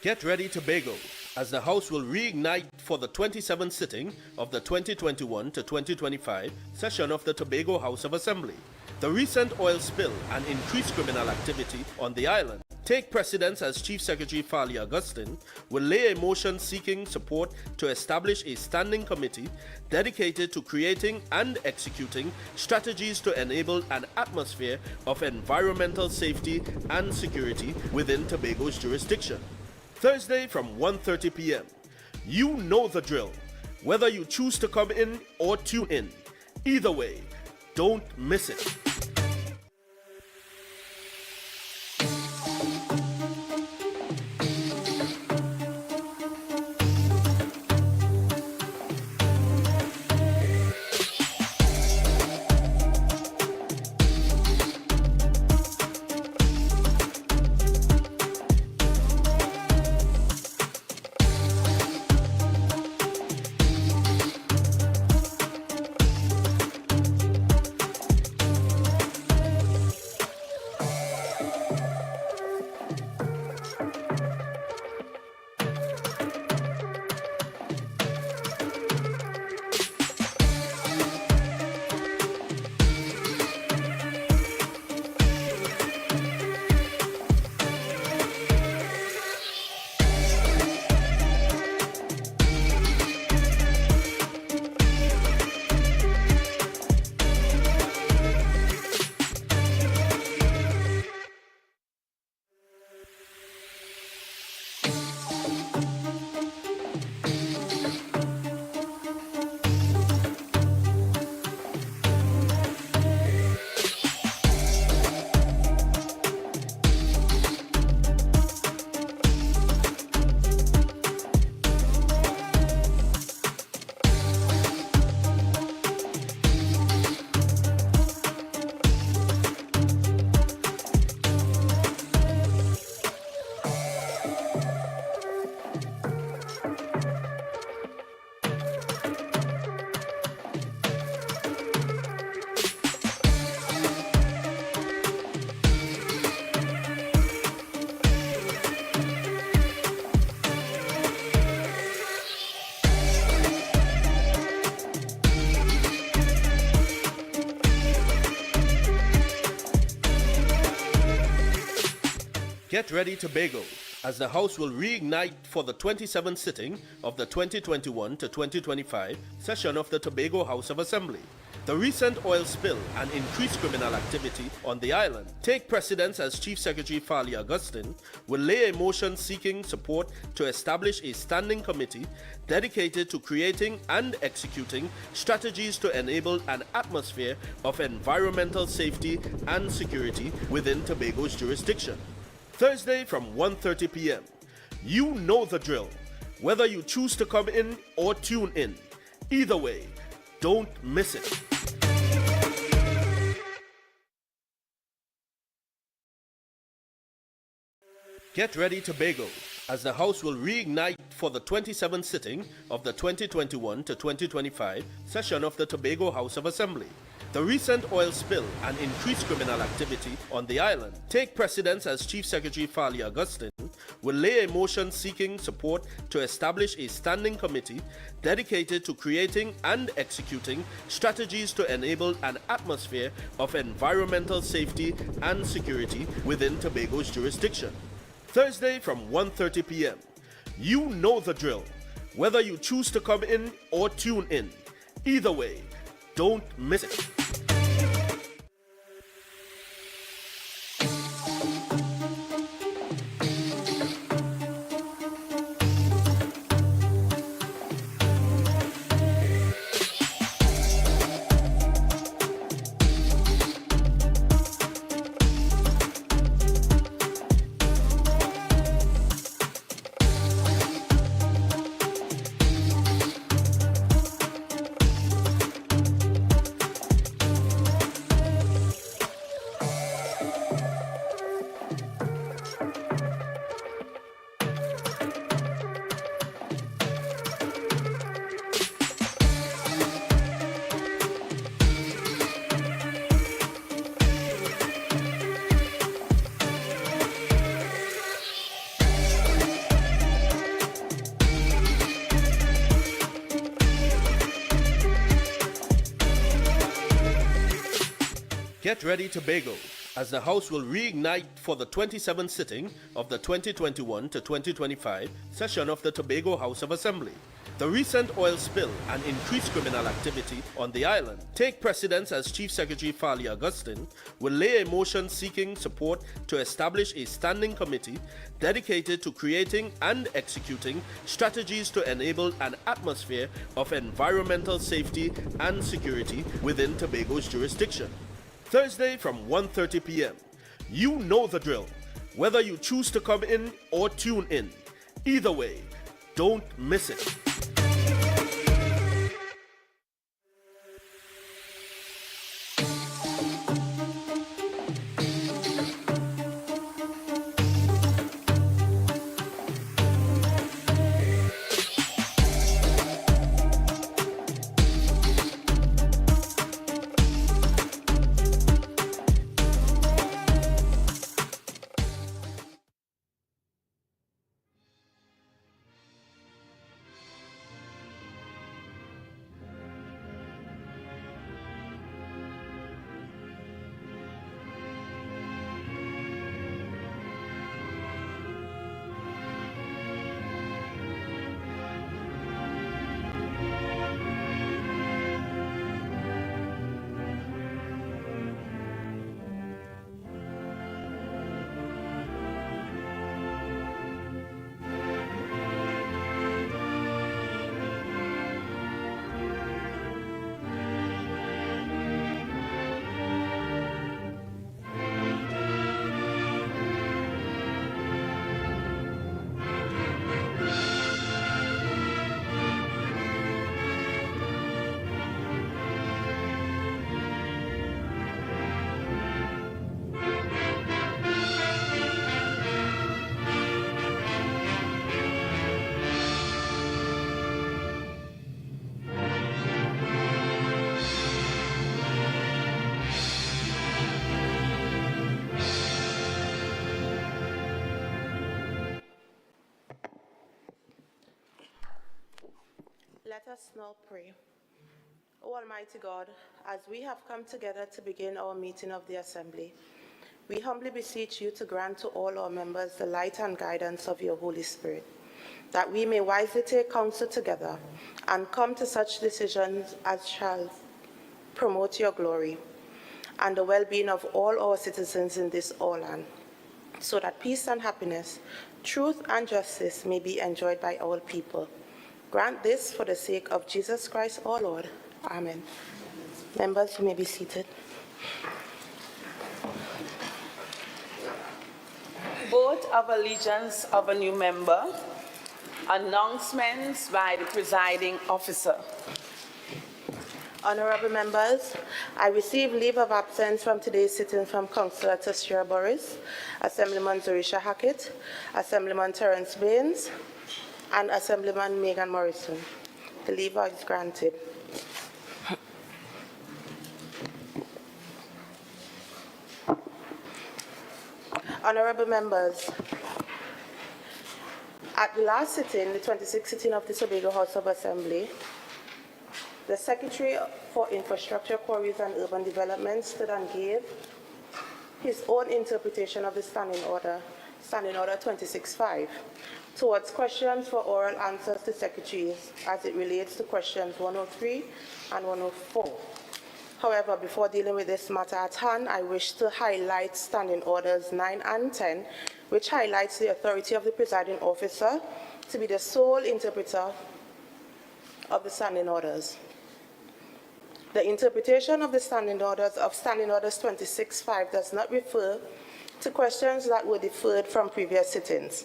Get ready, Tobago, as the House will reignite for the 27th sitting of the 2021 to 2025 session of the Tobago House of Assembly. The recent oil spill and increased criminal activity on the island take precedence as Chief Secretary Fali Augustine will lay a motion seeking support to establish a standing committee dedicated to creating and executing strategies to enable an atmosphere of environmental safety and security within Tobago's jurisdiction. Thursday from 1:30 p.m. You know the drill. Whether you choose to come in or tune in, either way, don't miss it. Get ready, Tobago, as the House will reignite for the 27th sitting of the 2021 to 2025 session of the Tobago House of Assembly. The recent oil spill and increased criminal activity on the island take precedence as Chief Secretary Fali Augustine will lay a motion seeking support to establish a standing committee dedicated to creating and executing strategies to enable an atmosphere of environmental safety and security within Tobago's jurisdiction. Thursday from 1:30 p.m. You know the drill. Whether you choose to come in or tune in, either way, don't miss it. Get ready, Tobago, as the House will reignite for the 27th sitting of the 2021 to 2025 session of the Tobago House of Assembly. The recent oil spill and increased criminal activity on the island take precedence as Chief Secretary Fali Augustine will lay a motion seeking support to establish a standing committee dedicated to creating and executing strategies to enable an atmosphere of environmental safety and security within Tobago's jurisdiction. Thursday from 1:30 p.m. You know the drill. Whether you choose to come in or tune in, either way, don't miss it. Get ready, Tobago, as the House will reignite for the 27th sitting of the 2021 to 2025 session of the Tobago House of Assembly. The recent oil spill and increased criminal activity on the island take precedence as Chief Secretary Farley Augustine will lay a motion seeking support to establish a standing committee dedicated to creating and executing strategies to enable an atmosphere of environmental safety and security within Tobago's jurisdiction. Thursday from 1:30 p.m. You know the drill. Whether you choose to come in or tune in, either way, don't miss it. Let us now pray. O Almighty God, as we have come together to begin our meeting of the Assembly, we humbly beseech you to grant to all our members the light and guidance of your Holy Spirit, that we may wisely take counsel together and come to such decisions as shall promote your glory and the well-being of all our citizens in this our land, so that peace and happiness, truth and justice may be enjoyed by all people. Grant this for the sake of Jesus Christ our Lord. Amen. Members, you may be seated. Vote of allegiance of a new member. Announcements by the presiding officer. Honorable members, I receive leave of absence from today's sitting from Councillor Tashira Boris, Assemblyman Zorisha Hackett, Assemblyman Terence Baines, and Assemblyman Megan Morrison. The leave is granted. Honorable members, at the last sitting, the 26th sitting of the Tobago House of Assembly, the Secretary for Infrastructure, Quarries and Urban Development stood and gave his own interpretation of the Standing Order 26.5, towards questions for oral answers to secretaries as it relates to questions 103 and 104. However, before dealing with this matter at hand, I wish to highlight Standing Orders 9 and 10, which highlights the authority of the presiding officer to be the sole interpreter of the Standing Orders. The interpretation of the Standing Orders of Standing Orders 26.5 does not refer to questions that were deferred from previous sittings.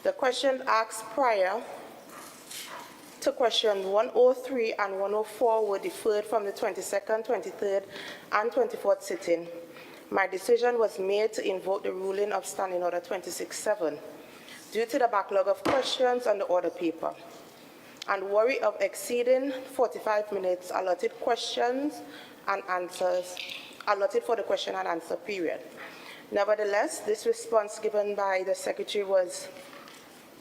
The questions asked prior to question 103 and 104 were deferred from the 22nd, 23rd, and 24th sitting. My decision was made to invoke the ruling of Standing Order 26.7 due to the backlog of questions on the order paper and worry of exceeding 45 minutes allotted questions and answers allotted for the question and answer period. Nevertheless, this response given by the Secretary was,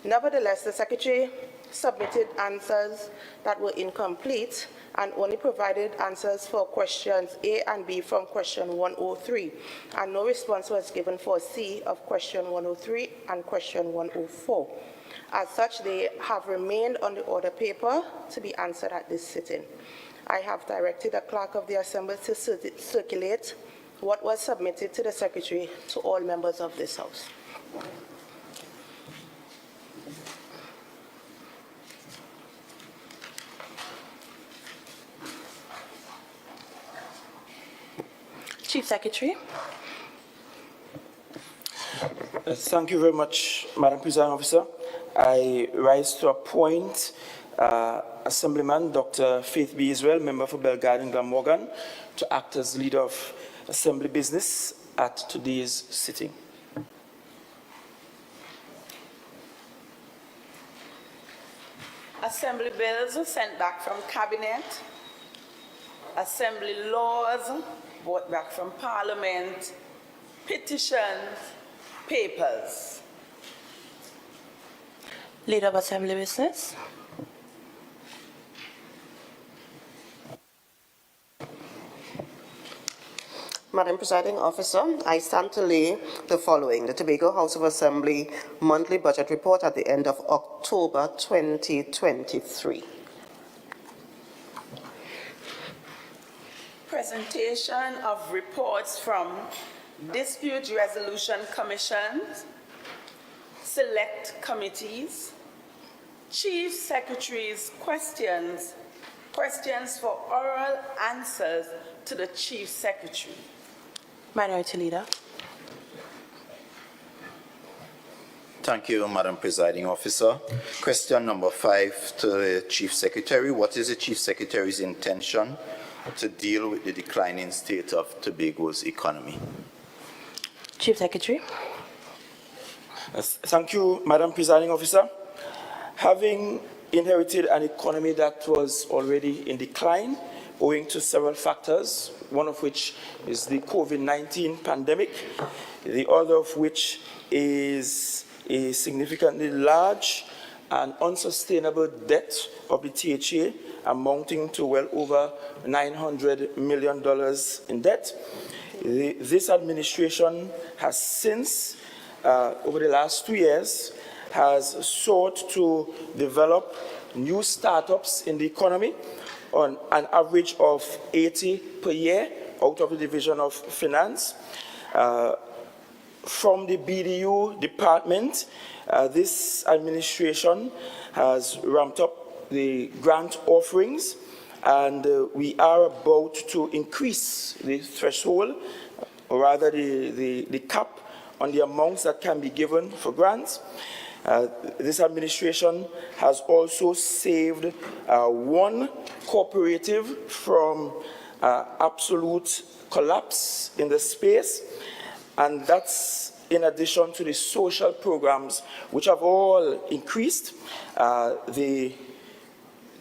the Secretary submitted answers that were incomplete and only provided answers for questions A and B from question 103, and no response was given for C of question 103 and question 104. As such, they have remained on the order paper to be answered at this sitting. I have directed the Clerk of the Assembly to circulate what was submitted to the Secretary to all members of this House. Chief Secretary. Thank you very much, Madam Presiding Officer. I rise to appoint Assemblyman Dr. Faith B. Israel, member for Belgarden Glamorgan, to act as leader of Assembly business at today's sitting. Assembly bills sent back from Cabinet. Assembly laws brought back from Parliament. Petitions, papers. Leader of Assembly Business. Madam Presiding Officer, I stand to lay the following: the Tobago House of Assembly monthly budget report at the end of October 2023. Presentation of reports from Dispute Resolution Commissions, Select Committees, Chief Secretary's questions for oral answers to the Chief Secretary. Minority Leader. Thank you, Madam Presiding Officer. Question number 5 to the Chief Secretary. What is the Chief Secretary's intention to deal with the declining state of Tobago's economy? Chief Secretary. Thank you, Madam Presiding Officer. Having inherited an economy that was already in decline, owing to several factors, one of which is the COVID-19 pandemic, the other of which is a significantly large and unsustainable debt of the THA amounting to well over $900 million in debt. This administration has since, over the last 2 years, has sought to develop new startups in the economy on an average of 80 per year out of the Division of Finance. From the BDU department, this administration has ramped up the grant offerings, and we are about to increase the threshold, or rather the cap on the amounts that can be given for grants. This administration has also saved one cooperative from absolute collapse in the space, and that's in addition to the social programs which have all increased. The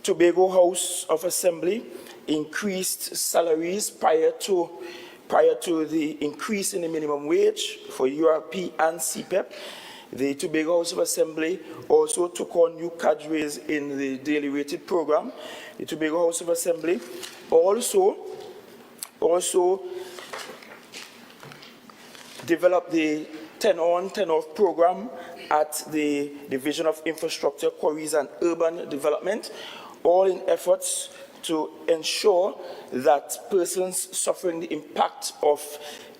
Tobago House of Assembly increased salaries prior to the increase in the minimum wage for URP and CPEP. The Tobago House of Assembly also took on new cadres in the daily rated program. The Tobago House of Assembly also developed the 10-on, 10-off program at the Division of Infrastructure, Quarries and Urban Development, all in efforts to ensure that persons suffering the impact of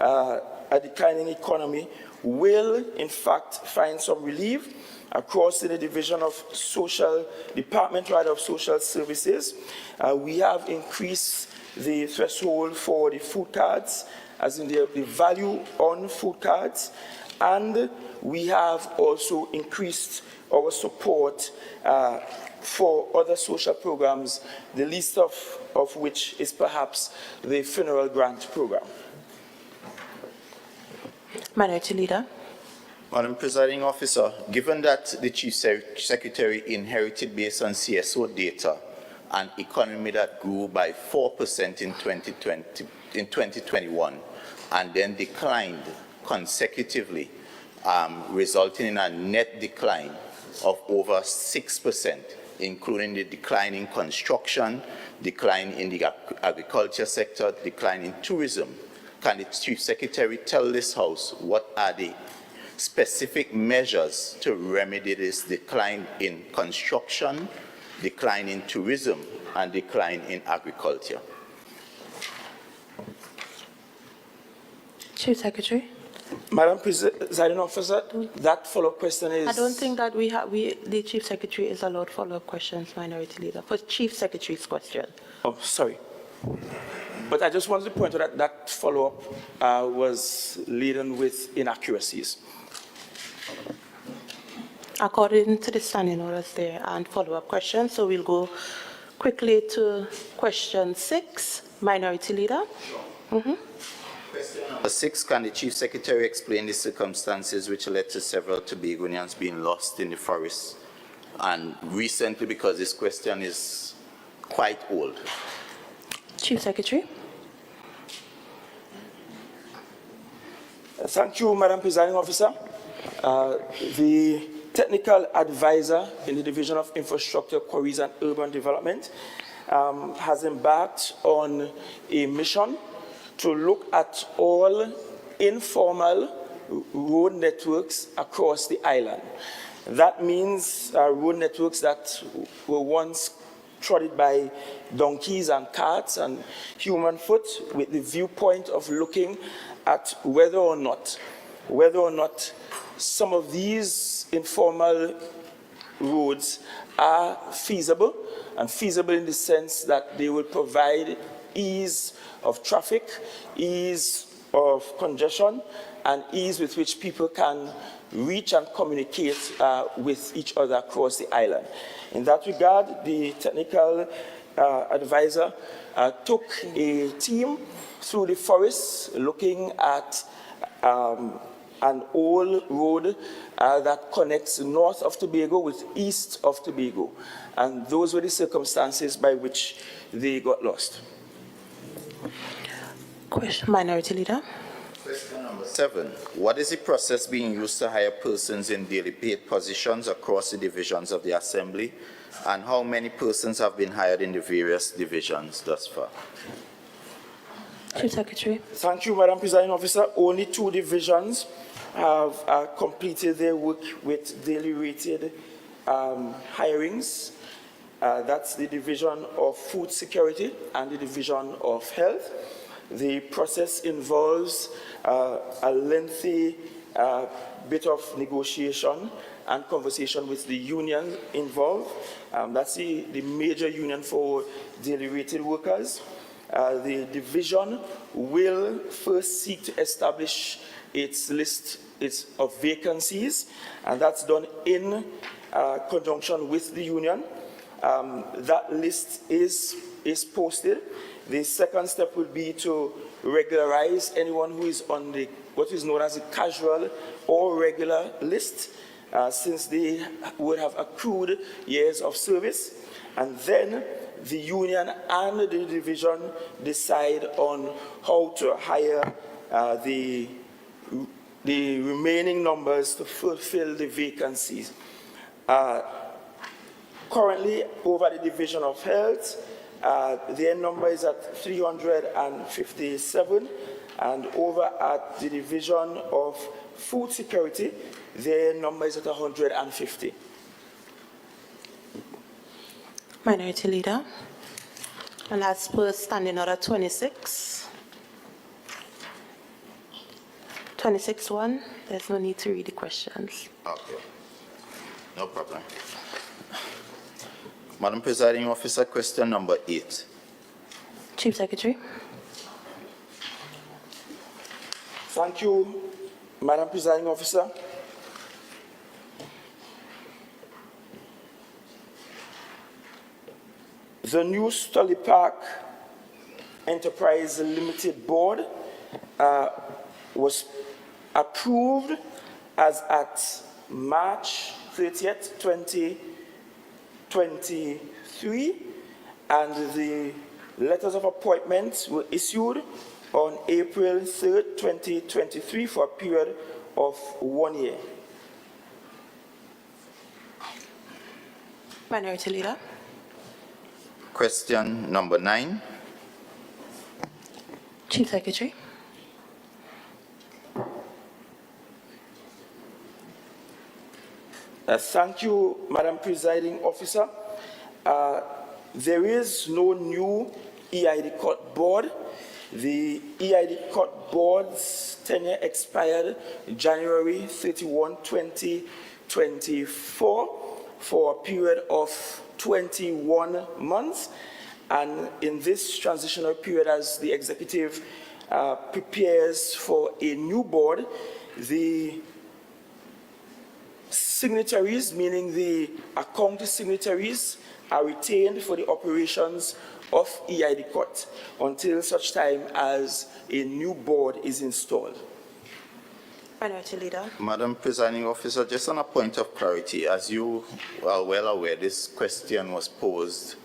a declining economy will, in fact, find some relief. Across in the Division of Social Department, rather, of Social Services, we have increased the threshold for the food cards, as in the value on food cards, and we have also increased our support for other social programs, the least of which is perhaps the funeral grant program. Minority Leader. Madam Presiding Officer, given that the Chief Secretary inherited, based on CSO data, an economy that grew by 4% in 2021 and then declined consecutively, resulting in a net decline of over 6% including the decline in construction, decline in the agriculture sector, decline in tourism. Can the Chief Secretary tell this House what are the specific measures to remedy this decline in construction, decline in tourism, and decline in agriculture? Chief Secretary. Madam Presiding Officer, that follow-up question is... I don't think that the Chief Secretary is allowed follow-up questions, Minority Leader, for Chief Secretary's question. Oh, sorry. But I just wanted to point out that that follow-up was laden with inaccuracies. According to the standing orders there and follow-up questions, so we'll go quickly to question 6, Minority Leader. Question number 6, can the Chief Secretary explain the circumstances which led to several Tobagonians being lost in the forest? And recently, because this question is quite old. Chief Secretary. Thank you, Madam Presiding Officer. The technical advisor in the Division of Infrastructure, Quarries and Urban Development has embarked on a mission to look at all informal road networks across the island. That means road networks that were once trotted by donkeys and carts and human foot, with the viewpoint of looking at whether or not some of these informal roads are feasible, and feasible in the sense that they will provide ease of traffic, ease of congestion, and ease with which people can reach and communicate with each other across the island. In that regard, the technical advisor took a team through the forest looking at an old road that connects north of Tobago with east of Tobago. And those were the circumstances by which they got lost. Question, Minority Leader. Question number 7. What is the process being used to hire persons in daily paid positions across the divisions of the Assembly? And how many persons have been hired in the various divisions thus far? Chief Secretary. Thank you, Madam Presiding Officer. Only 2 divisions have completed their work with daily rated hirings. That's the Division of Food Security and the Division of Health. The process involves a lengthy bit of negotiation and conversation with the union involved. That's the major union for daily rated workers. The division will first seek to establish its list of vacancies, and that's done in conjunction with the union. That list is posted. The second step would be to regularize anyone who is on what is known as a casual or regular list, since they would have accrued years of service. And then the union and the division decide on how to hire the remaining numbers to fulfill the vacancies. Currently, over the Division of Health, their number is at 357, and over at the Division of Food Security, their number is at 150. Minority Leader. And as per Standing Order 26. 26-1, there's no need to read the questions. Okay. No problem. Madam Presiding Officer, question number 8. Chief Secretary. Thank you, Madam Presiding Officer. The new Stolly Park Enterprise Limited Board was approved as at March 30th, 2023, and the letters of appointment were issued on April 3rd, 2023 for a period of 1 year. Minority Leader. Question number 9. Chief Secretary. Thank you, Madam Presiding Officer. There is no new EID Court board. The EID Court board's tenure expired January 31, 2024 for a period of 21 months. And in this transitional period, as the executive prepares for a new board, the signatories, meaning the account signatories, are retained for the operations of EID Court until such time as a new board is installed. Minority Leader. Madam Presiding Officer, just on a point of clarity, as you are well aware, this question was posed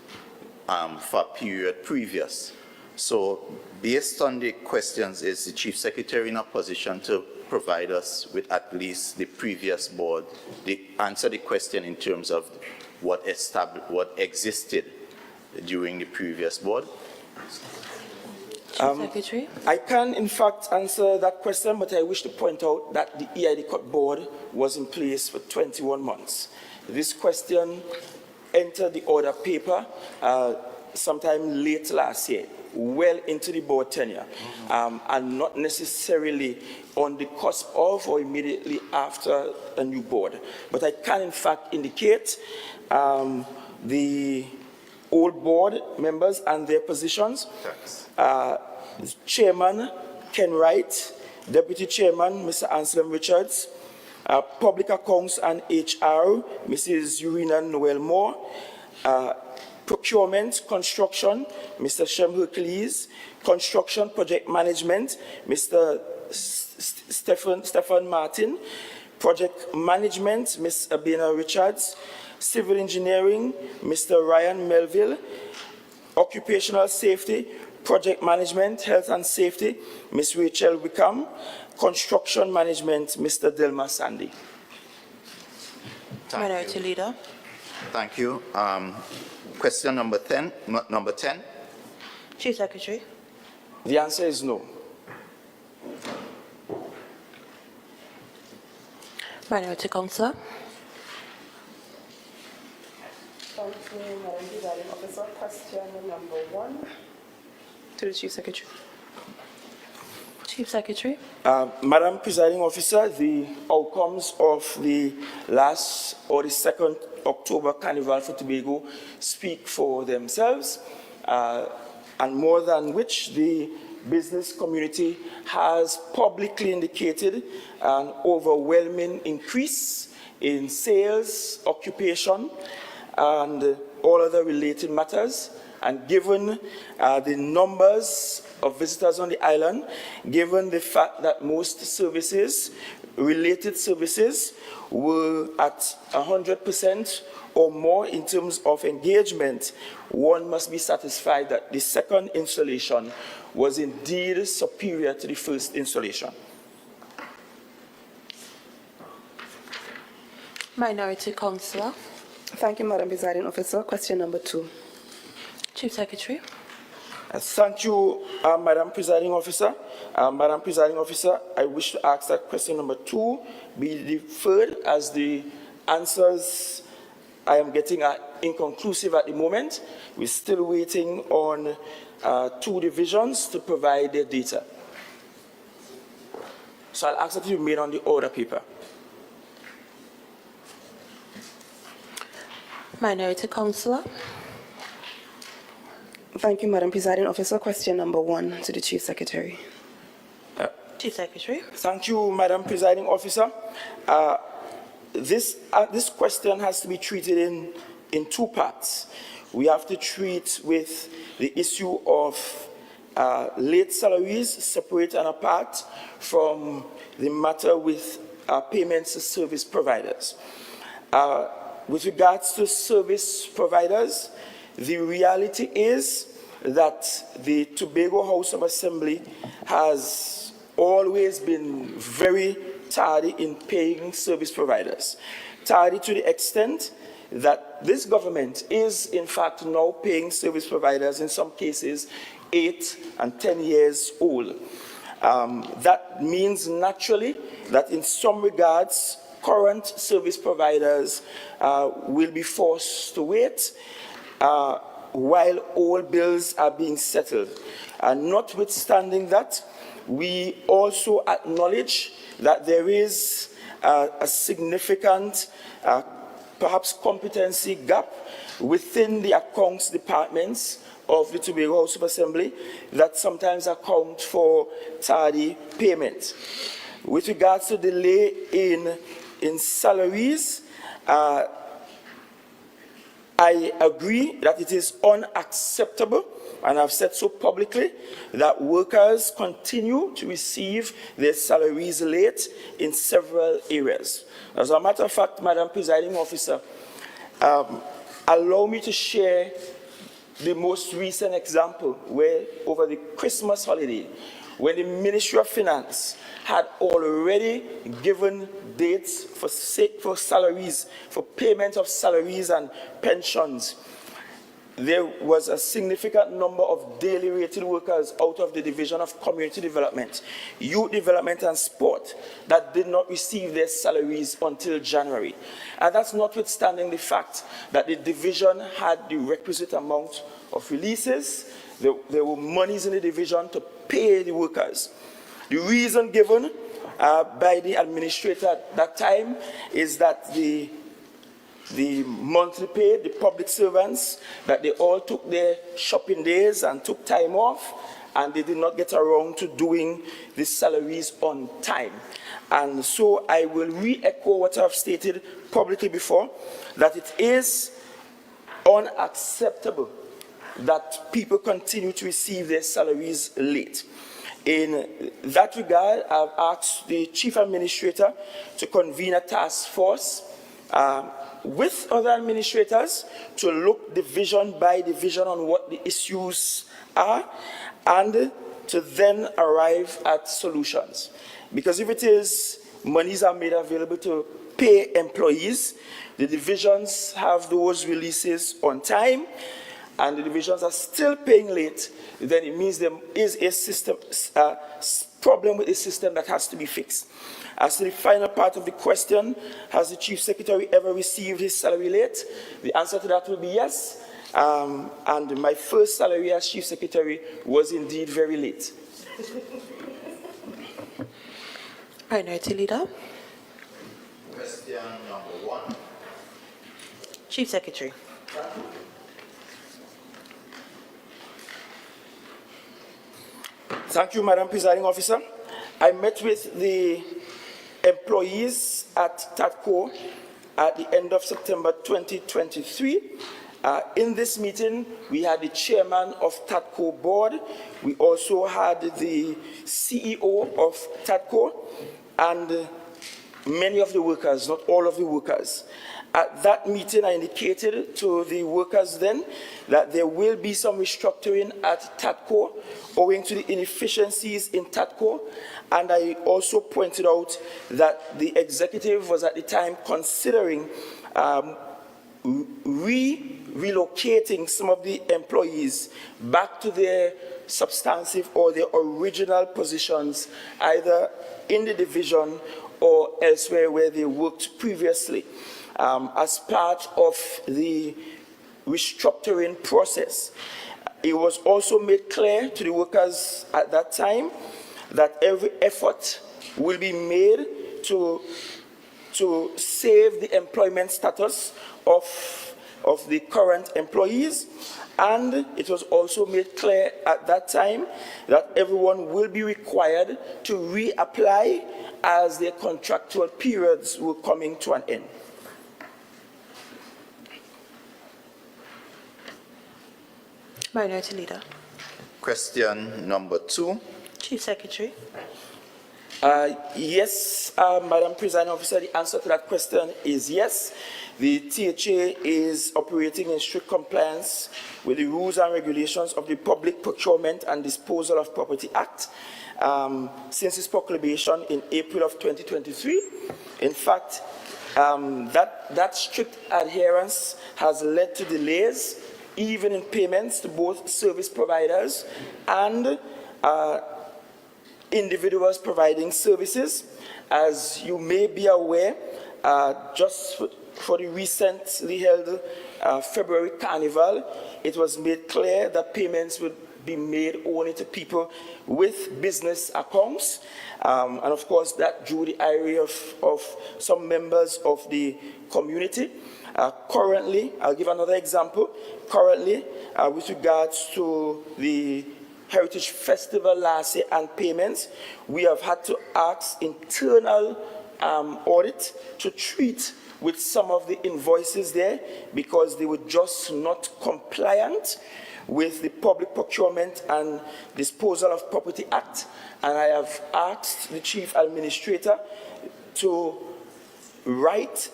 for a period previous. So based on the questions, is the Chief Secretary in a position to provide us with at least the previous board, answer the question in terms of what existed during the previous board? Chief Secretary. I can, in fact, answer that question, but I wish to point out that the EID Court board was in place for 21 months. This question entered the order paper sometime late last year, well into the board tenure, and not necessarily on the cusp of or immediately after a new board. But I can, in fact, indicate the old board members and their positions. Chairman Ken Wright, Deputy Chairman Mr. Anselm Richards, Public Accounts and HR Mrs. Urina Noel Moore, Procurement, Construction, Mr. Shem Hercules, Construction Project Management, Mr. Stephen Martin, Project Management, Ms. Abena Richards, Civil Engineering, Mr. Ryan Melville, Occupational Safety, Project Management, Health and Safety, Ms. Rachel Wickham, Construction Management, Mr. Delma Sandy. Minority Leader. Thank you. Question number 10. Chief Secretary. The answer is no. Minority Councillor. Thank you, Madam Presiding Officer. Question number 1 to the Chief Secretary. Chief Secretary. Madam Presiding Officer, the outcomes of the last or the 2nd October Carnival for Tobago speak for themselves, and more than which the business community has publicly indicated an overwhelming increase in sales, occupation, and all other related matters. And given the numbers of visitors on the island, given the fact that most services, related services, were at 100% or more in terms of engagement, one must be satisfied that the second installation was indeed superior to the first installation. Minority Councillor. Thank you, Madam Presiding Officer. Question number 2. Chief Secretary. Thank you, Madam Presiding Officer. Madam Presiding Officer, I wish to ask that question number 2 be deferred, as the answers I am getting are inconclusive at the moment. We're still waiting on 2 divisions to provide their data. So I'll ask that you remain on the order paper. Minority Councillor. Thank you, Madam Presiding Officer. Question number 1 to the Chief Secretary. Chief Secretary. Thank you, Madam Presiding Officer. This question has to be treated in 2 parts. We have to treat with the issue of late salaries separate and apart from the matter with payments to service providers. With regards to service providers, the reality is that the Tobago House of Assembly has always been very tardy in paying service providers. Tardy to the extent that this government is, in fact, now paying service providers, in some cases, 8 and 10 years old. That means, naturally, that in some regards, current service providers will be forced to wait while all bills are being settled. And notwithstanding that, we also acknowledge that there is a significant, perhaps competency gap within the accounts departments of the Tobago House of Assembly that sometimes account for tardy payment. With regards to delay in salaries, I agree that it is unacceptable, and I've said so publicly, that workers continue to receive their salaries late in several areas. As a matter of fact, Madam Presiding Officer, allow me to share the most recent example where over the Christmas holiday, when the Ministry of Finance had already given dates for salaries, for payment of salaries and pensions, there was a significant number of daily rated workers out of the Division of Community Development, Youth Development and Sport that did not receive their salaries until January. And that's notwithstanding the fact that the division had the requisite amount of releases. There were monies in the division to pay the workers. The reason given by the administrator at that time is that the monthly pay, the public servants, that they all took their shopping days and took time off, and they did not get around to doing the salaries on time. And so I will re-echo what I've stated publicly before, that it is unacceptable that people continue to receive their salaries late. In that regard, I've asked the Chief Administrator to convene a task force with other administrators to look division by division on what the issues are and to then arrive at solutions. Because if it is monies are made available to pay employees, the divisions have those releases on time, and the divisions are still paying late, then it means there is a system, problem with the system that has to be fixed. As to the final part of the question, has the Chief Secretary ever received his salary late? The answer to that will be yes. And my first salary as Chief Secretary was indeed very late. Minority Leader. Question number 1. Chief Secretary. Thank you, Madam Presiding Officer. I met with the employees at TATCO at the end of September 2023. In this meeting, we had the chairman of TATCO board. We also had the CEO of TATCO and many of the workers, not all of the workers. At that meeting, I indicated to the workers then that there will be some restructuring at TATCO owing to the inefficiencies in TATCO. And I also pointed out that the executive was at the time considering relocating some of the employees back to their substantive or their original positions, either in the division or elsewhere where they worked previously. As part of the restructuring process. It was also made clear to the workers at that time that every effort will be made to save the employment status of the current employees, and it was also made clear at that time that everyone will be required to reapply as their contractual periods were coming to an end. Minority Leader. Question number 2. Chief Secretary. Yes, Madam Presiding Officer, the answer to that question is yes. The THA is operating in strict compliance with the rules and regulations of the Public Procurement and Disposal of Property Act since its proclamation in April of 2023. In fact, That strict adherence has led to delays, even in payments to both service providers and individuals providing services. As you may be aware, just for the recently held February Carnival, it was made clear that payments would be made only to people with business accounts. And of course, that drew the ire of some members of the community. Currently, I'll give another example. Currently, with regards to the Heritage Festival last year and payments, we have had to ask internal audit to treat with some of the invoices there because they were just not compliant with the Public Procurement and Disposal of Property Act. And I have asked the Chief Administrator to write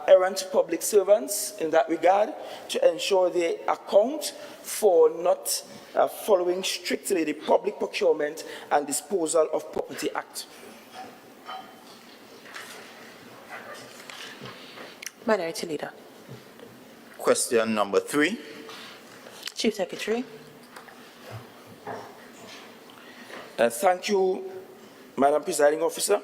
errant public servants in that regard to ensure they account for not following strictly the Public Procurement and Disposal of Property Act. Minority Leader. Question number 3. Chief Secretary. Thank you, Madam Presiding Officer.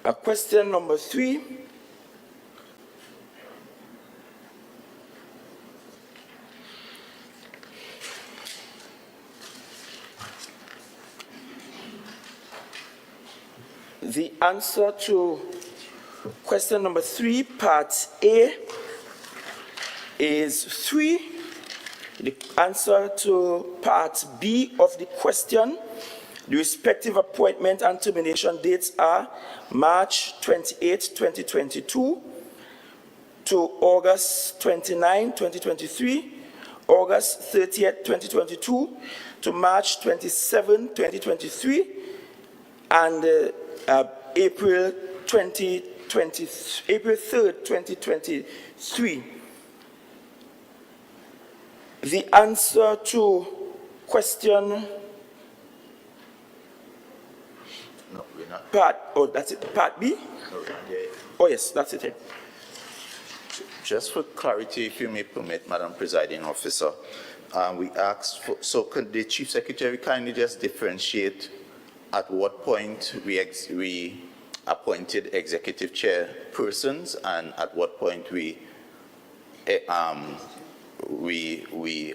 Question number 3. The answer to question number 3, part A, is 3. The answer to part B of the question, the respective appointment and termination dates are March 28, 2022 to August 29, 2023, August 30, 2022 to March 27, 2023, and April 3, 2023. The answer to question No, we're not. that's it, part B? No, yeah. Oh yes, that's it. Just for clarity, if you may permit, Madam Presiding Officer, we asked for, so could the Chief Secretary kindly just differentiate at what point we appointed executive chairpersons and at what point we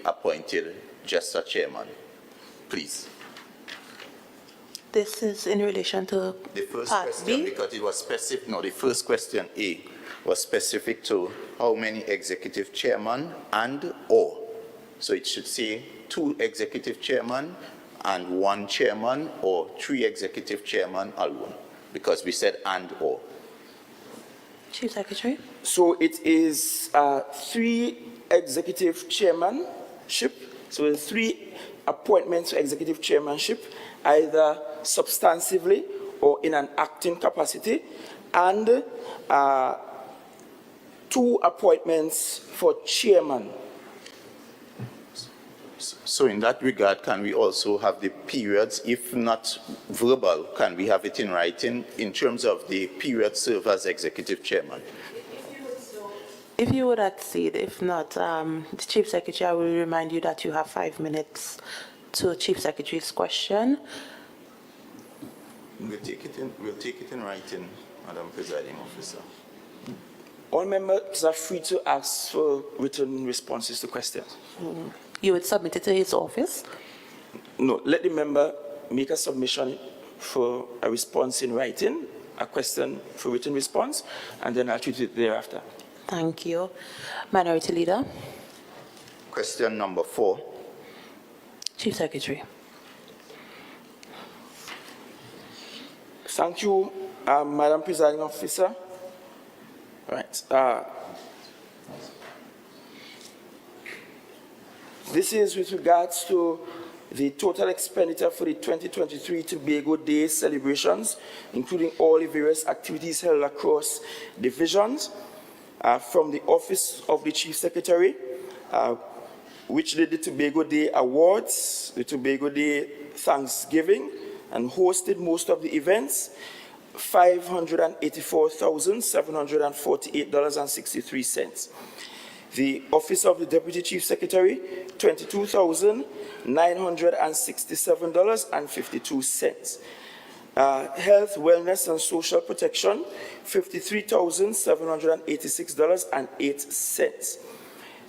appointed just a chairman, please. This is in relation to The first part question, B. because it was specific, no, the first question A was specific to how many executive chairmen and or. So it should say 2 executive chairmen and 1 chairman or 3 executive chairmen alone, because we said and or. Chief Secretary. So it is 3 executive chairmanship. So 3 appointments to executive chairmanship, either substantively or in an acting capacity, and 2 appointments for chairman. So in that regard, can we also have the periods, if not verbal, can we have it in writing in terms of the period served as executive chairman? If you would accede, if not, the Chief Secretary, I will remind you that you have 5 minutes to Chief Secretary's question. We'll take it in writing, Madam Presiding Officer. All members are free to ask for written responses to questions. You would submit it to his office? No, let the member make a submission for a response in writing, a question for written response, and then I'll treat it thereafter. Thank you. Minority Leader. Question number 4. Chief Secretary. Thank you, Madam Presiding Officer. Right. This is with regards to the total expenditure for the 2023 Tobago Day celebrations, including all the various activities held across divisions. From the Office of the Chief Secretary, which did the Tobago Day Awards, the Tobago Day Thanksgiving, and hosted most of the events, $584,748.63. The Office of the Deputy Chief Secretary, $22,967.52. Health, Wellness, and Social Protection, $53,786.08.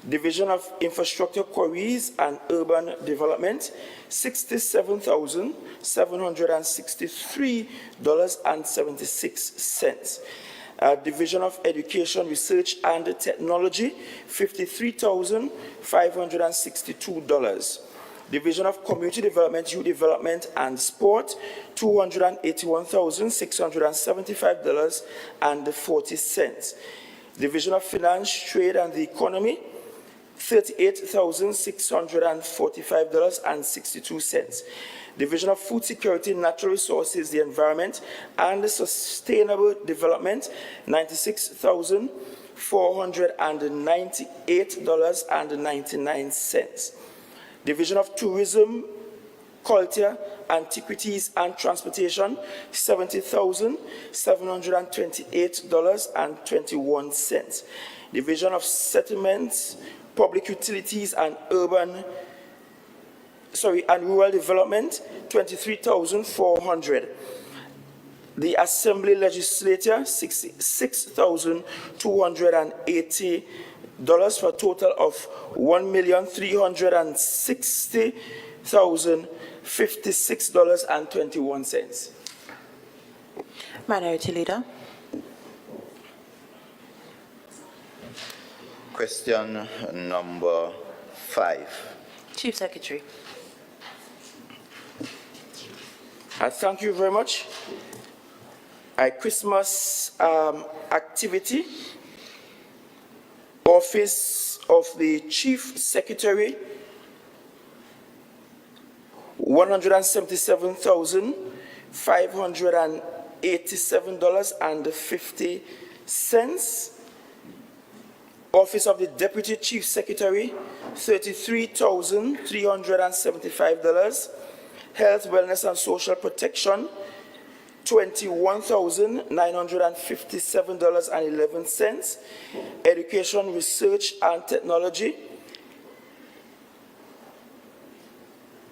Division of Infrastructure, Quarries, and Urban Development, $67,763.76. Division of Education, Research, and Technology, $53,562. Division of Community Development, Youth Development, and Sport, $281,675.40. Division of Finance, Trade, and the Economy, $38,645.62. Division of Food Security, Natural Resources, the Environment, and Sustainable Development, $96,498.99. Division of Tourism, Culture, Antiquities, and Transportation, $70,728.21. Division of Settlements, Public Utilities, and Rural Development, $23,400. The Assembly Legislature, $66,280 for a total of $1,360,056.21. Minority Leader. Question number 5. Chief Secretary. Thank you very much. Christmas activity. Office of the Chief Secretary, $177,587.50. Office of the Deputy Chief Secretary, $33,375. Health, Wellness, and Social Protection, $21,957.11. Education, Research, and Technology,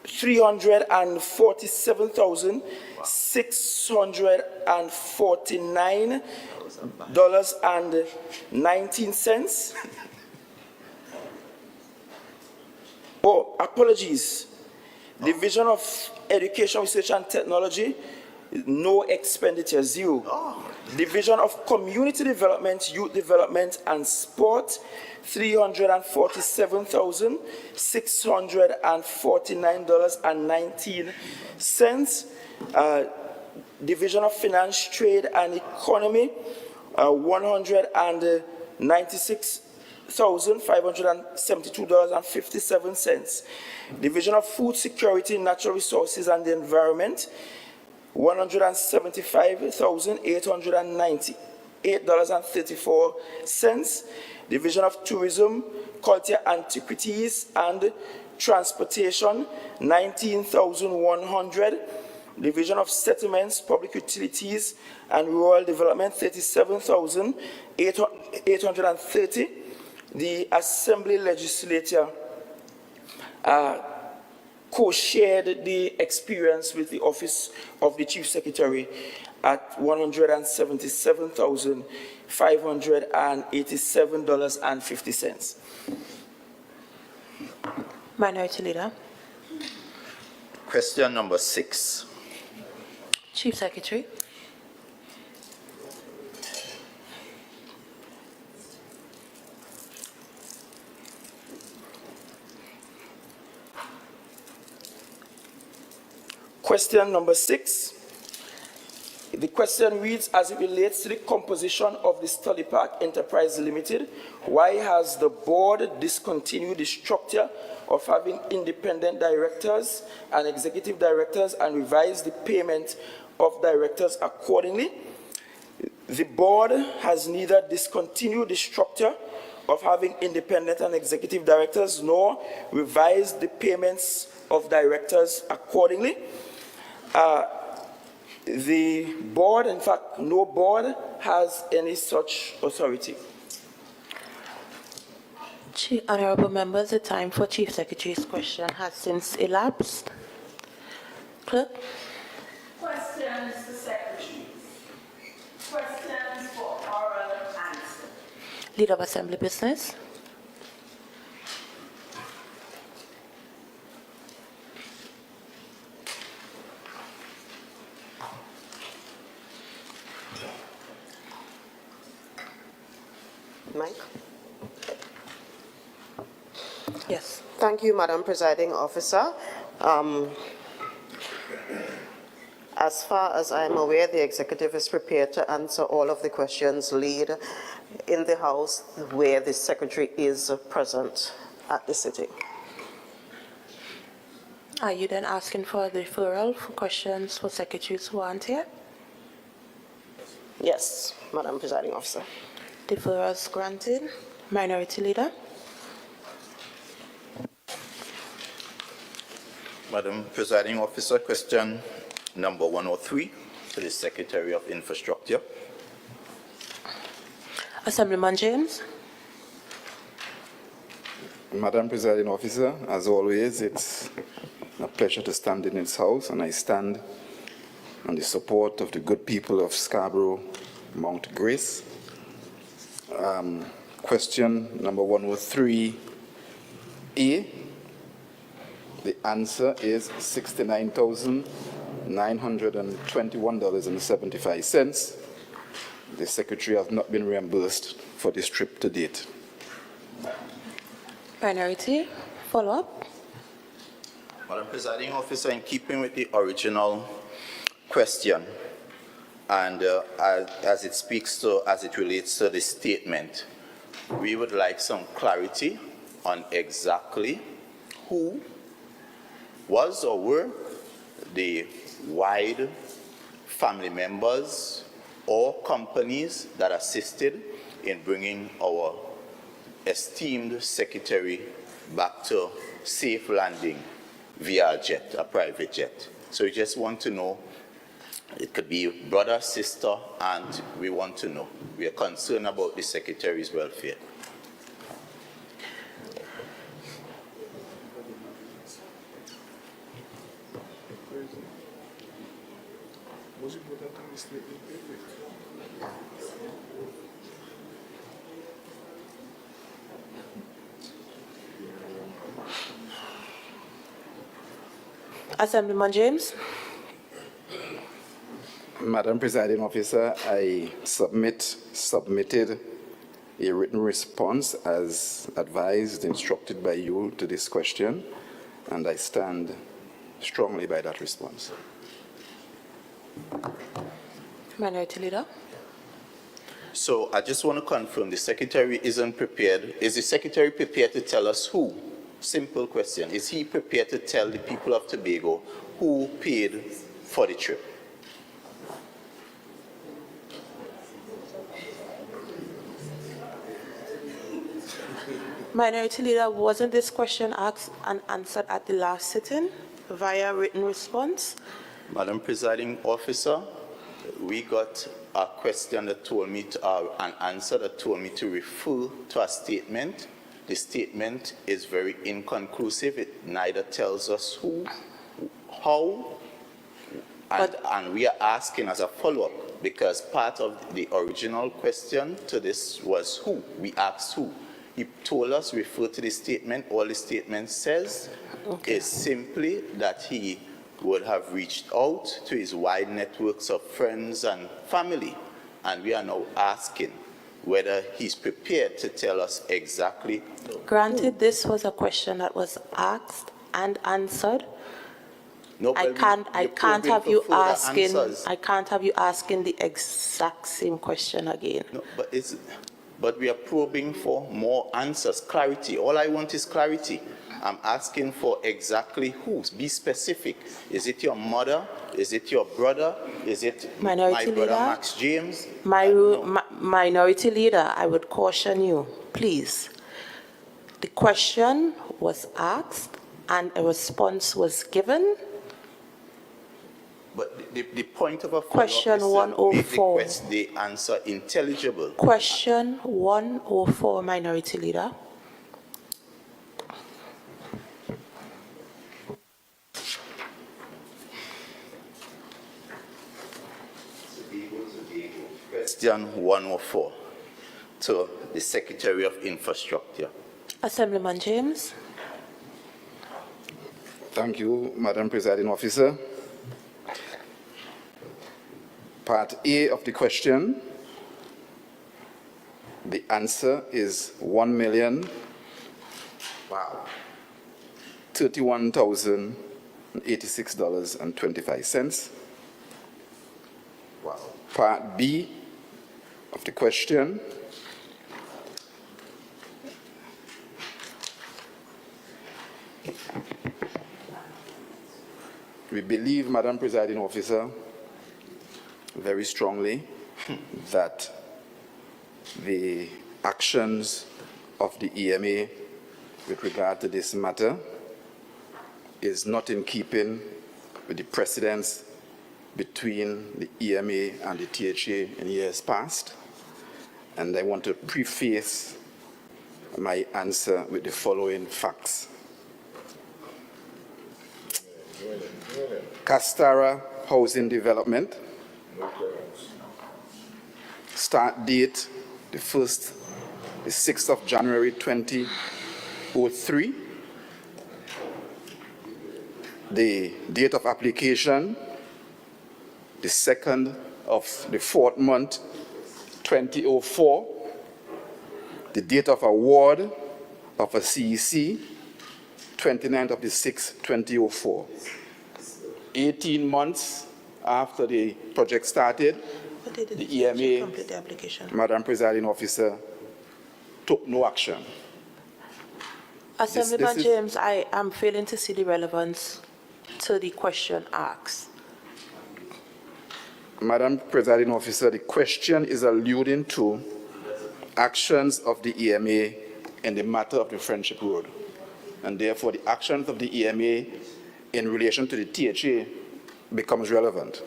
$347,649.19. Oh, apologies. Division of Education, Research, and Technology, no expenditure, zero. Division of Community Development, Youth Development, and Sport, $347,649.19. Division of Finance, Trade, and Economy, $196,572.57. Division of Food Security, Natural Resources, and the Environment, $175,898.34. Division of Tourism, Culture, Antiquities, and Transportation, $19,100. Division of Settlements, Public Utilities, and Rural Development, $37,830. The Assembly Legislature co-shared the experience with the Office of the Chief Secretary at $177,587.50. Minority Leader. Question number 6. Chief Secretary. Question number 6. The question reads, as it relates to the composition of the Study Park Enterprise Limited, why has the board discontinued the structure of having independent directors and executive directors and revised the payment of directors accordingly? The board has neither discontinued the structure of having independent and executive directors, nor revised the payments of directors accordingly. The board, in fact, no board has any such authority. Honorable members, the time for Chief Secretary's question has since elapsed. Clerk. Questions to secretaries. Questions for oral answer. Leader of Assembly Business. Mike? Yes. Thank you, Madam Presiding Officer. As far as I'm aware, the executive is prepared to answer all of the questions laid in the House where the secretary is present at the sitting. Are you then asking for a deferral for questions for secretaries who aren't here? Yes, Madam Presiding Officer. Deferrals granted. Minority Leader. Madam Presiding Officer, question number 103 to the Secretary of Infrastructure. Assemblyman James. Madam Presiding Officer, as always, it's a pleasure to stand in this House, and I stand on the support of the good people of Scarborough, Mount Grace. Question number 103A. The answer is $69,921.75. The Secretary has not been reimbursed for this trip to date. Minority. Follow up. Madam Presiding Officer, in keeping with the original question, and as it relates to the statement, we would like some clarity on exactly who was or were the wide family members or companies that assisted in bringing our esteemed secretary back to safe landing via a jet, a private jet. So we just want to know, it could be brother, sister, and we want to know. We are concerned about the secretary's welfare. Assemblyman James. Madam Presiding Officer, I submitted a written response as advised, instructed by you to this question, and I stand strongly by that response. Minority Leader. So I just want to confirm the secretary isn't prepared. Is the secretary prepared to tell us who? Simple question. Is he prepared to tell the people of Tobago who paid for the trip? Minority Leader, wasn't this question asked and answered at the last sitting via written response? Madam Presiding Officer, we got a question that told me to, an answer that told me to refer to a statement. The statement is very inconclusive. It neither tells us who, how, and we are asking as a follow-up, because part of the original question to this was who. We asked who. He told us, refer to the statement. All the statement says is simply that he would have reached out to his wide networks of friends and family. And we are now asking whether he's prepared to tell us exactly. Granted, this was a question that was asked and answered. No, I but can't have you asking. Answers. I can't have you asking the exact same question again. No, but we are probing for more answers, clarity. All I want is clarity. I'm asking for exactly who. Be specific. Is it your mother? Is it your brother? Is it Minority my brother Leader? Max James? Minority Leader, I would caution you please. The question was asked and a response was given. But the point of a follow-up Question is to 104. make the answer intelligible. Question 104, Minority Leader. Question 104 to the Secretary of Infrastructure. Assemblyman James. Thank you, Madam Presiding Officer. Part A of the question, the answer is $1,031,086.25. Wow. Part B of the question, we believe, Madam Presiding Officer, very strongly that the actions of the EMA with regard to this matter is not in keeping with the precedents between the EMA and the THA in years past. And I want to preface my answer with the following facts. Castara Housing Development, start date the 6th of January 2003. The date of application, the 2nd of the 4th month, 2004. The date of award of a CEC, 29th of the 6th, 2004. 18 months after the project started, the EMA, Madam Presiding Officer, took no action. Assemblyman James, I am failing to see the relevance to the question asked. Madam Presiding Officer, the question is alluding to actions of the EMA in the matter of the Friendship Road, and therefore the actions of the EMA in relation to the THA becomes relevant.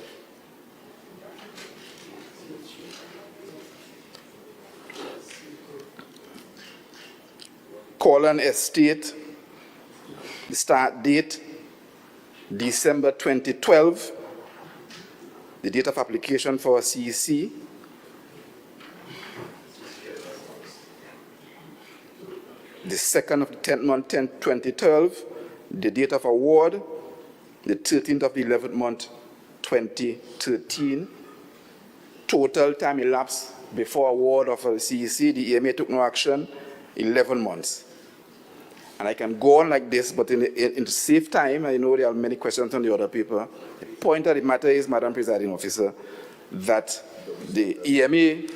Corlan Estate, the start date, December 2012, the date of application for a CEC, the 2nd of the 10th month, 2012, the date of award, the 13th of the 11th month, 2013. Total time elapsed before award of a CEC, the EMA took no action, 11 months. And I can go on like this, but in the safe time, I know there are many questions on the other paper. The point of the matter is, Madam Presiding Officer, that the EMA,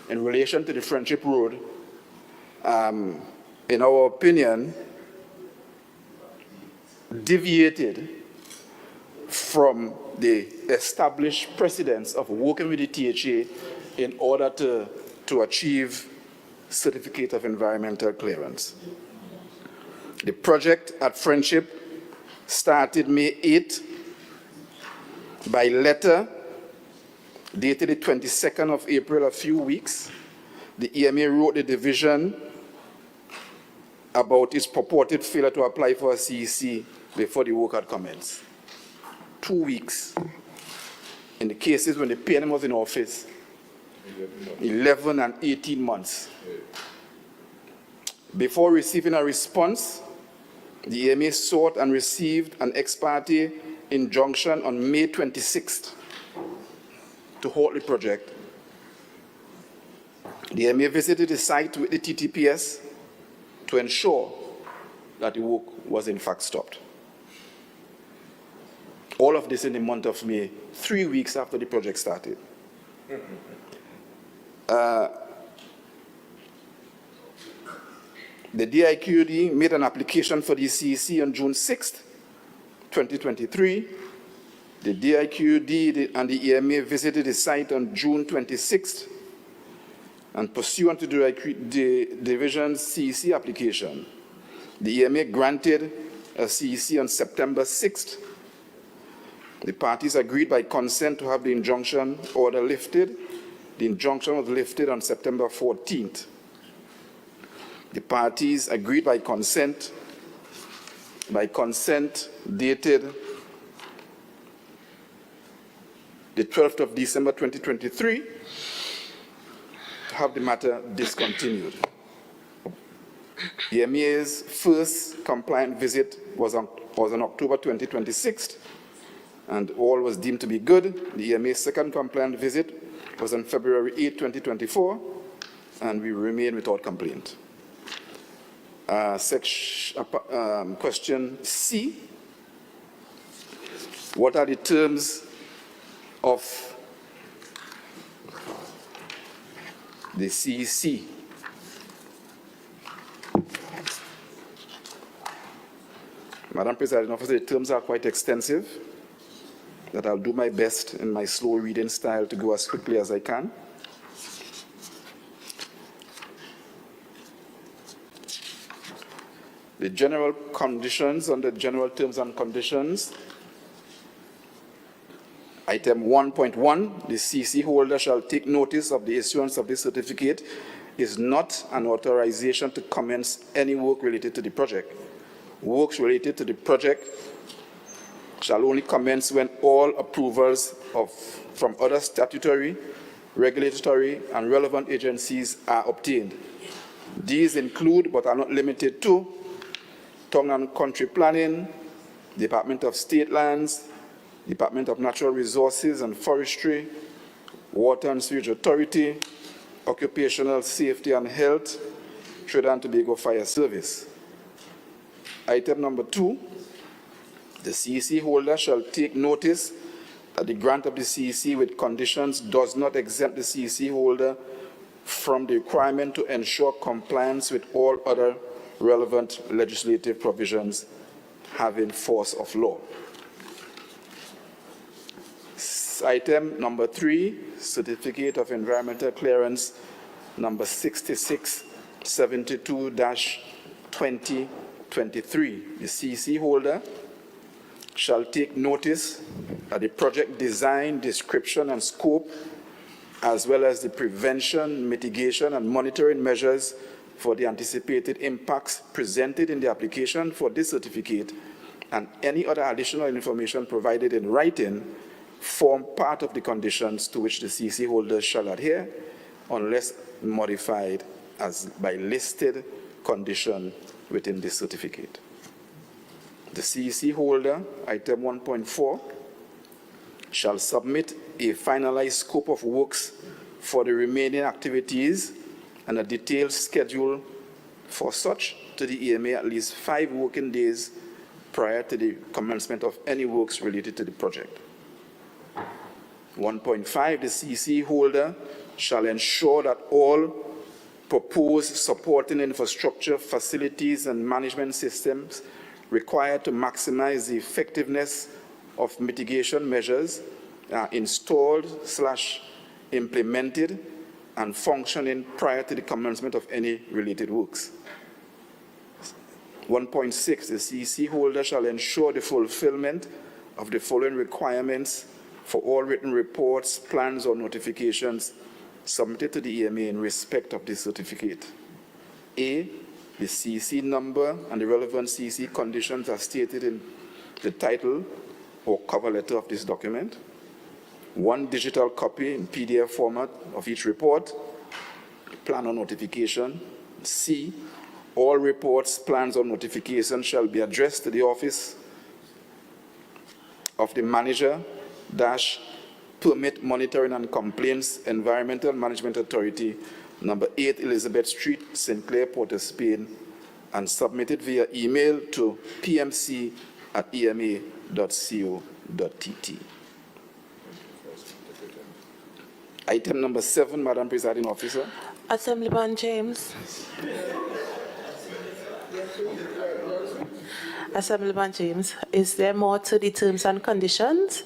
in relation to the Friendship Road, in our opinion, deviated from the established precedents of working with the THA in order to achieve certificate of environmental clearance. The project at Friendship started May 8 by letter dated the 22nd of April, a few weeks. The EMA wrote the division about its purported failure to apply for a CEC before the work had commenced. 2 weeks. In the cases when the PNM was in office, 11 and 18 months. Before receiving a response, the EMA sought and received an ex parte injunction on May 26th to halt the project. The EMA visited the site with the TTPS to ensure that the work was in fact stopped. All of this in the month of May, 3 weeks after the project started. The DIQD made an application for the CEC on June 6th, 2023. The DIQD and the EMA visited the site on June 26th. and pursuant to the Division's CEC application, the EMA granted a CEC on September 6th. The parties agreed by consent to have the injunction order lifted. The injunction was lifted on September 14th. The parties agreed by consent dated the 12th of December 2023 to have the matter discontinued. The EMA's first compliant visit was on October 2026, and all was deemed to be good. The EMA's second compliant visit was on February 8, 2024, and we remain without complaint. Question C. What are the terms of the CEC? Madam Presiding Officer, the terms are quite extensive, that I'll do my best in my slow reading style to go as quickly as I can. The general conditions under general terms and conditions. Item 1.1, the CC holder shall take notice of the issuance of this certificate is not an authorization to commence any work related to the project. Works related to the project shall only commence when all approvals from other statutory, regulatory, and relevant agencies are obtained. These include, but are not limited to, Town and Country Planning, Department of State Lands, Department of Natural Resources and Forestry, Water and Sewage Authority, Occupational Safety and Health, Trinidad and Tobago Fire Service. Item number 2, the CEC holder shall take notice that the grant of the CEC with conditions does not exempt the CEC holder from the requirement to ensure compliance with all other relevant legislative provisions having force of law. Item number 3, Certificate of Environmental Clearance number 6672-2023. The CEC holder shall take notice that the project design, description, and scope, as well as the prevention, mitigation, and monitoring measures for the anticipated impacts presented in the application for this certificate and any other additional information provided in writing form part of the conditions to which the CC holders shall adhere unless modified as by listed condition within this certificate. The CEC holder, item 1.4, shall submit a finalized scope of works for the remaining activities and a detailed schedule for such to the EMA at least 5 working days prior to the commencement of any works related to the project. 1.5, the CEC holder shall ensure that all proposed supporting infrastructure, facilities, and management systems required to maximize the effectiveness of mitigation measures are installed/implemented and functioning prior to the commencement of any related works. 1.6, the CEC holder shall ensure the fulfillment of the following requirements for all written reports, plans, or notifications submitted to the EMA in respect of this certificate. A, the CEC number and the relevant CEC conditions are stated in the title or cover letter of this document. 1 digital copy in PDF format of each report, plan or notification. C, all reports, plans, or notifications shall be addressed to the office of the manager Permit Monitoring and Complaints Environmental Management Authority, number 8 Elizabeth Street, St. Clair, Port of Spain, and submitted via email to pmc@ema.co.tt. Item number 7, Madam Presiding Officer. Assemblyman James. Assemblyman James, is there more to the terms and conditions?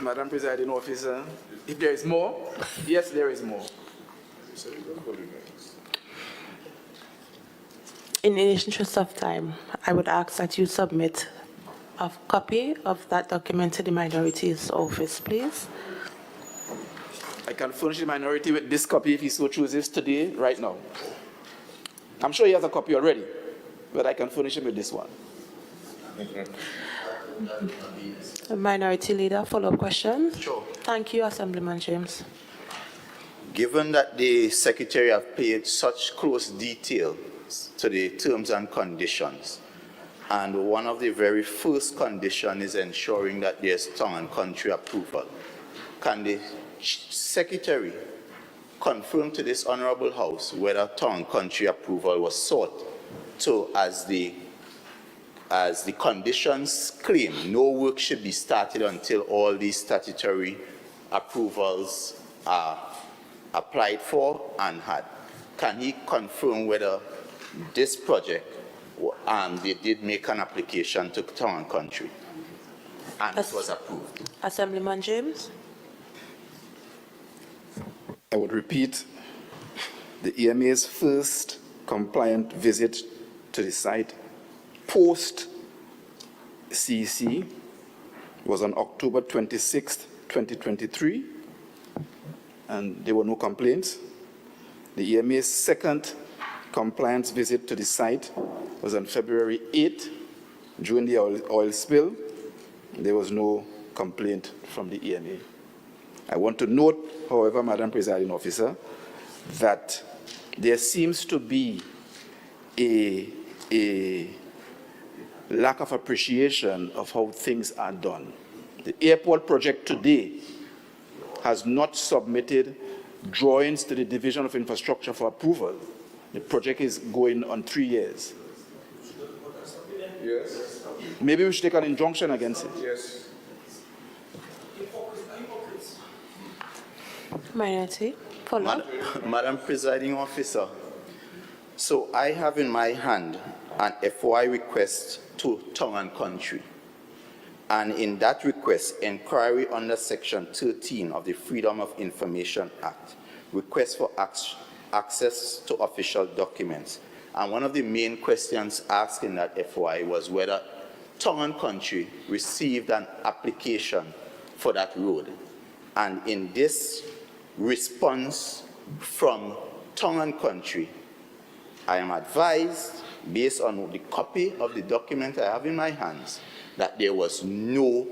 Madam Presiding Officer, If there is more, yes, there is more. In the interest of time, I would ask that you submit a copy of that document to the minorities office, please. I can furnish the minority with this copy if he so chooses today, right now. I'm sure he has a copy already, but I can furnish him with this one. Minority Leader, follow-up question? Sure. Thank you, Assemblyman James. Given that the Secretary have paid such close detail to the terms and conditions, and one of the very first conditions is ensuring that there's tongue and country approval, can the Secretary confirm to this Honorable House whether tongue and country approval was sought to, as the conditions claim, no work should be started until all these statutory approvals are applied for and had? Can he confirm whether this project, they did make an application to tongue and country and it was approved? Assemblyman James? I would repeat, the EMA's first compliant visit to the site post CEC was on October 26th, 2023, and there were no complaints. The EMA's second compliance visit to the site was on February 8th, during the oil spill. There was no complaint from the EMA. I want to note, however, Madam Presiding Officer, that there seems to be a lack of appreciation of how things are done. The airport project today has not submitted drawings to the Division of Infrastructure for approval. The project is going on 3 years. Yes. Maybe we should take an injunction against it. Yes. Minority, follow-up. Madam Presiding Officer, so I have in my hand an FOI request to tongue and country. And in that request, inquiry under Section 13 of the Freedom of Information Act, request for access to official documents. And one of the main questions asked in that FOI was whether tongue and country received an application for that road. And in this response from tongue and country, I am advised, based on the copy of the document I have in my hands, that there was no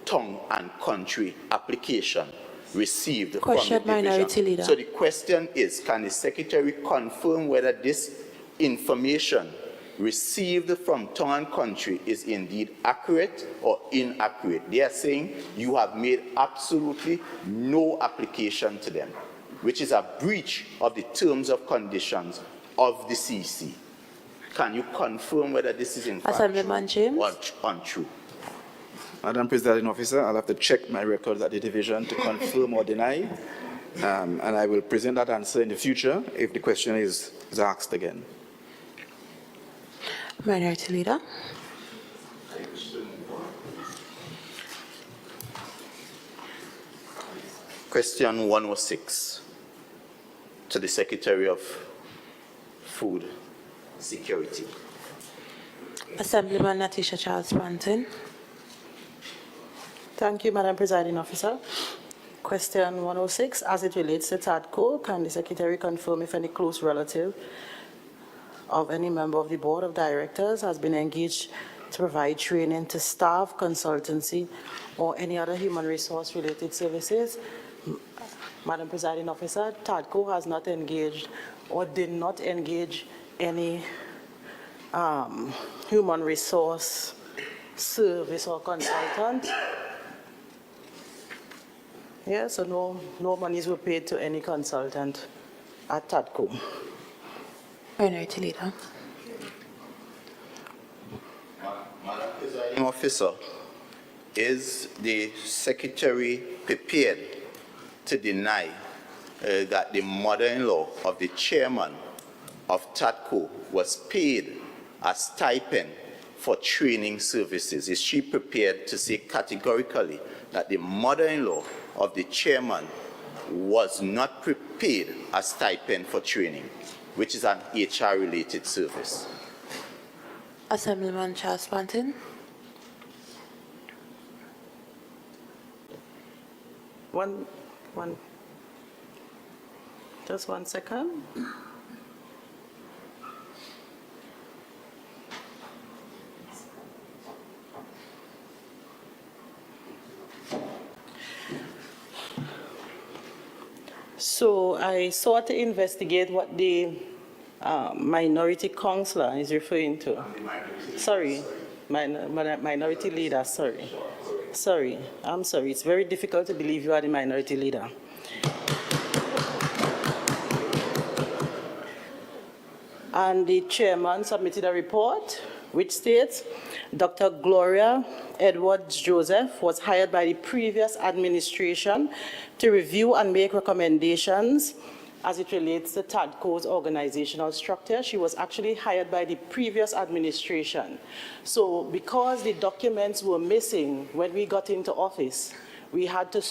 tongue and country application received Question, from the division. Minority Leader. So the question is, can the Secretary confirm whether this information received from tongue and country is indeed accurate or inaccurate? They are saying you have made absolutely no application to them, which is a breach of the terms of conditions of the CC. Can you confirm whether this is in fact Assemblyman James? or untrue? Madam Presiding Officer, I'll have to check my records at the division to confirm or deny, and I will present that answer in the future if the question is asked again. Minority Leader. Question 106 to the Secretary of Food Security. Assemblyman Natisha Charles-Panton. Thank you, Madam Presiding Officer. Question 106, as it relates to TADCO, can the Secretary confirm if any close relative of any member of the Board of Directors has been engaged to provide training to staff, consultancy, or any other human resource related services? Madam Presiding Officer, TADCO has not engaged or did not engage any human resource service or consultant. Yeah, so no monies were paid to any consultant at TADCO. Minority Leader. Madam Presiding Officer, is the Secretary prepared to deny that the mother-in-law of the chairman of TADCO was paid a stipend for training services? Is she prepared to say categorically that the mother-in-law of the chairman was not prepaid a stipend for training, which is an HR-related service? Assemblyman Charles Pantin. Just 1 second. So I sought to investigate what the minority councillor is referring to. Sorry, minority leader, sorry. Sorry, I'm sorry. It's very difficult to believe you are the minority leader. And the chairman submitted a report which states Dr. Gloria Edwards Joseph was hired by the previous administration to review and make recommendations as it relates to TADCO's organizational structure. She was actually hired by the previous administration. So because the documents were missing when we got into office, we had to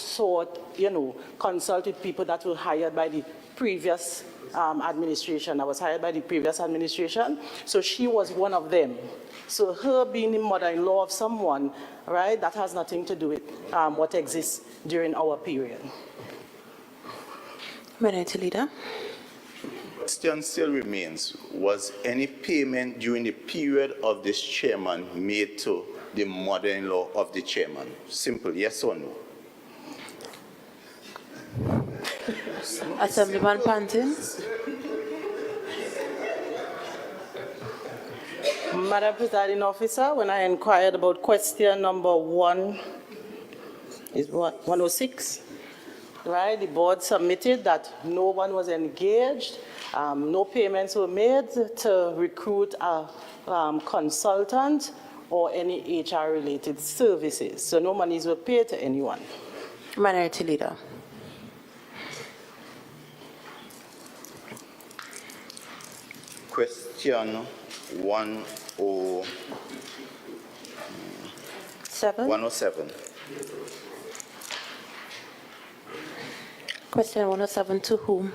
consult with people that were hired by the previous administration. I was hired by the previous administration, so she was one of them. So her being the mother-in-law of someone, right, that has nothing to do with what exists during our period. Minority Leader. Question still remains. Was any payment during the period of this chairman made to the mother-in-law of the chairman? Simple, yes or no? Assemblyman Pantin. Madam Presiding Officer, when I inquired about question number 106, right, the board submitted that no one was engaged, no payments were made to recruit a consultant or any HR-related services. So no monies were paid to anyone. Minority Leader. Question 107. Question 107 to whom?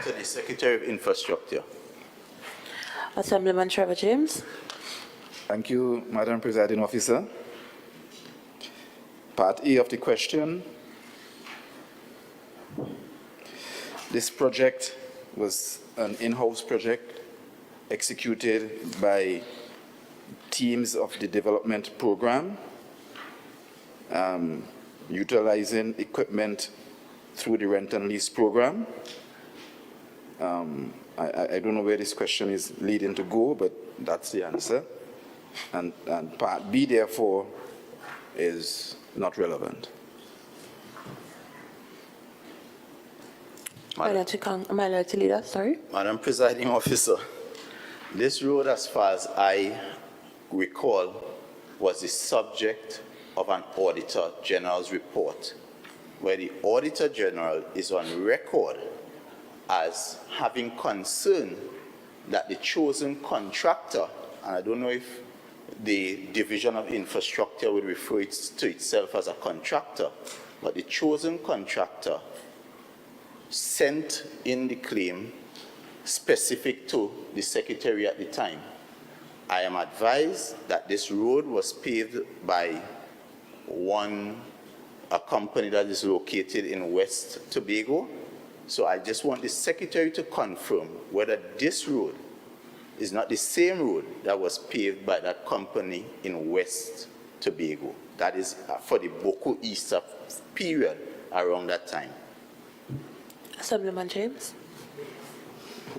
To the Secretary of Infrastructure. Assemblyman Trevor James. Thank you, Madam Presiding Officer. Part A of the question. This project was an in-house project executed by teams of the development program, utilizing equipment through the rent and lease program. I don't know where this question is leading to go, but that's the answer. And part B, therefore, is not relevant. Minority Leader, sorry. Madam Presiding Officer, this road, as far as I recall, was the subject of an Auditor General's report, where the Auditor General is on record as having concern that the chosen contractor, and I don't know if the Division of Infrastructure would refer to itself as a contractor, but the chosen contractor sent in the claim specific to the Secretary at the time. I am advised that this road was paved by a company that is located in West Tobago. So I just want the Secretary to confirm whether this road is not the same road that was paved by that company in West Tobago. That is for the Boko Easter period around that time. Assemblyman James.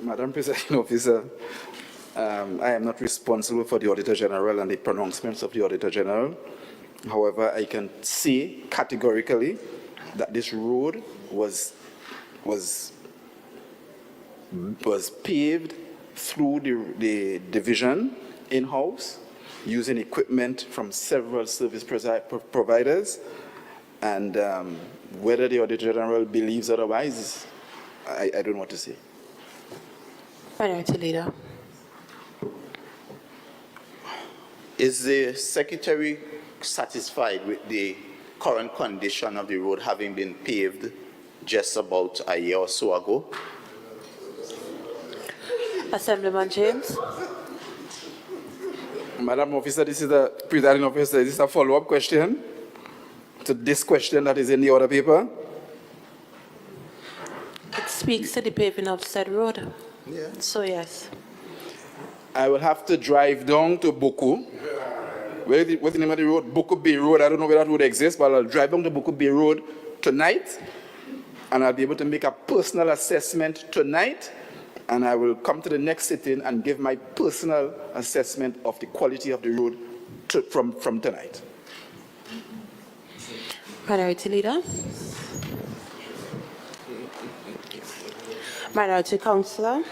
Madam Presiding Officer, I am not responsible for the Auditor General and the pronouncements of the Auditor General. However, I can say categorically that this road was paved through the division in-house using equipment from several service providers, and whether the Auditor General believes otherwise, I don't know what to say. Minority Leader. Is the Secretary satisfied with the current condition of the road having been paved just about a year or so ago? Assemblyman James. Madam Officer, this is the presiding officer. This is a follow-up question to this question that is in the order paper. It speaks to the paving of said road. Yeah. So yes. I will have to drive down to Boku. What's the name of the road? Boku Bay Road. I don't know where that road exists, but I'll drive down to Boku Bay Road tonight, and I'll be able to make a personal assessment tonight, and I will come to the next sitting and give my personal assessment of the quality of the road from tonight. Minority Leader. Minority Councillor.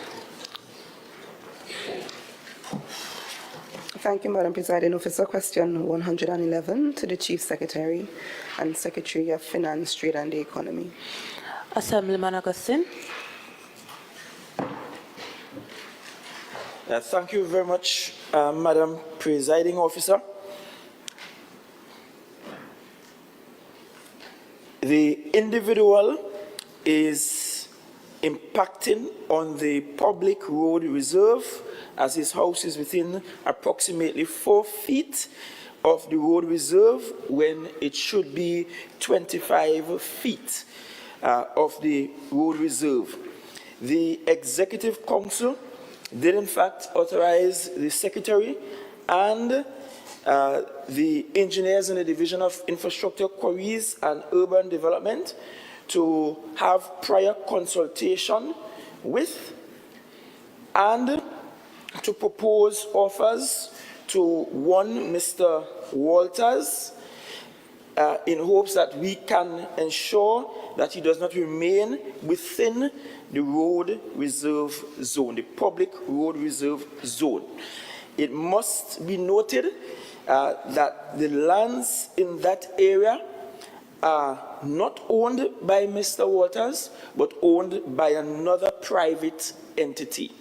Thank you, Madam Presiding Officer. Question 111 to the Chief Secretary and Secretary of Finance, Trade and the Economy. Assemblyman Augustine. Thank you very much, Madam Presiding Officer. The individual is impacting on the public road reserve as his house is within approximately 4 feet of the road reserve when it should be 25 feet of the road reserve. The Executive Council did in fact authorize the Secretary and the engineers in the Division of Infrastructure, Quarries and Urban Development to have prior consultation with and to propose offers to one Mr. Walters in hopes that we can ensure that he does not remain within the road reserve zone, the public road reserve zone. It must be noted that the lands in that area are not owned by Mr. Walters, but owned by another private entity.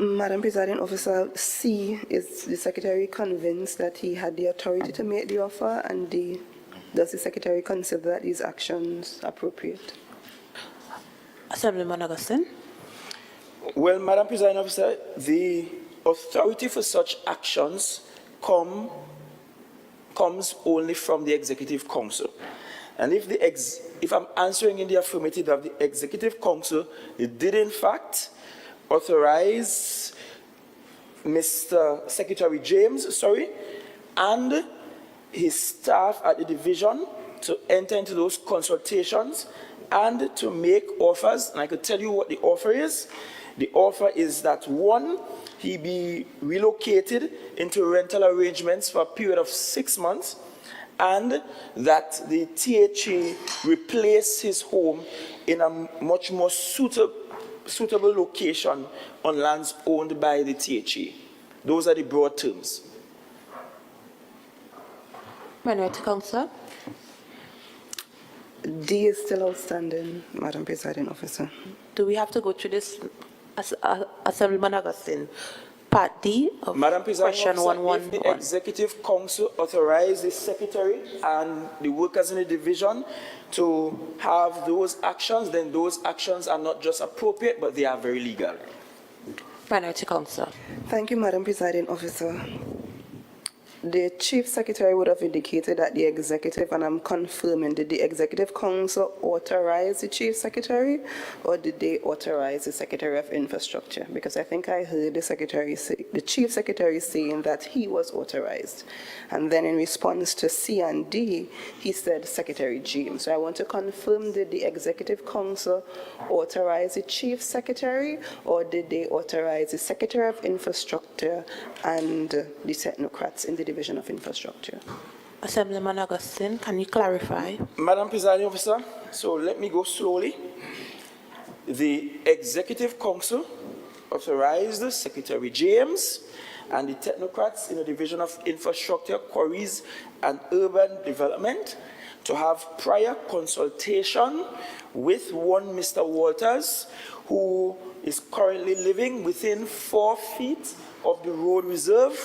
Madam Presiding Officer, C, is the Secretary convinced that he had the authority to make the offer, and D, does the Secretary consider that these actions appropriate? Assemblyman Augustine. Well, Madam Presiding Officer, the authority for such actions comes only from the Executive Council. And if I'm answering in the affirmative of the Executive Council, it did in fact authorize Mr. Secretary James, and his staff at the division to enter into those consultations and to make offers. And I could tell you what the offer is. The offer is that, one, he be relocated into rental arrangements for a period of 6 months, and that the THA replace his home in a much more suitable location on lands owned by the THA. Those are the broad terms. Minority Councillor. D is still outstanding, Madam Presiding Officer. Do we have to go through this, Assemblyman Augustine? Part D of Madam Presiding question Officer, if 111. the Executive Council authorize the Secretary and the workers in the division to have those actions, then those actions are not just appropriate, but they are very legal. Minority Councillor. Thank you, Madam Presiding Officer. The Chief Secretary would have indicated that the Executive, and I'm confirming, did the Executive Council authorize the Chief Secretary, or did they authorize the Secretary of Infrastructure? Because I think I heard the Chief Secretary saying that he was authorized. And then in response to C and D, he said Secretary James. So I want to confirm, did the Executive Council authorize the Chief Secretary, or did they authorize the Secretary of Infrastructure and the technocrats in the Division of Infrastructure? Assemblyman Augustine, can you clarify? Madam Presiding Officer, so let me go slowly. The Executive Council authorized Secretary James and the technocrats in the Division of Infrastructure, Quarries and Urban Development to have prior consultation with one Mr. Walters, who is currently living within 4 feet of the road reserve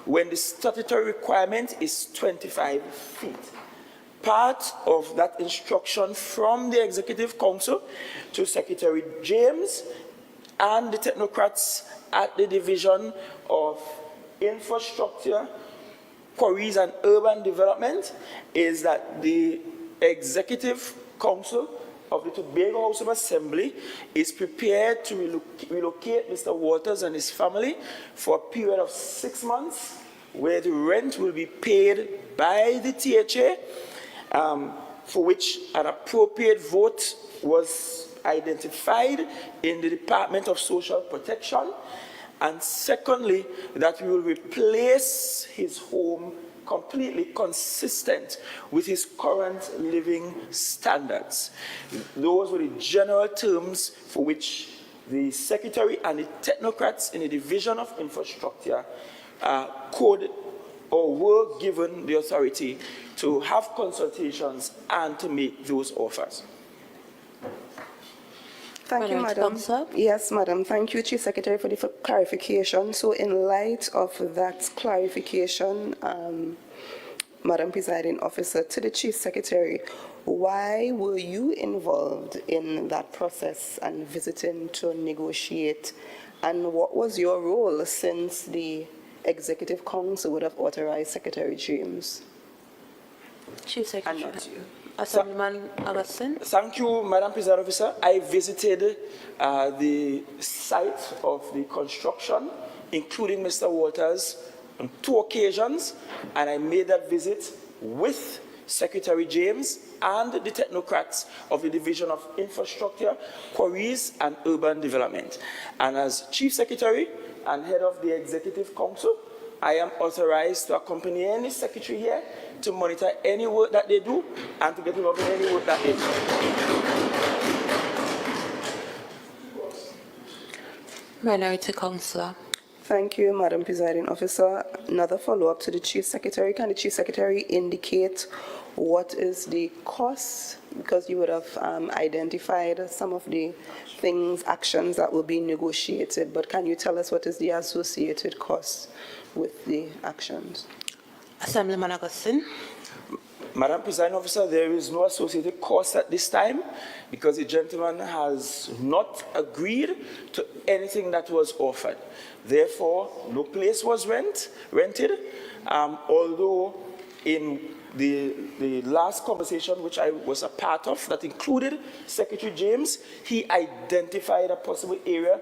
when the statutory requirement is 25 feet. Part of that instruction from the Executive Council to Secretary James and the technocrats at the Division of Infrastructure, Quarries and Urban Development is that the Executive Council of the Tobago House of Assembly is prepared to relocate Mr. Waters and his family for a period of 6 months, where the rent will be paid by the THA, for which an appropriate vote was identified in the Department of Social Protection. And secondly, that we will replace his home completely consistent with his current living standards. Those were the general terms for which the Secretary and the technocrats in the Division of Infrastructure could or were given the authority to have consultations and to make those offers. Thank you, Madam Madam. Councillor. Yes, Madam. Thank you, Chief Secretary, for the clarification. So in light of that clarification, Madam Presiding Officer, to the Chief Secretary, why were you involved in that process and visiting to negotiate? And what was your role, since the Executive Council would have authorized Secretary James? Chief Secretary. And not you. Assemblyman Augustine. Thank you, Madam President Officer. I visited the site of the construction, including Mr. Waters, on 2 occasions, and I made that visit with Secretary James and the technocrats of the Division of Infrastructure, Quarries and Urban Development. And as Chief Secretary and Head of the Executive Council, I am authorized to accompany any secretary here to monitor any work that they do and to get involved in any work that they do. Minority Councillor. Thank you, Madam Presiding Officer. Another follow-up to the Chief Secretary. Can the Chief Secretary indicate what is the cost? Because you would have identified some of the things, actions that will be negotiated, but can you tell us what is the associated cost with the actions? Assemblyman Augustine. Madam Presiding Officer, there is no associated cost at this time because the gentleman has not agreed to anything that was offered. Therefore, no place was rented, although in the last conversation which I was a part of that included Secretary James, he identified a possible area.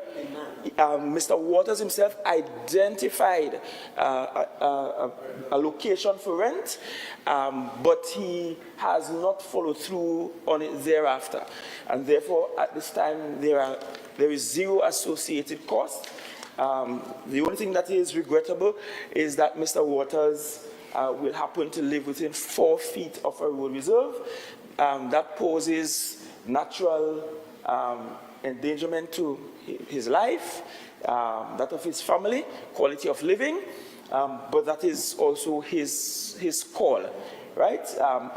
Mr. Waters himself identified a location for rent, but he has not followed through on it thereafter. And therefore, at this time, there is zero associated cost. The only thing that is regrettable is that Mr. Waters will happen to live within 4 feet of a road reserve. That poses natural endangerment to his life, that of his family, quality of living, but that is also his call, right?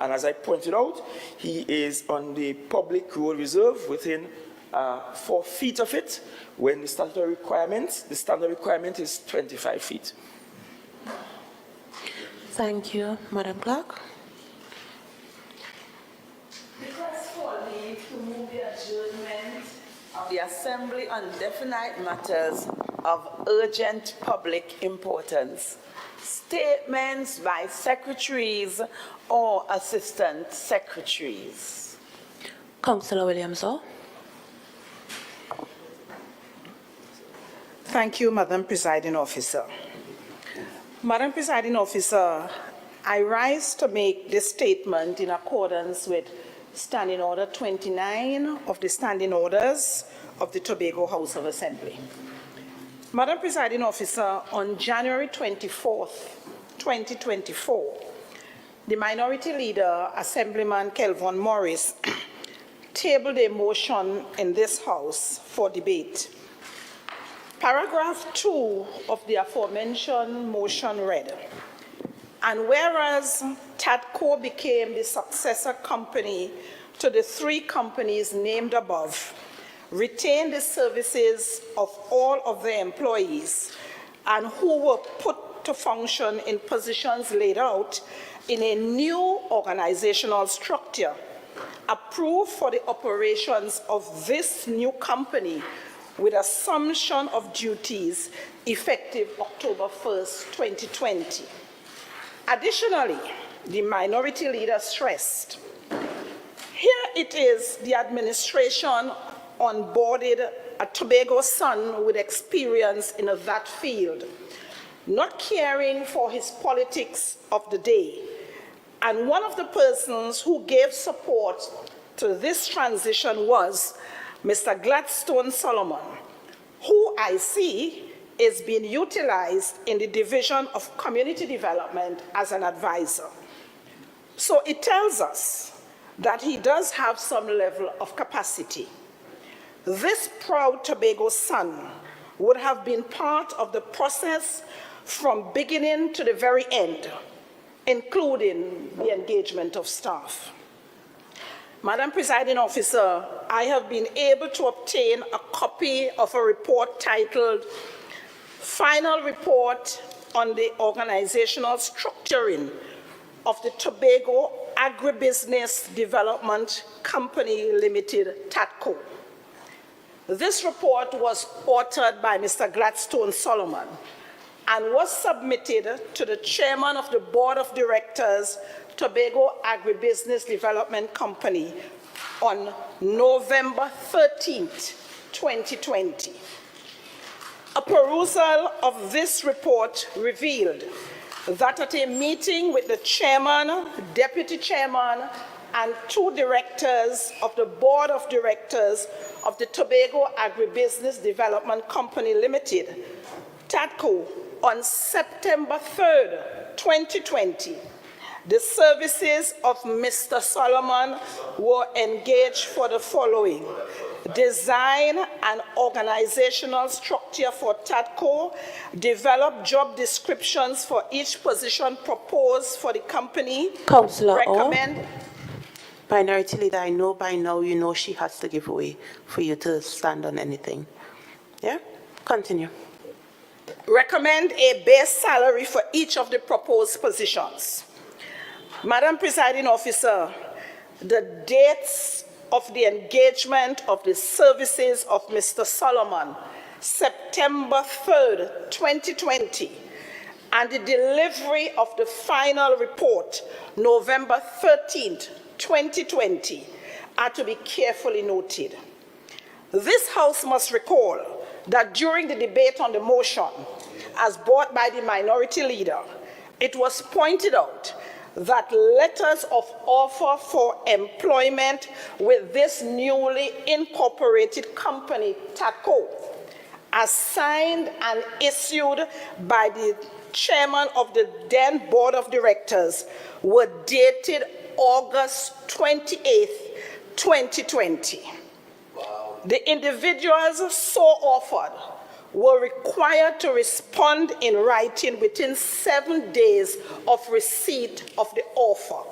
And as I pointed out, he is on the public road reserve within 4 feet of it, when the statutory requirement, the standard requirement is 25 feet. Thank you, Madam Clerk. Request for leave to move the adjournment of the Assembly on definite matters of urgent public importance. Statements by secretaries or assistant secretaries. Councillor Williams-O. Thank you, Madam Presiding Officer. Madam Presiding Officer, I rise to make this statement in accordance with Standing Order 29 of the Standing Orders of the Tobago House of Assembly. Madam Presiding Officer, on January 24th, 2024, the Minority Leader, Assemblyman Kelvin Morris, tabled a motion in this House for debate. Paragraph 2 of the aforementioned motion read, And whereas TADCO became the successor company to the 3 companies named above, retained the services of all of their employees and who were put to function in positions laid out in a new organizational structure, approved for the operations of this new company with assumption of duties effective October 1st, 2020. Additionally, the minority leader stressed, here it is the administration onboarded a Tobago son with experience in that field, not caring for his politics of the day. And one of the persons who gave support to this transition was Mr. Gladstone Solomon, who I see is being utilized in the Division of Community Development as an advisor. So it tells us that he does have some level of capacity. This proud Tobago son would have been part of the process from beginning to the very end, including the engagement of staff. Madam Presiding Officer, I have been able to obtain a copy of a report titled Final Report on the Organizational Structuring of the Tobago Agribusiness Development Company Limited, TADCO. This report was authored by Mr. Gladstone Solomon and was submitted to the Chairman of the Board of Directors, Tobago Agribusiness Development Company, on November 13th, 2020. A perusal of this report revealed that at a meeting with the chairman, deputy chairman, and 2 directors of the Board of Directors of the Tobago Agribusiness Development Company Limited, TADCO, on September 3rd, 2020, the services of Mr. Solomon were engaged for the following: design and organizational structure for TADCO, develop job descriptions for each position proposed for the company, Councillor recommend... Minority Leader, I know by now you know she has to give way for you to stand on anything. Yeah? Continue. Recommend a base salary for each of the proposed positions. Madam Presiding Officer, the dates of the engagement of the services of Mr. Solomon, September 3rd, 2020, and the delivery of the final report, November 13th, 2020, are to be carefully noted. This House must recall that during the debate on the motion, as brought by the minority leader, it was pointed out that letters of offer for employment with this newly incorporated company, TADCO, as signed and issued by the chairman of the then Board of Directors, were dated August 28th, 2020. Wow. The individuals so offered were required to respond in writing within 7 days of receipt of the offer.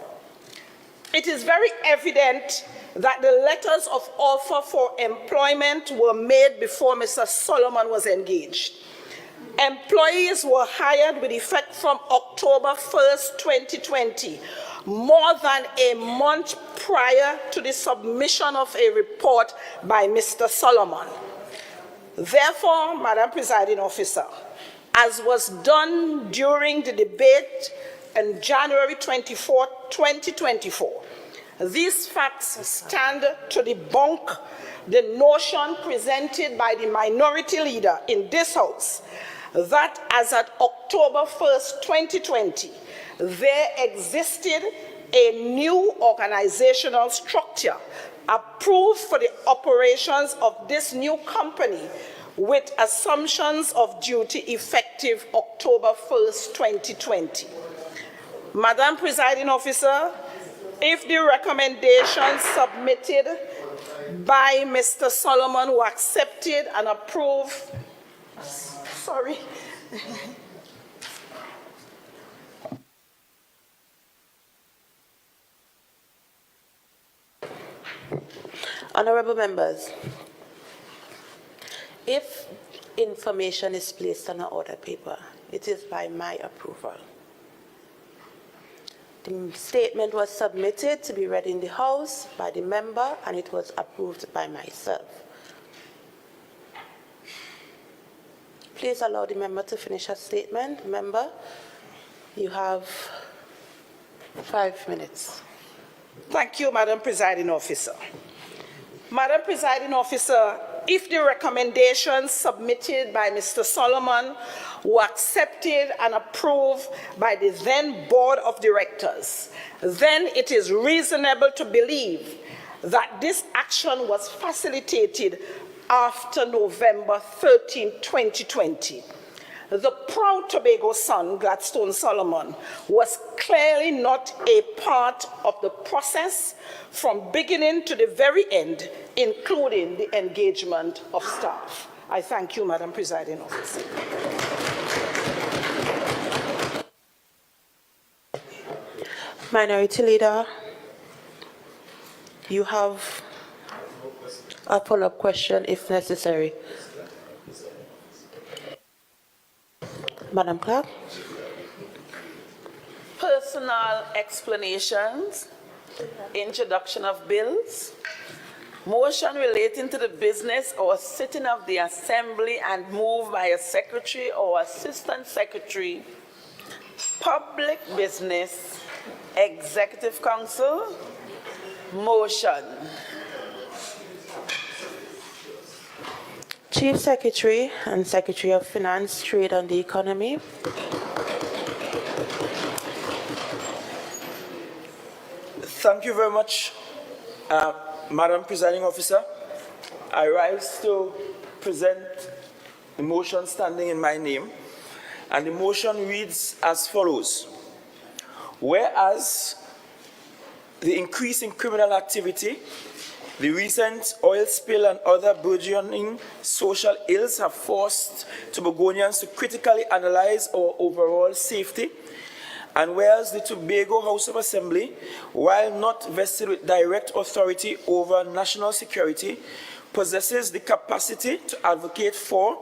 It is very evident that the letters of offer for employment were made before Mr. Solomon was engaged. Employees were hired with effect from October 1st, 2020, more than a month prior to the submission of a report by Mr. Solomon. Therefore, Madam Presiding Officer, as was done during the debate on January 24, 2024, these facts stand to debunk the notion presented by the minority leader in this House that as at October 1st, 2020, there existed a new organizational structure approved for the operations of this new company with assumptions of duty effective October 1st, 2020. Madam Presiding Officer, if the recommendations submitted by Mr. Solomon were accepted and approved, Honourable members, if information is placed on an order paper, it is by my approval. The statement was submitted to be read in the House by the member, and it was approved by myself. Please allow the member to finish her statement. Member, you have 5 minutes. Thank you, Madam Presiding Officer. Madam Presiding Officer, if the recommendations submitted by Mr. Solomon were accepted and approved by the then Board of Directors, then it is reasonable to believe that this action was facilitated after November 13, 2020. The proud Tobago son, Gladstone Solomon, was clearly not a part of the process from beginning to the very end, including the engagement of staff. I thank you, Madam Presiding Officer. Minority Leader, you have a follow-up question if necessary. Madam Clerk. Personal explanations, introduction of bills, motion relating to the business or sitting of the Assembly and moved by a secretary or assistant secretary, public business, executive council, motion. Chief Secretary and Secretary of Finance, Trade and the Economy. Thank you very much, Madam Presiding Officer. I rise to present the motion standing in my name, and the motion reads as follows. Whereas the increase in criminal activity, the recent oil spill and other burgeoning social ills have forced Tobagonians to critically analyze our overall safety. And whereas the Tobago House of Assembly, while not vested with direct authority over national security, possesses the capacity to advocate for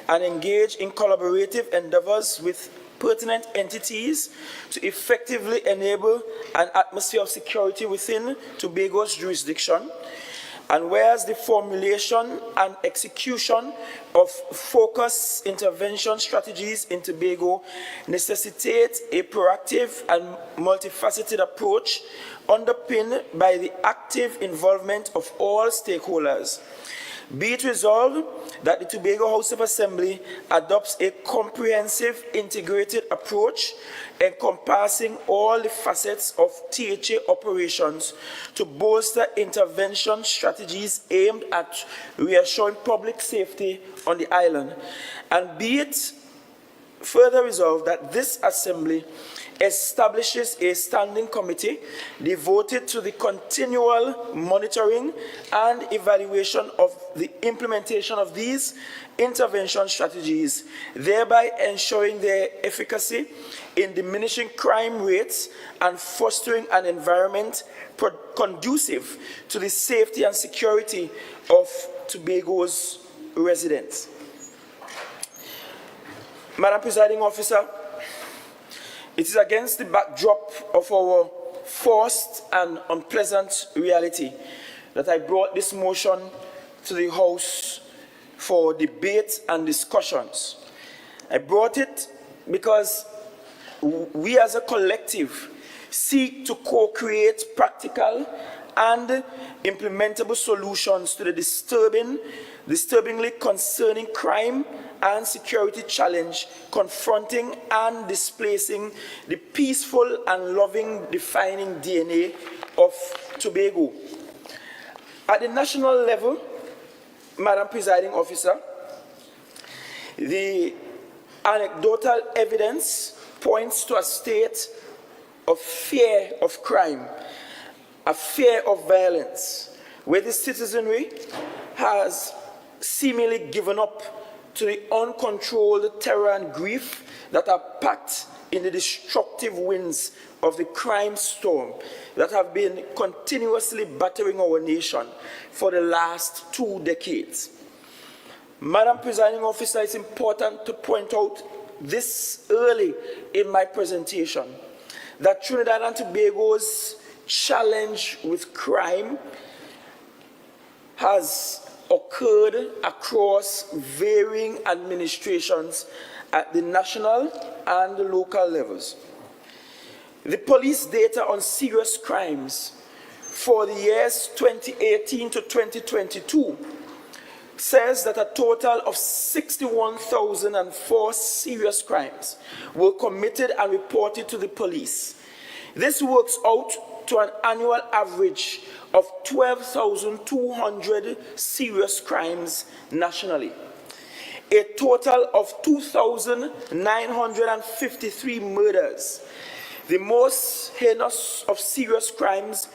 and engage in collaborative endeavors with pertinent entities to effectively enable an atmosphere of security within Tobago's jurisdiction. And whereas the formulation and execution of focused intervention strategies in Tobago necessitate a proactive and multifaceted approach underpinned by the active involvement of all stakeholders. Be it resolved that the Tobago House of Assembly adopts a comprehensive, integrated approach encompassing all the facets of THA operations to bolster intervention strategies aimed at reassuring public safety on the island. And be it further resolved that this Assembly establishes a standing committee devoted to the continual monitoring and evaluation of the implementation of these intervention strategies, thereby ensuring their efficacy in diminishing crime rates and fostering an environment conducive to the safety and security of Tobago's residents. Madam Presiding Officer, it is against the backdrop of our forced and unpleasant reality that I brought this motion to the House for debate and discussions. I brought it because we as a collective seek to co-create practical and implementable solutions to the disturbingly concerning crime and security challenge confronting and displacing the peaceful and loving defining DNA of Tobago. At the national level, Madam Presiding Officer, the anecdotal evidence points to a state of fear of crime, a fear of violence, where the citizenry has seemingly given up to the uncontrolled terror and grief that are packed in the destructive winds of the crime storm that have been continuously battering our nation for the last 2 decades. Madam Presiding Officer, it's important to point out this early in my presentation that Trinidad and Tobago's challenge with crime has occurred across varying administrations at the national and the local levels. The police data on serious crimes for the years 2018 to 2022 says that a total of 61,004 serious crimes were committed and reported to the police. This works out to an annual average of 12,200 serious crimes nationally. A total of 2,953 murders, the most heinous of serious crimes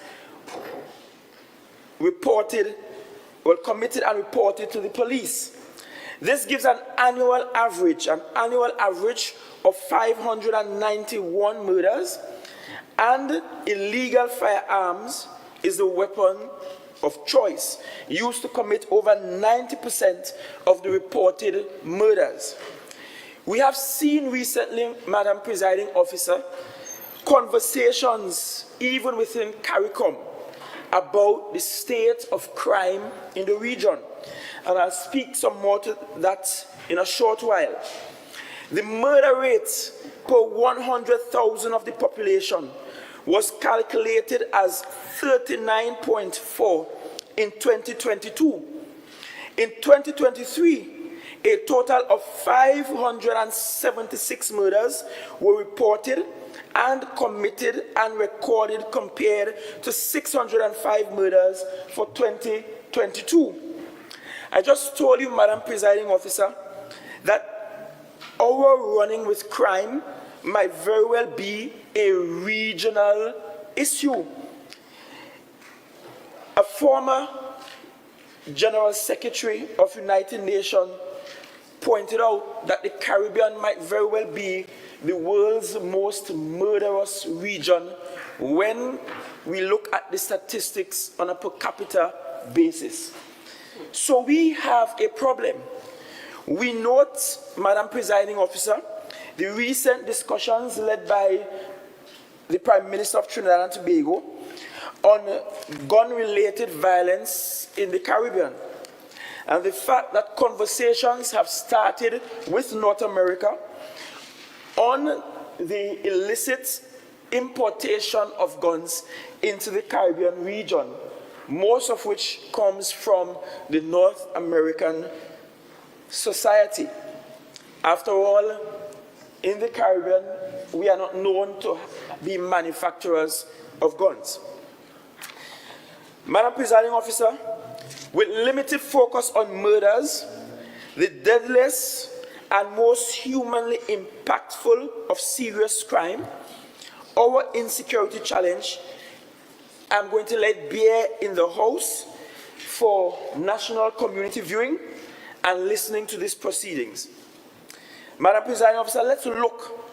committed and reported to the police. This gives an annual average of 591 murders, and illegal firearms is the weapon of choice used to commit over 90% of the reported murders. We have seen recently, Madam Presiding Officer, conversations even within CARICOM about the state of crime in the region, and I'll speak some more to that in a short while. The murder rate per 100,000 of the population was calculated as 39.4 in 2022. In 2023, a total of 576 murders were reported and committed and recorded compared to 605 murders for 2022. I just told you, Madam Presiding Officer, that our running with crime might very well be a regional issue. A former General Secretary of United Nations pointed out that the Caribbean might very well be the world's most murderous region when we look at the statistics on a per capita basis. So we have a problem. We note, Madam Presiding Officer, the recent discussions led by the Prime Minister of Trinidad and Tobago on gun-related violence in the Caribbean, and the fact that conversations have started with North America on the illicit importation of guns into the Caribbean region, most of which comes from the North American society. After all, in the Caribbean, we are not known to be manufacturers of guns. Madam Presiding Officer, with limited focus on murders, the deadliest and most humanly impactful of serious crime, our insecurity challenge, I'm going to let bear in the House for national community viewing and listening to these proceedings. Madam Presiding Officer, let's look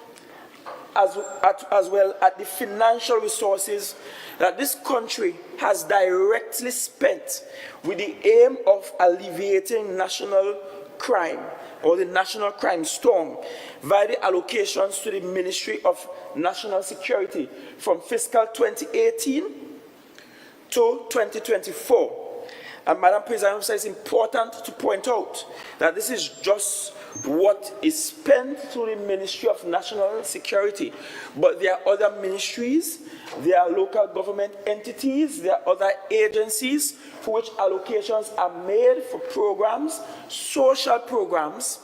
as well at the financial resources that this country has directly spent with the aim of alleviating national crime or the national crime storm via the allocations to the Ministry of National Security from fiscal 2018 to 2024. And Madam President, it's important to point out that this is just what is spent through the Ministry of National Security. But there are other ministries, there are local government entities, there are other agencies for which allocations are made for programs, social programs,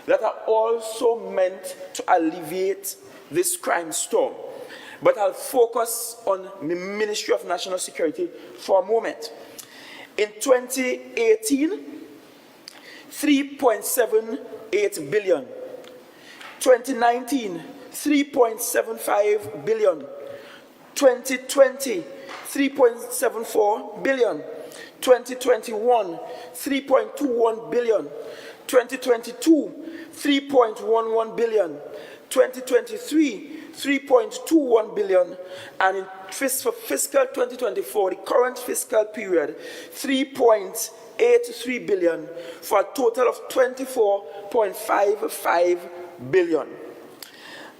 that are also meant to alleviate this crime storm. But I'll focus on the Ministry of National Security for a moment. In 2018, 3.78 billion. 2019, 3.75 billion. 2020, 3.74 billion. 2021, 3.21 billion. 2022, 3.11 billion. 2023, 3.21 billion, and for fiscal 2024, the current fiscal period, 3.83 billion, for a total of 24.55 billion.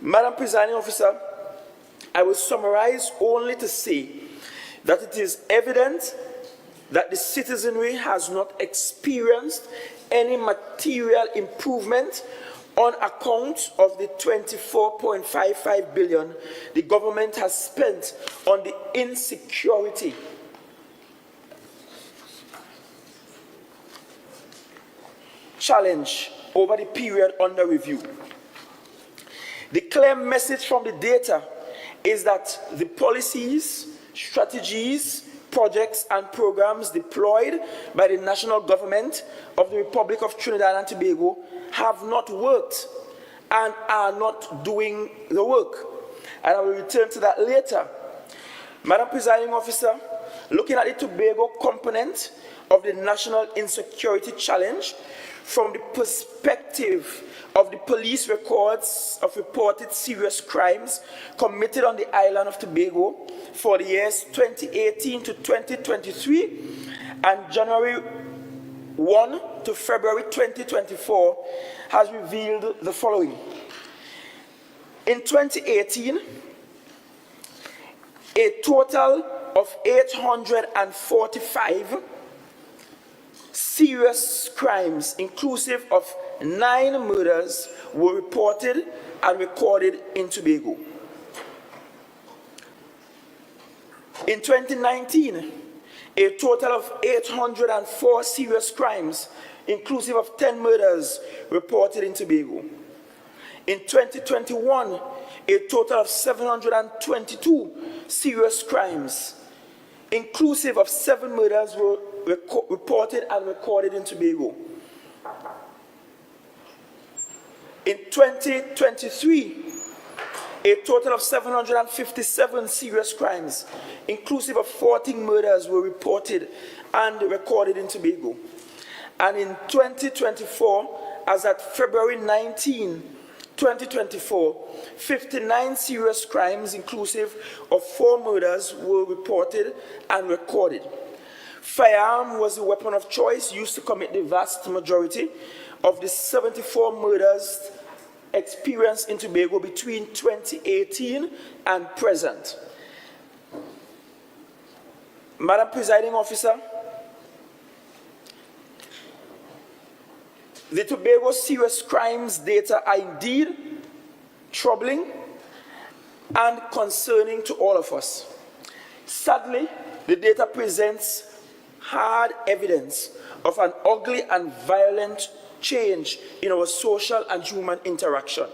Madam Presiding Officer, I will summarize only to say that it is evident that the citizenry has not experienced any material improvement on account of the 24.55 billion the government has spent on the insecurity challenge over the period under review. The clear message from the data is that the policies, strategies, projects and programs deployed by the national government of the Republic of Trinidad and Tobago have not worked and are not doing the work. And I will return to that later. Madam Presiding Officer, looking at the Tobago component of the national insecurity challenge from the perspective of the police records of reported serious crimes committed on the island of Tobago for the years 2018 to 2023 and January 1 to February 2024 has revealed the following. In 2018, a total of 845 serious crimes, inclusive of 9 murders, were reported and recorded in Tobago. In 2019, a total of 804 serious crimes, inclusive of 10 murders, reported in Tobago. In 2021, a total of 722 serious crimes, inclusive of 7 murders, were reported and recorded in Tobago. In 2023, a total of 757 serious crimes, inclusive of 14 murders, were reported and recorded in Tobago. And in 2024, as at February 19, 2024, 59 serious crimes, inclusive of 4 murders, were reported and recorded. Firearm was the weapon of choice used to commit the vast majority of the 74 murders experienced in Tobago between 2018 and present. Madam Presiding Officer, the Tobago serious crimes data are indeed troubling and concerning to all of us. Sadly, the data presents hard evidence of an ugly and violent change in our social and human interaction.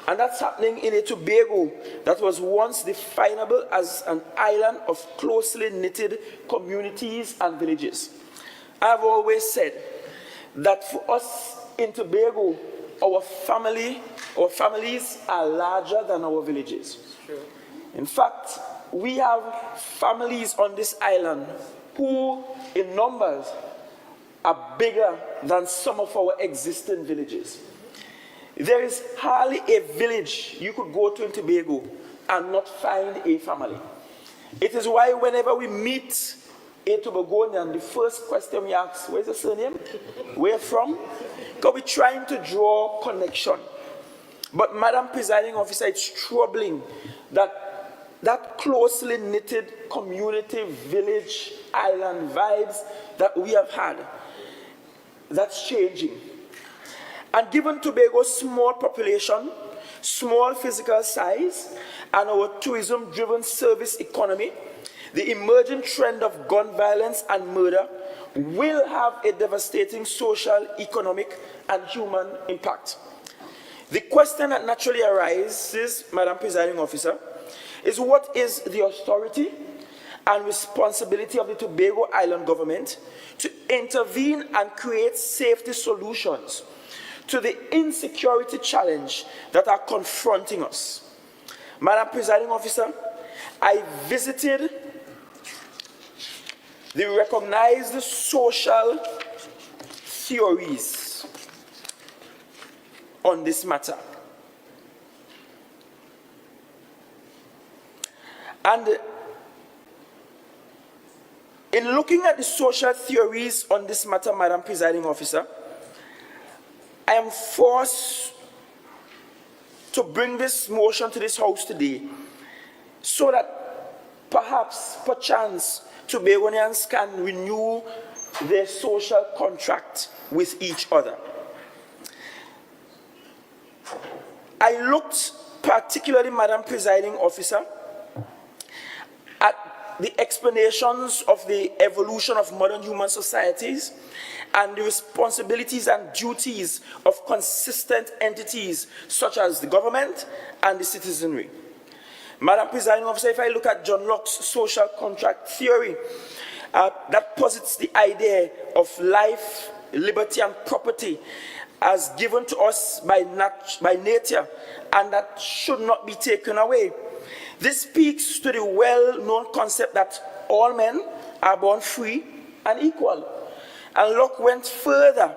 And that's happening in a Tobago that was once definable as an island of closely knitted communities and villages. I've always said that for us in Tobago, our families are larger than our villages. In fact, we have families on this island who, in numbers, are bigger than some of our existing villages. There is hardly a village you could go to in Tobago and not find a family. It is why whenever we meet a Tobagonian, the first question we ask, where's your surname? Where from? Because we're trying to draw connection. But Madam Presiding Officer, it's troubling that that closely knitted community, village, island vibes that we have had, that's changing. And given Tobago's small population, small physical size, and our tourism-driven service economy, the emerging trend of gun violence and murder will have a devastating social, economic, and human impact. The question that naturally arises, Madam Presiding Officer, is what is the authority and responsibility of the Tobago Island government to intervene and create safety solutions to the insecurity challenge that are confronting us. Madam Presiding Officer, I visited the recognized social theories on this matter. And in looking at the social theories on this matter, Madam Presiding Officer, I am forced to bring this motion to this House today so that perchance, Tobagonians can renew their social contract with each other. I looked particularly, Madam Presiding Officer, at the explanations of the evolution of modern human societies and the responsibilities and duties of consistent entities such as the government and the citizenry. Madam Presiding Officer, if I look at John Locke's social contract theory, that posits the idea of life, liberty, and property as given to us by nature, and that should not be taken away. This speaks to the well-known concept that all men are born free and equal. And Locke went further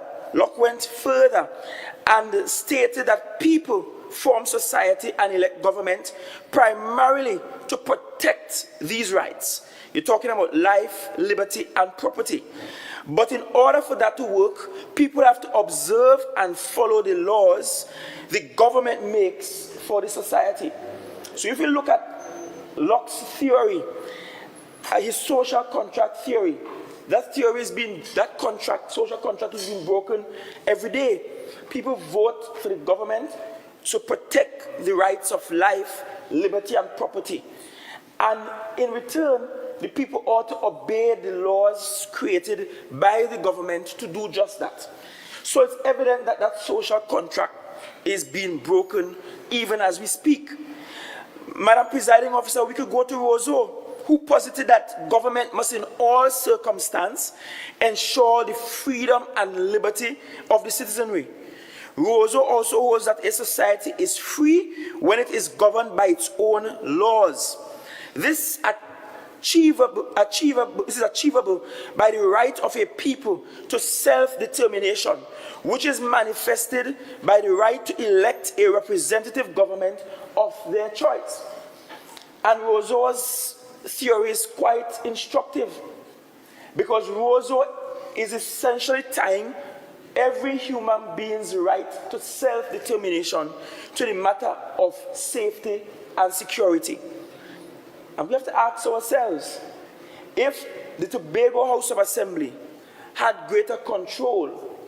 and stated that people form society and elect government primarily to protect these rights. You're talking about life, liberty, and property. But in order for that to work, people have to observe and follow the laws the government makes for the society. So if you look at Locke's theory, his social contract theory, that theory has been, social contract has been broken every day. People vote for the government to protect the rights of life, liberty, and property. And in return, the people ought to obey the laws created by the government to do just that. So it's evident that that social contract is being broken even as we speak. Madam Presiding Officer, we could go to Rousseau, who posited that government must in all circumstances ensure the freedom and liberty of the citizenry. Rousseau also holds that a society is free when it is governed by its own laws. This is achievable by the right of a people to self-determination, which is manifested by the right to elect a representative government of their choice. And Rousseau's theory is quite instructive, because Rousseau is essentially tying every human being's right to self-determination to the matter of safety and security. And we have to ask ourselves, if the Tobago House of Assembly had greater control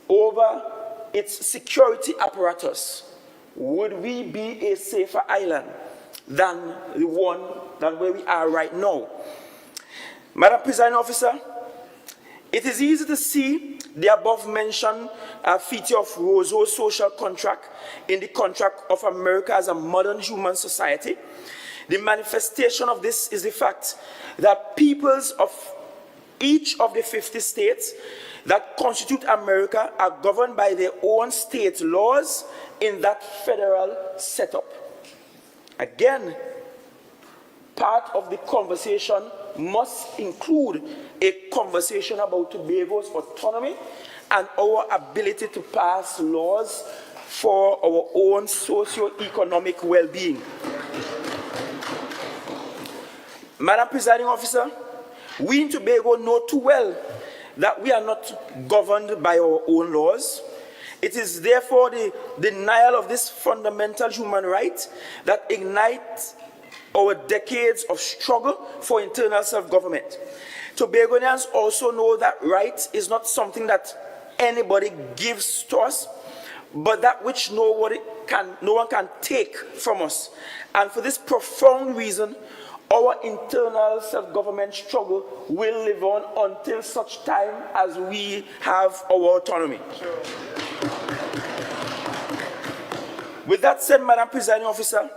over its security apparatus, would we be a safer island than the one where we are right now? Madam Presiding Officer, it is easy to see the above-mentioned feature of Rousseau's social contract in the contract of America as a modern human society. The manifestation of this is the fact that peoples of each of the 50 states that constitute America are governed by their own state laws in that federal setup. Again, part of the conversation must include a conversation about Tobago's autonomy and our ability to pass laws for our own socio-economic well-being. Madam Presiding Officer, we in Tobago know too well that we are not governed by our own laws. It is therefore the denial of this fundamental human right that ignites our decades of struggle for internal self-government. Tobagonians also know that right is not something that anybody gives to us, but that which no one can take from us. And for this profound reason, our internal self-government struggle will live on until such time as we have our autonomy. Sure. With that said, Madam Presiding Officer,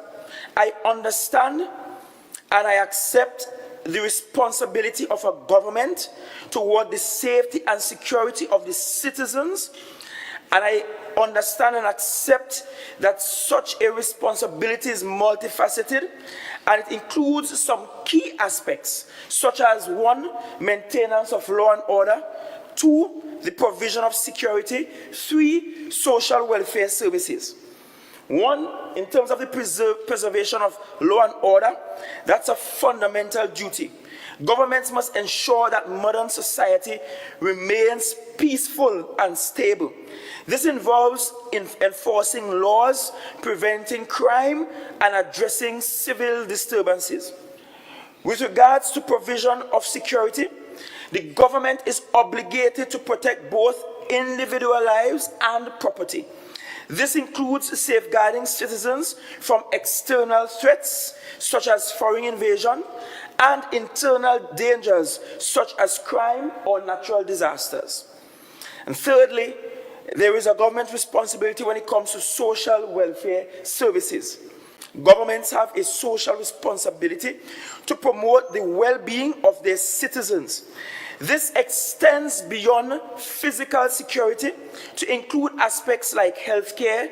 I understand and I accept the responsibility of a government toward the safety and security of the citizens, and I understand and accept that such a responsibility is multifaceted, and it includes some key aspects, such as 1, maintenance of law and order, 2, the provision of security, 3, social welfare services. One, in terms of the preservation of law and order, that's a fundamental duty. Governments must ensure that modern society remains peaceful and stable. This involves enforcing laws, preventing crime, and addressing civil disturbances. With regards to provision of security, the government is obligated to protect both individual lives and property. This includes safeguarding citizens from external threats, such as foreign invasion, and internal dangers, such as crime or natural disasters. And thirdly, there is a government responsibility when it comes to social welfare services. Governments have a social responsibility to promote the well-being of their citizens. This extends beyond physical security to include aspects like healthcare,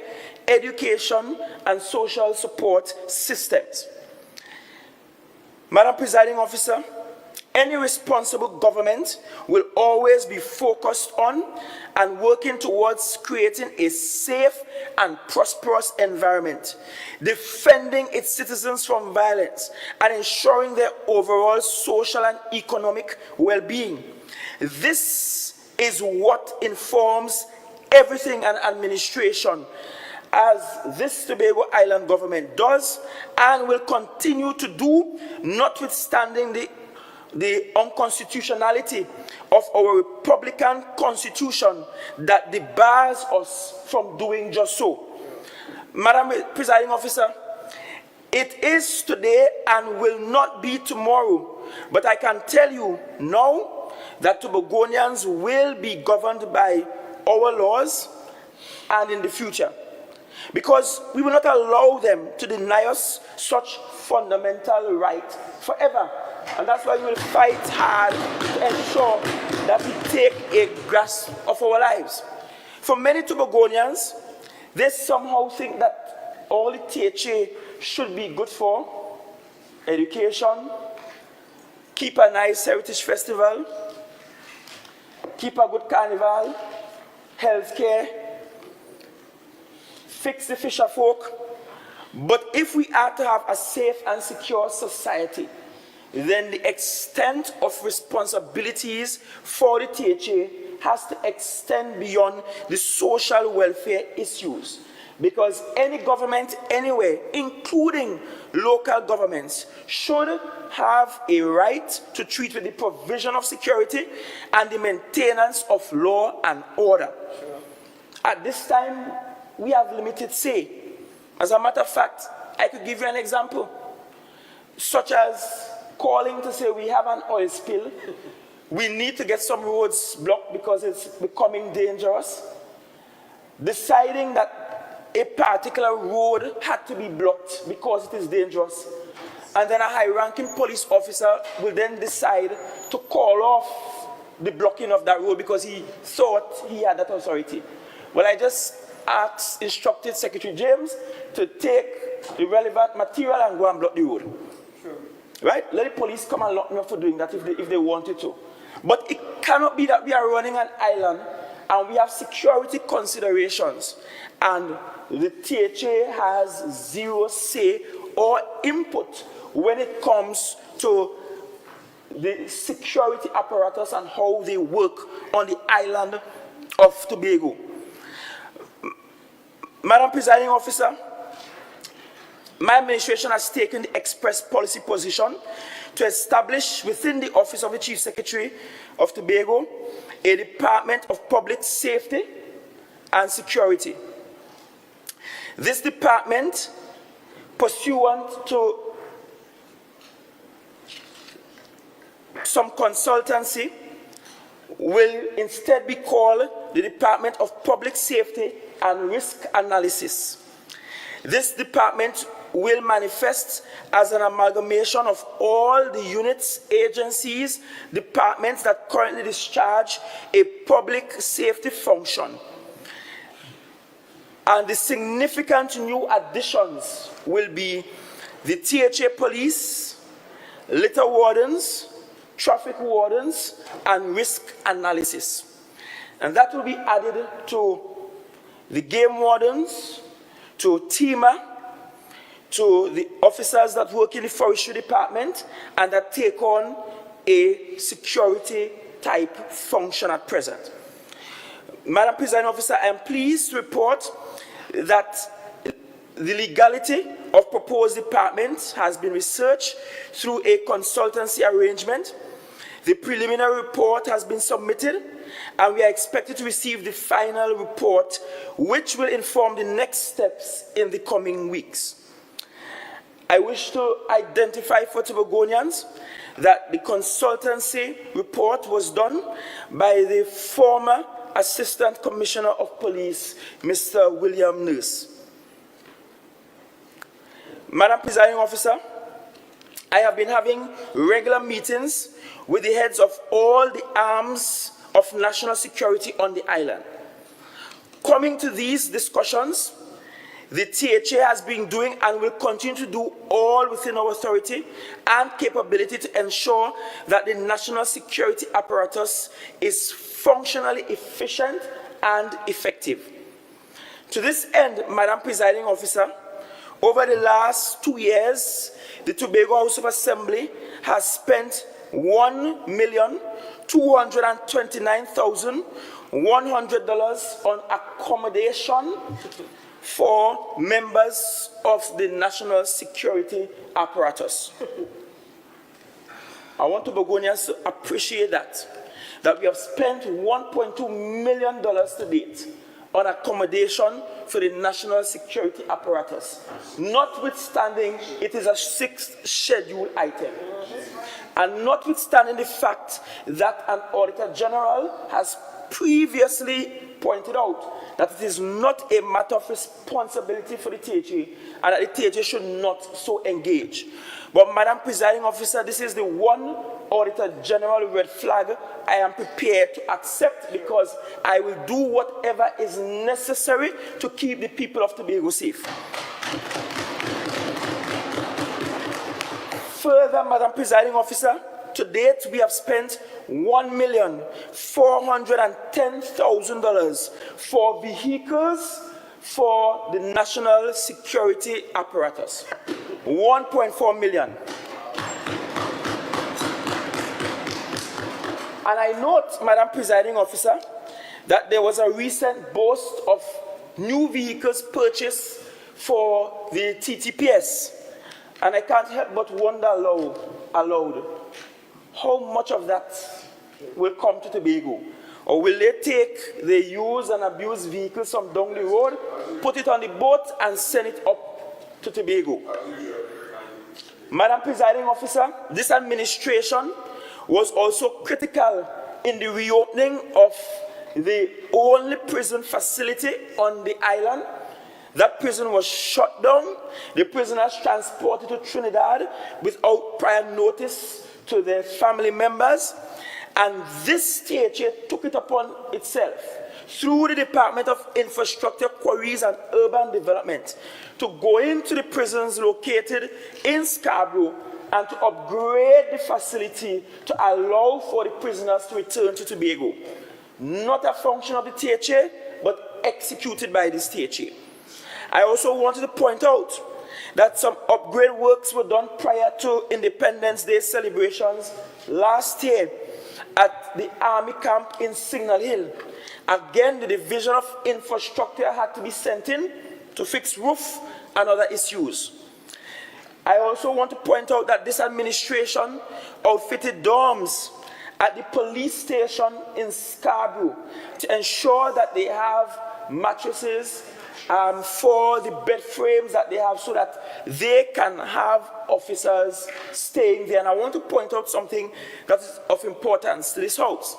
education, and social support systems. Madam Presiding Officer, any responsible government will always be focused on and working towards creating a safe and prosperous environment, defending its citizens from violence, and ensuring their overall social and economic well-being. This is what informs everything an administration, as this Tobago Island government does and will continue to do, notwithstanding the unconstitutionality of our Republican Constitution that debars us from doing just so. Madam Presiding Officer, it is today and will not be tomorrow, but I can tell you now that Tobagonians will be governed by our laws and in the future, because we will not allow them to deny us such fundamental right forever. And that's why we will fight hard to ensure that we take a grasp of our lives. For many Tobagonians, they somehow think that all the THA should be good for: education, keep a nice heritage festival, keep a good carnival, healthcare, fix the fisher folk. But if we are to have a safe and secure society, then the extent of responsibilities for the THA has to extend beyond the social welfare issues. Because any government anywhere, including local governments, should have a right to treat with the provision of security and the maintenance of law and order. Sure. At this time, we have limited say. As a matter of fact, I could give you an example, such as calling to say we have an oil spill, we need to get some roads blocked because it's becoming dangerous, deciding that a particular road had to be blocked because it is dangerous, and then a high-ranking police officer will then decide to call off the blocking of that road because he thought he had that authority. Well, I just instructed Secretary James to take the relevant material and go and block the road. Sure. Right? Let the police come and lock me up for doing that if they wanted to. But it cannot be that we are running an island and we have security considerations and the THA has zero say or input when it comes to the security apparatus and how they work on the island of Tobago. Madam Presiding Officer, my administration has taken the express policy position to establish within the Office of the Chief Secretary of Tobago a Department of Public Safety and Security. This department, pursuant to some consultancy, will instead be called the Department of Public Safety and Risk Analysis. This department will manifest as an amalgamation of all the units, agencies, departments that currently discharge a public safety function. And the significant new additions will be the THA police, litter wardens, traffic wardens, and risk analysis. And that will be added to the game wardens, to TEMA, to the officers that work in the forestry department and that take on a security type function at present. Madam Presiding Officer, I am pleased to report that the legality of proposed departments has been researched through a consultancy arrangement. The preliminary report has been submitted, and we are expected to receive the final report, which will inform the next steps in the coming weeks. I wish to identify for Tobagonians that the consultancy report was done by the former Assistant Commissioner of Police, Mr. William Nurse. Madam Presiding Officer, I have been having regular meetings with the heads of all the arms of national security on the island. Coming to these discussions, the THA has been doing and will continue to do all within our authority and capability to ensure that the national security apparatus is functionally efficient and effective. To this end, Madam Presiding Officer, over the last 2 years, the Tobago House of Assembly has spent $1,229,100 on accommodation for members of the national security apparatus. I want Tobagonians to appreciate that we have spent $1.2 million to date on accommodation for the national security apparatus, notwithstanding it is a 6th scheduled item. And notwithstanding the fact that an Auditor General has previously pointed out that it is not a matter of responsibility for the THA and that the THA should not so engage. But Madam Presiding Officer, this is the one Auditor General red flag I am prepared to accept, because I will do whatever is necessary to keep the people of Tobago safe. Further, Madam Presiding Officer, to date we have spent $1,410,000 for vehicles for the national security apparatus. 1.4 million. And I note, Madam Presiding Officer, that there was a recent boast of new vehicles purchased for the TTPS. And I can't help but wonder aloud, how much of that will come to Tobago? Or will they take the used and abused vehicles from down the road, put it on the boat, and send it up to Tobago? Madam Presiding Officer, this administration was also critical in the reopening of the only prison facility on the island. That prison was shut down. The prisoners transported to Trinidad without prior notice to their family members. And this THA took it upon itself, through the Department of Infrastructure, Quarries and Urban Development, to go into the prisons located in Scarborough and to upgrade the facility to allow for the prisoners to return to Tobago. Not a function of the THA, but executed by this THA. I also wanted to point out that some upgrade works were done prior to Independence Day celebrations last year at the Army camp in Signal Hill. Again, the Division of Infrastructure had to be sent in to fix roof and other issues. I also want to point out that this administration outfitted dorms at the police station in Scarborough to ensure that they have mattresses for the bed frames that they have, so that they can have officers staying there. And I want to point out something that is of importance to this house.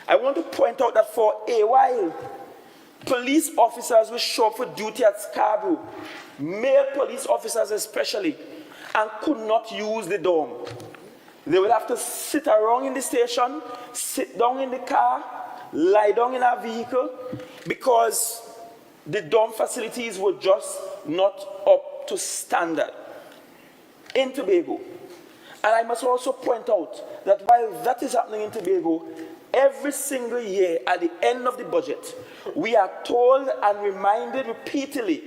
I want to point out that for a while, police officers will show up for duty at Scarborough, male police officers especially, and could not use the dorm. They will have to sit around in the station, sit down in the car, lie down in our vehicle, because the dorm facilities were just not up to standard in Tobago. And I must also point out that while that is happening in Tobago, every single year at the end of the budget, we are told and reminded repeatedly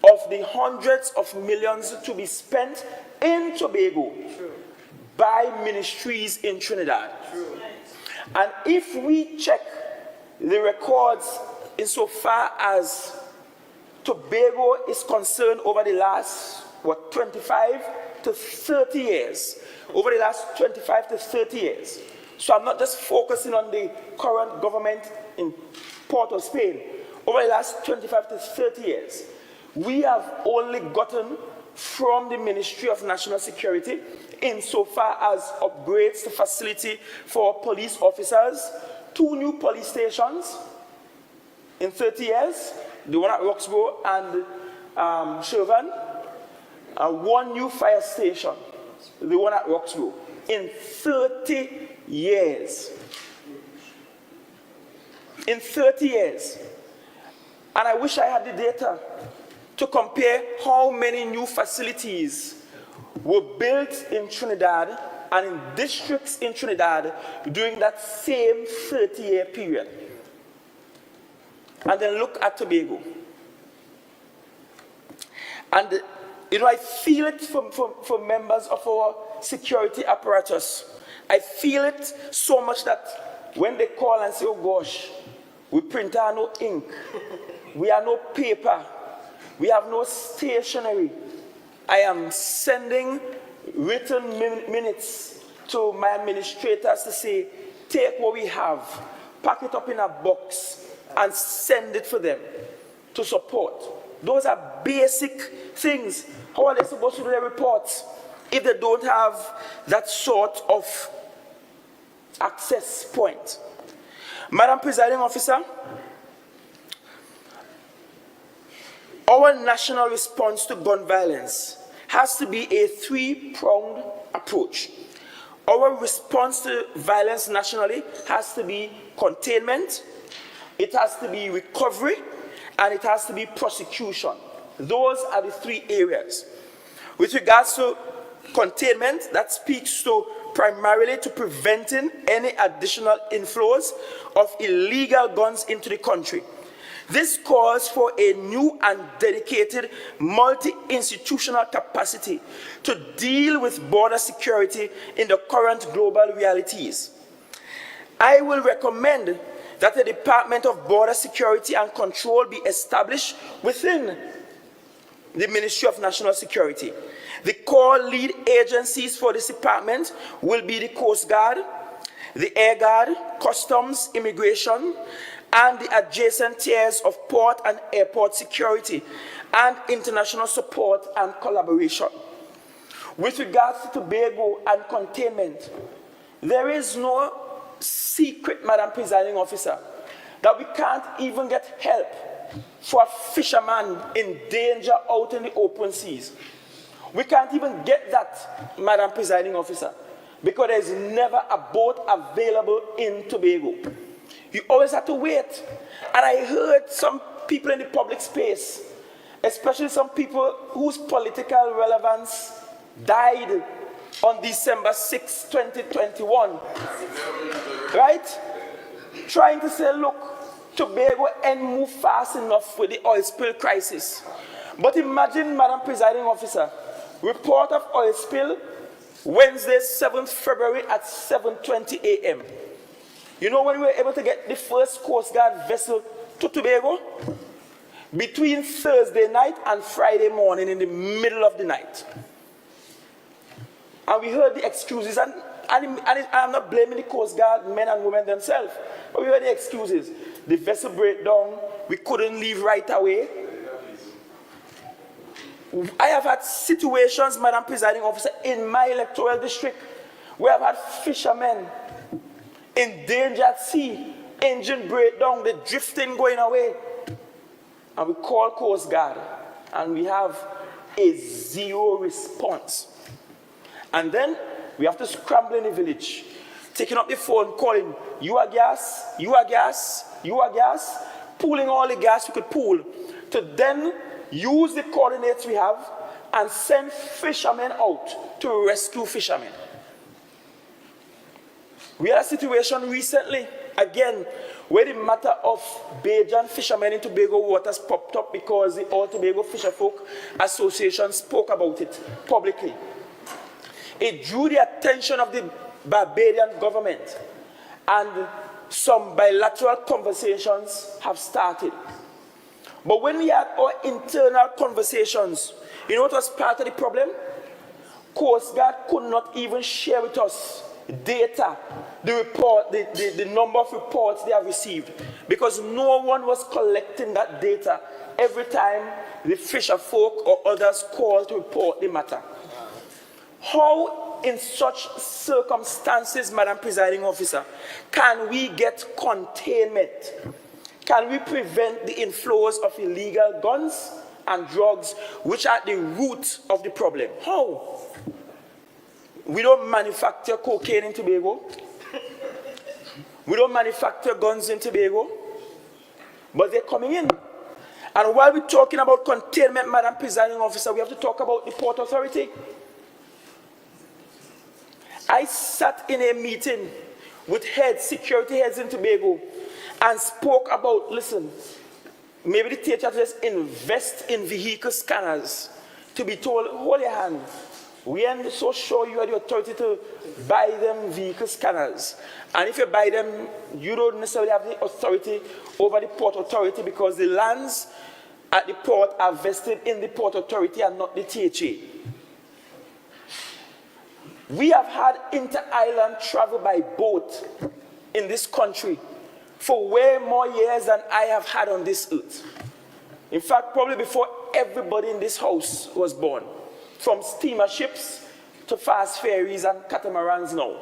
of the hundreds of millions to be spent in Tobago by ministries in Trinidad. And if we check the records insofar as Tobago is concerned over the last, 25 to 30 years, over the last 25 to 30 years. So I'm not just focusing on the current government in Port of Spain. Over the last 25 to 30 years, we have only gotten from the Ministry of National Security insofar as upgrades to facility for police officers, 2 new police stations in 30 years, the one at Roxborough and Shervan, and 1 new fire station, the one at Roxborough, in 30 years. In 30 years. And I wish I had the data to compare how many new facilities were built in Trinidad and in districts in Trinidad during that same 30-year period. And then look at Tobago. And I feel it from members of our security apparatus. I feel it so much that when they call and say, oh gosh, we print out no ink, we have no paper, we have no stationery. I am sending written minutes to my administrators to say, take what we have, pack it up in a box, and send it for them to support. Those are basic things. How are they supposed to do their reports if they don't have that sort of access point? Madam Presiding Officer, our national response to gun violence has to be a 3-pronged approach. Our response to violence nationally has to be containment, it has to be recovery, and it has to be prosecution. Those are the 3 areas. With regards to containment, that speaks to primarily to preventing any additional inflows of illegal guns into the country. This calls for a new and dedicated multi-institutional capacity to deal with border security in the current global realities. I will recommend that the Department of Border Security and Control be established within the Ministry of National Security. The core lead agencies for this department will be the Coast Guard, the Air Guard, Customs, Immigration, and the adjacent tiers of port and airport security, and international support and collaboration. With regards to Tobago and containment, there is no secret, Madam Presiding Officer, that we can't even get help for a fisherman in danger out in the open seas. We can't even get that, Madam Presiding Officer, because there's never a boat available in Tobago. You always have to wait. And I heard some people in the public space, especially some people whose political relevance died on December 6, 2021, right? Trying to say, look, Tobago ain't move fast enough with the oil spill crisis. But imagine, Madam Presiding Officer, report of oil spill Wednesday, 7th February at 7:20 a.m. You know when we were able to get the first Coast Guard vessel to Tobago? Between Thursday night and Friday morning in the middle of the night. And we heard the excuses, and I'm not blaming the Coast Guard men and women themselves, but we heard the excuses. The vessel breakdown, we couldn't leave right away. I have had situations, Madam Presiding Officer, in my electoral district where I've had fishermen in danger at sea, engine breakdown, the drifting going away. And we call Coast Guard, and we have a 0 response. And then we have to scramble in the village, taking up the phone, calling, you are gas, you are gas, you are gas, pulling all the gas we could pull, to then use the coordinates we have and send fishermen out to rescue fishermen. We had a situation recently, again, where the matter of Bajan fishermen in Tobago waters popped up because the All Tobago Fisherfolk Association spoke about it publicly. It drew the attention of the Barbadian government, and some bilateral conversations have started. But when we had our internal conversations, you know what was part of the problem? Coast Guard could not even share with us data, the report, the number of reports they have received, because no one was collecting that data every time the fisher folk or others called to report the matter. How, in such circumstances, Madam Presiding Officer, can we get containment? Can we prevent the inflows of illegal guns and drugs, which are the root of the problem? How? We don't manufacture cocaine in Tobago. We don't manufacture guns in Tobago. But they're coming in. And while we're talking about containment, Madam Presiding Officer, we have to talk about the Port Authority. I sat in a meeting with security heads in Tobago, and spoke about, listen, maybe the teacher just invest in vehicle scanners to be told, hold your hand. We aren't so sure you are the authority to buy them vehicle scanners. And if you buy them, you don't necessarily have the authority over the Port Authority, because the lands at the port are vested in the Port Authority and not the THA. We have had inter-island travel by boat in this country for way more years than I have had on this earth. In fact, probably before everybody in this house was born, from steamer ships to fast ferries and catamarans now.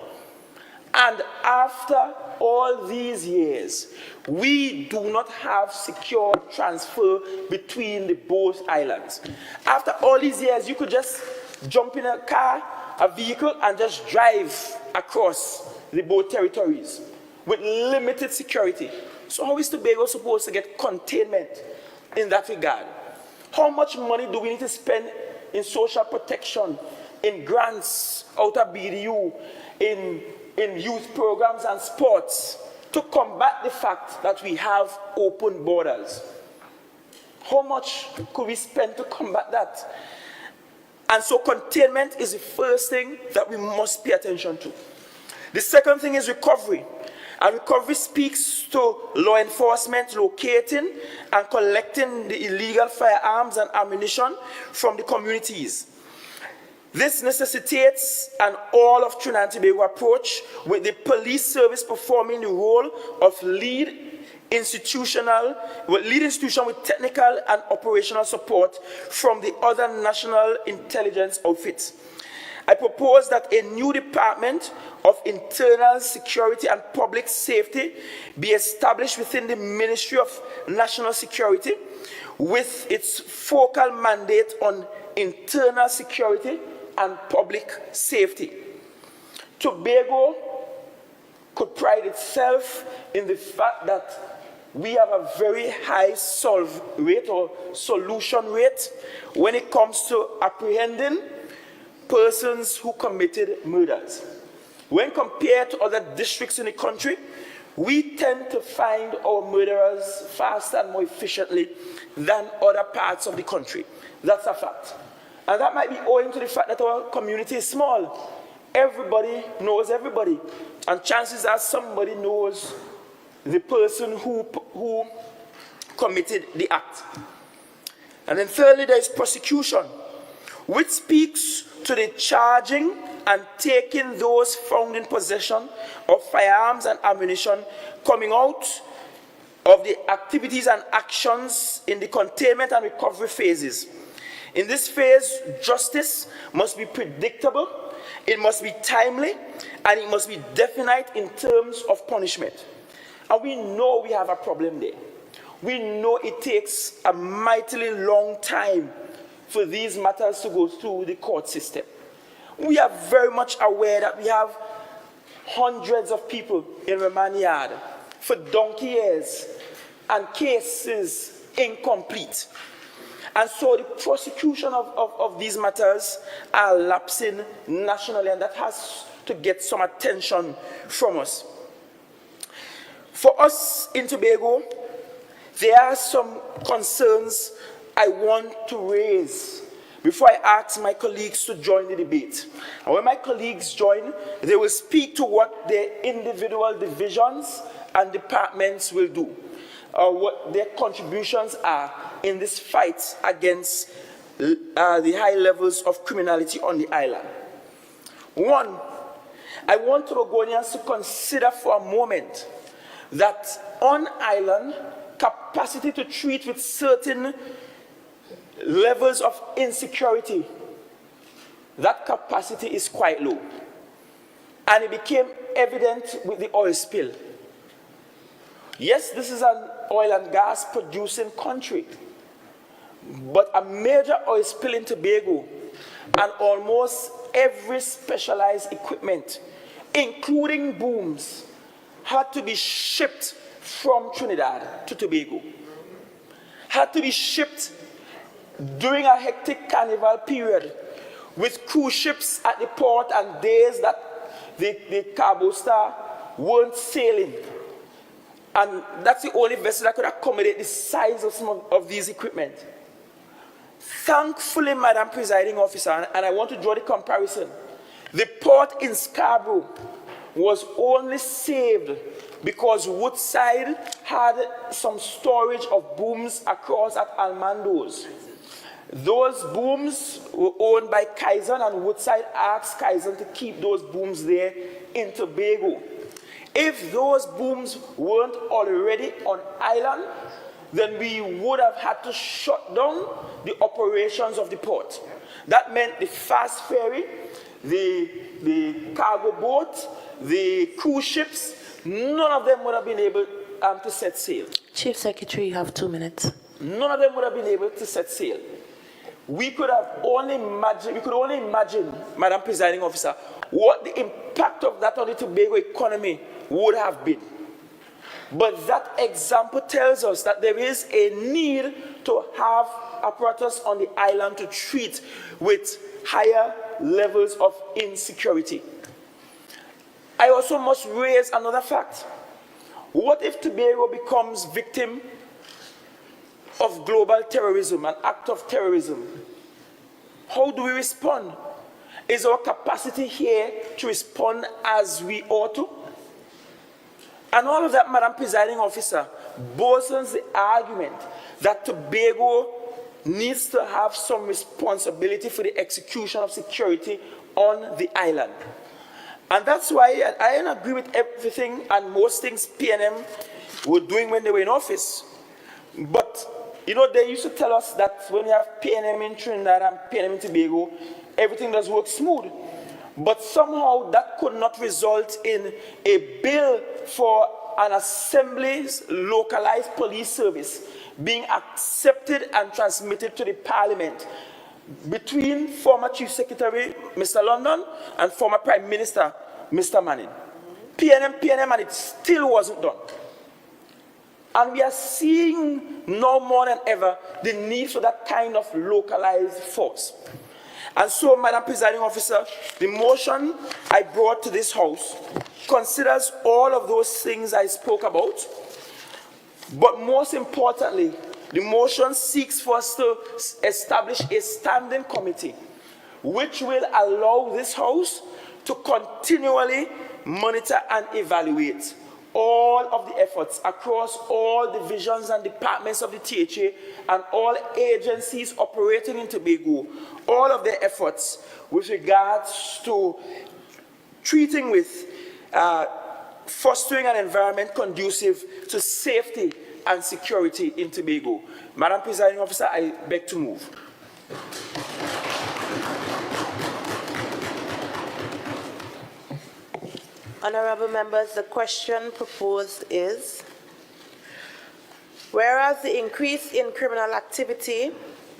And after all these years, we do not have secure transfer between the both islands. After all these years, you could just jump in a car, a vehicle, and just drive across the both territories with limited security. So how is Tobago supposed to get containment in that regard? How much money do we need to spend in social protection, in grants out of BDU, in youth programs and sports to combat the fact that we have open borders? How much could we spend to combat that? And so containment is the first thing that we must pay attention to. The second thing is recovery. And recovery speaks to law enforcement locating and collecting the illegal firearms and ammunition from the communities. This necessitates an all of Trinidad and Tobago approach, with the police service performing the role of lead institution with technical and operational support from the other national intelligence outfits. I propose that a new Department of Internal Security and Public Safety be established within the Ministry of National Security, with its focal mandate on internal security and public safety. Tobago could pride itself in the fact that we have a very high solve rate or solution rate when it comes to apprehending persons who committed murders. When compared to other districts in the country, we tend to find our murderers faster and more efficiently than other parts of the country. That's a fact. And that might be owing to the fact that our community is small. Everybody knows everybody. And chances are somebody knows the person who committed the act. And then thirdly, there is prosecution, which speaks to the charging and taking those found in possession of firearms and ammunition coming out of the activities and actions in the containment and recovery phases. In this phase, justice must be predictable, it must be timely, and it must be definite in terms of punishment. And we know we have a problem there. We know it takes a mightily long time for these matters to go through the court system. We are very much aware that we have hundreds of people in remand yard for donkey years and cases incomplete. And so the prosecution of these matters are lapsing nationally, and that has to get some attention from us. For us in Tobago, there are some concerns I want to raise before I ask my colleagues to join the debate. And when my colleagues join, they will speak to what their individual divisions and departments will do, what their contributions are in this fight against the high levels of criminality on the island. One, I want Tobagonians to consider for a moment that on island, capacity to treat with certain levels of insecurity, that capacity is quite low. And it became evident with the oil spill. Yes, this is an oil and gas producing country, but a major oil spill in Tobago and almost every specialized equipment, including booms, had to be shipped from Trinidad to Tobago. Had to be shipped during a hectic carnival period with cruise ships at the port and days that the cargo star weren't sailing. And that's the only vessel that could accommodate the size of some of these equipment. Thankfully, Madam Presiding Officer, and I want to draw the comparison, the port in Scarborough was only saved because Woodside had some storage of booms across at Almando's. Those booms were owned by Kaizen, and Woodside asked Kaizen to keep those booms there in Tobago. If those booms weren't already on island, then we would have had to shut down the operations of the port. That meant the fast ferry, the cargo boat, the cruise ships, none of them would have been able to set sail. Chief Secretary, you have 2 minutes. None of them would have been able to set sail. We could only imagine, Madam Presiding Officer, what the impact of that on the Tobago economy would have been. But that example tells us that there is a need to have apparatus on the island to treat with higher levels of insecurity. I also must raise another fact. What if Tobago becomes victim of global terrorism, an act of terrorism? How do we respond? Is our capacity here to respond as we ought to? And all of that, Madam Presiding Officer, bolsters the argument that Tobago needs to have some responsibility for the execution of security on the island. And that's why I agree with everything and most things PNM were doing when they were in office. But, you know, they used to tell us that when you have PNM in Trinidad and PNM in Tobago, everything does work smooth. But somehow that could not result in a bill for an assembly's localized police service being accepted and transmitted to the Parliament between former Chief Secretary, Mr. London, and former Prime Minister, Mr. Manning. PNM, and it still wasn't done. And we are seeing now more than ever the need for that kind of localized force. And so, Madam Presiding Officer, the motion I brought to this House considers all of those things I spoke about, but most importantly, the motion seeks for us to establish a standing committee which will allow this House to continually monitor and evaluate all of the efforts across all divisions and departments of the THA and all agencies operating in Tobago, all of their efforts with regards to treating with fostering an environment conducive to safety and security in Tobago. Madam Presiding Officer, I beg to move. Honorable members, the question proposed is, whereas the increase in criminal activity,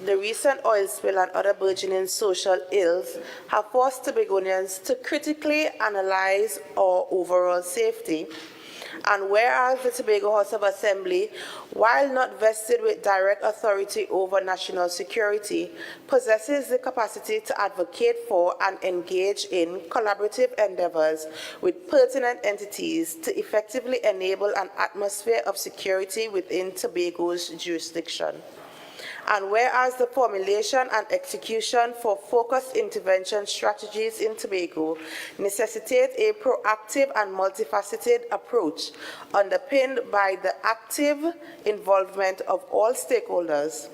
the recent oil spill and other burgeoning social ills have forced Tobagonians to critically analyze our overall safety And whereas the Tobago House of Assembly, while not vested with direct authority over national security, possesses the capacity to advocate for and engage in collaborative endeavors with pertinent entities to effectively enable an atmosphere of security within Tobago's jurisdiction. And whereas the formulation and execution for focused intervention strategies in Tobago necessitate a proactive and multifaceted approach underpinned by the active involvement of all stakeholders,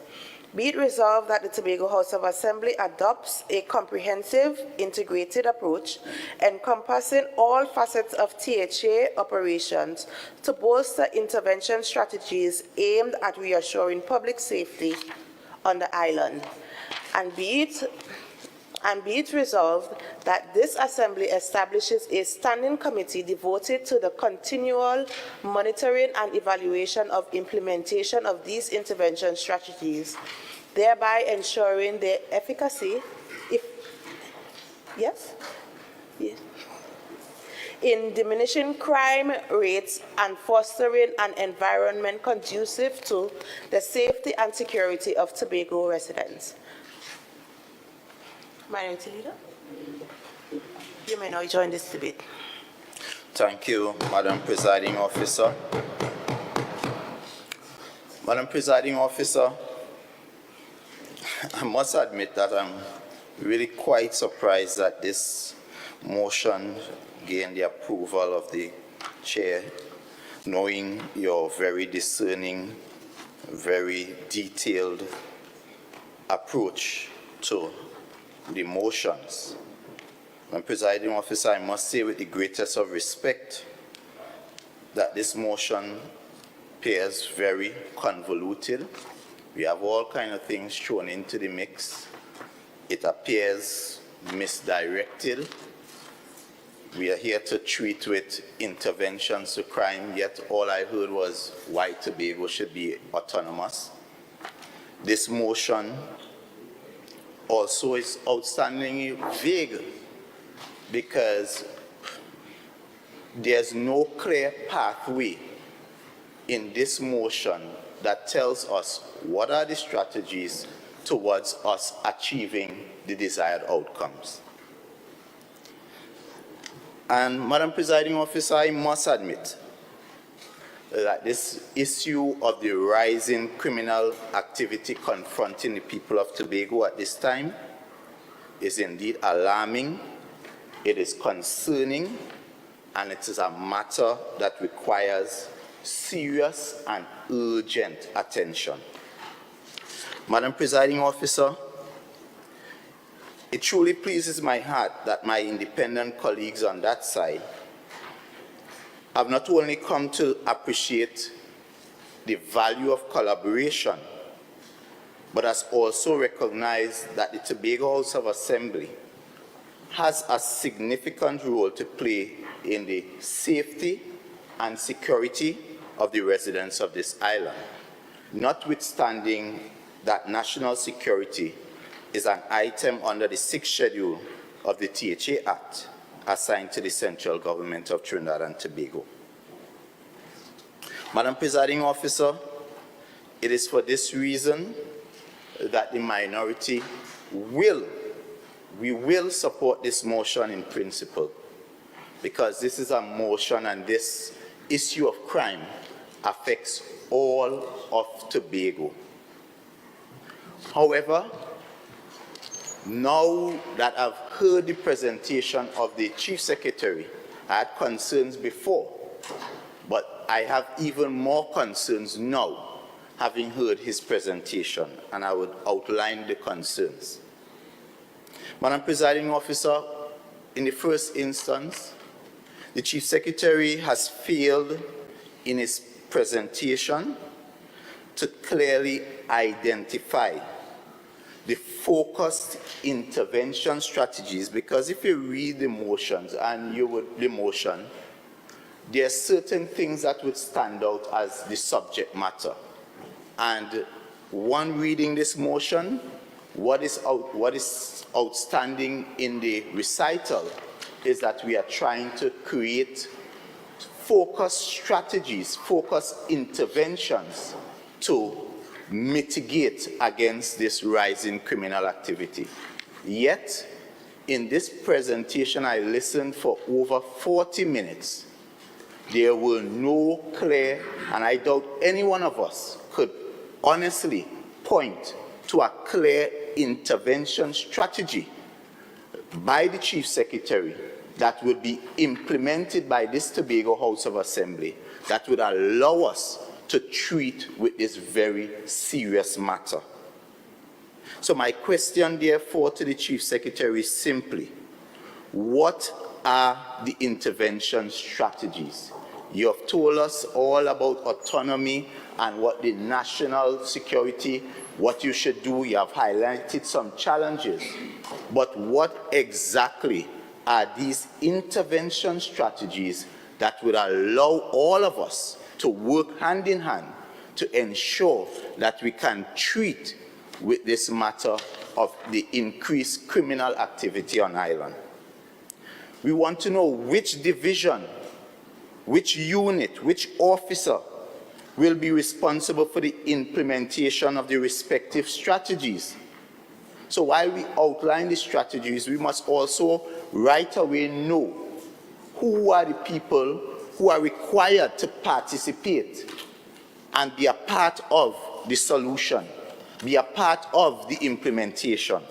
be it resolved that the Tobago House of Assembly adopts a comprehensive, integrated approach encompassing all facets of THA operations to bolster intervention strategies aimed at reassuring public safety on the island. And be it resolved that this Assembly establishes a standing committee devoted to the continual monitoring and evaluation of implementation of these intervention strategies, thereby ensuring their efficacy in diminishing crime rates and fostering an environment conducive to the safety and security of Tobago residents. Minority Leader, you may now join this debate. Thank you, Madam Presiding Officer. Madam Presiding Officer, I must admit that I'm really quite surprised that this motion gained the approval of the Chair, knowing your very discerning, very detailed approach to the motions. Madam Presiding Officer, I must say with the greatest of respect that this motion appears very convoluted. We have all kinds of things thrown into the mix. It appears misdirected. We are here to treat with interventions to crime, yet all I heard was why Tobago should be autonomous. This motion also is outstandingly vague because there's no clear pathway in this motion that tells us what are the strategies towards us achieving the desired outcomes. And Madam Presiding Officer, I must admit that this issue of the rising criminal activity confronting the people of Tobago at this time is indeed alarming, it is concerning, and it is a matter that requires serious and urgent attention. Madam Presiding Officer, it truly pleases my heart that my independent colleagues on that side have not only come to appreciate the value of collaboration, but has also recognized that the Tobago House of Assembly has a significant role to play in the safety and security of the residents of this island, notwithstanding that national security is an item under the 6th schedule of the THA Act assigned to the central government of Trinidad and Tobago. Madam Presiding Officer, it is for this reason that the minority will support this motion in principle, because this is a motion and this issue of crime affects all of Tobago. However, now that I've heard the presentation of the Chief Secretary, I had concerns before, but I have even more concerns now, having heard his presentation, and I would outline the concerns. Madam Presiding Officer, in the first instance, the Chief Secretary has failed in his presentation to clearly identify the focused intervention strategies, because if you read the motions and the motion, there are certain things that would stand out as the subject matter. And one reading this motion, what is outstanding in the recital is that we are trying to create focused strategies, focused interventions to mitigate against this rising criminal activity. Yet, in this presentation, I listened for over 40 minutes. There were no clear, and I doubt any one of us could honestly point to a clear intervention strategy by the Chief Secretary that would be implemented by this Tobago House of Assembly that would allow us to treat with this very serious matter. So my question, therefore, to the Chief Secretary is simply, what are the intervention strategies? You have told us all about autonomy and what the national security, what you should do. You have highlighted some challenges. But what exactly are these intervention strategies that would allow all of us to work hand in hand to ensure that we can treat with this matter of the increased criminal activity on island? We want to know which division, which unit, which officer will be responsible for the implementation of the respective strategies. So while we outline the strategies, we must also right away know who are the people who are required to participate and be a part of the solution, be a part of the implementation.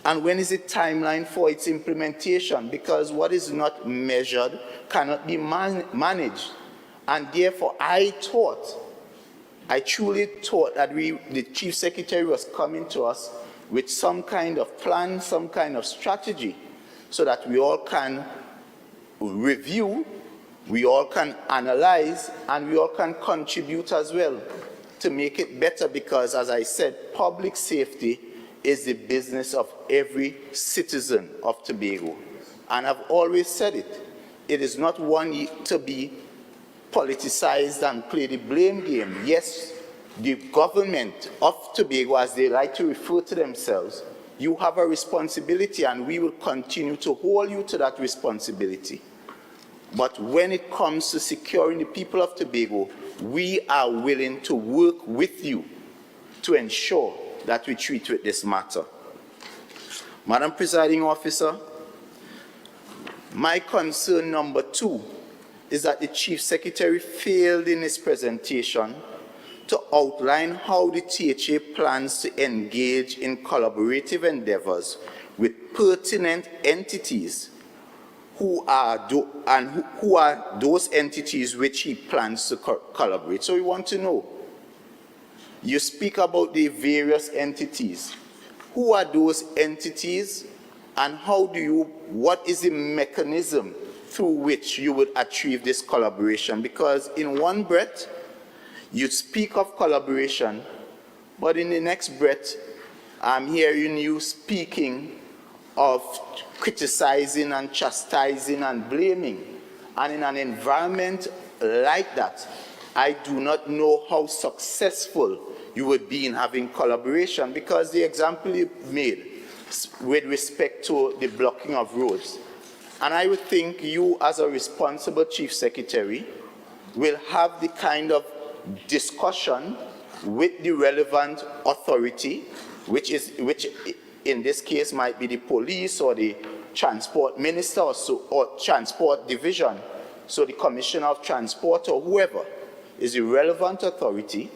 And when is the timeline for its implementation? Because what is not measured cannot be managed. And therefore, I truly thought that the Chief Secretary was coming to us with some kind of plan, some kind of strategy, so that we all can review, we all can analyze, and we all can contribute as well to make it better, because, as I said, public safety is the business of every citizen of Tobago. And I've always said it. It is not one to be politicized and play the blame game. Yes, the government of Tobago, as they like to refer to themselves, you have a responsibility, and we will continue to hold you to that responsibility. But when it comes to securing the people of Tobago, we are willing to work with you to ensure that we treat with this matter. Madam Presiding Officer, my concern number 2 is that the Chief Secretary failed in his presentation to outline how the THA plans to engage in collaborative endeavors with pertinent entities who are those entities which he plans to collaborate. So we want to know, you speak about the various entities. Who are those entities, and what is the mechanism through which you would achieve this collaboration? Because in one breath, you speak of collaboration, but in the next breath, I'm hearing you speaking of criticizing and chastising and blaming. And in an environment like that, I do not know how successful you would be in having collaboration, because the example you made with respect to the blocking of roads, and I would think you, as a responsible Chief Secretary, will have the kind of discussion with the relevant authority, which in this case might be the police or the transport minister or transport division, so the Commissioner of Transport or whoever is the relevant authority.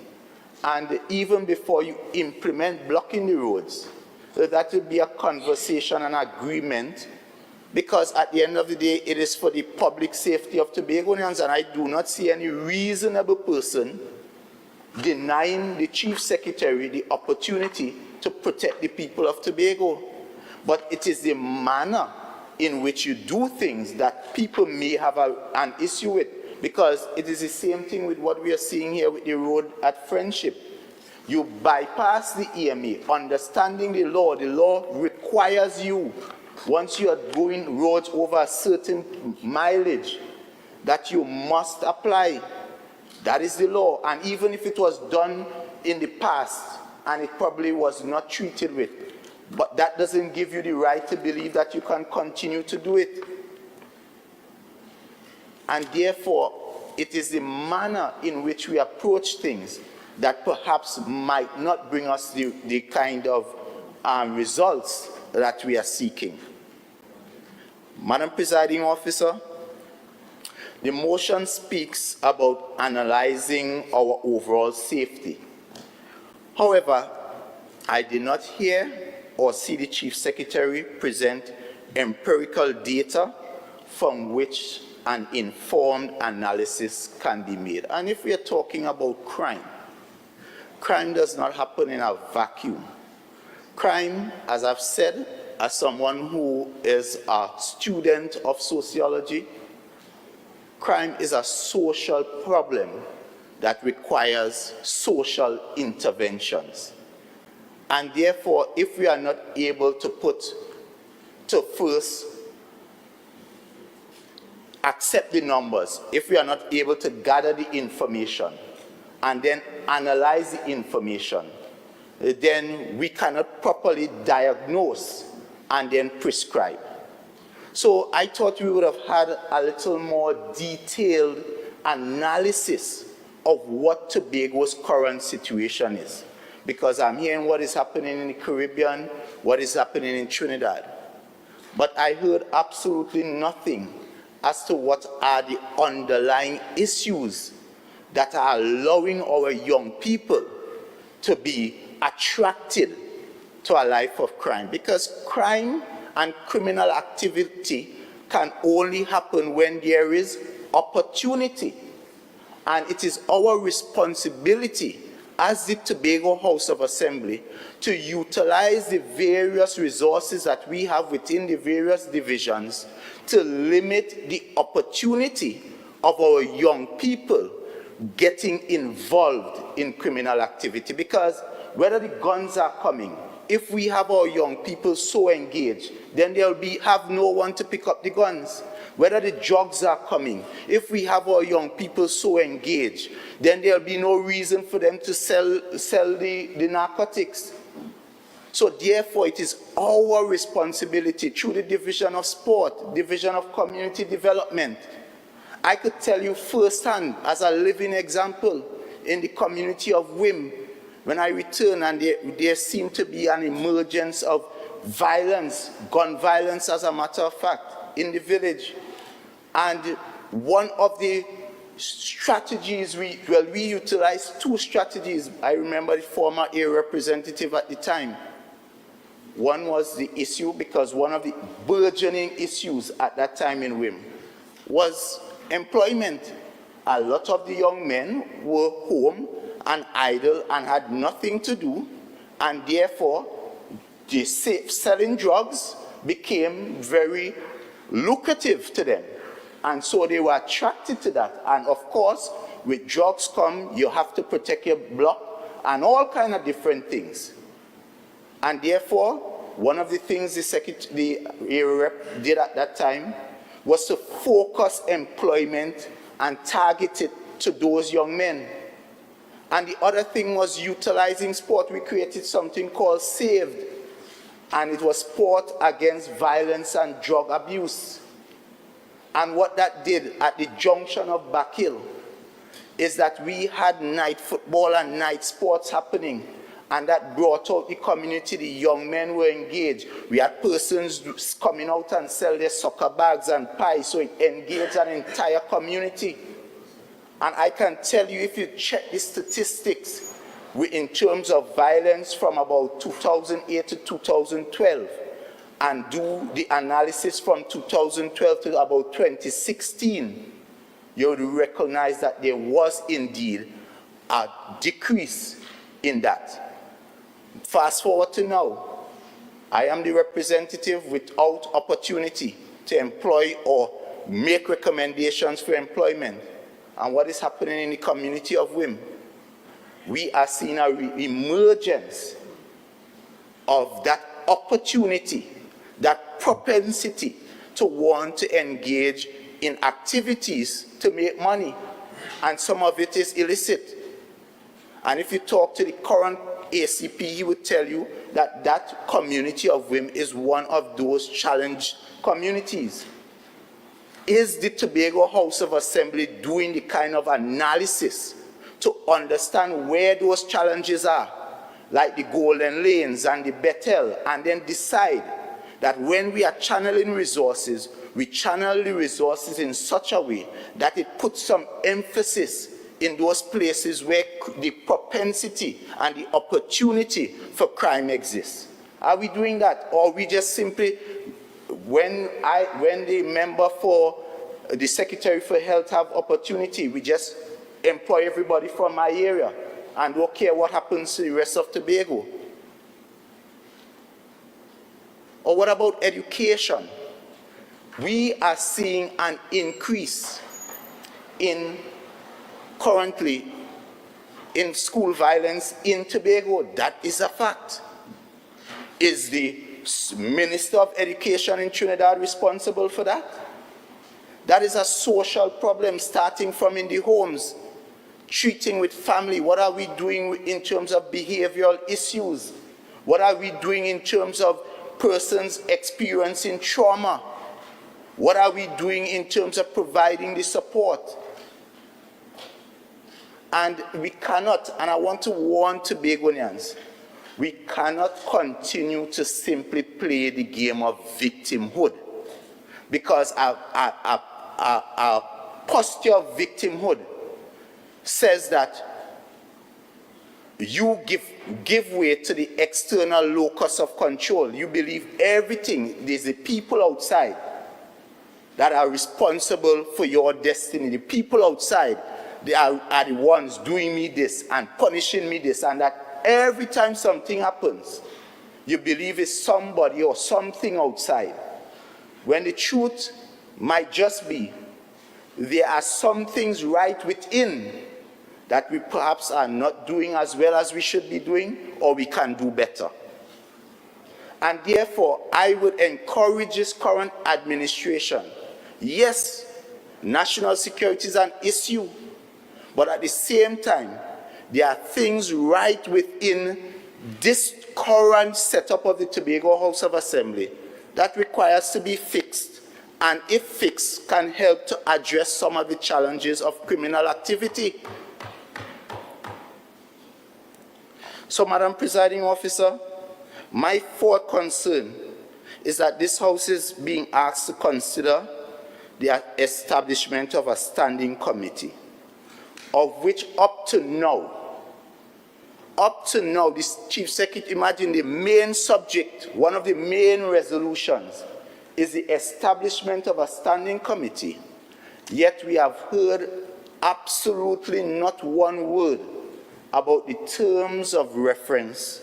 And even before you implement blocking the roads, that will be a conversation and agreement, because at the end of the day, it is for the public safety of Tobagonians, and I do not see any reasonable person denying the Chief Secretary the opportunity to protect the people of Tobago. But it is the manner in which you do things that people may have an issue with, because it is the same thing with what we are seeing here with the road at Friendship. You bypass the EMA, understanding the law. The law requires you, once you are going roads over a certain mileage, that you must apply. That is the law. And even if it was done in the past, and it probably was not treated with, but that doesn't give you the right to believe that you can continue to do it. And therefore, it is the manner in which we approach things that perhaps might not bring us the kind of results that we are seeking. Madam Presiding Officer, the motion speaks about analyzing our overall safety. However, I did not hear or see the Chief Secretary present empirical data from which an informed analysis can be made. And if we are talking about crime, crime does not happen in a vacuum. Crime, as I've said, as someone who is a student of sociology, crime is a social problem that requires social interventions. And therefore, if we are not able to first accept the numbers, if we are not able to gather the information and then analyze the information, then we cannot properly diagnose and then prescribe. So I thought we would have had a little more detailed analysis of what Tobago's current situation is. Because I'm hearing what is happening in the Caribbean, what is happening in Trinidad. But I heard absolutely nothing as to what are the underlying issues that are allowing our young people to be attracted to a life of crime. Because crime and criminal activity can only happen when there is opportunity. And it is our responsibility as the Tobago House of Assembly to utilize the various resources that we have within the various divisions to limit the opportunity of our young people getting involved in criminal activity. Because whether the guns are coming, if we have our young people so engaged, then they'll have no one to pick up the guns. Whether the drugs are coming, if we have our young people so engaged, then there'll be no reason for them to sell the narcotics. So therefore, it is our responsibility through the Division of Sport, Division of Community Development. I could tell you firsthand, as a living example, in the community of Wim, when I returned and there seemed to be an emergence of violence, gun violence as a matter of fact, in the village. And one of the strategies, we utilized two strategies. I remember the former area representative at the time. One was the issue, because one of the burgeoning issues at that time in Wim was employment. A lot of the young men were home and idle and had nothing to do, and therefore the selling drugs became very lucrative to them. And so they were attracted to that. And of course, with drugs come, you have to protect your block and all kind of different things. And therefore, one of the things the area rep did at that time was to focus employment and target it to those young men. And the other thing was utilizing sport. We created something called SAVED, and it was sport against violence and drug abuse. And what that did at the junction of Backhill is that we had night football and night sports happening, and that brought out the community. The young men were engaged. We had persons coming out and sell their soccer bags and pies, so it engaged an entire community. And I can tell you, if you check the statistics in terms of violence from about 2008 to 2012, and do the analysis from 2012 to about 2016, you would recognize that there was indeed a decrease in that. Fast forward to now, I am the representative without opportunity to employ or make recommendations for employment. And what is happening in the community of Wim? We are seeing an emergence of that opportunity, that propensity to want to engage in activities to make money. And some of it is illicit. And if you talk to the current ACP, he would tell you that that community of Wim is one of those challenged communities. Is the Tobago House of Assembly doing the kind of analysis to understand where those challenges are, like the Golden Lanes and the Bethel, and then decide that when we are channeling resources, we channel the resources in such a way that it puts some emphasis in those places where the propensity and the opportunity for crime exists? Are we doing that, or we just simply, when the member for the Secretary for Health have opportunity, we just employ everybody from my area and don't care what happens to the rest of Tobago? Or what about education? We are seeing an increase currently in school violence in Tobago. That is a fact. Is the Minister of Education in Trinidad responsible for that? That is a social problem starting from in the homes, treating with family. What are we doing in terms of behavioral issues? What are we doing in terms of persons experiencing trauma? What are we doing in terms of providing the support? And we cannot, and I want to warn Tobagonians, we cannot continue to simply play the game of victimhood, because our posture of victimhood says that you give way to the external locus of control. You believe everything, there's the people outside that are responsible for your destiny. The people outside, they are the ones doing me this and punishing me this, and that every time something happens, you believe it's somebody or something outside. When the truth might just be, there are some things right within that we perhaps are not doing as well as we should be doing, or we can do better. And therefore, I would encourage this current administration. Yes, national security is an issue, but at the same time, there are things right within this current setup of the Tobago House of Assembly that requires to be fixed, and if fixed, can help to address some of the challenges of criminal activity. So, Madam Presiding Officer, my fourth concern is that this House is being asked to consider the establishment of a standing committee, of which up to now, this Chief Secretary, imagine the main subject, one of the main resolutions is the establishment of a standing committee, yet we have heard absolutely not one word about the terms of reference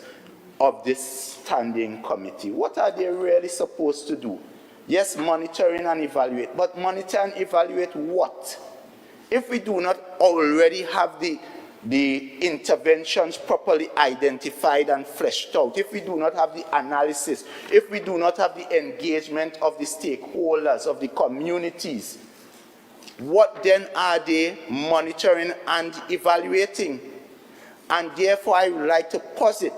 of this standing committee. What are they really supposed to do? Yes, monitoring and evaluate, but monitor and evaluate what? If we do not already have the interventions properly identified and fleshed out, if we do not have the analysis, if we do not have the engagement of the stakeholders, of the communities, what then are they monitoring and evaluating? And therefore, I would like to posit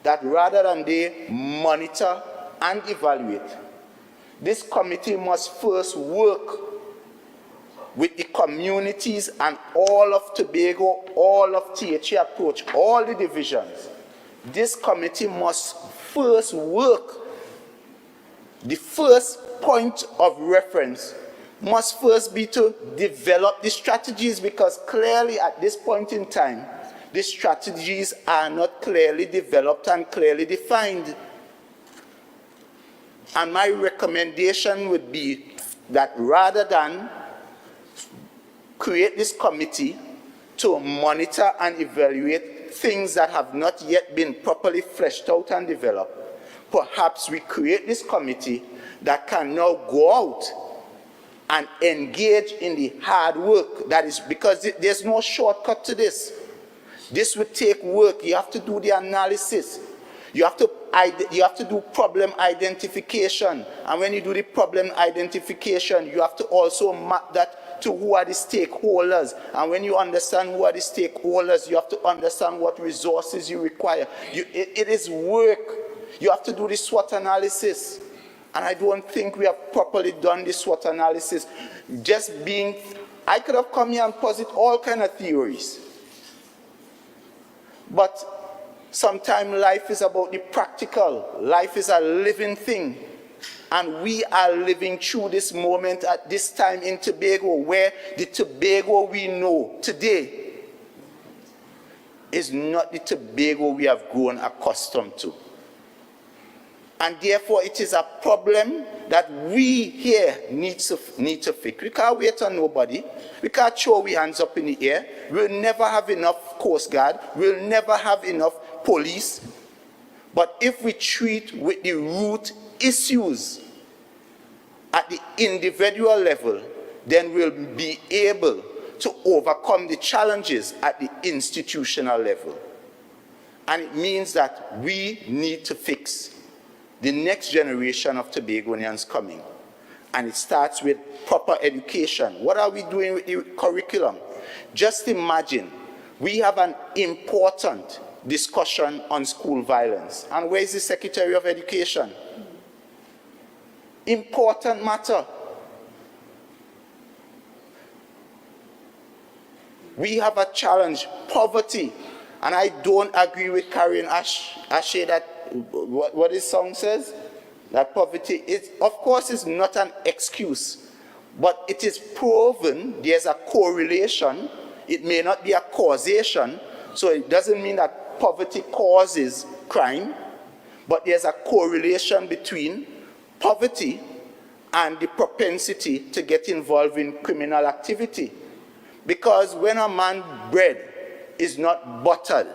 that rather than they monitor and evaluate, this committee must first work with the communities and all of Tobago, all of THA approach, all the divisions. This committee must first work. The first point of reference must first be to develop the strategies, because clearly at this point in time, the strategies are not clearly developed and clearly defined. And my recommendation would be that rather than create this committee to monitor and evaluate things that have not yet been properly fleshed out and developed, perhaps we create this committee that can now go out and engage in the hard work. That is because there's no shortcut to this. This would take work. You have to do the analysis. You have to do problem identification. And when you do the problem identification, you have to also map that to who are the stakeholders. And when you understand who are the stakeholders, you have to understand what resources you require. It is work. You have to do the SWOT analysis. And I don't think we have properly done this SWOT analysis. I could have come here and posit all kind of theories. But sometimes life is about the practical. Life is a living thing. And we are living through this moment at this time in Tobago, where the Tobago we know today is not the Tobago we have grown accustomed to. And therefore, it is a problem that we here need to fix. We can't wait on nobody. We can't throw our hands up in the air. We'll never have enough Coast Guard. We'll never have enough police. But if we treat with the root issues at the individual level, then we'll be able to overcome the challenges at the institutional level. And it means that we need to fix the next generation of Tobagonians coming. And it starts with proper education. What are we doing with the curriculum? Just imagine, we have an important discussion on school violence. And where is the Secretary of Education? Important matter. We have a challenge, poverty. And I don't agree with Karen Ashe that what his song says, that poverty is, of course, is not an excuse, but it is proven there's a correlation. It may not be a causation, so it doesn't mean that poverty causes crime, but there's a correlation between poverty and the propensity to get involved in criminal activity. Because when a man's bread is not buttered,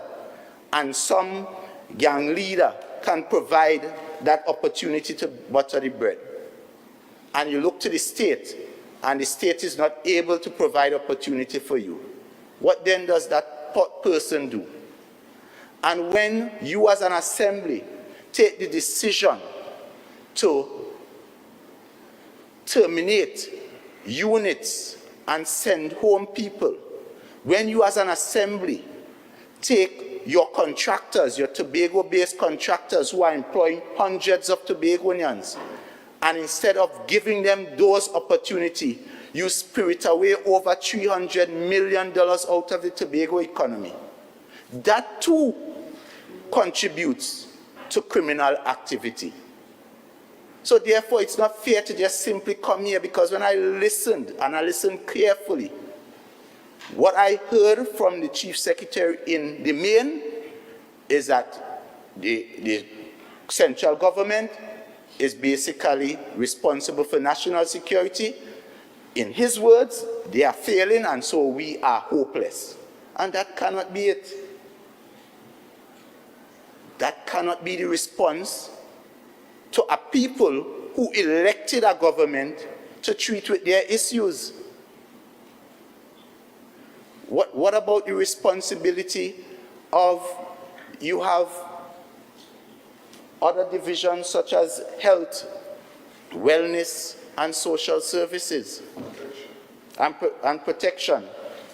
and some gang leader can provide that opportunity to butter the bread, and you look to the state, and the state is not able to provide opportunity for you, what then does that person do? And when you as an assembly take the decision to terminate units and send home people, when you as an assembly take your contractors, your Tobago-based contractors who are employing hundreds of Tobagonians, and instead of giving them those opportunities, you spirit away over $300 million out of the Tobago economy. That too contributes to criminal activity. So therefore, it's not fair to just simply come here, because when I listened, and I listened carefully, what I heard from the Chief Secretary in the main is that the central government is basically responsible for national security. In his words, they are failing, and so we are hopeless. And that cannot be it. That cannot be the response to a people who elected a government to treat with their issues. What about the responsibility of, you have other divisions such as health, wellness, and social services, and protection.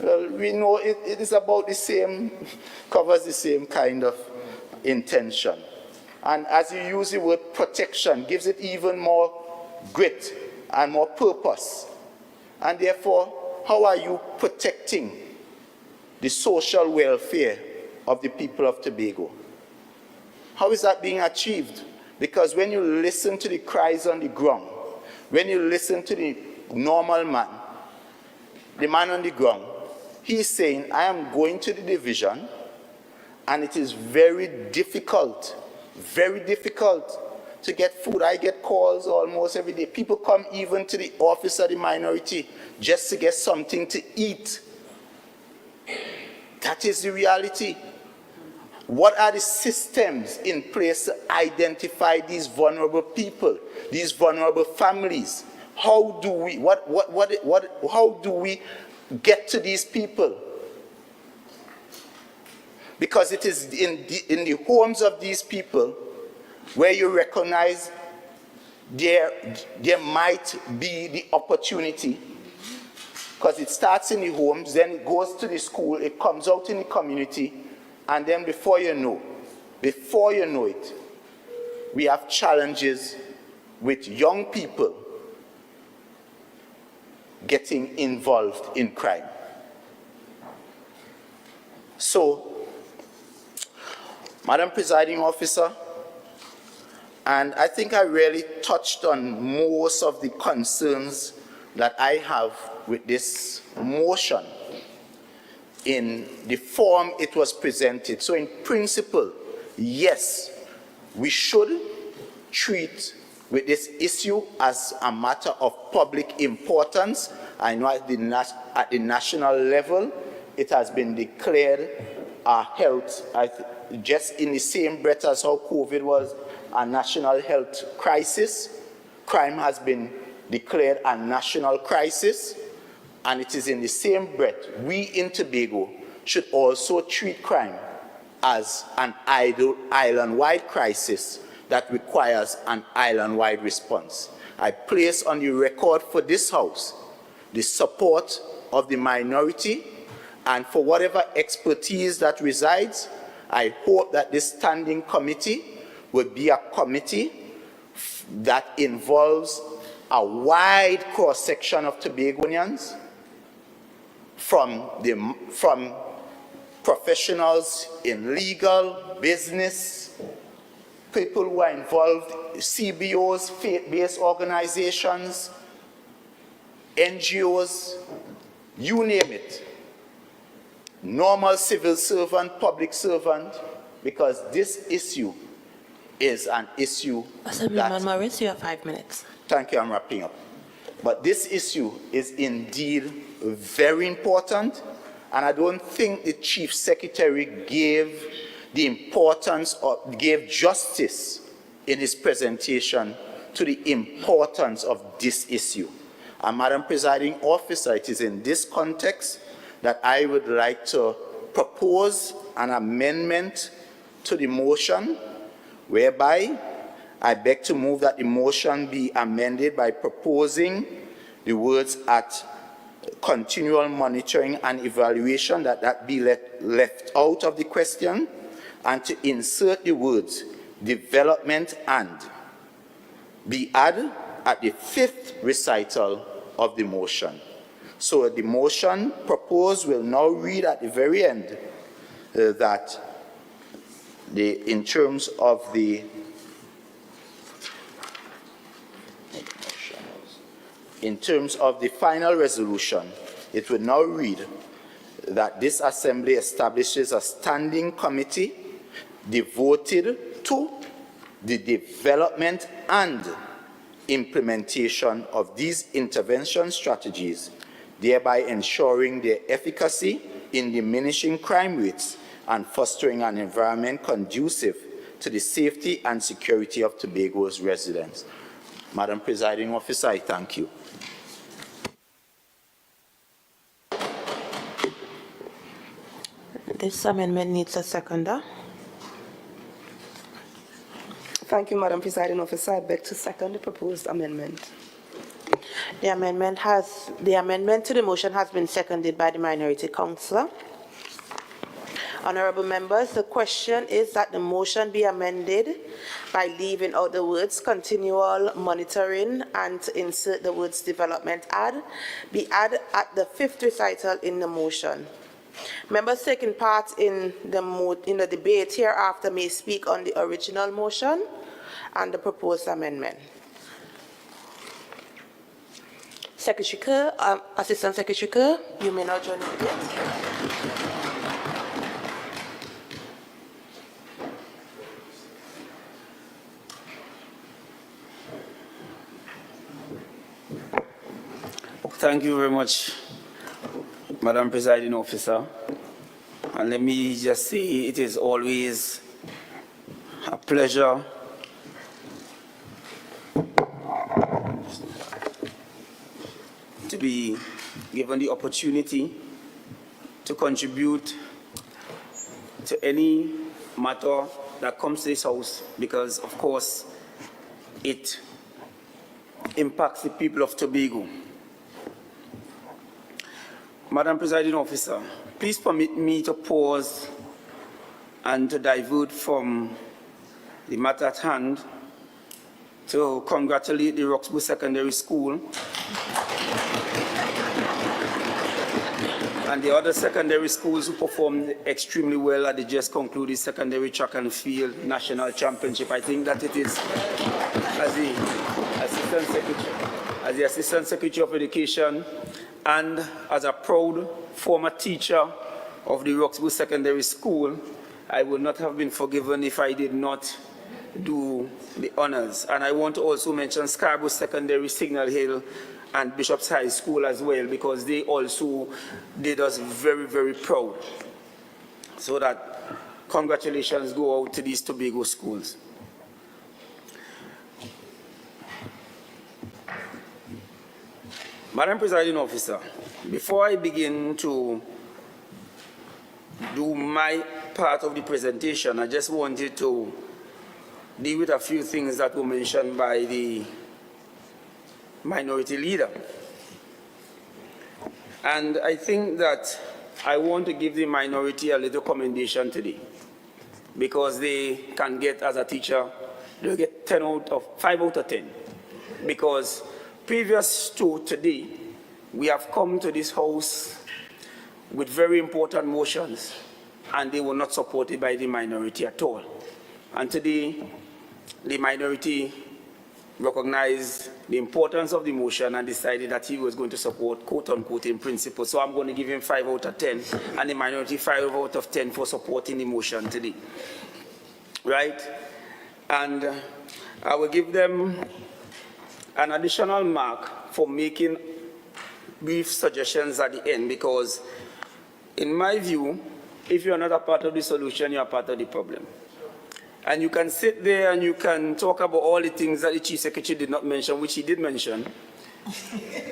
Well, we know it is about the same, covers the same kind of intention. And as you use the word protection, gives it even more grit and more purpose. And therefore, how are you protecting the social welfare of the people of Tobago? How is that being achieved? Because when you listen to the cries on the ground, when you listen to the normal man, the man on the ground, he's saying, I am going to the division, and it is very difficult to get food. I get calls almost every day. People come even to the office of the minority just to get something to eat. That is the reality. What are the systems in place to identify these vulnerable people, these vulnerable families? How do we, how do we get to these people? Because it is in the homes of these people where you recognize there might be the opportunity. Because it starts in the homes, then it goes to the school, it comes out in the community, and then before you know it, we have challenges with young people getting involved in crime. So, Madam Presiding Officer, and I think I really touched on most of the concerns that I have with this motion in the form it was presented. So in principle, yes, we should treat with this issue as a matter of public importance. I know at the national level, it has been declared a health, just in the same breath as how COVID was a national health crisis, crime has been declared a national crisis, and it is in the same breath we in Tobago should also treat crime as an island-wide crisis that requires an island-wide response. I place on the record for this House the support of the minority, and for whatever expertise that resides, I hope that this standing committee would be a committee that involves a wide cross-section of Tobagonians, from professionals in legal, business, people who are involved, CBOs, faith-based organizations, NGOs, you name it, normal civil servant, public servant, because this issue is an issue Assemblyman Morris, you have 5 minutes. Thank you, I'm wrapping up. But this issue is indeed very important, and I don't think the Chief Secretary gave the importance or gave justice in his presentation to the importance of this issue. And Madam Presiding Officer, it is in this context that I would like to propose an amendment to the motion, whereby I beg to move that the motion be amended by proposing the words "at continual monitoring and evaluation," that be left out of the question, and to insert the words "development and" be added at the 5th recital of the motion. So the motion proposed will now read at the very end that in terms of the final resolution, it will now read that this Assembly establishes a standing committee devoted to the development and implementation of these intervention strategies, thereby ensuring their efficacy in diminishing crime rates and fostering an environment conducive to the safety and security of Tobago's residents. Madam Presiding Officer, I thank you. This amendment needs a seconder. Thank you, Madam Presiding Officer. I beg to second the proposed amendment. The amendment to the motion has been seconded by the minority councillor. Honourable members, the question is that the motion be amended by leaving out the words continual monitoring and to insert the words development be added at the 5th recital in the motion. Members taking part in the debate hereafter may speak on the original motion and the proposed amendment. Secretary Kerr, Assistant Secretary Kerr, you may now join the debate. Thank you very much, Madam Presiding Officer. And let me just say it is always a pleasure to be given the opportunity to contribute to any matter that comes to this House, because, of course, it impacts the people of Tobago. Madam Presiding Officer, please permit me to pause and to divert from the matter at hand to congratulate the Roxburgh Secondary School and the other secondary schools who performed extremely well at the just concluded secondary track and field national championship. I think that it is, as the Assistant Secretary of Education and as a proud former teacher of the Roxburgh Secondary School, I would not have been forgiven if I did not do the honors. And I want to also mention Scarborough Secondary, Signal Hill, and Bishop's High School as well, because they also did us very, very proud. So that congratulations go out to these Tobago schools. Madam Presiding Officer, before I begin to do my part of the presentation, I just wanted to deal with a few things that were mentioned by the minority leader. And I think that I want to give the minority a little commendation today, because they can get, as a teacher, they'll get 5 out of 10. Because previous to today, we have come to this house with very important motions, and they were not supported by the minority at all. And today, the minority recognized the importance of the motion and decided that he was going to support, quote-unquote, in principle. So I'm going to give him 5 out of 10, and the minority 5 out of 10 for supporting the motion today. Right? And I will give them an additional mark for making brief suggestions at the end, because in my view, if you're not a part of the solution, you're a part of the problem. And you can sit there and you can talk about all the things that the Chief Secretary did not mention, which he did mention,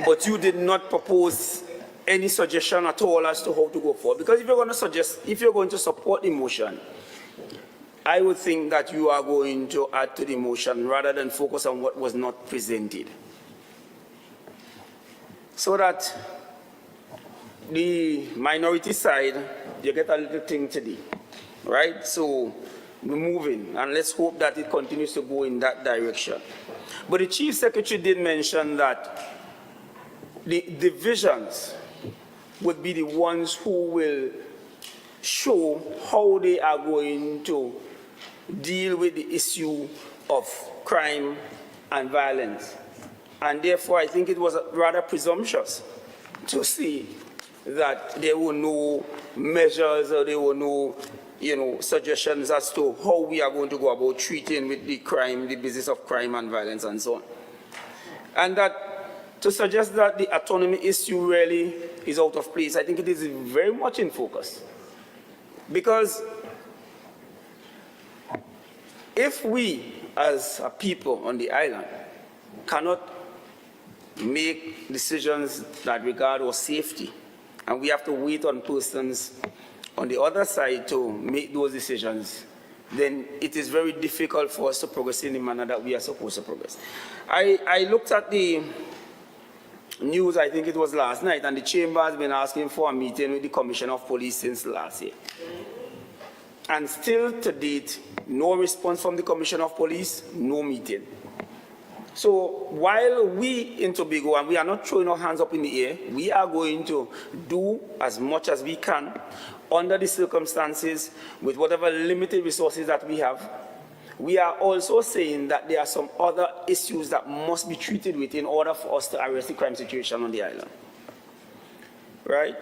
but you did not propose any suggestion at all as to how to go forward. Because if you're going to support the motion, I would think that you are going to add to the motion rather than focus on what was not presented. So that the minority side, you get a little thing today, right? So we're moving, and let's hope that it continues to go in that direction. But the Chief Secretary did mention that the divisions would be the ones who will show how they are going to deal with the issue of crime and violence. And therefore, I think it was rather presumptuous to see that there were no measures or there were no suggestions as to how we are going to go about treating with the crime, the business of crime and violence and so on. And that to suggest that the autonomy issue really is out of place, I think it is very much in focus. Because if we, as a people on the island, cannot make decisions that regard our safety, and we have to wait on persons on the other side to make those decisions, then it is very difficult for us to progress in the manner that we are supposed to progress. I looked at the news, I think it was last night, and the chamber has been asking for a meeting with the Commissioner of Police since last year. And still to date, no response from the Commissioner of Police, no meeting. So while we in Tobago, and we are not throwing our hands up in the air, we are going to do as much as we can under the circumstances with whatever limited resources that we have. We are also saying that there are some other issues that must be treated with in order for us to arrest the crime situation on the island. Right?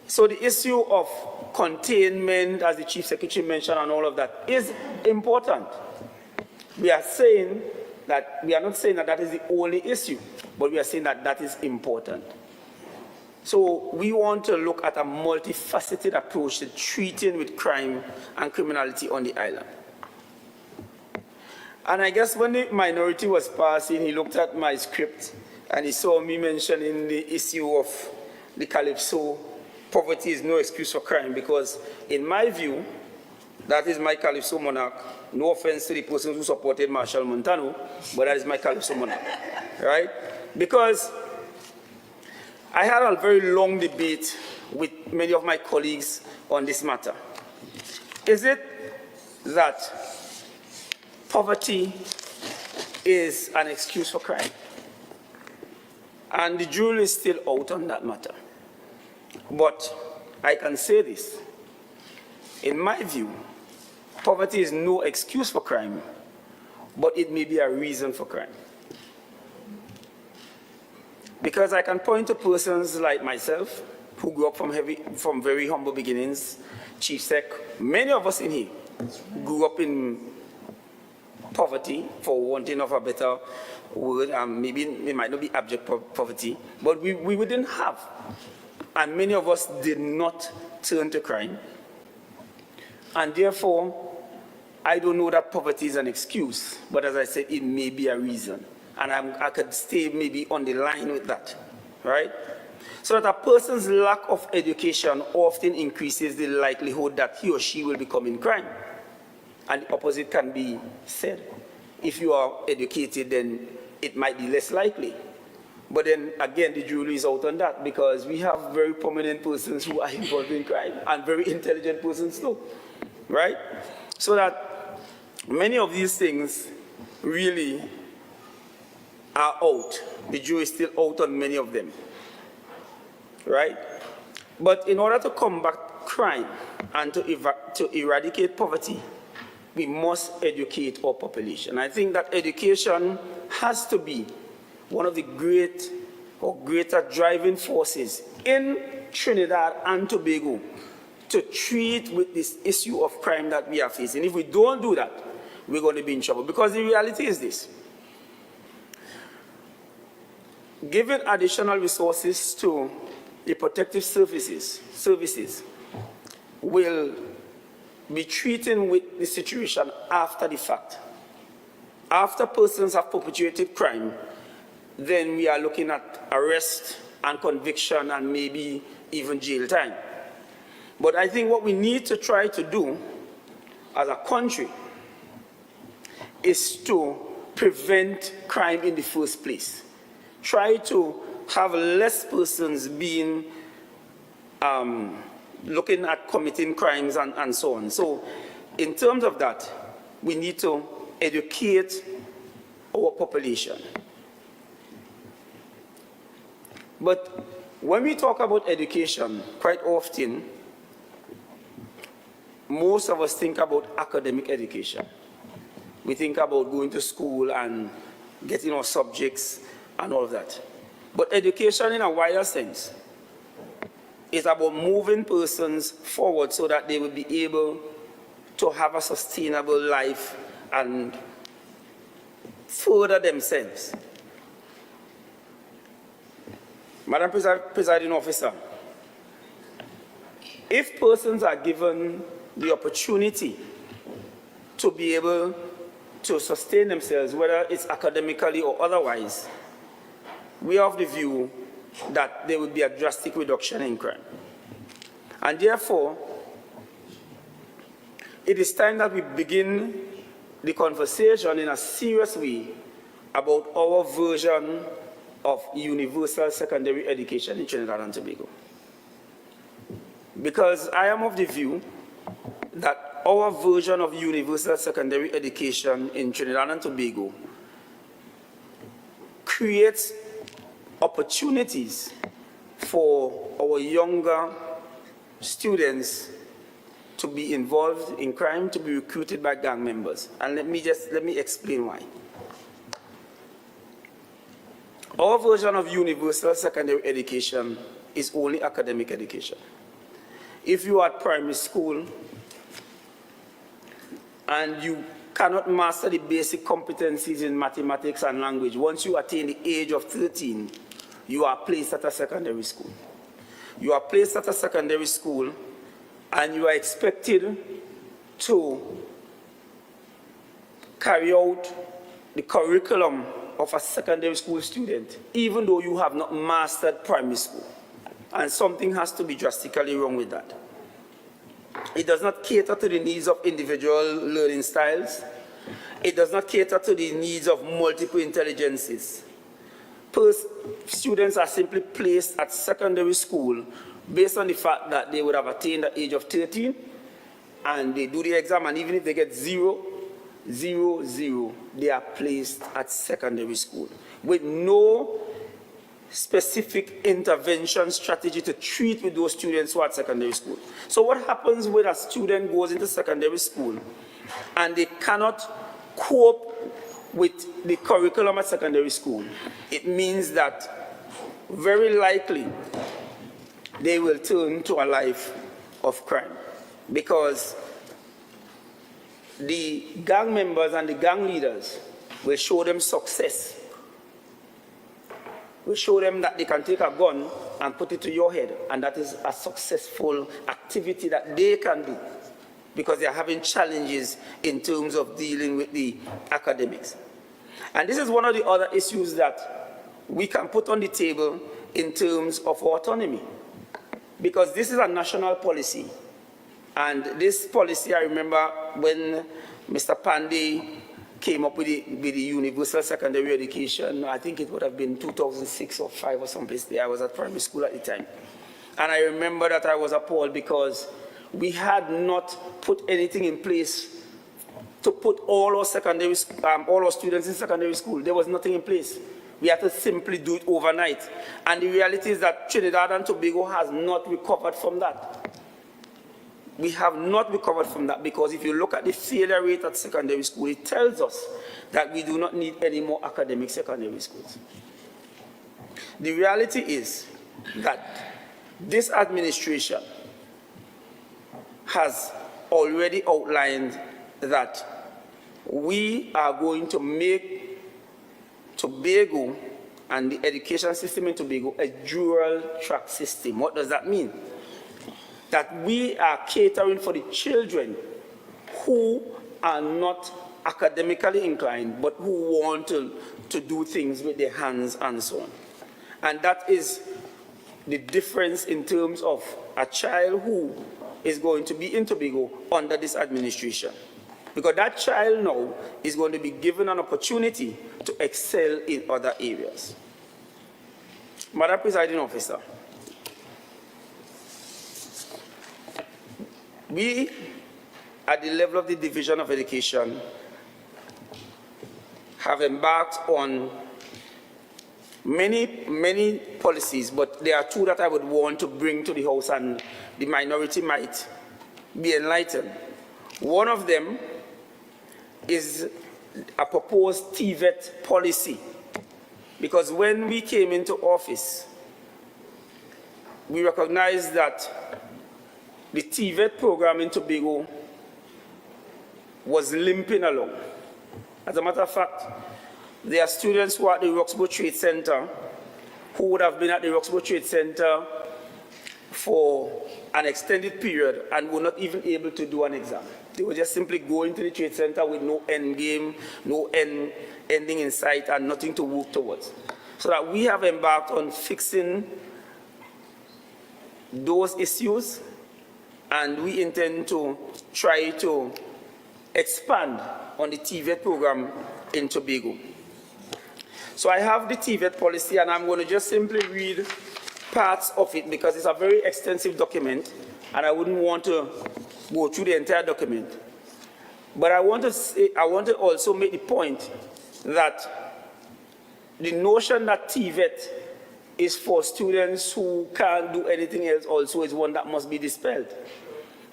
So the issue of containment, as the Chief Secretary mentioned, and all of that is important. We are saying that, we are not saying that that is the only issue, but we are saying that that is important. So we want to look at a multifaceted approach to treating with crime and criminality on the island. And I guess when the minority was passing, he looked at my script and he saw me mentioning the issue of the Calypso. Poverty is no excuse for crime, because in my view, that is my Calypso monarch. No offense to the person who supported Marshal Montano, but that is my Calypso monarch, right? Because I had a very long debate with many of my colleagues on this matter. Is it that poverty is an excuse for crime. And the jury is still out on that matter. But I can say this. In my view, poverty is no excuse for crime, but it may be a reason for crime. Because I can point to persons like myself who grew up from very humble beginnings, Chief Sec. Many of us in here grew up in poverty, for wanting of a better word. Maybe it might not be abject poverty, but we didn't have. And many of us did not turn to crime. And therefore, I don't know that poverty is an excuse, but as I said, it may be a reason. And I could stay maybe on the line with that, right? So that a person's lack of education often increases the likelihood that he or she will become in crime. And the opposite can be said. If you are educated, then it might be less likely. But then, again, the jury is out on that, because we have very prominent persons who are involved in crime, and very intelligent persons too, right? So that many of these things really are out. The jury is still out on many of them, right? But in order to combat crime and to eradicate poverty, we must educate our population. I think that education has to be one of the greater driving forces in Trinidad and Tobago to treat with this issue of crime that we are facing. If we don't do that, we're going to be in trouble. Because the reality is this. Giving additional resources to the protective services will be treating with the situation after the fact. After persons have perpetrated crime, then we are looking at arrest and conviction and maybe even jail time. But I think what we need to try to do as a country is to prevent crime in the first place. Try to have less persons being looking at committing crimes and so on. So in terms of that, we need to educate our population. But when we talk about education, quite often, most of us think about academic education. We think about going to school and getting our subjects and all of that. But education in a wider sense is about moving persons forward so that they will be able to have a sustainable life and further themselves. Madam Presiding Officer, if persons are given the opportunity to be able to sustain themselves, whether it's academically or otherwise, we are of the view that there will be a drastic reduction in crime. And therefore, it is time that we begin the conversation in a serious way about our version of universal secondary education in Trinidad and Tobago. Because I am of the view that our version of universal secondary education in Trinidad and Tobago creates opportunities for our younger students to be involved in crime, to be recruited by gang members. And let me explain why. Our version of universal secondary education is only academic education. If you are at primary school and you cannot master the basic competencies in mathematics and language, once you attain the age of 13, you are placed at a secondary school. You are placed at a secondary school and you are expected to carry out the curriculum of a secondary school student, even though you have not mastered primary school. And something has to be drastically wrong with that. It does not cater to the needs of individual learning styles. It does not cater to the needs of multiple intelligences. Students are simply placed at secondary school based on the fact that they would have attained the age of 13 and they do the exam, and even if they get 0, they are placed at secondary school with no specific intervention strategy to treat with those students who are at secondary school. So what happens when a student goes into secondary school and they cannot cope with the curriculum at secondary school? It means that very likely they will turn to a life of crime, because the gang members and the gang leaders will show them success. Will show them that they can take a gun and put it to your head, and that is a successful activity that they can do because they are having challenges in terms of dealing with the academics. And this is one of the other issues that we can put on the table in terms of autonomy, because this is a national policy. And this policy, I remember when Mr. Pandey came up with the universal secondary education, I think it would have been 2006 or 5 or someplace there. I was at primary school at the time. And I remember that I was appalled because we had not put anything in place to put all our students in secondary school. There was nothing in place. We had to simply do it overnight. And the reality is that Trinidad and Tobago has not recovered from that. We have not recovered from that, because if you look at the failure rate at secondary school, it tells us that we do not need any more academic secondary schools. The reality is that this administration has already outlined that we are going to make Tobago and the education system in Tobago a dual track system. What does that mean? That we are catering for the children who are not academically inclined, but who want to do things with their hands and so on. And that is the difference in terms of a child who is going to be in Tobago under this administration. Because that child now is going to be given an opportunity to excel in other areas. Madam Presiding Officer, we, at the level of the Division of Education, have embarked on many policies, but there are two that I would want to bring to the House, and the minority might be enlightened. One of them is a proposed TVET policy, because when we came into office, we recognized that the TVET program in Tobago was limping along. As a matter of fact, there are students who are at the Roxborough Trade Center who would have been at the Roxborough Trade Center for an extended period and were not even able to do an exam. They were just simply going to the Trade Center with no end game, no ending in sight, and nothing to work towards. So that we have embarked on fixing those issues, and we intend to try to expand on the TVET program in Tobago. So I have the TVET policy, and I'm going to just simply read parts of it because it's a very extensive document, and I wouldn't want to go through the entire document. But I want to also make the point that the notion that TVET is for students who can't do anything else also is one that must be dispelled.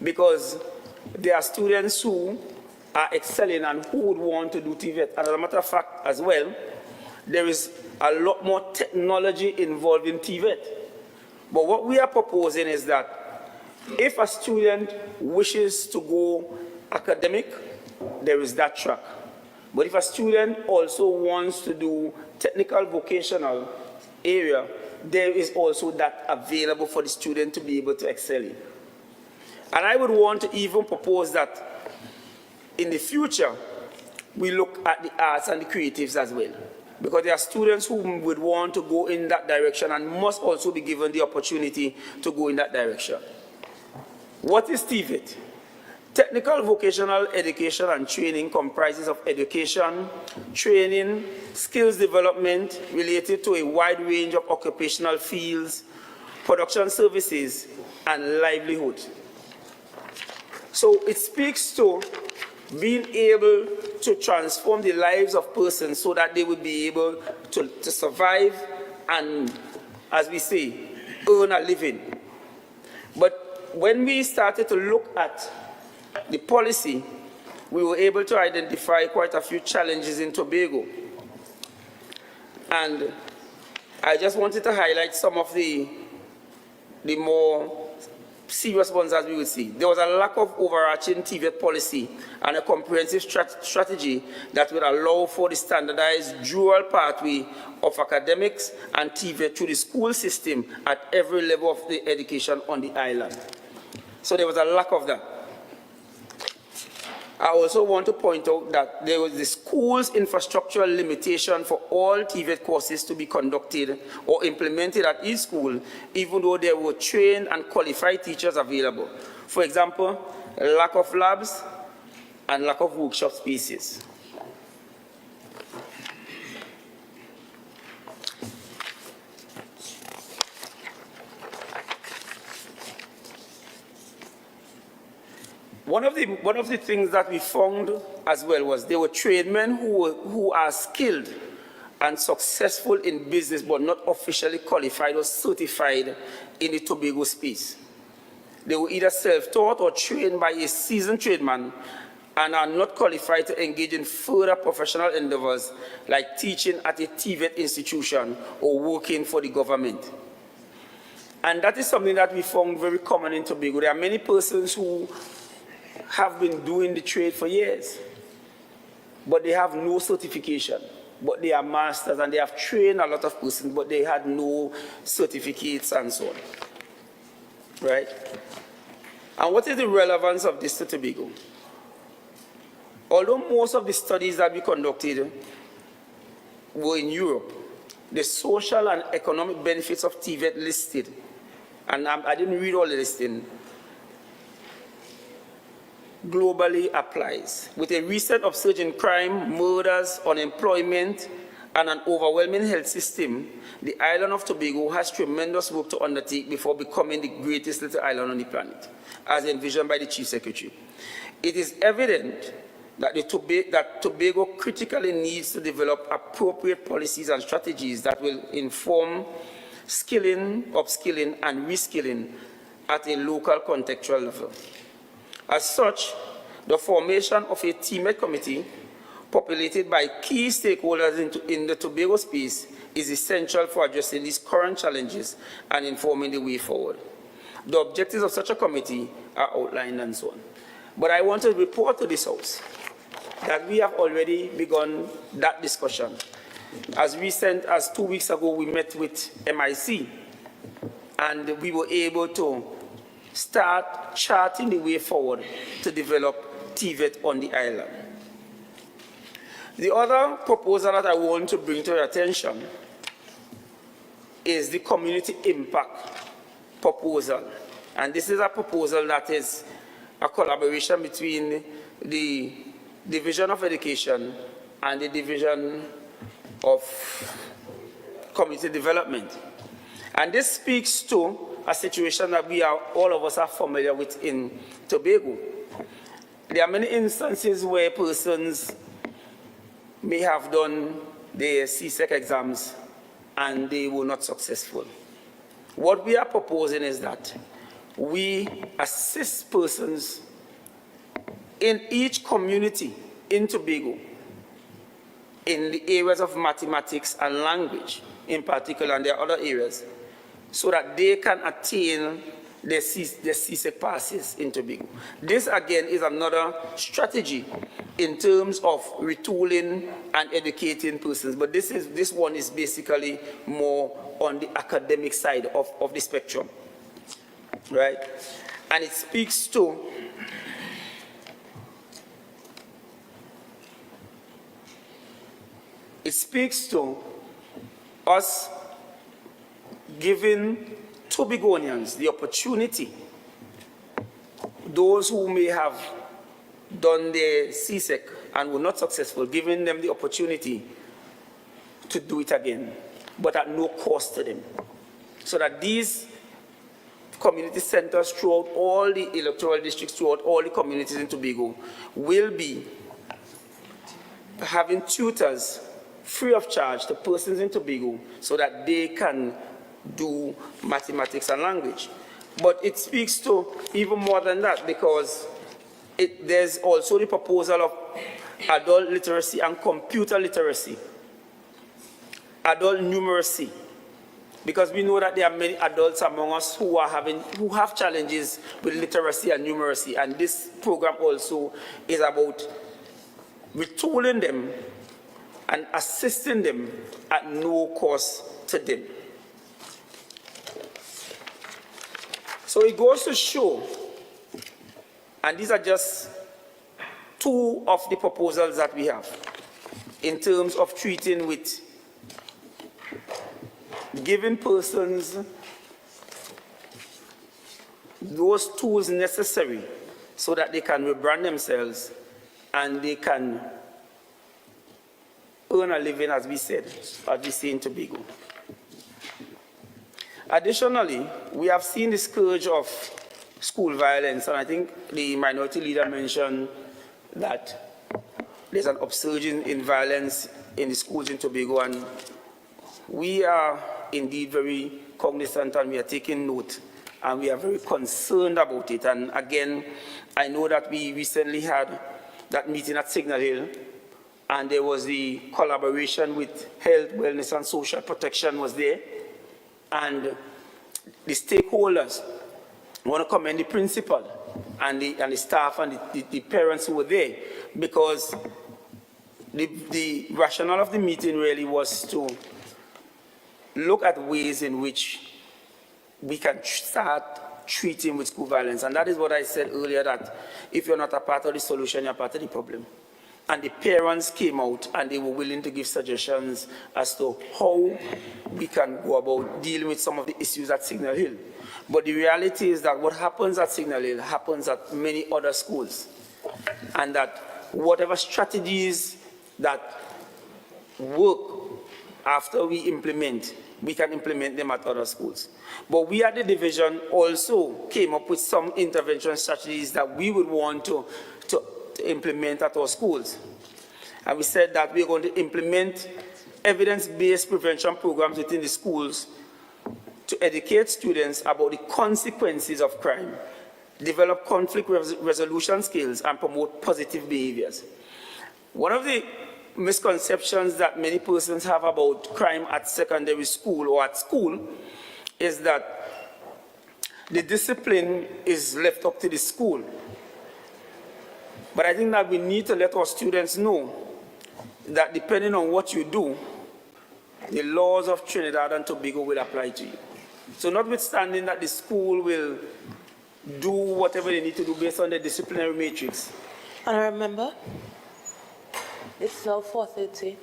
Because there are students who are excelling and who would want to do TVET. And as a matter of fact, as well, there is a lot more technology involved in TVET. But what we are proposing is that if a student wishes to go academic, there is that track. But if a student also wants to do technical vocational area, there is also that available for the student to be able to excel in. And I would want to even propose that in the future, we look at the arts and the creatives as well. Because there are students who would want to go in that direction and must also be given the opportunity to go in that direction. What is TVET? Technical vocational education and training comprises of education, training, skills development related to a wide range of occupational fields, production services, and livelihood. So it speaks to being able to transform the lives of persons so that they would be able to survive and, as we say, earn a living. But when we started to look at the policy, we were able to identify quite a few challenges in Tobago. And I just wanted to highlight some of the more serious ones, as we would see. There was a lack of overarching TVET policy and a comprehensive strategy that would allow for the standardized dual pathway of academics and TVET through the school system at every level of the education on the island. So there was a lack of that. I also want to point out that there was the school's infrastructural limitation for all TVET courses to be conducted or implemented at each school, even though there were trained and qualified teachers available. For example, lack of labs and lack of workshop spaces. One of the things that we found as well was there were tradesmen who are skilled and successful in business but not officially qualified or certified in the Tobago space. They were either self-taught or trained by a seasoned tradesman and are not qualified to engage in further professional endeavors like teaching at a TVET institution or working for the government. And that is something that we found very common in Tobago. There are many persons who have been doing the trade for years, but they have no certification, but they are masters and they have trained a lot of persons, but they had no certificates and so on, right? And what is the relevance of this to Tobago? Although most of the studies that we conducted were in Europe, the social and economic benefits of TVET listed, and I didn't read all the listing, globally applies. With a recent upsurge in crime, murders, unemployment, and an overwhelming health system, the island of Tobago has tremendous work to undertake before becoming the greatest little island on the planet, as envisioned by the Chief Secretary. It is evident that Tobago critically needs to develop appropriate policies and strategies that will inform skilling, upskilling, and reskilling at a local contextual level. As such, the formation of a TMET committee populated by key stakeholders in the Tobago space is essential for addressing these current challenges and informing the way forward. The objectives of such a committee are outlined and so on. But I want to report to this House that we have already begun that discussion. As recent as 2 weeks ago, we met with MIC, and we were able to start charting the way forward to develop TVET on the island. The other proposal that I want to bring to your attention is the community impact proposal. And this is a proposal that is a collaboration between the Division of Education and the Division of Community Development. And this speaks to a situation that all of us are familiar with in Tobago. There are many instances where persons may have done their CSEC exams and they were not successful. What we are proposing is that we assist persons in each community in Tobago in the areas of mathematics and language in particular, and there are other areas, so that they can attain their CSEC passes in Tobago. This, again, is another strategy in terms of retooling and educating persons. But this one is basically more on the academic side of the spectrum, right? And it speaks to us giving Tobagonians the opportunity, those who may have done their CSEC and were not successful, giving them the opportunity to do it again, but at no cost to them, so that these community centers throughout all the electoral districts, throughout all the communities in Tobago, will be having tutors free of charge to persons in Tobago so that they can do mathematics and language. But it speaks to even more than that, because there's also the proposal of adult literacy and computer literacy, adult numeracy, because we know that there are many adults among us who have challenges with literacy and numeracy, and this program also is about retooling them and assisting them at no cost to them. So it goes to show, and these are just two of the proposals that we have in terms of treating with giving persons those tools necessary so that they can rebrand themselves and they can earn a living, as we say in Tobago. Additionally, we have seen the scourge of school violence, and I think the minority leader mentioned that there's an upsurge in violence in the schools in Tobago, and we are indeed very cognizant and we are taking note and we are very concerned about it. And again, I know that we recently had that meeting at Signal Hill, and there was the collaboration with Health, Wellness and Social Protection was there, and the stakeholders. I want to commend the principal and the staff and the parents who were there, because the rationale of the meeting really was to look at ways in which we can start treating with school violence. And that is what I said earlier, that if you're not a part of the solution, you're part of the problem. And the parents came out and they were willing to give suggestions as to how we can go about dealing with some of the issues at Signal Hill. But the reality is that what happens at Signal Hill happens at many other schools. And that whatever strategies that work after we implement, we can implement them at other schools. But we at the division also came up with some intervention strategies that we would want to implement at our schools. And we said that we're going to implement evidence-based prevention programs within the schools to educate students about the consequences of crime, develop conflict resolution skills, and promote positive behaviors. One of the misconceptions that many persons have about crime at secondary school or at school is that the discipline is left up to the school. But I think that we need to let our students know that depending on what you do, the laws of Trinidad and Tobago will apply to you. So notwithstanding that the school will do whatever they need to do based on the disciplinary matrix. And I remember, it's now 4:30.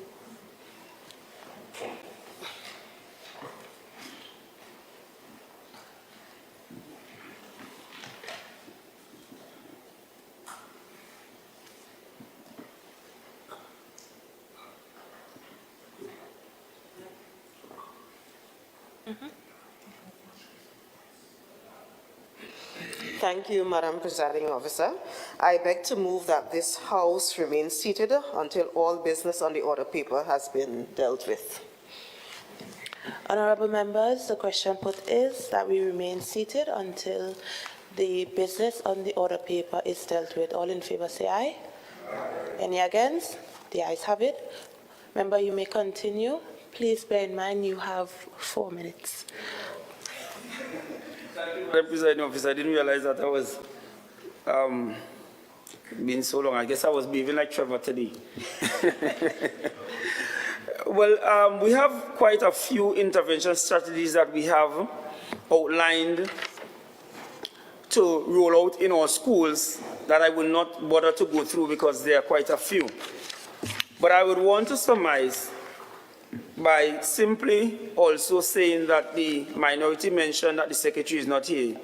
Thank you, Madam Presiding Officer. I beg to move that this House remain seated until all business on the order paper has been dealt with. Honourable members, the question put is that we remain seated until the business on the order paper is dealt with. All in favour say aye. Any against? The ayes have it. Member, you may continue. Please bear in mind you have 4 minutes. Thank you, Madam Presiding Officer. I didn't realize that I was been so long. I guess I was behaving like Trevor today. Well, we have quite a few intervention strategies that we have outlined to roll out in our schools that I will not bother to go through because there are quite a few. But I would want to surmise by simply also saying that the minority mentioned that the secretary is not here.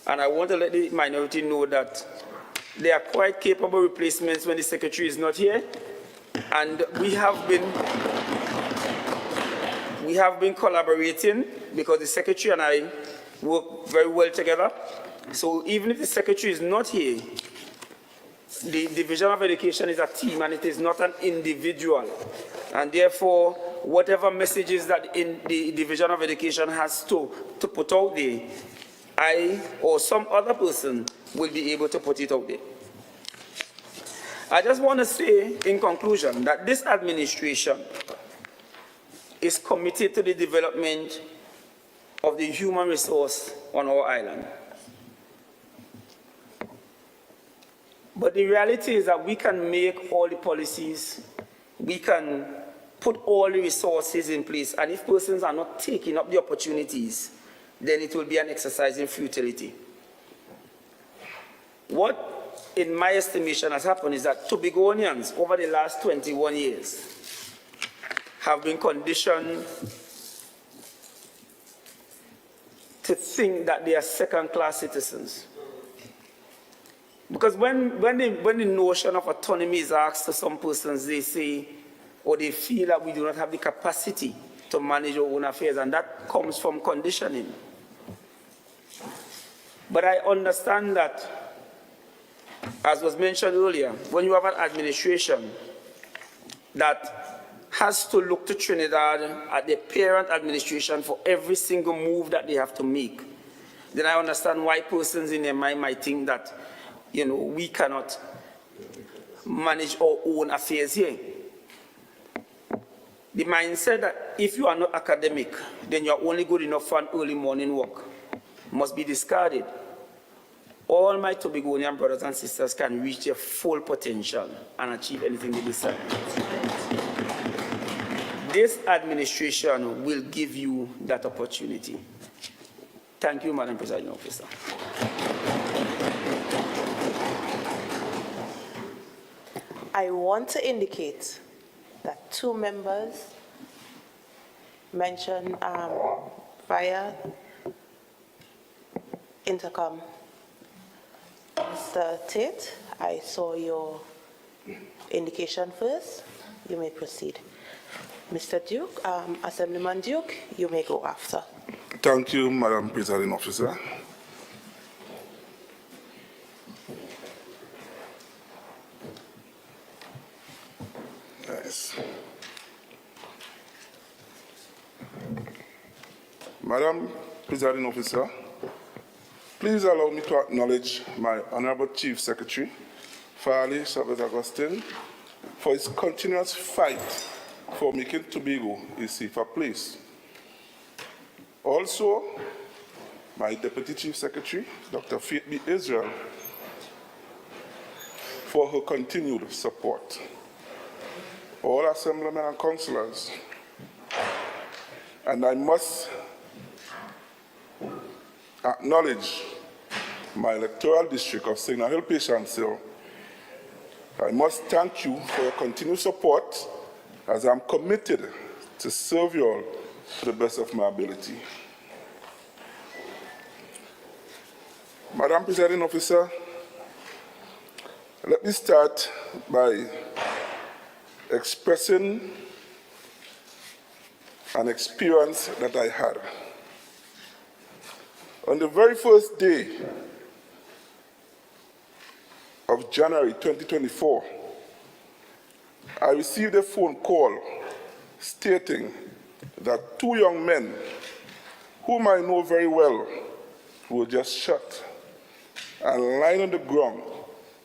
And I want to let the minority know that they are quite capable replacements when the secretary is not here. And we have been collaborating because the secretary and I work very well together. So even if the secretary is not here, the Division of Education is a team and it is not an individual. And therefore, whatever messages that the Division of Education has to put out there, I or some other person will be able to put it out there. I just want to say in conclusion that this administration is committed to the development of the human resource on our island. But the reality is that we can make all the policies, we can put all the resources in place, and if persons are not taking up the opportunities, then it will be an exercise in futility. What, in my estimation, has happened is that Tobagonians over the last 21 years have been conditioned to think that they are second-class citizens. Because when the notion of autonomy is asked to some persons, they say, or they feel that we do not have the capacity to manage our own affairs, and that comes from conditioning. But I understand that, as was mentioned earlier, when you have an administration that has to look to Trinidad at the parent administration for every single move that they have to make, then I understand why persons in their mind might think that, you know, we cannot manage our own affairs here. The mindset that if you are not academic, then you are only good enough for an early morning walk must be discarded. All my Tobagonian brothers and sisters can reach their full potential and achieve anything they desire. This administration will give you that opportunity. Thank you, Madam Presiding Officer. I want to indicate that two members mentioned via intercom. Mr. Tate, I saw your indication first. You may proceed. Mr. Duke, Assemblyman Duke, you may go after. Thank you, Madam Presiding Officer. Yes. Madam Presiding Officer, please allow me to acknowledge my Honorable Chief Secretary, Farley Chavez Augustine, for his continuous fight for making Tobago a safer place. Also, my Deputy Chief Secretary, Dr. Faith B. Israel, for her continued support. All Assemblymen and Councillors, and I must acknowledge my electoral district of Signal Hill Patience Hill. I must thank you for your continued support, as I'm committed to serve you all to the best of my ability. Madam Presiding Officer, let me start by expressing an experience that I had. On the very first day of January 2024, I received a phone call stating that two young men, whom I know very well, were just shot and lying on the ground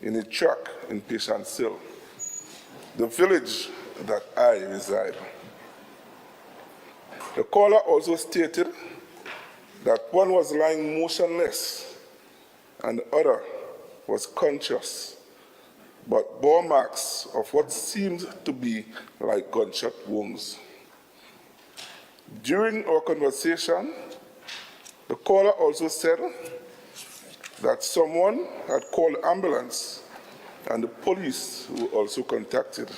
in a truck in Patience Hill, the village that I reside. The caller also stated that one was lying motionless and the other was conscious, but bore marks of what seemed to be like gunshot wounds. During our conversation, the caller also said that someone had called the ambulance and the police were also contacted.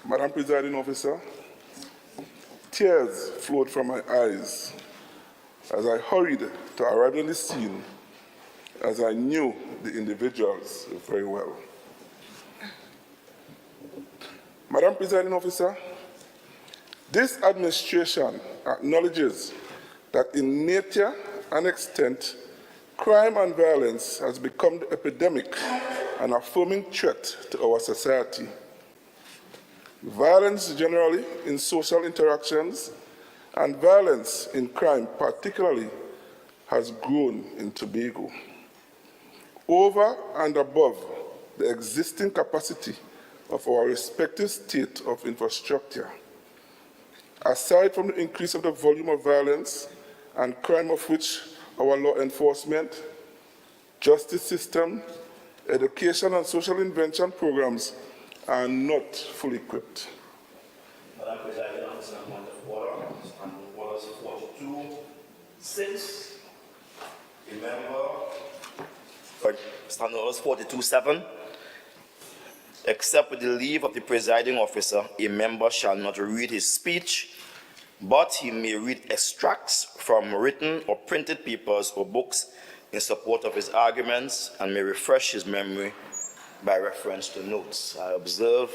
Madam Presiding Officer, tears flowed from my eyes as I hurried to arrive on the scene, as I knew the individuals very well. Madam Presiding Officer, this administration acknowledges that in nature and extent, crime and violence has become the epidemic and affirming threat to our society. Violence generally in social interactions and violence in crime particularly has grown in Tobago. Over and above the existing capacity of our respective state of infrastructure, aside from the increase of the volume of violence and crime of which our law enforcement, justice system, education and social intervention programs are not fully equipped. Madam President, Officer, point of order, and orders 42.6. Remember, Standing Orders 42.7. Except with the leave of the presiding officer, a member shall not read his speech, but he may read extracts from written or printed papers or books in support of his arguments and may refresh his memory by reference to notes. I observe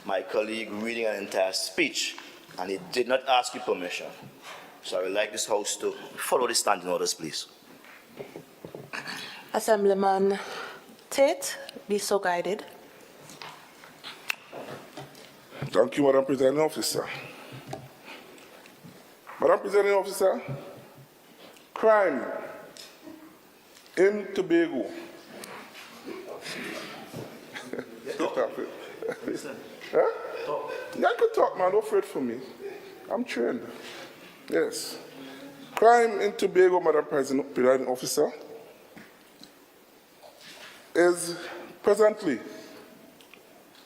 my colleague reading an entire speech, and he did not ask you permission. So I would like this House to follow the standing orders, please. Assemblyman Tate, be so guided. Thank you, Madam Presiding Officer. Madam Presiding Officer, crime in Tobago. Huh? Yeah, I could talk, man. Don't fret for me. I'm trained. Yes. Crime in Tobago, Madam Presiding Officer, is presently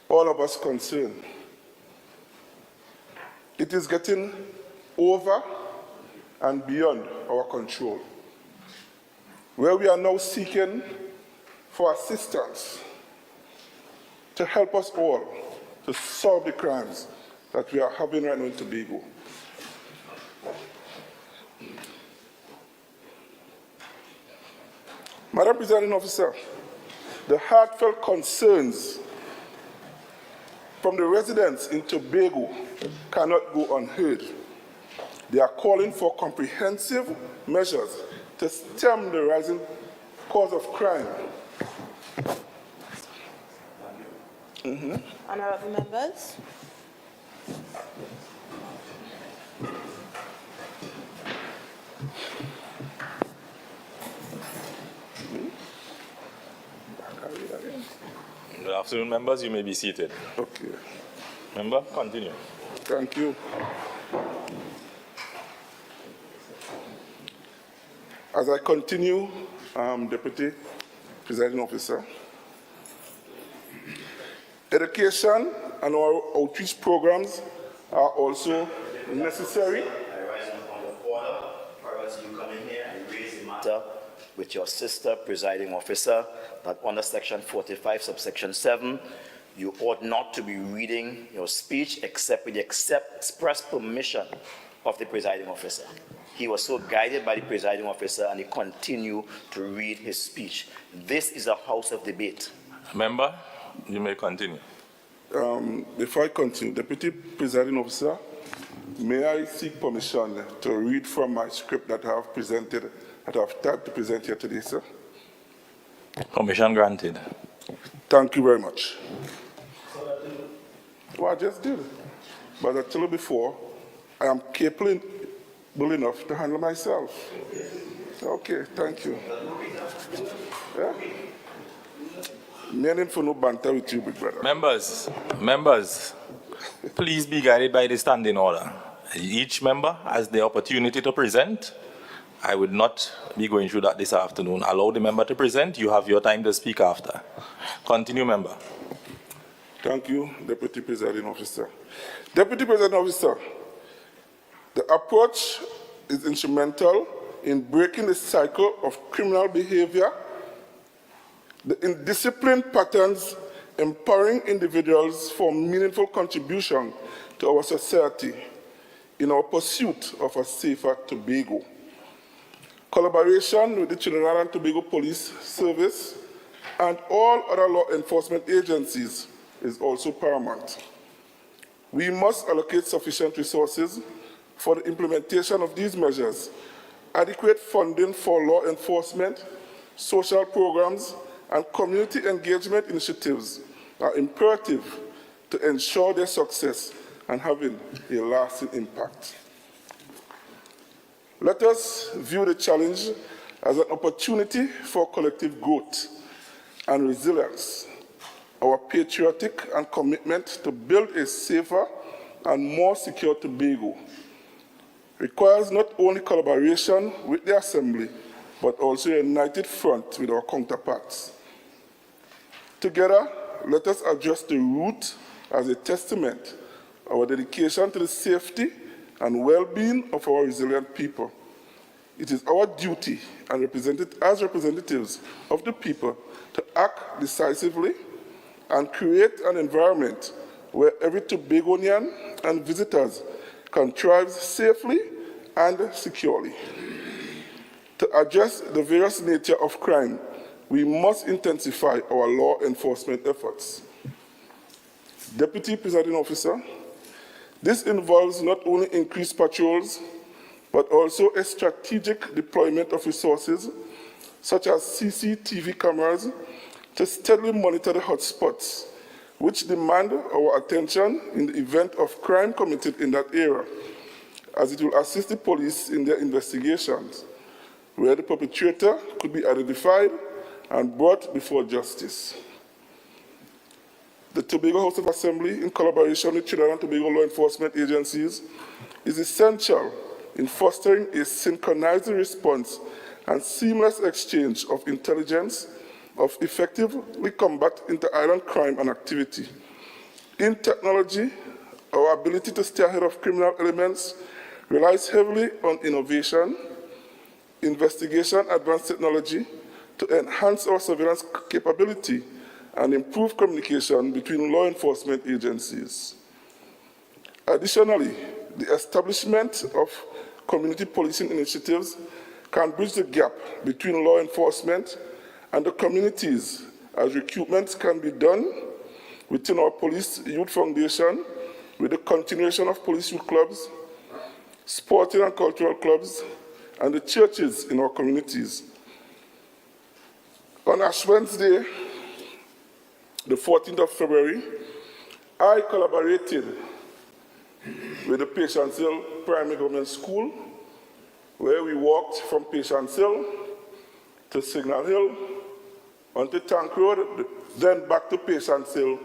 all of us concerned. It is getting over and beyond our control, where we are now seeking for assistance to help us all to solve the crimes that we are having right now in Tobago. Madam Presiding Officer, the heartfelt concerns from the residents in Tobago cannot go unheard. They are calling for comprehensive measures to stem the rising cause of crime. Honorable members. Good afternoon, members. You may be seated. Okay. Member, continue. Thank you. As I continue, Deputy Presiding Officer, education and our outreach programs are also necessary. I rise on point of order. Prior to you coming here, I raise the matter with your sister, presiding officer, that under section 45, subsection 7, you ought not to be reading your speech except with the express permission of the presiding officer. He was so guided by the presiding officer and he continued to read his speech. This is a house of debate. Member, you may continue. Before I continue, Deputy Presiding Officer, may I seek permission to read from my script that I have presented, that I have typed to present here today, sir? Permission granted. Thank you very much. Well, I just did. But I told you before, I am capable enough to handle myself. Okay, thank you. Yeah? Meaning for no banter with you, big brother. Members, please be guided by the standing order. Each member has the opportunity to present. I would not be going through that this afternoon. Allow the member to present. You have your time to speak after. Continue, member. Thank you, Deputy Presiding Officer. Deputy Presiding Officer, the approach is instrumental in breaking the cycle of criminal behavior, the indisciplined patterns, empowering individuals for meaningful contribution to our society in our pursuit of a safer Tobago. Collaboration with the Trinidad and Tobago Police Service and all other law enforcement agencies is also paramount. We must allocate sufficient resources for the implementation of these measures adequate funding for law enforcement, social programs, and community engagement initiatives are imperative to ensure their success and having a lasting impact. Let us view the challenge as an opportunity for collective growth and resilience. Our patriotic and commitment to build a safer and more secure Tobago requires not only collaboration with the Assembly, but also a united front with our counterparts. Together, let us address the root as a testament of our dedication to the safety and well-being of our resilient people. It is our duty and as representatives of the people to act decisively and create an environment where every Tobagonian and visitors can thrive safely and securely. To address the various nature of crime, we must intensify our law enforcement efforts. Deputy Presiding Officer, this involves not only increased patrols, but also a strategic deployment of resources, such as CCTV cameras, to steadily monitor the hotspots, which demand our attention in the event of crime committed in that area, as it will assist the police in their investigations, where the perpetrator could be identified and brought before justice. The Tobago House of Assembly, in collaboration with Trinidad and Tobago law enforcement agencies, is essential in fostering a synchronized response and seamless exchange of intelligence of effectively combat inter-island crime and activity. In technology, our ability to stay ahead of criminal elements relies heavily on innovation, investigation, advanced technology to enhance our surveillance capability and improve communication between law enforcement agencies. Additionally, the establishment of community policing initiatives can bridge the gap between law enforcement and the communities, as recruitment can be done within our Police Youth Foundation with the continuation of police youth clubs, sporting and cultural clubs, and the churches in our communities. On Ash Wednesday, the 14th of February, I collaborated with the Patience Hill Primary Government School, where we walked from Patience Hill to Signal Hill, onto Tank Road, then back to Patience Hill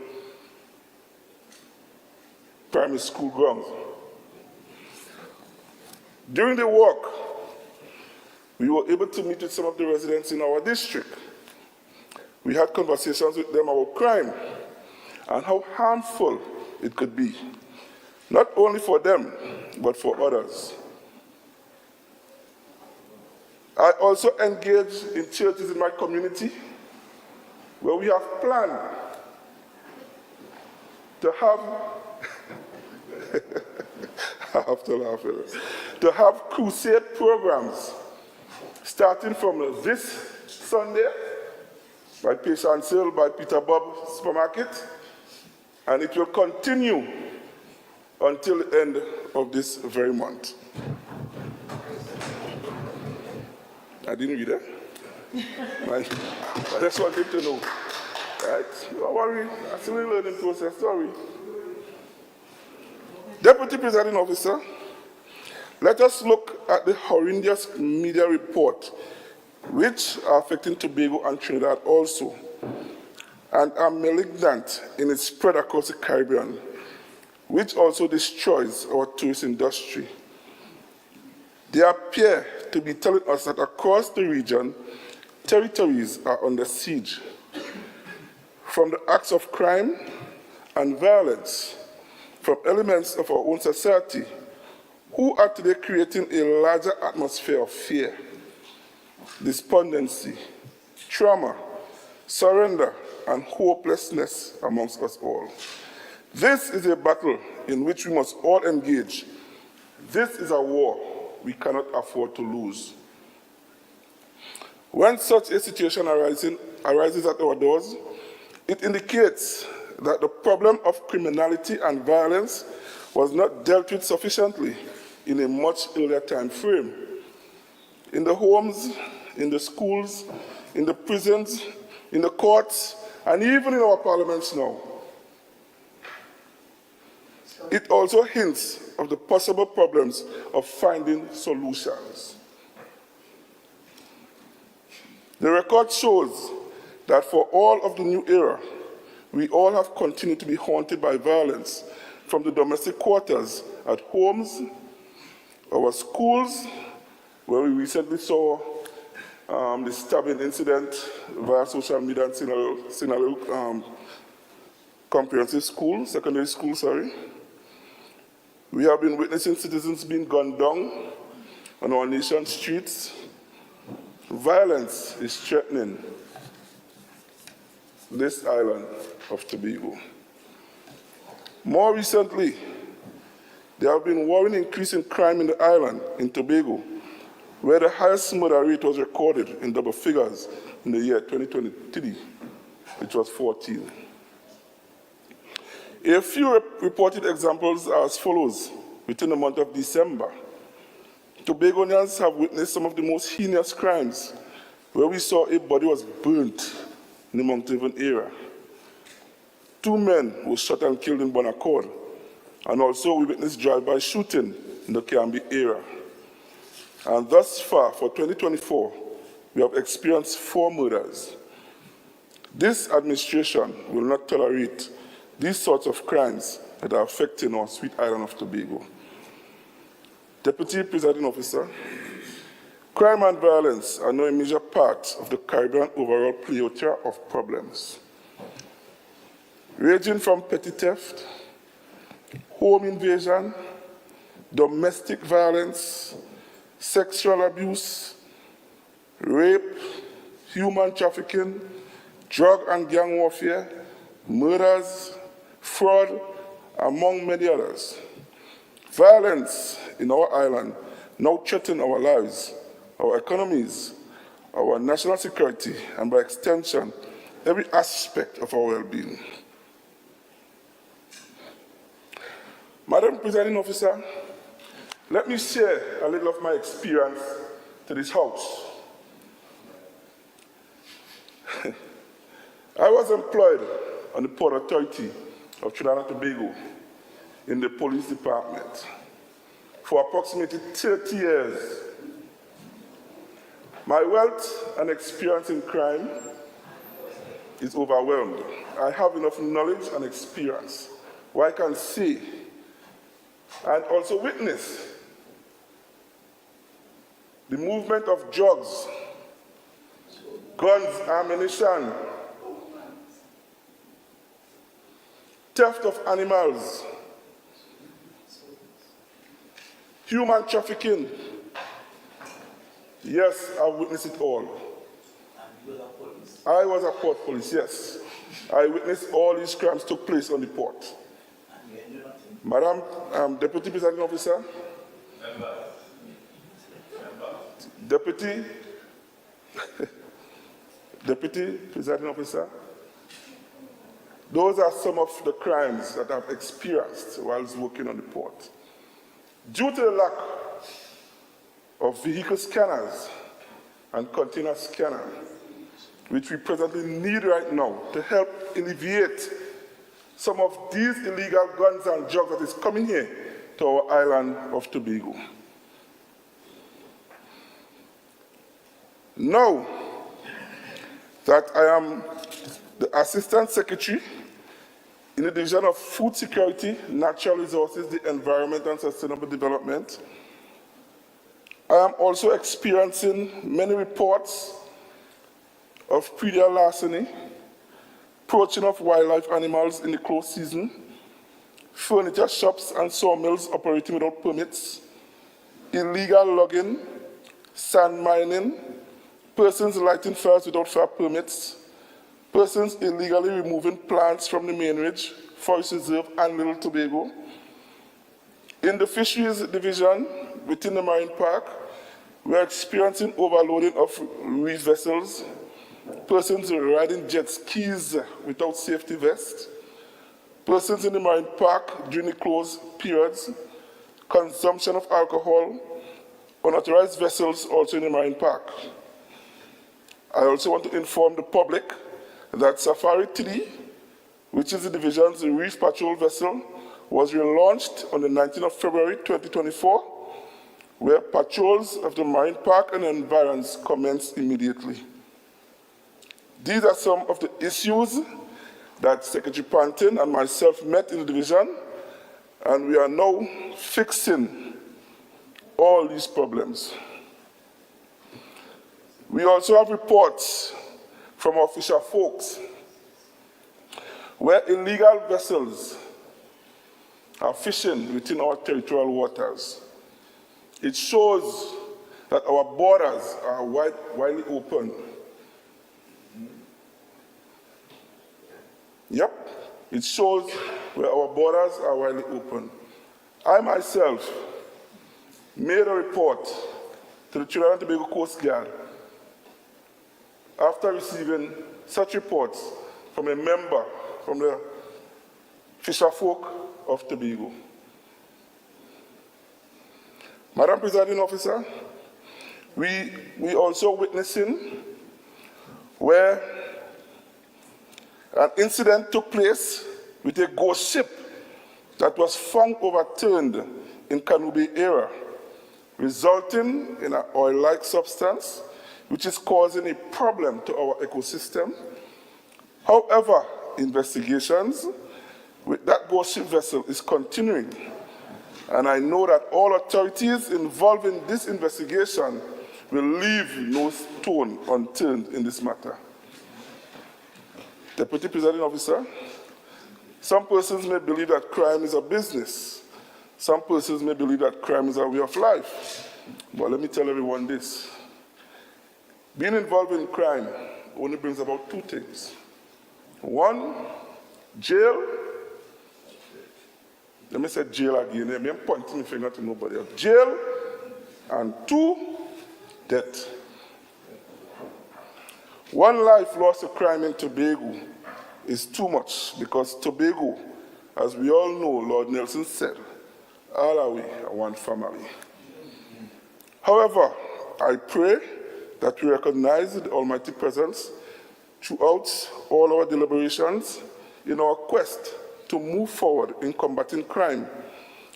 Primary School grounds. During the walk, we were able to meet with some of the residents in our district. We had conversations with them about crime and how harmful it could be, not only for them, but for others. I also engaged in churches in my community where we have planned to have, I have to laugh at this, to have crusade programs starting from this Sunday by Patience Hill, by Peter Bob Supermarket, and it will continue until the end of this very month. I didn't read that. I just wanted to know. Right? Don't worry, I'm still in the learning process, sorry. Deputy Presiding Officer, let us look at the horrendous media report, which are affecting Tobago and Trinidad also, and are malignant in its spread across the Caribbean, which also destroys our tourist industry. They appear to be telling us that across the region, territories are under siege. From the acts of crime and violence, from elements of our own society, who are today creating a larger atmosphere of fear, despondency, trauma, surrender, and hopelessness amongst us all. This is a battle in which we must all engage. This is a war we cannot afford to lose. When such a situation arises at our doors, it indicates that the problem of criminality and violence was not dealt with sufficiently in a much earlier time frame. in the homes, in the schools, in the prisons, in the courts, and even in our parliaments now. It also hints of the possible problems of finding solutions. The record shows that for all of the new era, we all have continued to be haunted by violence from the domestic quarters at homes, our schools, where we recently saw the stabbing incident via social media in Sinaloa Comprehensive School, Secondary School, sorry. We have been witnessing citizens being gunned down on our nation's streets. Violence is threatening this island of Tobago. More recently, there have been worrying increase in crime in the island in Tobago, where the highest murder rate was recorded in double figures in the year 2023, which was 14. A few reported examples are as follows. Within the month of December, Tobagonians have witnessed some of the most heinous crimes, where we saw a body was burnt in the Mount Avon area. 2 men were shot and killed in Bonaccord, and also we witnessed drive-by shooting in the Kiambi area. And thus far, for 2024, we have experienced 4 murders. This administration will not tolerate these sorts of crimes that are affecting our sweet island of Tobago. Deputy Presiding Officer, crime and violence are now a major part of the Caribbean overall plethora of problems, ranging from petty theft, home invasion, domestic violence, sexual abuse, rape, human trafficking, drug and gang warfare, murders, fraud, among many others. Violence in our island now threatens our lives, our economies, our national security, and by extension, every aspect of our well-being. Madam Presiding Officer, let me share a little of my experience to this House. I was employed on the Port Authority of Trinidad and Tobago in the police department for approximately 30 years. My wealth and experience in crime is overwhelmed. I have enough knowledge and experience where I can see and also witness the movement of drugs, guns, ammunition, theft of animals, human trafficking. Yes, I've witnessed it all. I was a port police, yes. I witnessed all these crimes took place on the port. Madam Deputy Presiding Officer, Deputy Presiding Officer, those are some of the crimes that I've experienced whilst working on the port. Due to the lack of vehicle scanners and container scanner, which we presently need right now to help alleviate some of these illegal guns and drugs that is coming here to our island of Tobago. Now that I am the Assistant Secretary in the Division of Food Security, Natural Resources, the Environment and Sustainable Development, I am also experiencing many reports of predator larceny, poaching of wildlife animals in the close season, furniture shops and sawmills operating without permits, illegal logging, sand mining, persons lighting fires without fire permits, persons illegally removing plants from the main ridge, Forest Reserve, and Little Tobago. In the Fisheries Division within the Marine Park, we are experiencing overloading of reef vessels, persons riding jet skis without safety vests, persons in the Marine Park during the closed periods, consumption of alcohol, unauthorized vessels also in the Marine Park. I also want to inform the public that Safari 3, which is the division's reef patrol vessel, was relaunched on the 19th of February 2024, where patrols of the Marine Park and environs commenced immediately. These are some of the issues that Secretary Panton and myself met in the division, and we are now fixing all these problems. We also have reports from our fisher folks where illegal vessels are fishing within our territorial waters. It shows that our borders are widely open. Yep, it shows where our borders are widely open. I myself made a report to the Trinidad and Tobago Coast Guard after receiving such reports from a member from the fisher folk of Tobago. Madam Presiding Officer, we also witnessing where an incident took place with a ghost ship that was found overturned in Canube area, resulting in an oil-like substance which is causing a problem to our ecosystem. However, investigations with that ghost ship vessel is continuing, and I know that all authorities involved in this investigation will leave no stone unturned in this matter. Deputy Presiding Officer, some persons may believe that crime is a business. Some persons may believe that crime is a way of life. But let me tell everyone this. Being involved in crime only brings about two things. One, jail. Let me say jail again. I'm pointing my finger to nobody else. Jail. And two, death. One life lost to crime in Tobago is too much, because Tobago, as we all know, Lord Nelson said, all are we are one family. However, I pray that we recognize the Almighty presence throughout all our deliberations in our quest to move forward in combating crime,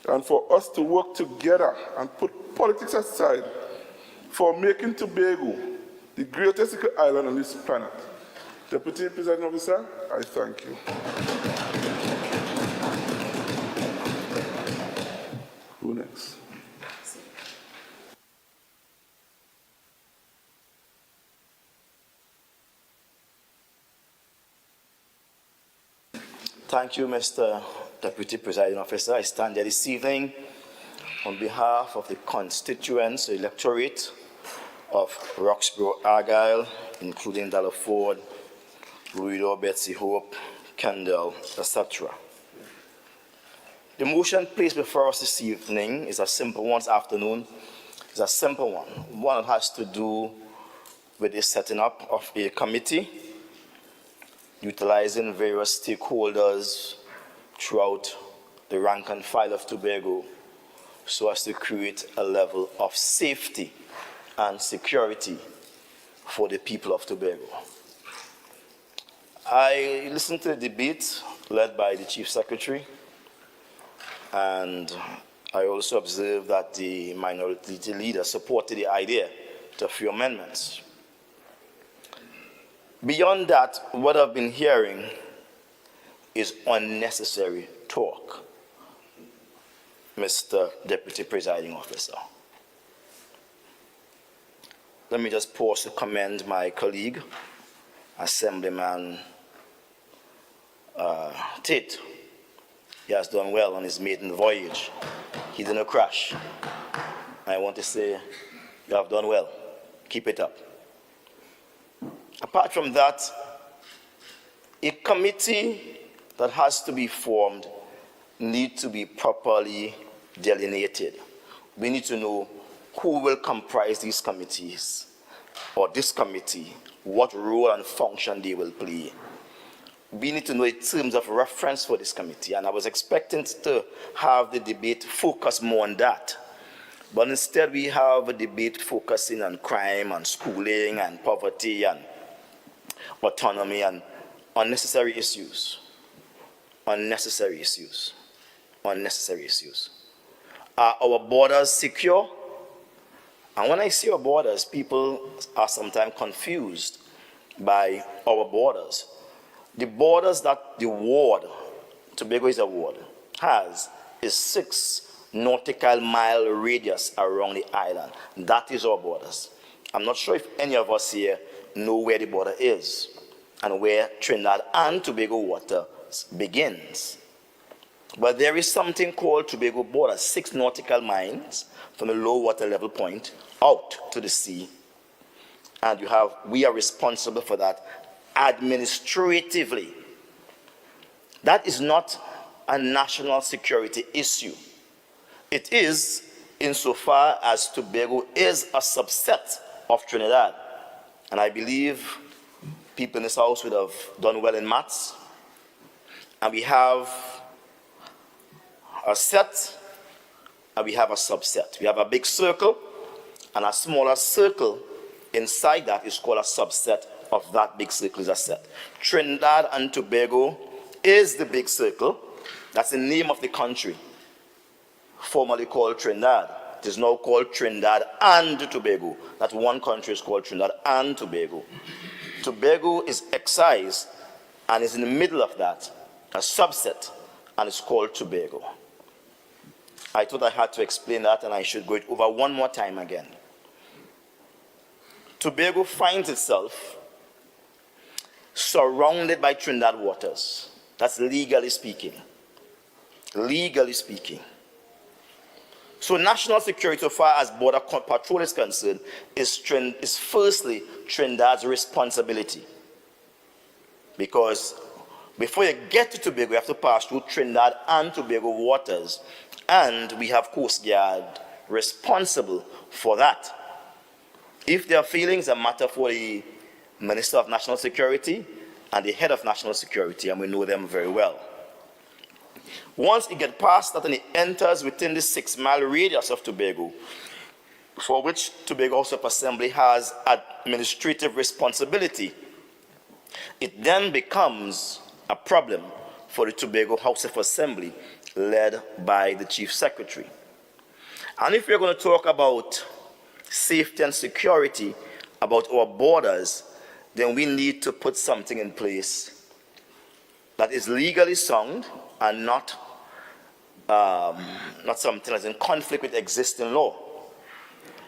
and for us to work together and put politics aside for making Tobago the greatest island on this planet. Deputy Presiding Officer, I thank you. Who next? Thank you, Mr. Deputy Presiding Officer. I stand here this evening on behalf of the constituents, the electorate of Roxborough Argyle, including Dallaford, Ruido, Betsy Hope, Kendall, etc. The motion placed before us this evening is a simple one, this afternoon. It's a simple one. One that has to do with the setting up of a committee, utilizing various stakeholders throughout the rank and file of Tobago so as to create a level of safety and security for the people of Tobago. I listened to the debate led by the Chief Secretary, and I also observed that the minority leader supported the idea to a few amendments. Beyond that, what I've been hearing is unnecessary talk, Mr. Deputy Presiding Officer. Let me just pause to commend my colleague, Assemblyman Tate. He has done well on his maiden voyage. He didn't crash. I want to say, you have done well. Keep it up. Apart from that, a committee that has to be formed needs to be properly delineated. We need to know who will comprise these committees, or this committee, what role and function they will play. We need to know in terms of reference for this committee, and I was expecting to have the debate focus more on that. But instead, we have a debate focusing on crime and schooling and poverty and autonomy and unnecessary issues. Unnecessary issues. Unnecessary issues. Are our borders secure? And when I say our borders, people are sometimes confused by our borders. The borders that the ward, Tobago is a ward, has is 6 nautical mile radius around the island. That is our borders. I'm not sure if any of us here know where the border is and where Trinidad and Tobago water begins. But there is something called Tobago border, 6 nautical miles from the low water level point out to the sea. And we are responsible for that administratively. That is not a national security issue. It is insofar as Tobago is a subset of Trinidad. And I believe people in this house would have done well in maths. And we have a set and we have a subset. We have a big circle and a smaller circle inside that is called a subset of that big circle is a set. Trinidad and Tobago is the big circle. That's the name of the country, formerly called Trinidad. It is now called Trinidad and Tobago. That one country is called Trinidad and Tobago. Tobago is excised and is in the middle of that, a subset, and it's called Tobago. I thought I had to explain that, and I should go it over one more time again. Tobago finds itself surrounded by Trinidad waters. That's legally speaking. Legally speaking. So national security, so far as border patrol is concerned, is firstly Trinidad's responsibility. Because before you get to Tobago, you have to pass through Trinidad and Tobago waters. And we have Coast Guard responsible for that. If there are feelings, a matter for the Minister of National Security and the Head of National Security, and we know them very well. Once it gets past that and it enters within the 6-mile radius of Tobago, for which Tobago House of Assembly has administrative responsibility, it then becomes a problem for the Tobago House of Assembly, led by the Chief Secretary. And if we're going to talk about safety and security, about our borders, then we need to put something in place that is legally sound and not something that's in conflict with existing law.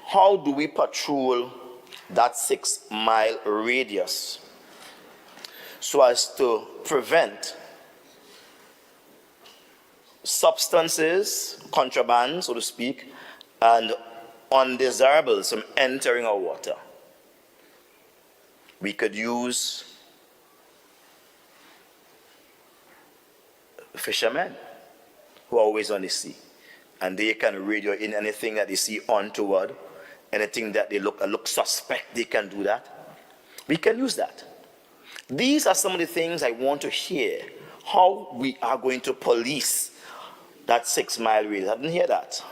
How do we patrol that 6-mile radius so as to prevent substances, contraband, so to speak, and undesirables from entering our water? We could use fishermen who are always on the sea, and they can radio in anything that they see untoward, anything that they look suspect, they can do that. We can use that. These are some of the things I want to hear, how we are going to police that 6-mile radius. I didn't hear that.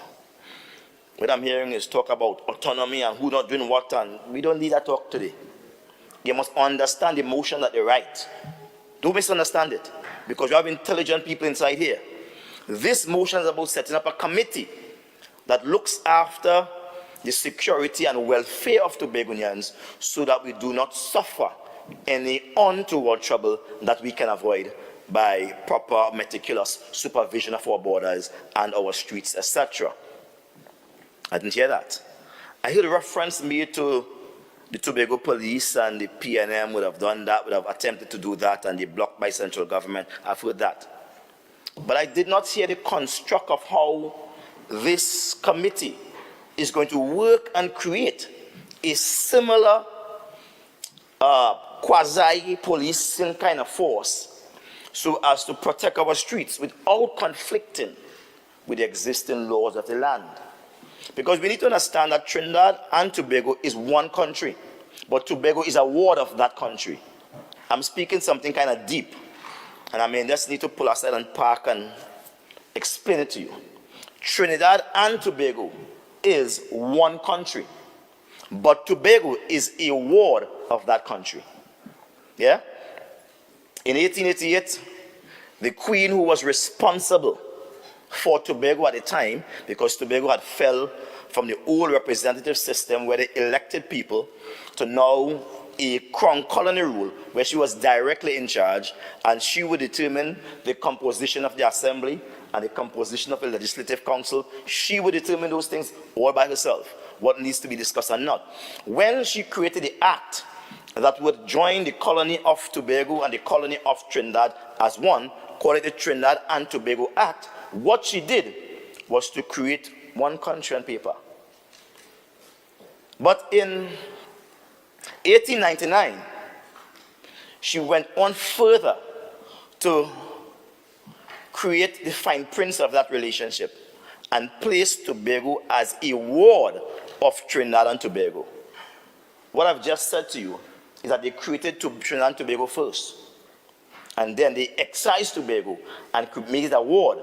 What I'm hearing is talk about autonomy and who not doing what, and we don't need that talk today. You must understand the motion that they write. Don't misunderstand it, because you have intelligent people inside here. This motion is about setting up a committee that looks after the security and welfare of Tobagonians so that we do not suffer any untoward trouble that we can avoid by proper meticulous supervision of our borders and our streets, etc. I didn't hear that. I heard a reference made to the Tobago police, and the PNM would have done that, would have attempted to do that, and they blocked by central government. I've heard that. But I did not hear the construct of how this committee is going to work and create a similar quasi-policing kind of force so as to protect our streets without conflicting with the existing laws of the land. Because we need to understand that Trinidad and Tobago is one country, but Tobago is a ward of that country. I'm speaking something kind of deep, and I mean, just need to pull aside and park and explain it to you. Trinidad and Tobago is one country, but Tobago is a ward of that country. Yeah? In 1888, the Queen, who was responsible for Tobago at the time, because Tobago had fell from the old representative system where they elected people to now a crown colony rule where she was directly in charge, and she would determine the composition of the assembly and the composition of the legislative council. She would determine those things all by herself, what needs to be discussed and not. When she created the act that would join the colony of Tobago and the colony of Trinidad as one, called it the Trinidad and Tobago Act, what she did was to create one country on paper. But in 1899, she went on further to create the fine prints of that relationship and placed Tobago as a ward of Trinidad and Tobago. What I've just said to you is that they created Trinidad and Tobago first, and then they excised Tobago and made it a ward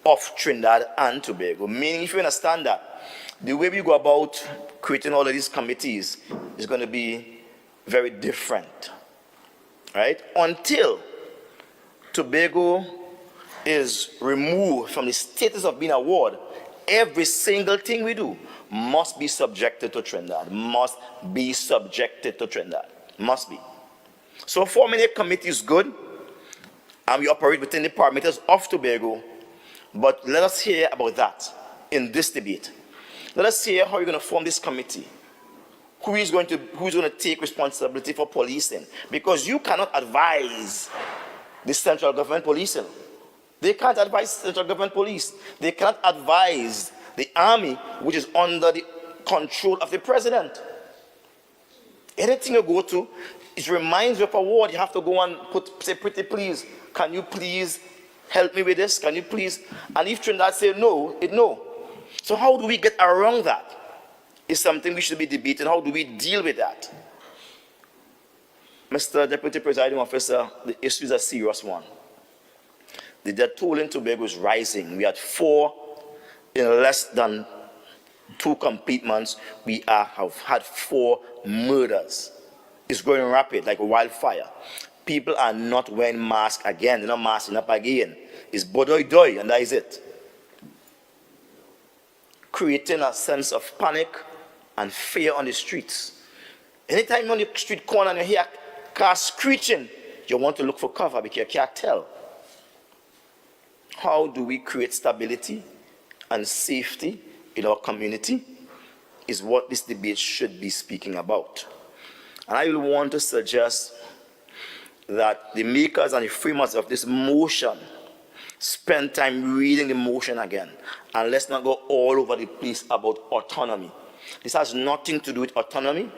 of Trinidad and Tobago. Meaning, if you understand that, the way we go about creating all of these committees is going to be very different, right? Until Tobago is removed from the status of being a ward, every single thing we do must be subjected to Trinidad, must be subjected to Trinidad, must be. So forming a committee is good, and we operate within the parameters of Tobago, but let us hear about that in this debate. Let us hear how you're going to form this committee. Who's going to take responsibility for policing? Because you cannot advise the central government policing. They can't advise central government police. They cannot advise the army, which is under the control of the president. Anything you go to, it reminds you of a ward. You have to go and say, pretty please, can you please help me with this? Can you please? And if Trinidad say no, it no. So how do we get around that? Is something we should be debating. How do we deal with that? Mr. Deputy Presiding Officer, the issue is a serious one. The death toll in Tobago is rising. We had 4 in less than 2 complete months. We have had 4 murders. It's growing rapid, like a wildfire. People are not wearing masks again. They're not masking up again. It's bodoy-doy, and that is it. Creating a sense of panic and fear on the streets. Anytime you're on the street corner and you hear cars screeching, you want to look for cover because you can't tell. How do we create stability and safety in our community is what this debate should be speaking about. And I will want to suggest that the makers and the framers of this motion spend time reading the motion again. And let's not go all over the place about autonomy. This has nothing to do with autonomy,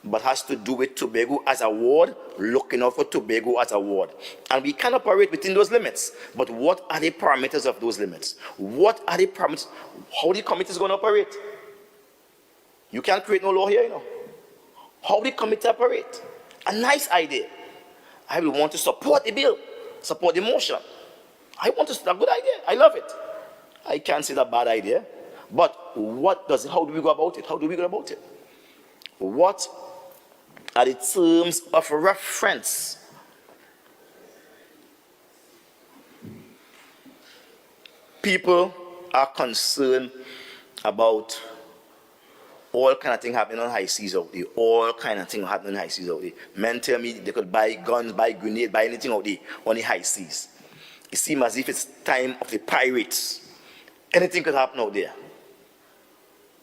but has to do with Tobago as a ward, looking out for Tobago as a ward. And we can operate within those limits, but what are the parameters of those limits? What are the parameters? How the committee is going to operate? You can't create no law here, you know. How the committee operate? A nice idea. I will want to support the bill, support the motion. I want to say a good idea. I love it. I can't say it's a bad idea. But how do we go about it? How do we go about it? What are the terms of reference? People are concerned about all kind of things happening on high seas out there. All kind of things happening on high seas out there. Men tell me they could buy guns, buy grenades, buy anything out there on the high seas. It seems as if it's time of the pirates. Anything could happen out there.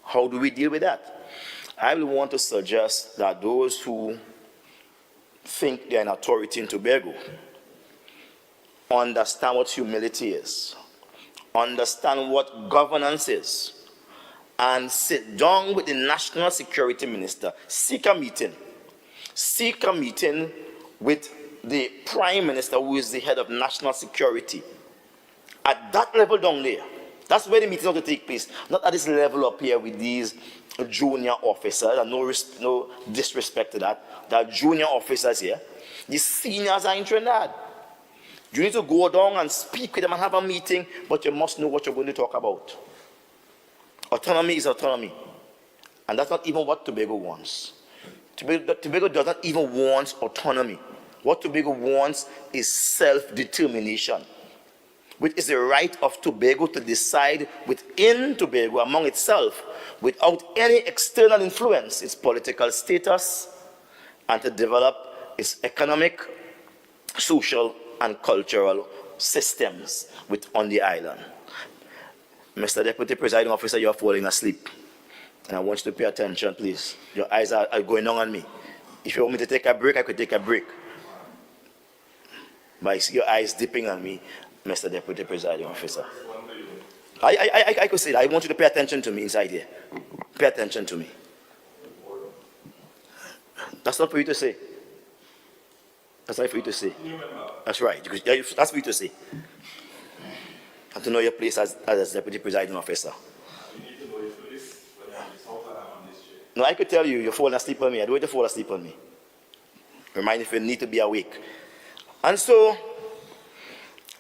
How do we deal with that? I will want to suggest that those who think they're an authority in Tobago understand what humility is, understand what governance is, and sit down with the National Security Minister, seek a meeting with the Prime Minister, who is the head of national security. At that level down there, that's where the meeting ought to take place, not at this level up here with these junior officers, and no disrespect to that. There are junior officers here. The seniors are in Trinidad. You need to go down and speak with them and have a meeting, but you must know what you're going to talk about. Autonomy is autonomy. And that's not even what Tobago wants. Tobago does not even want autonomy. What Tobago wants is self-determination, which is the right of Tobago to decide within Tobago, among itself, without any external influence, its political status, and to develop its economic, social, and cultural systems on the island. Mr. Deputy Presiding Officer, you are falling asleep. And I want you to pay attention, please. Your eyes are going on me. If you want me to take a break, I could take a break. But I see your eyes dipping on me, Mr. Deputy Presiding Officer. I could say that. I want you to pay attention to me inside here. Pay attention to me. That's not for you to say. That's not for you to say. That's right. That's for you to say. You have to know your place as Deputy Presiding Officer. No, I could tell you, you're falling asleep on me. I don't want you to fall asleep on me. Remind you if you need to be awake. And so,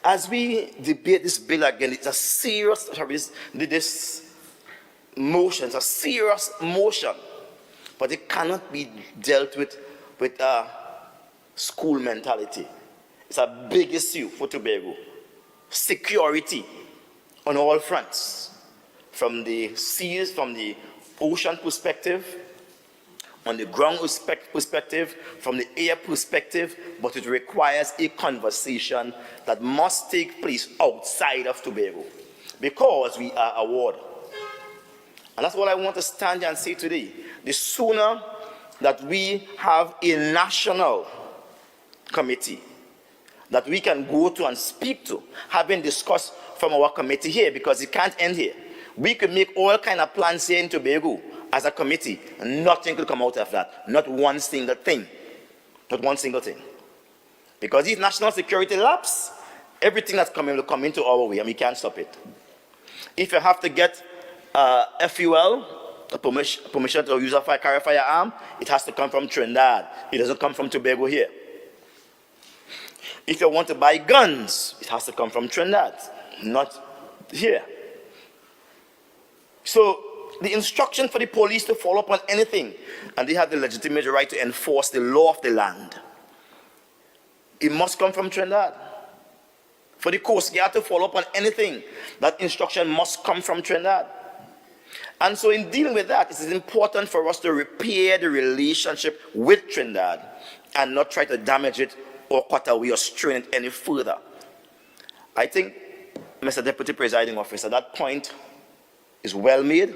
as we debate this bill again, it's a serious, this motion, it's a serious motion, but it cannot be dealt with a school mentality. It's a big issue for Tobago. Security on all fronts, from the seas, from the ocean perspective, on the ground perspective, from the air perspective, but it requires a conversation that must take place outside of Tobago, because we are a ward. And that's what I want to stand here and say today. The sooner that we have a national committee that we can go to and speak to, having discussed from our committee here, because it can't end here. We could make all kind of plans here in Tobago as a committee, and nothing could come out of that. Not one single thing. Not one single thing. Because if national security lapse, everything that's coming will come into our way, and we can't stop it. If you have to get FUL, a permission to use a carry firearm, it has to come from Trinidad. It doesn't come from Tobago here. If you want to buy guns, it has to come from Trinidad, not here. So the instruction for the police to follow up on anything, and they have the legitimate right to enforce the law of the land, it must come from Trinidad. For the Coast Guard to follow up on anything, that instruction must come from Trinidad. And so in dealing with that, it is important for us to repair the relationship with Trinidad and not try to damage it or cut away or strain it any further. I think, Mr. Deputy Presiding Officer, that point is well made.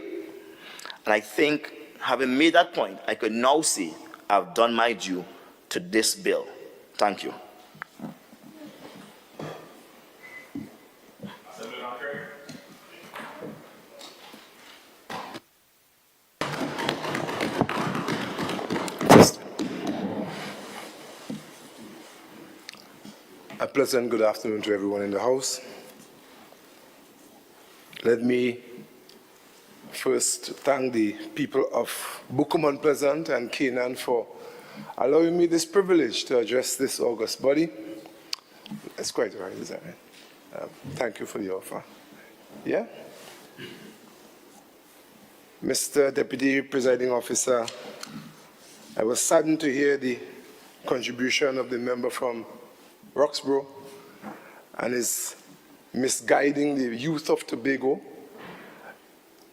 And I think, having made that point, I could now say I've done my due to this bill. Thank you. A pleasant good afternoon to everyone in the House. Let me first thank the people of Bucumon Pleasant and Canaan for allowing me this privilege to address this august body. That's quite all right, is that right? Thank you for the offer. Yeah? Mr. Deputy Presiding Officer, I was saddened to hear the contribution of the member from Roxborough and his misguiding the youth of Tobago.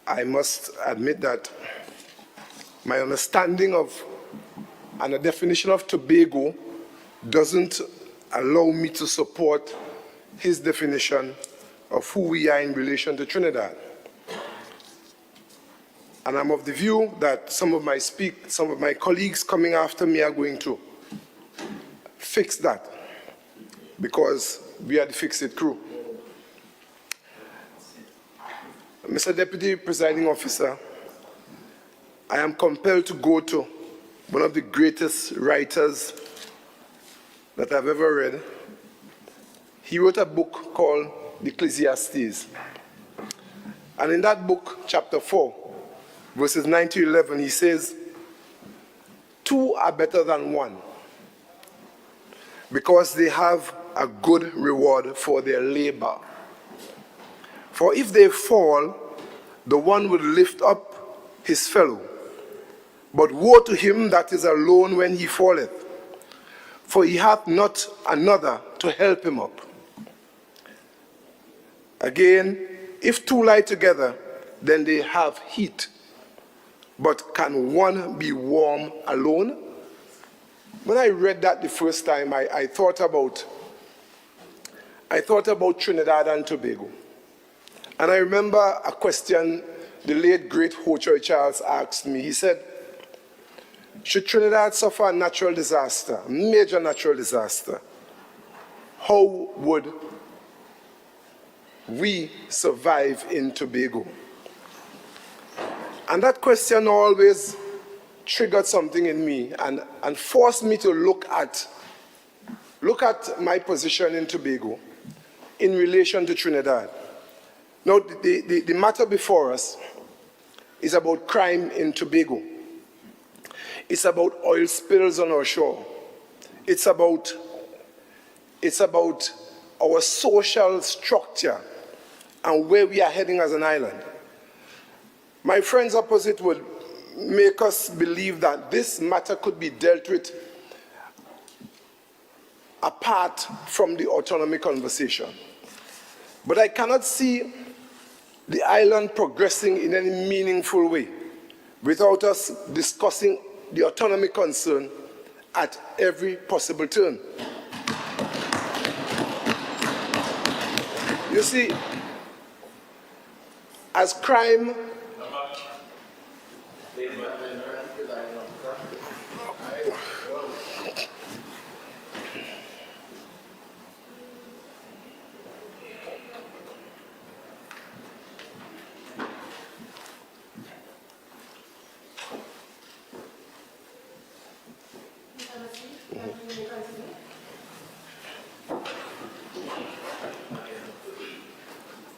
I must admit that my understanding of and the definition of Tobago doesn't allow me to support his definition of who we are in relation to Trinidad. And I'm of the view that some of my colleagues coming after me are going to fix that, because we are the fix-it crew. Mr. Deputy Presiding Officer, I am compelled to go to one of the greatest writers that I've ever read. He wrote a book called Ecclesiastes. And in that book, chapter 4, verses 9 to 11, he says, "Two are better than one, because they have a good reward for their labor. For if they fall, the one will lift up his fellow. But woe to him that is alone when he falleth, for he hath not another to help him up. Again, if two lie together, then they have heat. But can one be warm alone? When I read that the first time, I thought about Trinidad and Tobago. And I remember a question the late great Ho-Choi Charles asked me. He said, should Trinidad suffer a natural disaster, major natural disaster, how would we survive in Tobago? And that question always triggered something in me and forced me to look at my position in Tobago in relation to Trinidad. Now, the matter before us is about crime in Tobago. It's about oil spills on our shore. It's about our social structure and where we are heading as an island. My friends opposite would make us believe that this matter could be dealt with apart from the autonomy conversation. But I cannot see the island progressing in any meaningful way without us discussing the autonomy concern at every possible turn. You see, as crime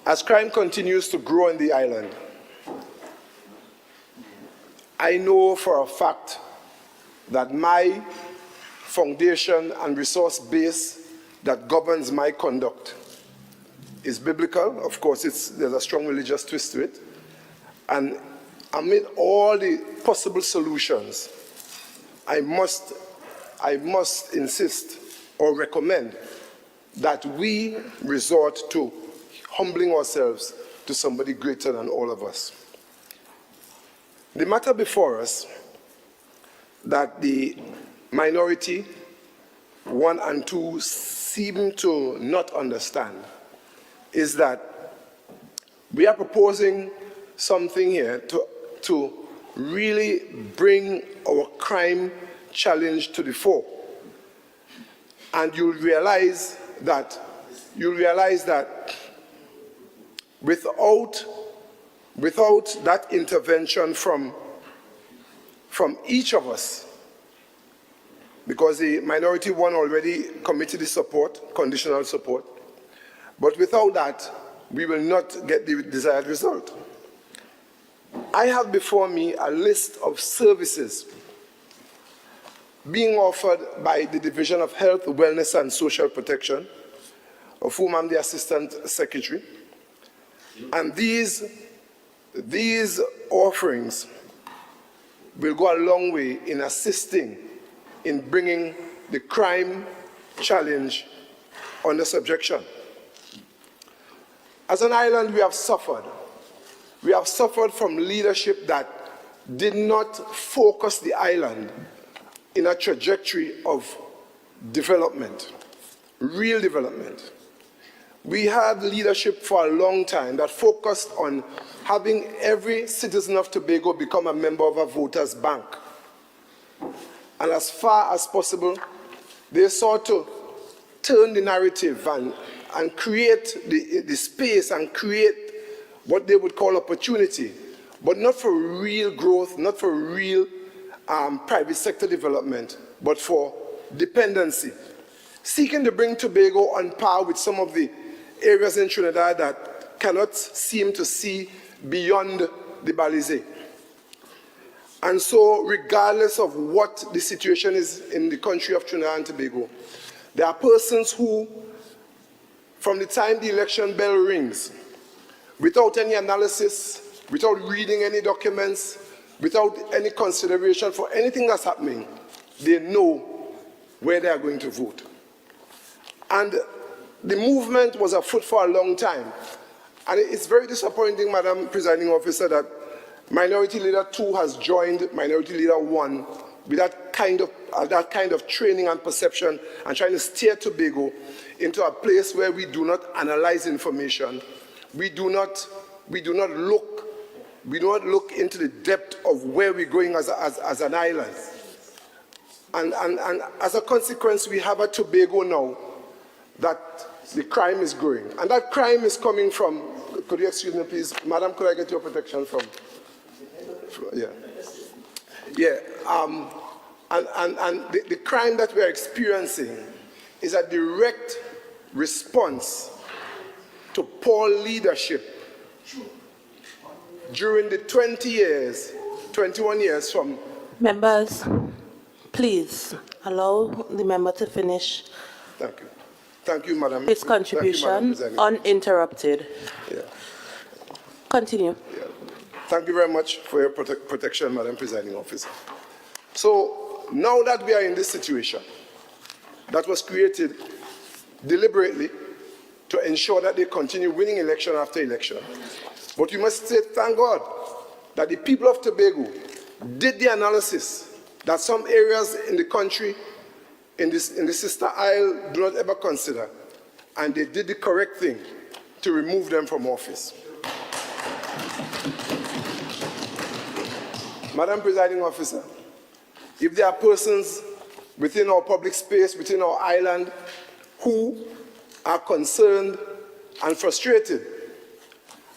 as crime continues to grow in the island, I know for a fact that my foundation and resource base that governs my conduct is biblical. Of course, there's a strong religious twist to it. And amid all the possible solutions, I must insist or recommend that we resort to humbling ourselves to somebody greater than all of us. The matter before us that the minority 1 and 2 seem to not understand is that we are proposing something here to really bring our crime challenge to the fore. And you'll realize that without that intervention from each of us, because the minority 1 already committed the support, conditional support, but without that, we will not get the desired result. I have before me a list of services being offered by the Division of Health, Wellness and Social Protection, of whom I'm the Assistant Secretary. And these offerings will go a long way in assisting in bringing the crime challenge under subjection. As an island, we have suffered. We have suffered from leadership that did not focus the island in a trajectory of development, real development. We had leadership for a long time that focused on having every citizen of Tobago become a member of a voters' bank. And as far as possible, they sought to turn the narrative and create the space and create what they would call opportunity, but not for real growth, not for real private sector development, but for dependency. Seeking to bring Tobago on par with some of the areas in Trinidad that cannot seem to see beyond the Balize. And so, regardless of what the situation is in the country of Trinidad and Tobago, there are persons who, from the time the election bell rings, without any analysis, without reading any documents, without any consideration for anything that's happening, they know where they are going to vote. And the movement was afoot for a long time. And it's very disappointing, Madam Presiding Officer, that Minority Leader 2 has joined Minority Leader 1 with that kind of training and perception and trying to steer Tobago into a place where we do not analyze information. We do not look into the depth of where we're going as an island. And as a consequence, we have a Tobago now that the crime is growing. And that crime is coming from, could you excuse me please, Madam, could I get your protection from yeah. Yeah, and the crime that we are experiencing is a direct response to poor leadership during the 21 years from... Members, please allow the member to finish. Thank you. Thank you, Madam. His contribution uninterrupted. Yeah. Continue. Yeah. Thank you very much for your protection, Madam Presiding Officer. So now that we are in this situation that was created deliberately to ensure that they continue winning election after election, but we must say thank God that the people of Tobago did the analysis that some areas in the country, in the sister isle, do not ever consider, and they did the correct thing to remove them from office. Madam Presiding Officer, if there are persons within our public space, within our island, who are concerned and frustrated,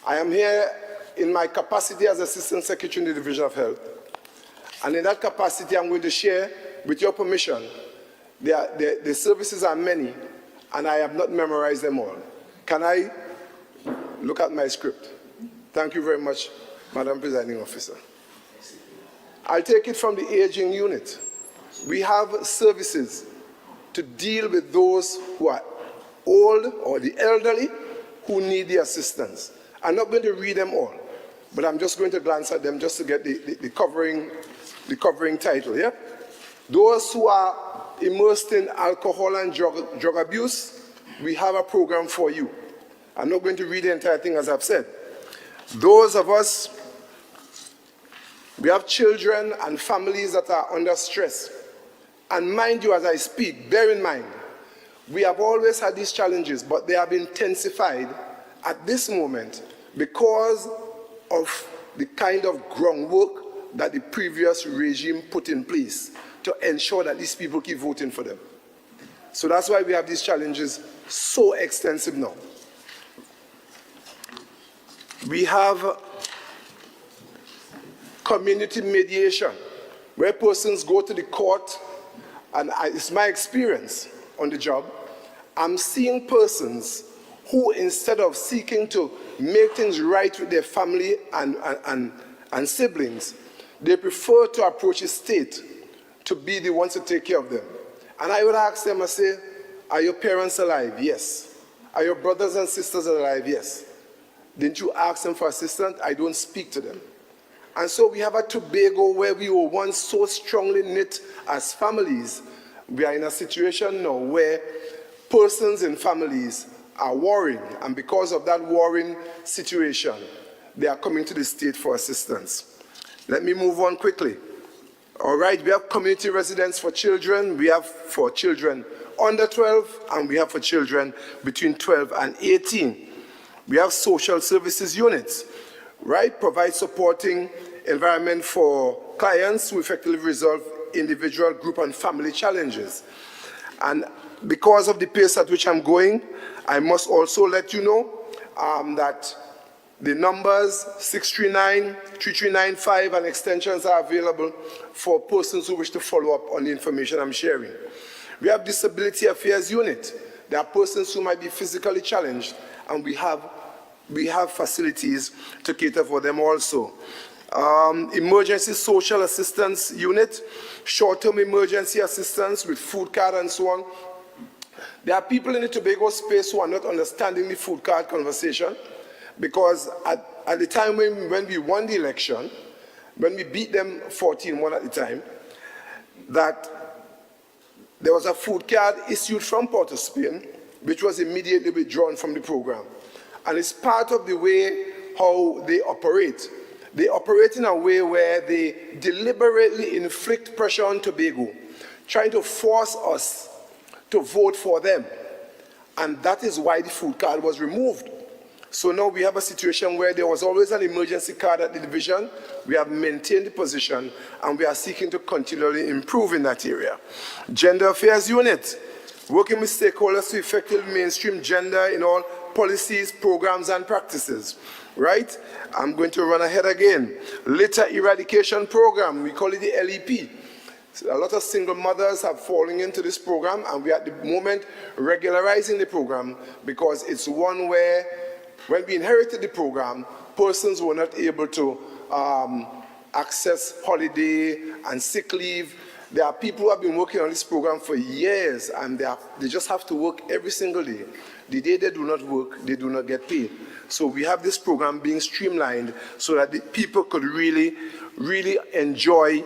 I am here in my capacity as Assistant Secretary in the Division of Health. And in that capacity, I'm going to share, with your permission, the services are many, and I have not memorized them all. Can I look at my script? Thank you very much, Madam Presiding Officer. I'll take it from the aging unit. We have services to deal with those who are old or the elderly who need the assistance. I'm not going to read them all, but I'm just going to glance at them just to get the covering title, yeah? Those who are immersed in alcohol and drug abuse, we have a program for you. I'm not going to read the entire thing as I've said. Those of us, we have children and families that are under stress. And mind you, as I speak, bear in mind, we have always had these challenges, but they have intensified at this moment because of the kind of groundwork that the previous regime put in place to ensure that these people keep voting for them. So that's why we have these challenges so extensive now. We have community mediation, where persons go to the court, and it's my experience on the job, I'm seeing persons who, instead of seeking to make things right with their family and siblings, they prefer to approach the state to be the ones to take care of them. And I would ask them, I say, are your parents alive? Yes. Are your brothers and sisters alive? Yes. Didn't you ask them for assistance? I don't speak to them. And so we have a Tobago where we were once so strongly knit as families. We are in a situation now where persons in families are warring, and because of that warring situation, they are coming to the state for assistance. Let me move on quickly. All right, we have community residence for children. We have for children under 12, and we have for children between 12 and 18. We have social services units, right? Provide supporting environment for clients who effectively resolve individual, group, and family challenges. And because of the pace at which I'm going, I must also let you know that the numbers 639, 3395, and extensions are available for persons who wish to follow up on the information I'm sharing. We have Disability Affairs Unit. There are persons who might be physically challenged, and we have facilities to cater for them also. Emergency Social Assistance Unit, short-term emergency assistance with food card and so on. There are people in the Tobago space who are not understanding the food card conversation, because at the time when we won the election, when we beat them 14-1 at the time, that there was a food card issued from Port of Spain, which was immediately withdrawn from the program. And it's part of the way how they operate. They operate in a way where they deliberately inflict pressure on Tobago, trying to force us to vote for them. And that is why the food card was removed. So now we have a situation where there was always an emergency card at the division. We have maintained the position, and we are seeking to continually improve in that area. Gender Affairs Unit, working with stakeholders to effectively mainstream gender in all policies, programs, and practices. Right? I'm going to run ahead again. Litter Eradication Program, we call it the LEP. So a lot of single mothers have fallen into this program, and we are at the moment regularizing the program because it's one where, when we inherited the program, persons were not able to access holiday and sick leave. There are people who have been working on this program for years, and they just have to work every single day. The day they do not work, they do not get paid. So we have this program being streamlined so that the people could really enjoy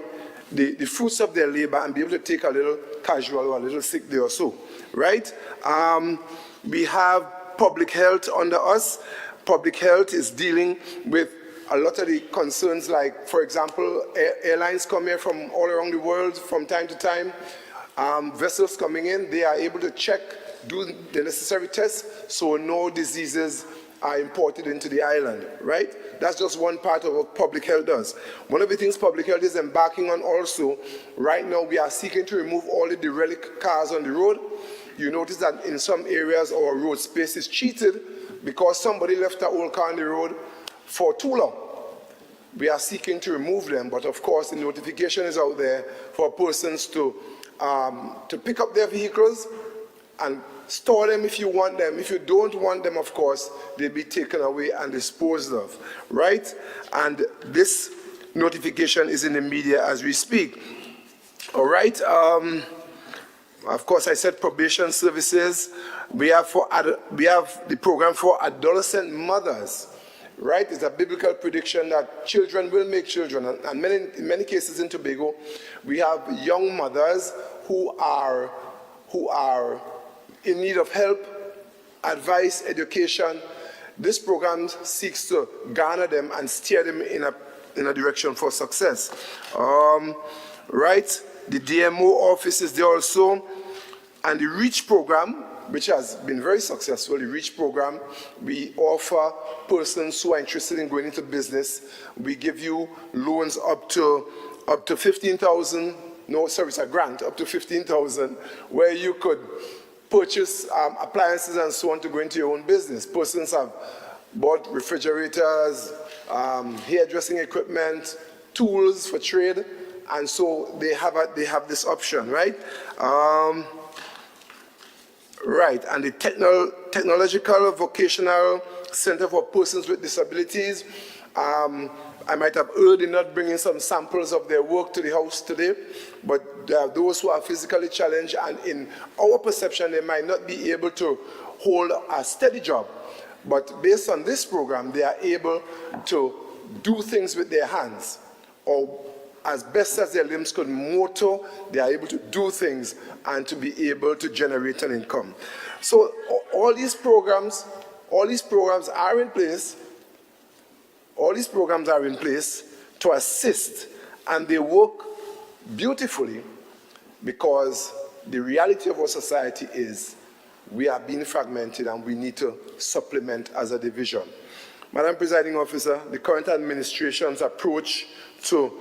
the fruits of their labor and be able to take a little casual or a little sick day or so, right? We have public health under us. Public health is dealing with a lot of the concerns, like, for example, airlines come here from all around the world from time to time. Vessels coming in, they are able to check, do the necessary tests, so no diseases are imported into the island, right? That's just one part of what public health does. One of the things public health is embarking on also, right now we are seeking to remove all the derelict cars on the road. You notice that in some areas our road space is cheated because somebody left an old car on the road for too long. We are seeking to remove them, but of course the notification is out there for persons to pick up their vehicles and store them if you want them. If you don't want them, of course, they'll be taken away and disposed of, right? And this notification is in the media as we speak. All right. Of course, I said probation services. We have the program for adolescent mothers, right? It's a biblical prediction that children will make children. And in many cases in Tobago, we have young mothers who are in need of help, advice, education. This program seeks to garner them and steer them in a direction for success. Right? The DMO office is there also, and the REACH program, which has been very successful. The REACH program, we offer persons who are interested in going into business. We give you loans up to 15,000. No, sorry, it's a grant up to 15,000, where you could purchase appliances and so on to go into your own business. Persons have bought refrigerators, hairdressing equipment, tools for trade, and so they have this option, right? Right, and the Technological Vocational Center for Persons with Disabilities, I might have heard in not bringing some samples of their work to the house today, but there are those who are physically challenged, and in our perception, they might not be able to hold a steady job. But based on this program, they are able to do things with their hands, or as best as their limbs could motor, they are able to do things and to be able to generate an income. So all these programs are in place. All these programs are in place to assist, and they work beautifully, because the reality of our society is we are being fragmented and we need to supplement as a division. Madam Presiding Officer, the current administration's approach to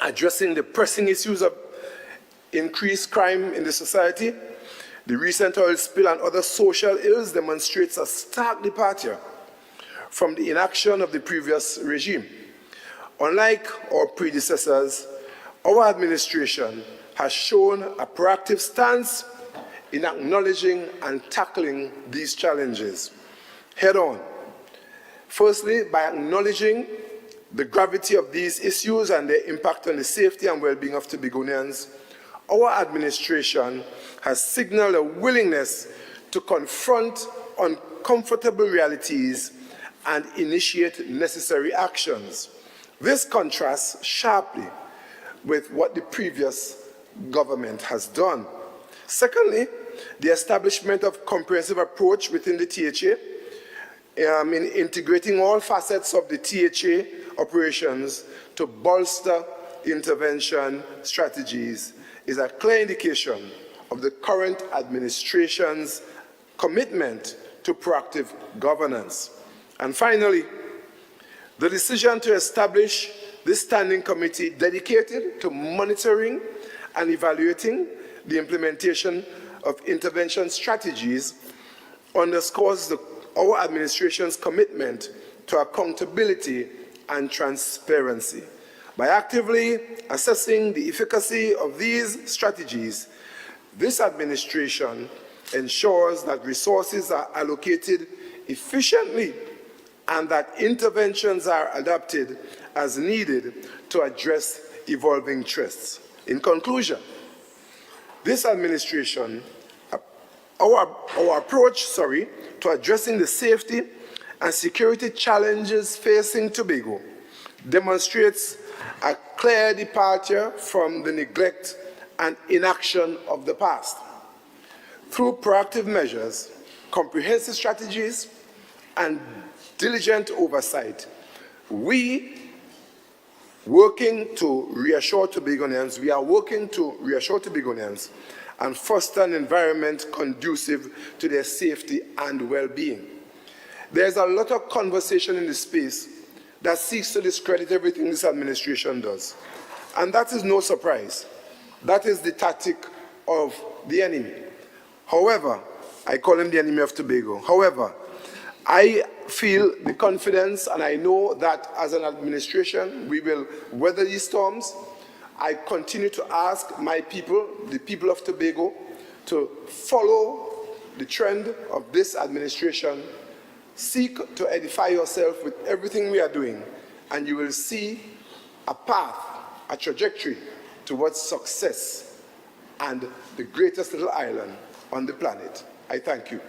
addressing the pressing issues of increased crime in the society, the recent oil spill and other social ills demonstrates a stark departure from the inaction of the previous regime. Unlike our predecessors, our administration has shown a proactive stance in acknowledging and tackling these challenges head-on. Firstly, by acknowledging the gravity of these issues and their impact on the safety and well-being of Tobagonians, our administration has signaled a willingness to confront uncomfortable realities and initiate necessary actions. This contrasts sharply with what the previous government has done. Secondly, the establishment of comprehensive approach within the THA in integrating all facets of the THA operations to bolster intervention strategies is a clear indication of the current administration's commitment to proactive governance. And finally, the decision to establish this standing committee dedicated to monitoring and evaluating the implementation of intervention strategies underscores our administration's commitment to accountability and transparency. By actively assessing the efficacy of these strategies, this administration ensures that resources are allocated efficiently and that interventions are adapted as needed to address evolving threats. In conclusion, this administration, our approach to addressing the safety and security challenges facing Tobago demonstrates a clear departure from the neglect and inaction of the past. Through proactive measures, comprehensive strategies, and diligent oversight, we are working to reassure Tobagonians and foster an environment conducive to their safety and well-being. There's a lot of conversation in this space that seeks to discredit everything this administration does. And that is no surprise. That is the tactic of the enemy. However, I call him the enemy of Tobago. However, I feel the confidence, and I know that as an administration, we will weather these storms. I continue to ask my people, the people of Tobago, to follow the trend of this administration. Seek to edify yourself with everything we are doing, and you will see a path, a trajectory towards success and the greatest little island on the planet. I thank you.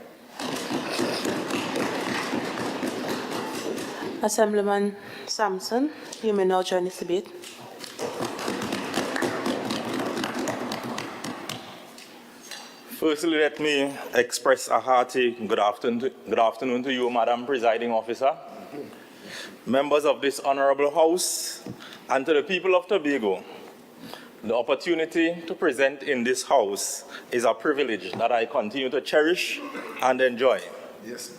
Assemblyman Sampson, you may now join this debate. Firstly, let me express a hearty good afternoon to you, Madam Presiding Officer, members of this Honorable House, and to the people of Tobago. The opportunity to present in this House is a privilege that I continue to cherish and enjoy. Yes.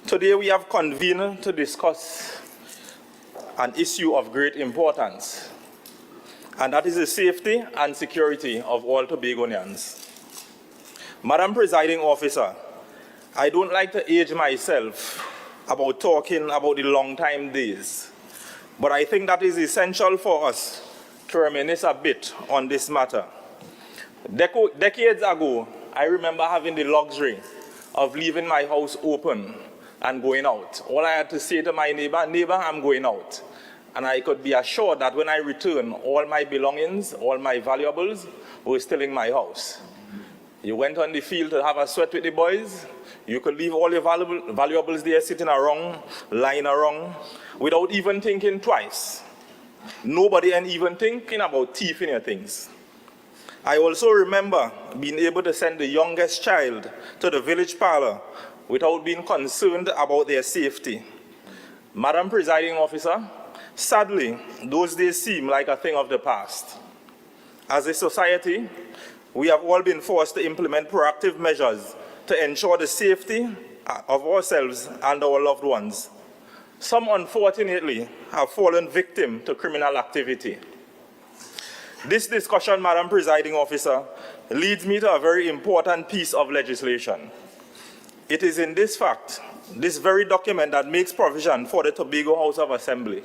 Today we have convened to discuss an issue of great importance, and that is the safety and security of all Tobagonians. Madam Presiding Officer, I don't like to age myself about talking about the long time days, but I think that is essential for us to reminisce a bit on this matter. Decades ago, I remember having the luxury of leaving my house open and going out. All I had to say to my neighbor, I'm going out. And I could be assured that when I return, all my belongings, all my valuables were still in my house. You went on the field to have a sweat with the boys. You could leave all your valuables there sitting around, lying around, without even thinking twice. Nobody and even thinking about thieving your things. I also remember being able to send the youngest child to the village parlor without being concerned about their safety. Madam Presiding Officer, sadly, those days seem like a thing of the past. As a society, we have all been forced to implement proactive measures to ensure the safety of ourselves and our loved ones. Some, unfortunately, have fallen victim to criminal activity. This discussion, Madam Presiding Officer, leads me to a very important piece of legislation. It is in this fact, this very document that makes provision for the Tobago House of Assembly.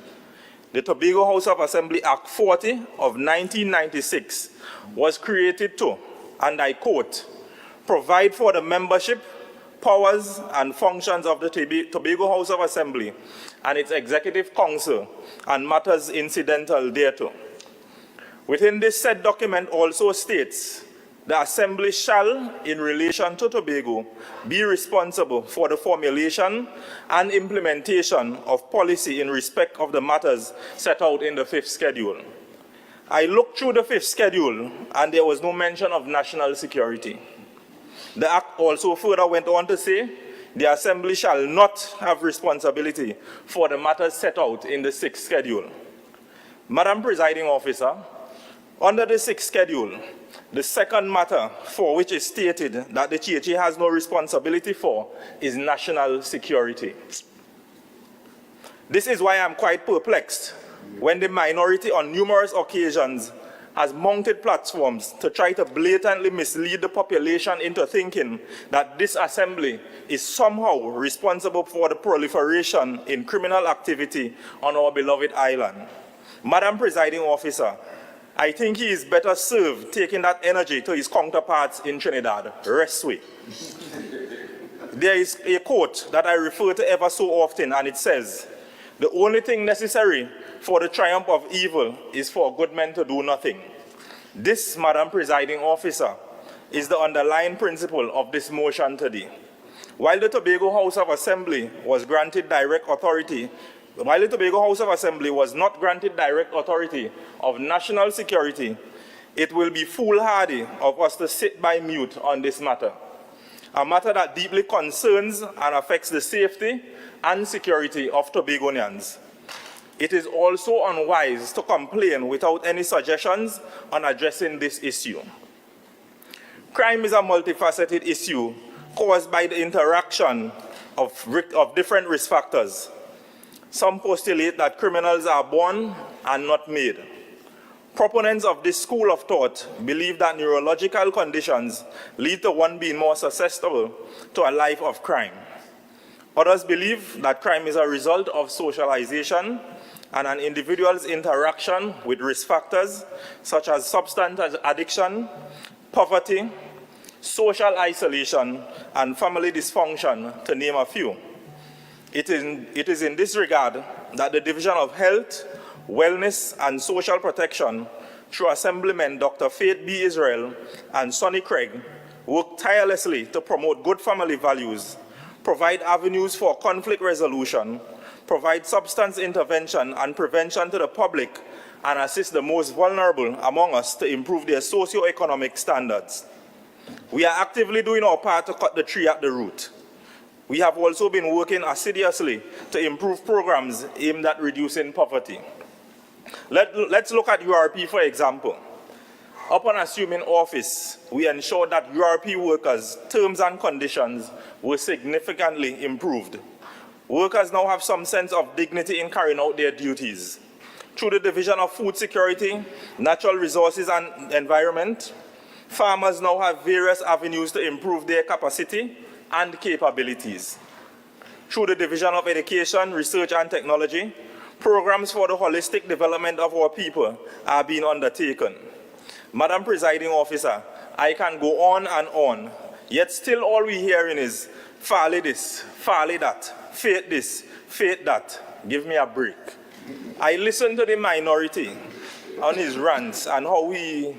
The Tobago House of Assembly Act 40 of 1996 was created to, and I quote, provide for the membership, powers and functions of the Tobago House of Assembly and its Executive Council and matters incidental thereto. Within this said document also states the Assembly shall, in relation to Tobago, be responsible for the formulation and implementation of policy in respect of the matters set out in the 5th schedule. I looked through the 5th schedule and there was no mention of national security. The Act also further went on to say, the Assembly shall not have responsibility for the matters set out in the 6th schedule. Madam Presiding Officer, under the 6th schedule, the second matter for which is stated that the CHA has no responsibility for is national security. This is why I'm quite perplexed when the minority on numerous occasions has mounted platforms to try to blatantly mislead the population into thinking that this Assembly is somehow responsible for the proliferation in criminal activity on our beloved island. Madam Presiding Officer, I think he is better served taking that energy to his counterparts in Trinidad. Restway. There is a quote that I refer to ever so often, and it says, "The only thing necessary for the triumph of evil is for good men to do nothing." This, Madam Presiding Officer, is the underlying principle of this motion today. While the Tobago House of Assembly was granted direct authority, while the Tobago House of Assembly was not granted direct authority of national security, it will be foolhardy of us to sit by mute on this matter, a matter that deeply concerns and affects the safety and security of Tobagonians. It is also unwise to complain without any suggestions on addressing this issue. Crime is a multifaceted issue caused by the interaction of different risk factors. Some postulate that criminals are born and not made. Proponents of this school of thought believe that neurological conditions lead to one being more susceptible to a life of crime. Others believe that crime is a result of socialization and an individual's interaction with risk factors such as substance addiction, poverty, social isolation, and family dysfunction, to name a few. It is in this regard that the Division of Health, Wellness, and Social Protection, through Assemblymen Dr. Faith B. Israel and Sonny Craig, work tirelessly to promote good family values, provide avenues for conflict resolution, provide substance intervention and prevention to the public, and assist the most vulnerable among us to improve their socio-economic standards. We are actively doing our part to cut the tree at the root. We have also been working assiduously to improve programs aimed at reducing poverty. Let's look at URP, for example. Upon assuming office, we ensured that URP workers' terms and conditions were significantly improved. Workers now have some sense of dignity in carrying out their duties. Through the Division of Food Security, Natural Resources and Environment, farmers now have various avenues to improve their capacity and capabilities. Through the Division of Education, Research and Technology, programs for the holistic development of our people are being undertaken. Madam Presiding Officer, I can go on, yet still all we're hearing is, fairly this, fairly that, faith this, faith that. Give me a break. I listened to the minority on his rants and how he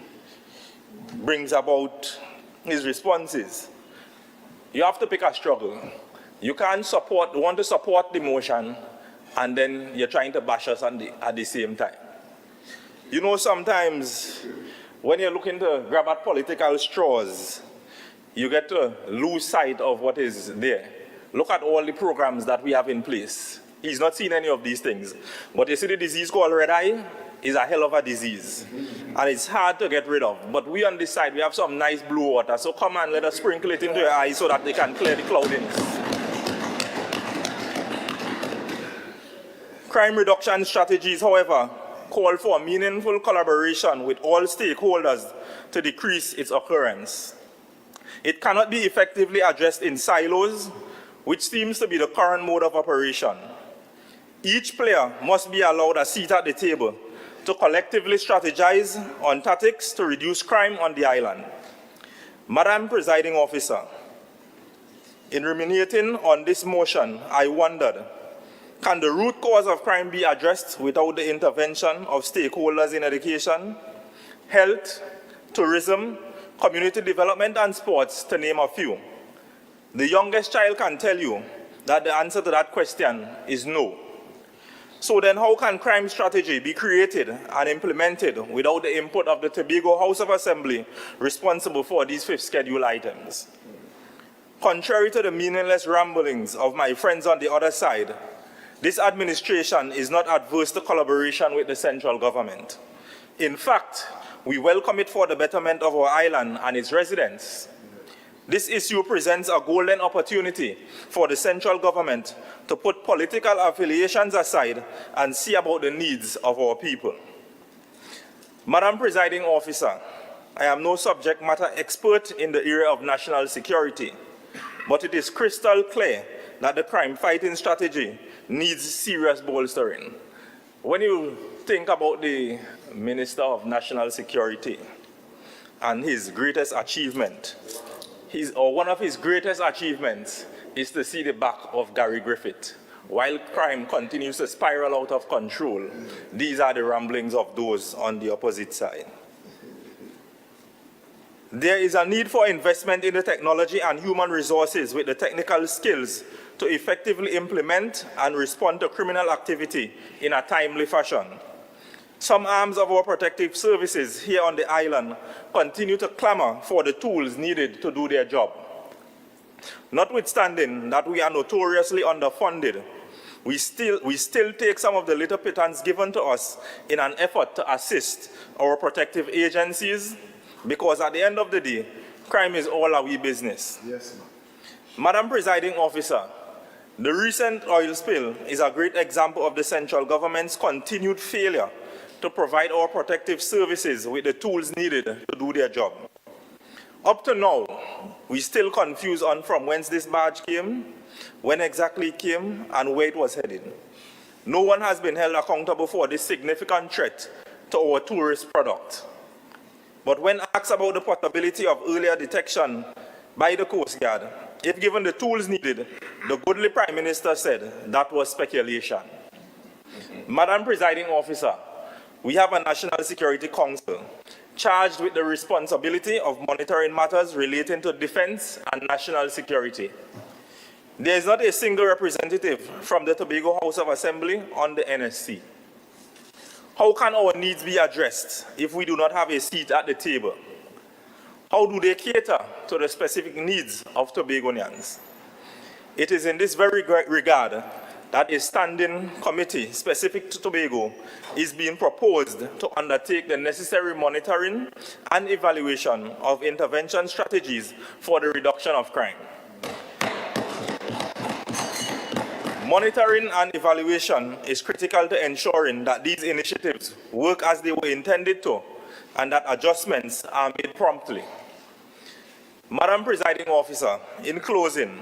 brings about his responses. You have to pick a struggle. You can't want to support the motion and then you're trying to bash us at the same time. You know, sometimes when you're looking to grab at political straws, you get to lose sight of what is there. Look at all the programs that we have in place. He's not seen any of these things. But you see the disease called red eye is a hell of a disease. And it's hard to get rid of. But we on this side, we have some nice blue water. So come on, let us sprinkle it into your eyes so that they can clear the cloudiness. Crime reduction strategies, however, call for meaningful collaboration with all stakeholders to decrease its occurrence. It cannot be effectively addressed in silos, which seems to be the current mode of operation. Each player must be allowed a seat at the table to collectively strategize on tactics to reduce crime on the island. Madam Presiding Officer, in ruminating on this motion, I wondered, can the root cause of crime be addressed without the intervention of stakeholders in education, health, tourism, community development and sports, to name a few. The youngest child can tell you that the answer to that question is no. So then how can crime strategy be created and implemented without the input of the Tobago House of Assembly responsible for these 5th schedule items? Contrary to the meaningless ramblings of my friends on the other side, this administration is not adverse to collaboration with the central government. In fact, we welcome it for the betterment of our island and its residents. This issue presents a golden opportunity for the central government to put political affiliations aside and see about the needs of our people. Madam Presiding Officer, I am no subject matter expert in the area of national security, but it is crystal clear that the crime fighting strategy needs serious bolstering. When you think about the Minister of National Security and his greatest achievement, one of his greatest achievements is to see the back of Gary Griffith. While crime continues to spiral out of control, these are the ramblings of those on the opposite side. There is a need for investment in the technology and human resources with the technical skills to effectively implement and respond to criminal activity in a timely fashion. Some arms of our protective services here on the island continue to clamor for the tools needed to do their job. Notwithstanding that we are notoriously underfunded, we still take some of the little pittance given to us in an effort to assist our protective agencies, because at the end of the day, crime is all our business. Yes, ma'am. Madam Presiding Officer, the recent oil spill is a great example of the central government's continued failure to provide our protective services with the tools needed to do their job. Up to now, we still confused on from whence this barge came, when exactly it came, and where it was headed. No one has been held accountable for this significant threat to our tourist product. But when asked about the possibility of earlier detection by the Coast Guard, if given the tools needed, the goodly Prime Minister said that was speculation. Madam Presiding Officer, we have a National Security Council charged with the responsibility of monitoring matters relating to defense and national security. There is not a single representative from the Tobago House of Assembly on the NSC. How can our needs be addressed if we do not have a seat at the table? How do they cater to the specific needs of Tobagonians? It is in this very regard that a standing committee specific to Tobago is being proposed to undertake the necessary monitoring and evaluation of intervention strategies for the reduction of crime. Monitoring and evaluation is critical to ensuring that these initiatives work as they were intended to and that adjustments are made promptly. Madam Presiding Officer, in closing,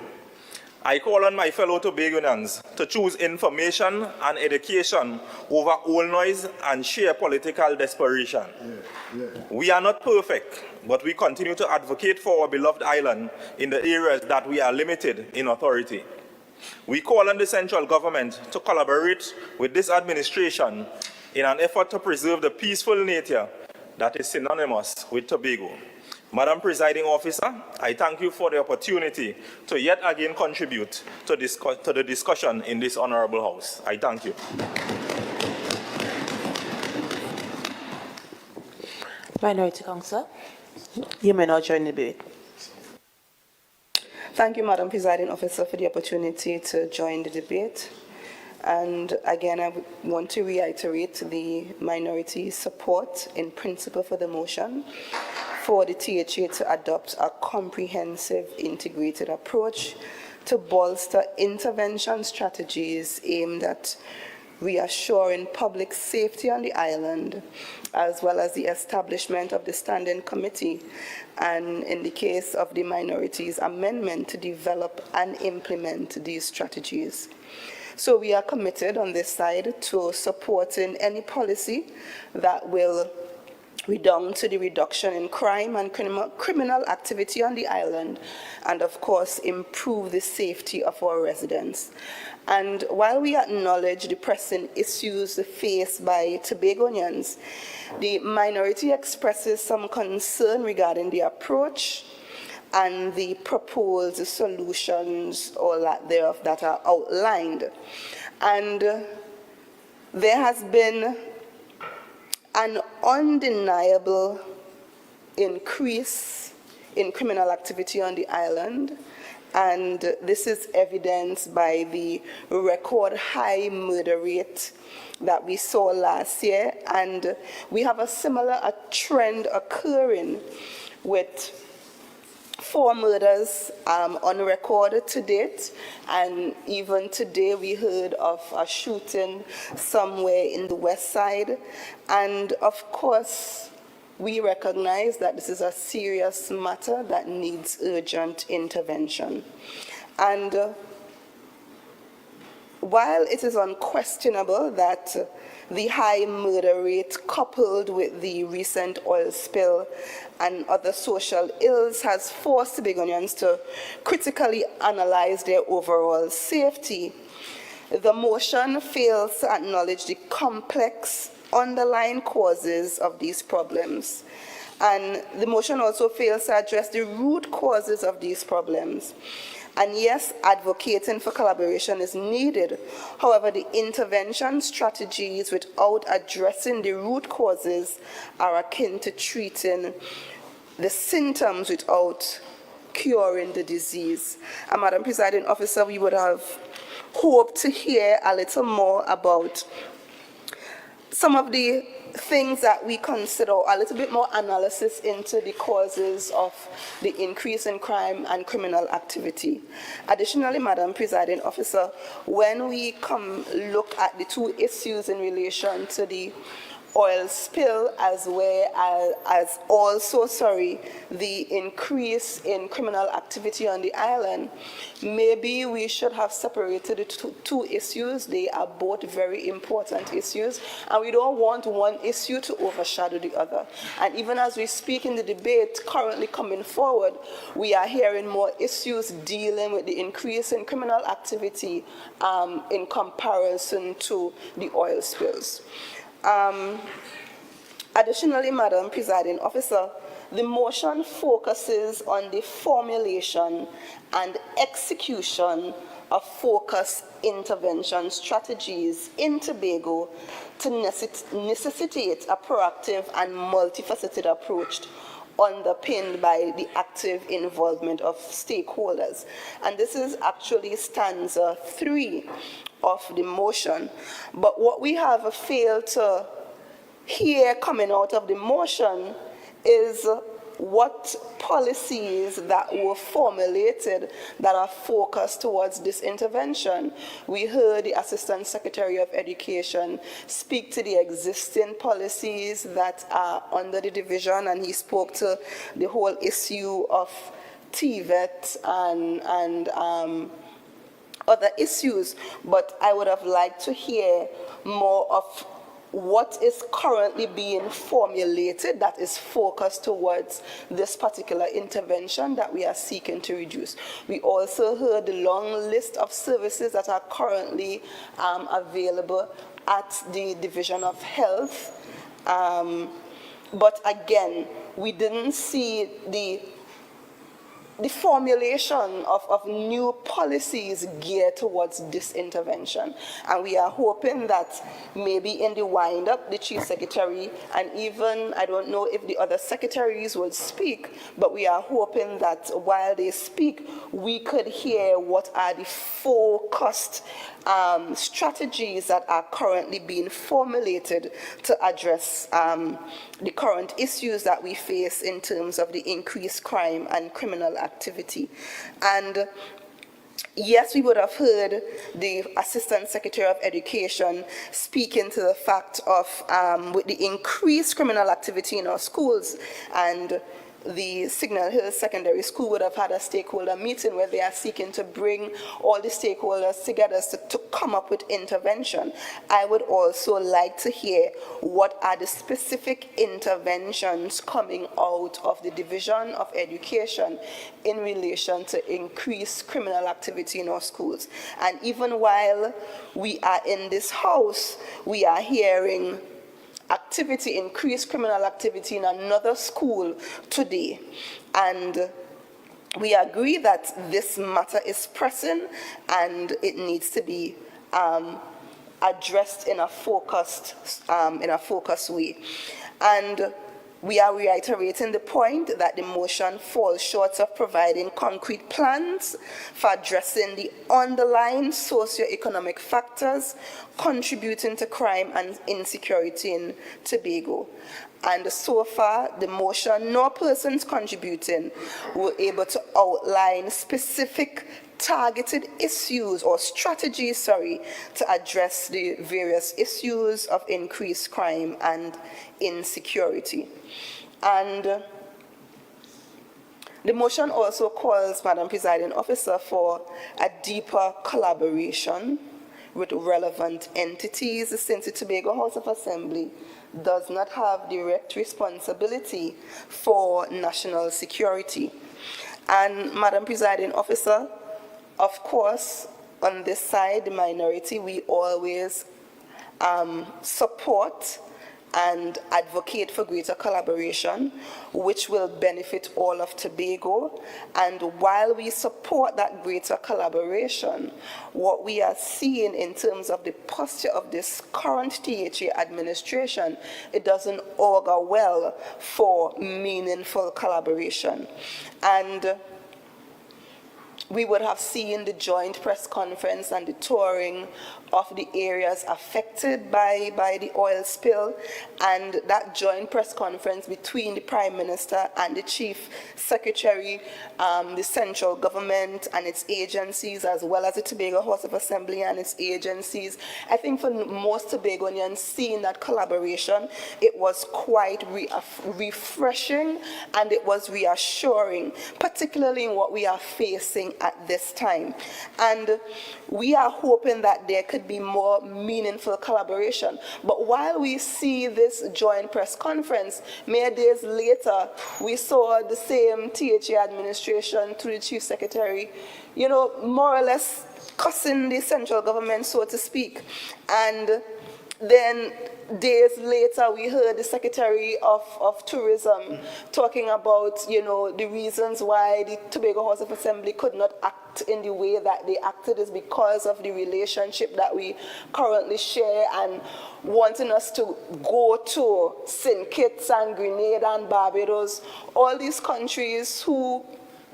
I call on my fellow Tobagonians to choose information and education over old noise and sheer political desperation. We are not perfect, but we continue to advocate for our beloved island in the areas that we are limited in authority. We call on the central government to collaborate with this administration in an effort to preserve the peaceful nature that is synonymous with Tobago. Madam Presiding Officer, I thank you for the opportunity to yet again contribute to the discussion in this honorable House. I thank you. Minority Councillor, you may now join the debate. Thank you, Madam Presiding Officer, for the opportunity to join the debate. And again, I want to reiterate the minority support in principle for the motion for the THA to adopt a comprehensive integrated approach to bolster intervention strategies aimed at reassuring public safety on the island, as well as the establishment of the standing committee, and in the case of the minorities, amendment to develop and implement these strategies. So we are committed on this side to supporting any policy that will down to the reduction in crime and criminal activity on the island, and of course improve the safety of our residents. And while we acknowledge the pressing issues faced by Tobagonians, the minority expresses some concern regarding the approach and the proposed solutions or lack thereof that are outlined. And there has been an undeniable increase in criminal activity on the island, and this is evidenced by the record high murder rate that we saw last year, and we have a similar trend occurring with 4 murders on record to date, and even today we heard of a shooting somewhere in the west side. And of course, we recognize that this is a serious matter that needs urgent intervention. And while it is unquestionable that the high murder rate coupled with the recent oil spill and other social ills has forced Tobagonians to critically analyze their overall safety, the motion fails to acknowledge the complex underlying causes of these problems. And the motion also fails to address the root causes of these problems. And yes, advocating for collaboration is needed. However, the intervention strategies without addressing the root causes are akin to treating the symptoms without curing the disease. And Madam Presiding Officer, we would have hoped to hear a little more about some of the things that we consider, a little bit more analysis into the causes of the increase in crime and criminal activity. Additionally, Madam Presiding Officer, when we come look at the 2 issues in relation to the oil spill as well as also, the increase in criminal activity on the island, maybe we should have separated the two issues. They are both very important issues, and we don't want one issue to overshadow the other. And even as we speak in the debate currently coming forward, we are hearing more issues dealing with the increase in criminal activity in comparison to the oil spills. Additionally, Madam Presiding Officer, the motion focuses on the formulation and execution of focused intervention strategies in Tobago to necessitate a proactive and multifaceted approach underpinned by the active involvement of stakeholders. And this is actually stanza 3 of the motion. But what we have failed to hear coming out of the motion is what policies that were formulated that are focused towards this intervention. We heard the Assistant Secretary of Education speak to the existing policies that are under the division, and he spoke to the whole issue of TVET and other issues, but I would have liked to hear more of what is currently being formulated that is focused towards this particular intervention that we are seeking to reduce. We also heard the long list of services that are currently available at the Division of Health, but again, we didn't see the formulation of new policies geared towards this intervention. And we are hoping that maybe in the wind-up, the Chief Secretary, and even, I don't know if the other secretaries will speak, but we are hoping that while they speak, we could hear what are the focused strategies that are currently being formulated to address the current issues that we face in terms of the increased crime and criminal activity. And yes, we would have heard the Assistant Secretary of Education speaking to the fact of with the increased criminal activity in our schools and the Signal Hill Secondary School would have had a stakeholder meeting where they are seeking to bring all the stakeholders together to come up with intervention. I would also like to hear what are the specific interventions coming out of the Division of Education in relation to increased criminal activity in our schools. And even while we are in this house, we are hearing increased criminal activity in another school today. And we agree that this matter is pressing and it needs to be addressed in a focused way. And we are reiterating the point that the motion falls short of providing concrete plans for addressing the underlying socio-economic factors contributing to crime and insecurity in Tobago. And so far, the motion, nor persons contributing, were able to outline specific targeted issues or strategies, to address the various issues of increased crime and insecurity. And the motion also calls, Madam Presiding Officer, for a deeper collaboration with relevant entities, since the Tobago House of Assembly does not have direct responsibility for national security. And Madam Presiding Officer, of course, on this side, the minority, we always support and advocate for greater collaboration, which will benefit all of Tobago. And while we support that greater collaboration, what we are seeing in terms of the posture of this current THA administration, it doesn't augur well for meaningful collaboration. And we would have seen the joint press conference and the touring of the areas affected by the oil spill, and that joint press conference between the Prime Minister and the Chief Secretary, the central government and its agencies, as well as the Tobago House of Assembly and its agencies. I think for most Tobagonians seeing that collaboration, it was quite refreshing and it was reassuring, particularly in what we are facing at this time. And we are hoping that there could be more meaningful collaboration. But while we see this joint press conference, mere days later, we saw the same THA administration through the Chief Secretary, more or less cussing the central government, so to speak. And then days later, we heard the Secretary of Tourism talking about, the reasons why the Tobago House of Assembly could not act in the way that they acted is because of the relationship that we currently share, and wanting us to go to St. Kitts and Grenada and Barbados, all these countries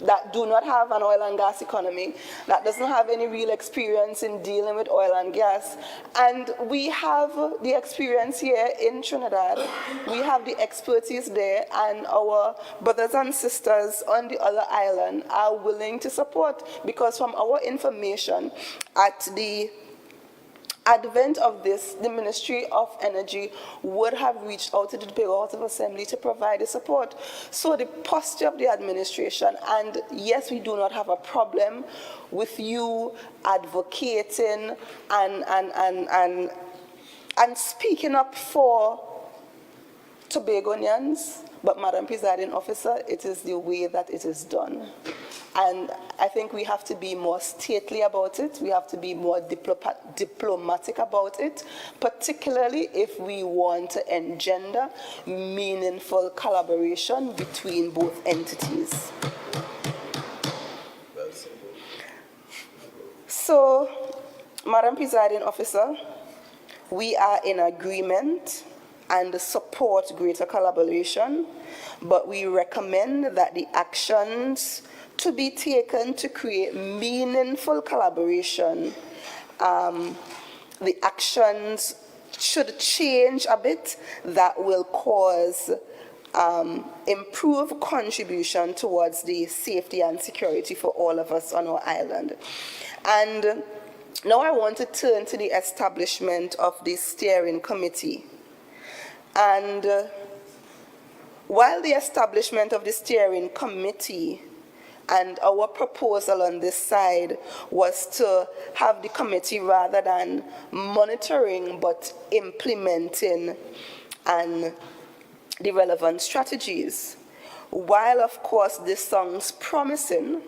that do not have an oil and gas economy, that doesn't have any real experience in dealing with oil and gas. And we have the experience here in Trinidad. We have the expertise there, and our brothers and sisters on the other island are willing to support, because from our information, at the advent of this, the Ministry of Energy would have reached out to the Tobago House of Assembly to provide the support. So the posture of the administration, and yes, we do not have a problem with you advocating and speaking up for Tobagonians, but Madam Presiding Officer, it is the way that it is done. And I think we have to be more stately about it. We have to be more diplomatic about it, particularly if we want to engender meaningful collaboration between both entities. So, Madam Presiding Officer, we are in agreement and support greater collaboration, but we recommend that the actions to be taken to create meaningful collaboration, the actions should change a bit that will cause improved contribution towards the safety and security for all of us on our island. And now I want to turn to the establishment of the steering committee. And While the establishment of the steering committee and our proposal on this side was to have the committee, rather than monitoring but implementing and the relevant strategies. While of course this sounds promising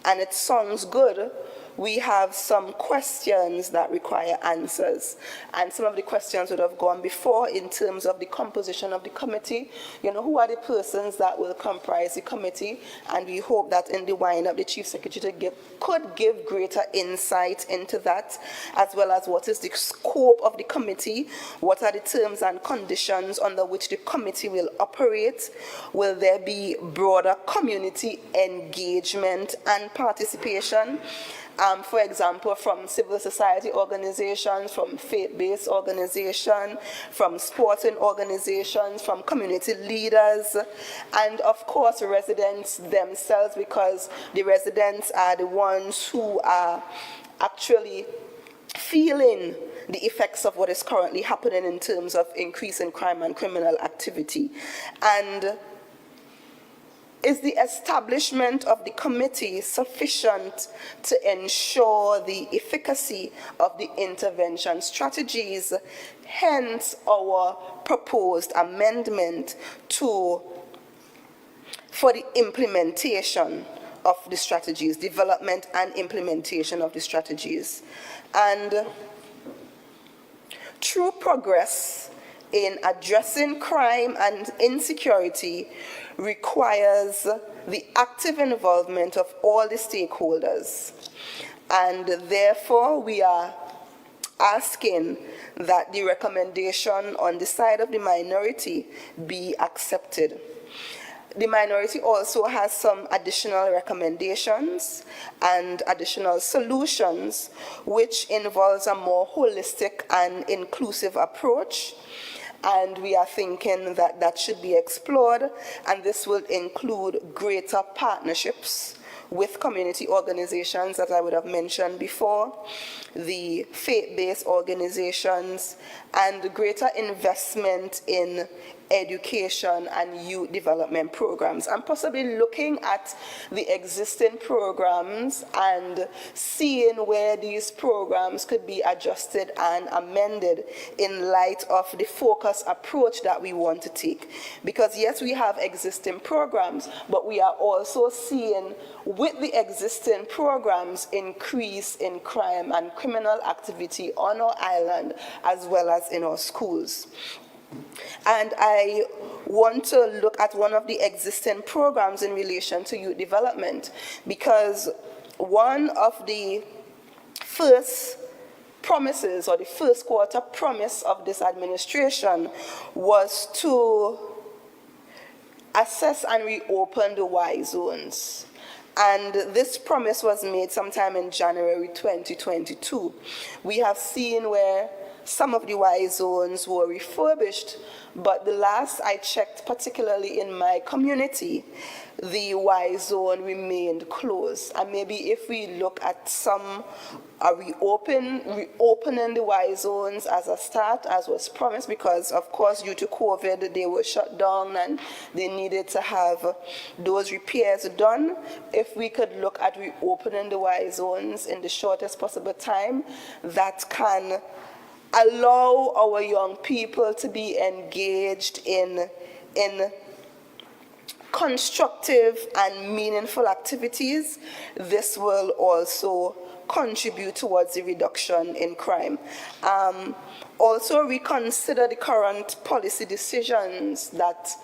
and it sounds good, we have some questions that require answers. And some of the questions would have gone before in terms of the composition of the committee. You know, who are the persons that will comprise the committee? And we hope that in the wind-up, the Chief Secretary could give greater insight into that, as well as what is the scope of the committee, what are the terms and conditions under which the committee will operate, will there be broader community engagement and participation, for example, from civil society organizations, from faith-based organizations, from sporting organizations, from community leaders, and of course residents themselves, because the residents are the ones who are actually feeling the effects of what is currently happening in terms of increase in crime and criminal activity. And is the establishment of the committee sufficient to ensure the efficacy of the intervention strategies? Hence our proposed amendment for the implementation of the strategies, development and implementation of the strategies. And true progress in addressing crime and insecurity requires the active involvement of all the stakeholders. And therefore, we are asking that the recommendation on the side of the minority be accepted. The minority also has some additional recommendations and additional solutions, which involves a more holistic and inclusive approach. And we are thinking that that should be explored, and this will include greater partnerships with community organizations that I would have mentioned before, the faith-based organizations, and greater investment in education and youth development programs, and possibly looking at the existing programs and seeing where these programs could be adjusted and amended in light of the focus approach that we want to take. Because yes, we have existing programs, but we are also seeing with the existing programs increase in crime and criminal activity on our island as well as in our schools. And I want to look at one of the existing programs in relation to youth development, because one of the first promises, or the first quarter promise of this administration, was to assess and reopen the Y zones. And this promise was made sometime in January 2022. We have seen where some of the Y zones were refurbished, but the last I checked, particularly in my community, the Y zone remained closed. And maybe if we look at some reopening the Y zones as a start, as was promised, because of course due to COVID they were shut down and they needed to have those repairs done. If we could look at reopening the Y zones in the shortest possible time, that can allow our young people to be engaged in constructive and meaningful activities, this will also contribute towards the reduction in crime. Also, reconsider the current policy decisions that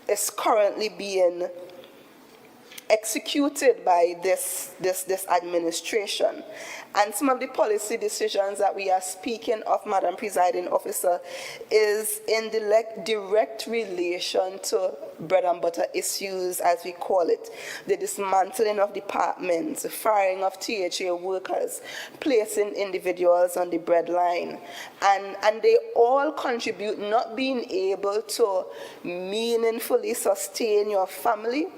is currently being executed by this administration. And some of the policy decisions that we are speaking of, Madam Presiding Officer, is in direct relation to bread and butter issues, as we call it. The dismantling of departments, the firing of THA workers, placing individuals on the breadline. And they all contribute not being able to meaningfully sustain your family,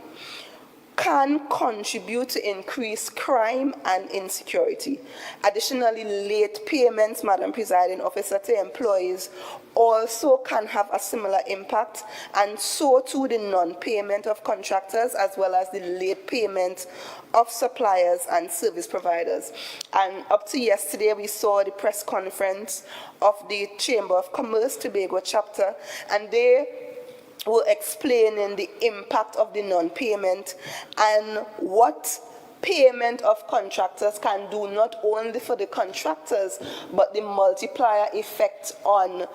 can contribute to increased crime and insecurity. Additionally, late payments, Madam Presiding Officer, to employees also can have a similar impact, and so too the non-payment of contractors as well as the late payment of suppliers and service providers. And up to yesterday, we saw the press conference of the Chamber of Commerce Tobago chapter, and they were explaining the impact of the non-payment and what payment of contractors can do not only for the contractors, but the multiplier effect on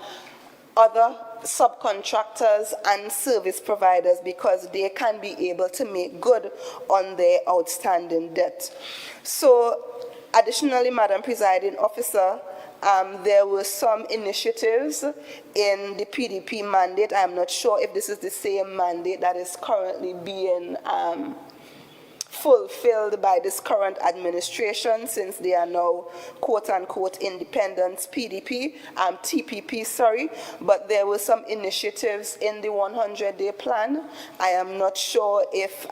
other subcontractors and service providers, because they can be able to make good on their outstanding debt. So, additionally, Madam Presiding Officer, there were some initiatives in the PDP mandate. I am not sure if this is the same mandate that is currently being fulfilled by this current administration, since they are now quote-unquote independent TPP, sorry. But there were some initiatives in the 100-day plan. I am not sure if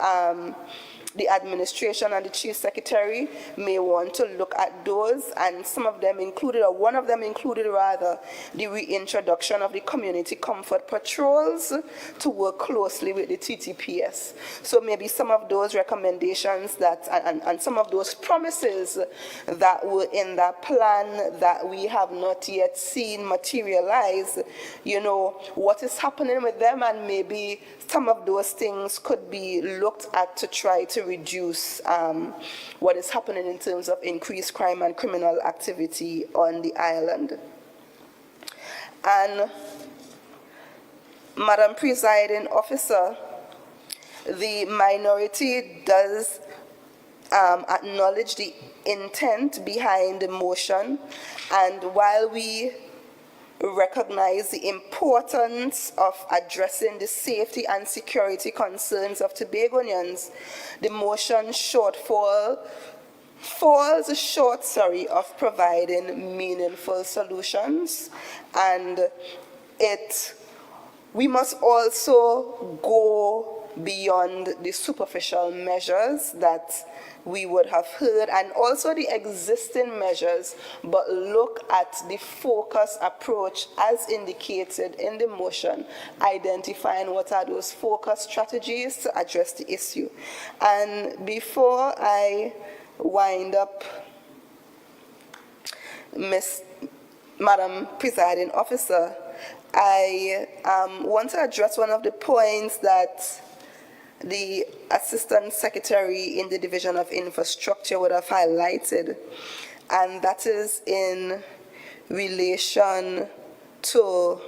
the administration and the Chief Secretary may want to look at those, and some of them included, or one of them included rather, the reintroduction of the community comfort patrols to work closely with the TTPS. So maybe some of those recommendations that, and some of those promises that were in that plan that we have not yet seen materialize, you know, what is happening with them, and maybe some of those things could be looked at to try to reduce what is happening in terms of increased crime and criminal activity on the island. And Madam Presiding Officer, the minority does acknowledge the intent behind the motion, and while we recognize the importance of addressing the safety and security concerns of Tobagonians, the motion falls short of providing meaningful solutions, and we must also go beyond the superficial measures that we would have heard, and also the existing measures, but look at the focus approach as indicated in the motion, identifying what are those focus strategies to address the issue. And before I wind up, Madam Presiding Officer, I want to address one of the points that the Assistant Secretary in the Division of Infrastructure would have highlighted, and that is in relation to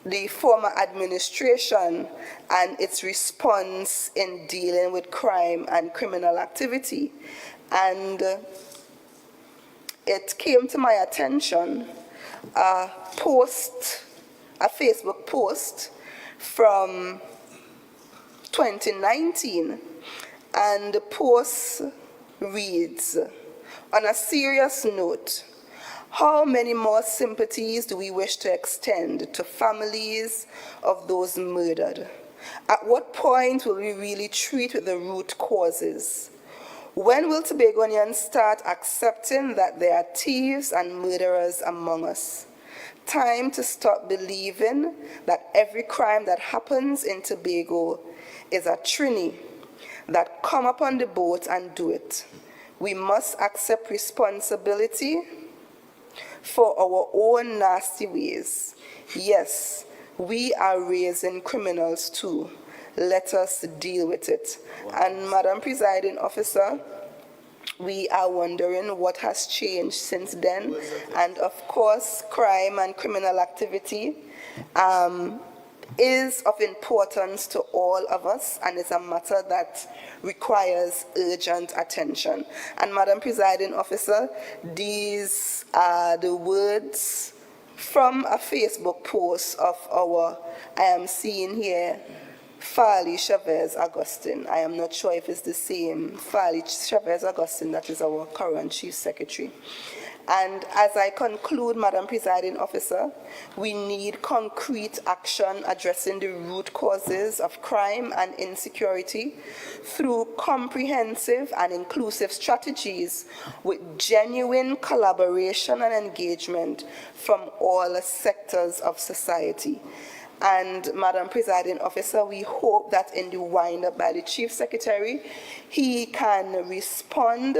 the former administration and its response in dealing with crime and criminal activity. And it came to my attention a Facebook post from 2019, and the post reads, "On a serious note, how many more sympathies do we wish to extend to families of those murdered? At what point will we really treat with the root causes? When will Tobagonians start accepting that there are thieves and murderers among us? Time to stop believing that every crime that happens in Tobago is a trini that come up on the boat and do it. We must accept responsibility for our own nasty ways. Yes, we are raising criminals too. Let us deal with it." And Madam Presiding Officer, we are wondering what has changed since then. And of course, crime and criminal activity is of importance to all of us, and is a matter that requires urgent attention. And Madam Presiding Officer, these are the words from a Facebook post of our, I am seeing here, Farley Chavez Augustine. I am not sure if it's the same Farley Chavez Augustine that is our current Chief Secretary. And as I conclude, Madam Presiding Officer, we need concrete action addressing the root causes of crime and insecurity through comprehensive and inclusive strategies with genuine collaboration and engagement from all sectors of society. And Madam Presiding Officer, we hope that in the wind-up by the Chief Secretary, he can respond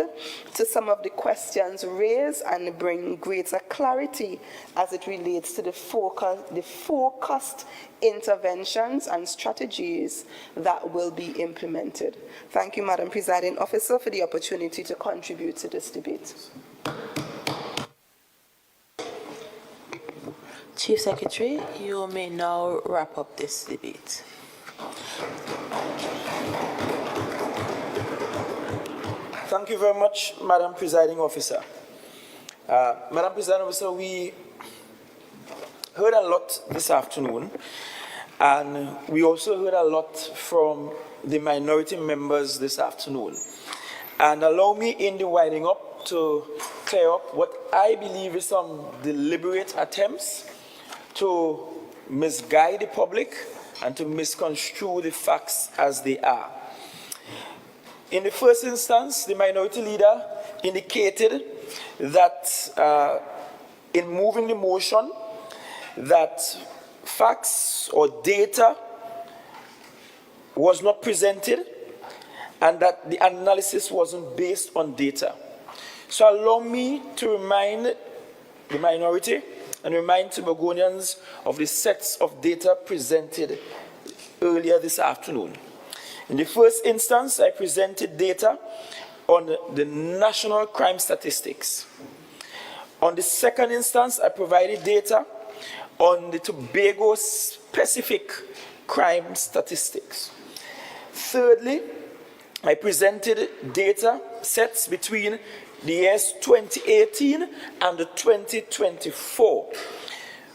to some of the questions raised and bring greater clarity as it relates to the focused interventions and strategies that will be implemented. Thank you, Madam Presiding Officer, for the opportunity to contribute to this debate. Chief Secretary, you may now wrap up this debate. Thank you very much, Madam Presiding Officer. Madam Presiding Officer, we heard a lot this afternoon, and we also heard a lot from the minority members this afternoon. And allow me, in the winding up, to clear up what I believe is some deliberate attempts to misguide the public and to misconstrue the facts as they are. In the first instance, the minority leader indicated that in moving the motion, that facts or data was not presented and that the analysis wasn't based on data. So allow me to remind the minority and remind Tobagonians of the sets of data presented earlier this afternoon. In the first instance, I presented data on the national crime statistics. On the second instance, I provided data on the Tobago specific crime statistics. Thirdly, I presented data sets between the years 2018 and the 2024.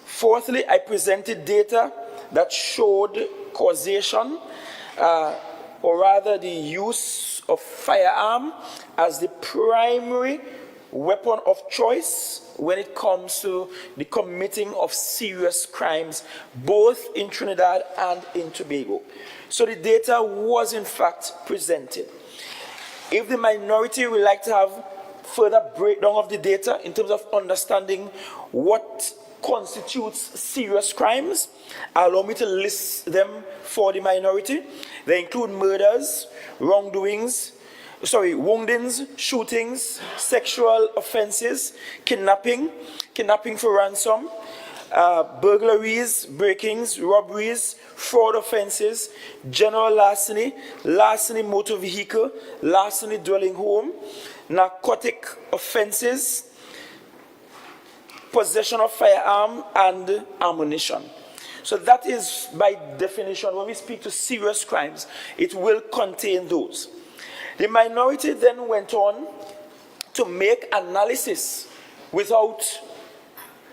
Fourthly, I presented data that showed causation, or rather the use of firearm as the primary weapon of choice when it comes to the committing of serious crimes, both in Trinidad and in Tobago. So the data was in fact presented. If the minority would like to have further breakdown of the data in terms of understanding what constitutes serious crimes, allow me to list them for the minority. They include murders, woundings, shootings, sexual offenses, kidnapping for ransom, burglaries, break-ins, robberies, fraud offenses, general larceny, larceny motor vehicle, larceny dwelling home, narcotic offenses, possession of firearm and ammunition. So that is by definition, when we speak to serious crimes, it will contain those. The minority then went on to make analysis without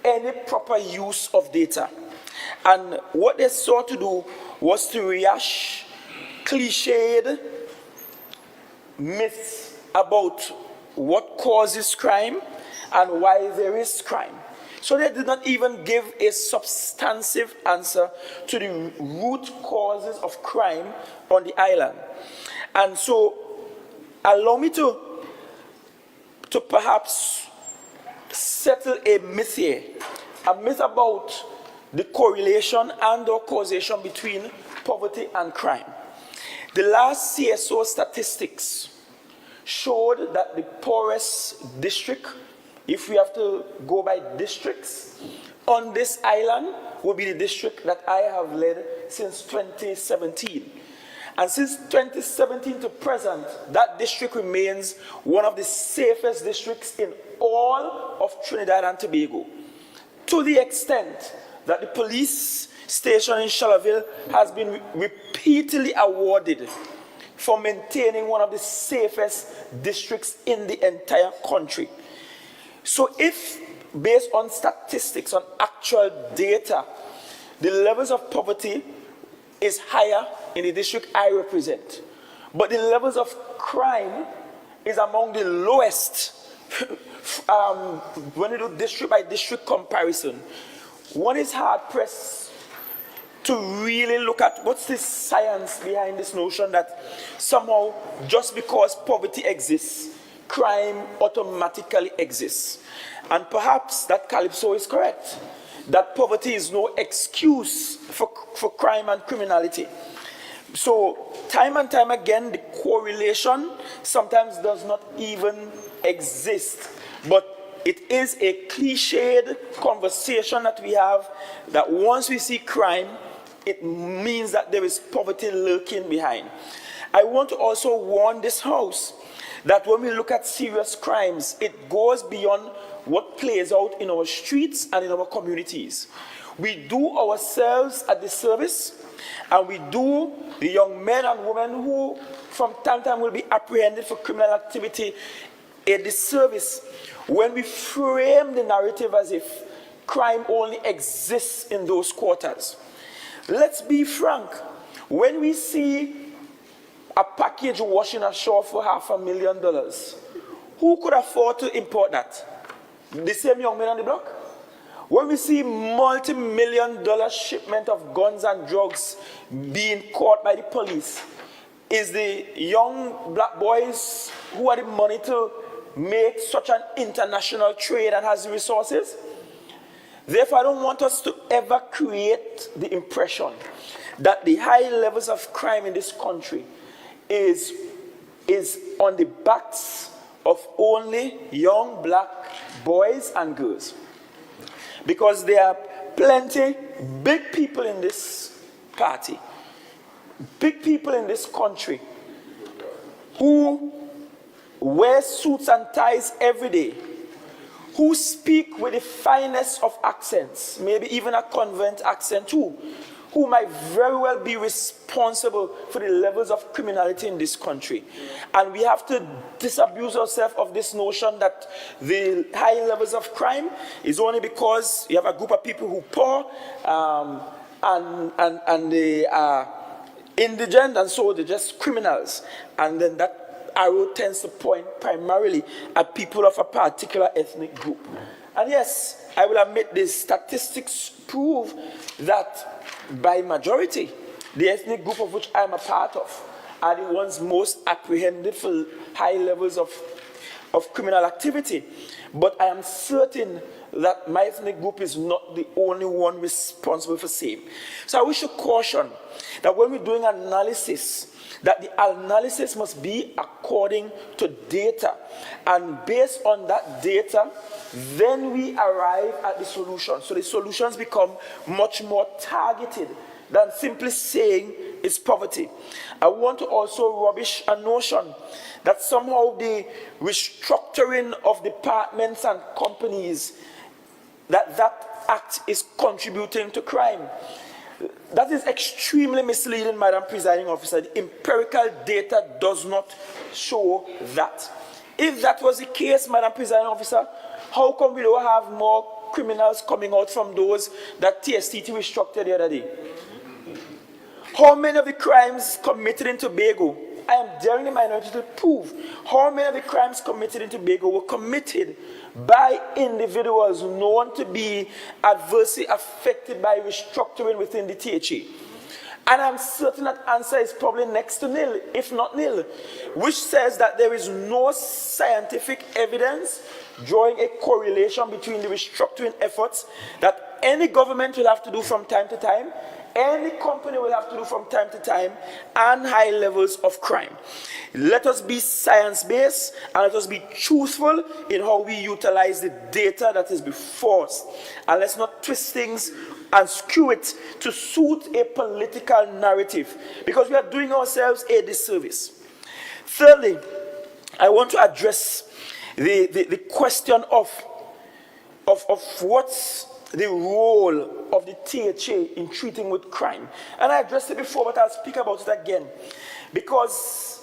any proper use of data. And what they sought to do was to rehash cliched myths about what causes crime and why there is crime. So they did not even give a substantive answer to the root causes of crime on the island. And so allow me to perhaps settle a myth here, a myth about the correlation and or causation between poverty and crime. The last CSO statistics showed that the poorest district, if we have to go by districts, on this island would be the district that I have led since 2017. And since 2017 to present, that district remains one of the safest districts in all of Trinidad and Tobago, to the extent that the police station in Shallaville has been repeatedly awarded for maintaining one of the safest districts in the entire country. So if, based on statistics, on actual data, the levels of poverty is higher in the district I represent, but the levels of crime is among the lowest when you do district by district comparison, one is hard pressed to really look at what's the science behind this notion that somehow just because poverty exists, crime automatically exists. And perhaps that Calypso is correct, that poverty is no excuse for crime and criminality. So time and time again, the correlation sometimes does not even exist. But it is a cliched conversation that we have, that once we see crime, it means that there is poverty lurking behind. I want to also warn this House that when we look at serious crimes, it goes beyond what plays out in our streets and in our communities. We do ourselves a disservice, and we do the young men and women who from time to time will be apprehended for criminal activity a disservice when we frame the narrative as if crime only exists in those quarters. Let's be frank. When we see a package washing ashore for $500,000, who could afford to import that? The same young men on the block? When we see multi-million-dollar shipment of guns and drugs being caught by the police, is the young black boys who have the money to make such an international trade and has the resources? Therefore, I don't want us to ever create the impression that the high levels of crime in this country is on the backs of only young black boys and girls. Because there are plenty big people in this party, big people in this country who wear suits and ties every day, who speak with the finest of accents, maybe even a convent accent too, who might very well be responsible for the levels of criminality in this country. And we have to disabuse ourselves of this notion that the high levels of crime is only because you have a group of people who are poor and they are indigent, and so they're just criminals. And then that arrow tends to point primarily at people of a particular ethnic group. And yes, I will admit the statistics prove that by majority, the ethnic group of which I am a part of are the ones most apprehended for high levels of criminal activity. But I am certain that my ethnic group is not the only one responsible for same. So I wish to caution that when we're doing analysis, that the analysis must be according to data. And based on that data, then we arrive at the solution. So the solutions become much more targeted than simply saying it's poverty. I want to also rubbish a notion that somehow the restructuring of departments and companies, that act is contributing to crime. That is extremely misleading, Madam Presiding Officer. The empirical data does not show that. If that was the case, Madam Presiding Officer, how come we don't have more criminals coming out from those that TSTT restructured the other day? How many of the crimes committed in Tobago, I am daring the minority to prove, how many of the crimes committed in Tobago were committed by individuals known to be adversely affected by restructuring within the THA? And I'm certain that answer is probably next to nil, if not nil, which says that there is no scientific evidence drawing a correlation between the restructuring efforts that any government will have to do from time to time, any company will have to do from time to time, and high levels of crime. Let us be science-based and let us be truthful in how we utilize the data that is before us. And let's not twist things and skew it to suit a political narrative, because we are doing ourselves a disservice. Thirdly, I want to address the question of what's the role of the THA in treating with crime. And I addressed it before, but I'll speak about it again. Because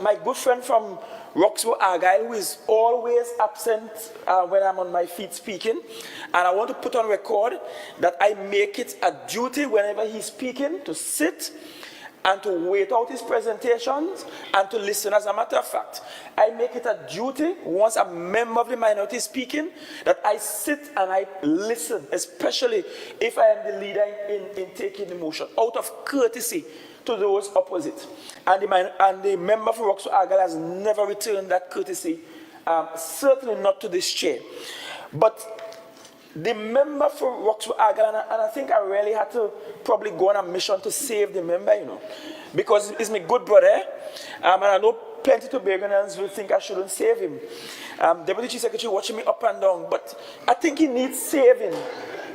my good friend from Roxborough Argyle, who is always absent when I'm on my feet speaking, and I want to put on record that I make it a duty whenever he's speaking to sit and to wait out his presentations and to listen. As a matter of fact, I make it a duty, once a member of the minority is speaking, that I sit and I listen, especially if I am the leader in taking the motion, out of courtesy to those opposite. And the member for Roxborough Argyle has never returned that courtesy, certainly not to this chair. But the member for Roxborough Argyle, and I think I really had to probably go on a mission to save the member, you know, because he's my good brother, and I know plenty of Tobagonians will think I shouldn't save him. Deputy Chief Secretary watching me up and down, but I think he needs saving,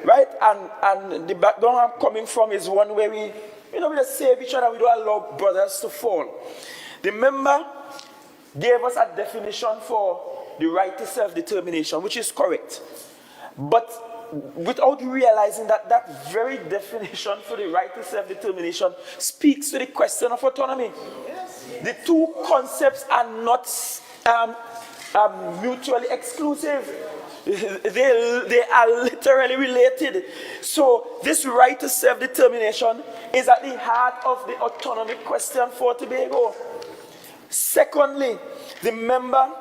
right? And the background I'm coming from is one where we just save each other, we don't allow brothers to fall. The member gave us a definition for the right to self-determination, which is correct. But without realizing that that very definition for the right to self-determination speaks to the question of autonomy. Yes. The two concepts are not mutually exclusive. They are literally related. So this right to self-determination is at the heart of the autonomy question for Tobago. Secondly, the member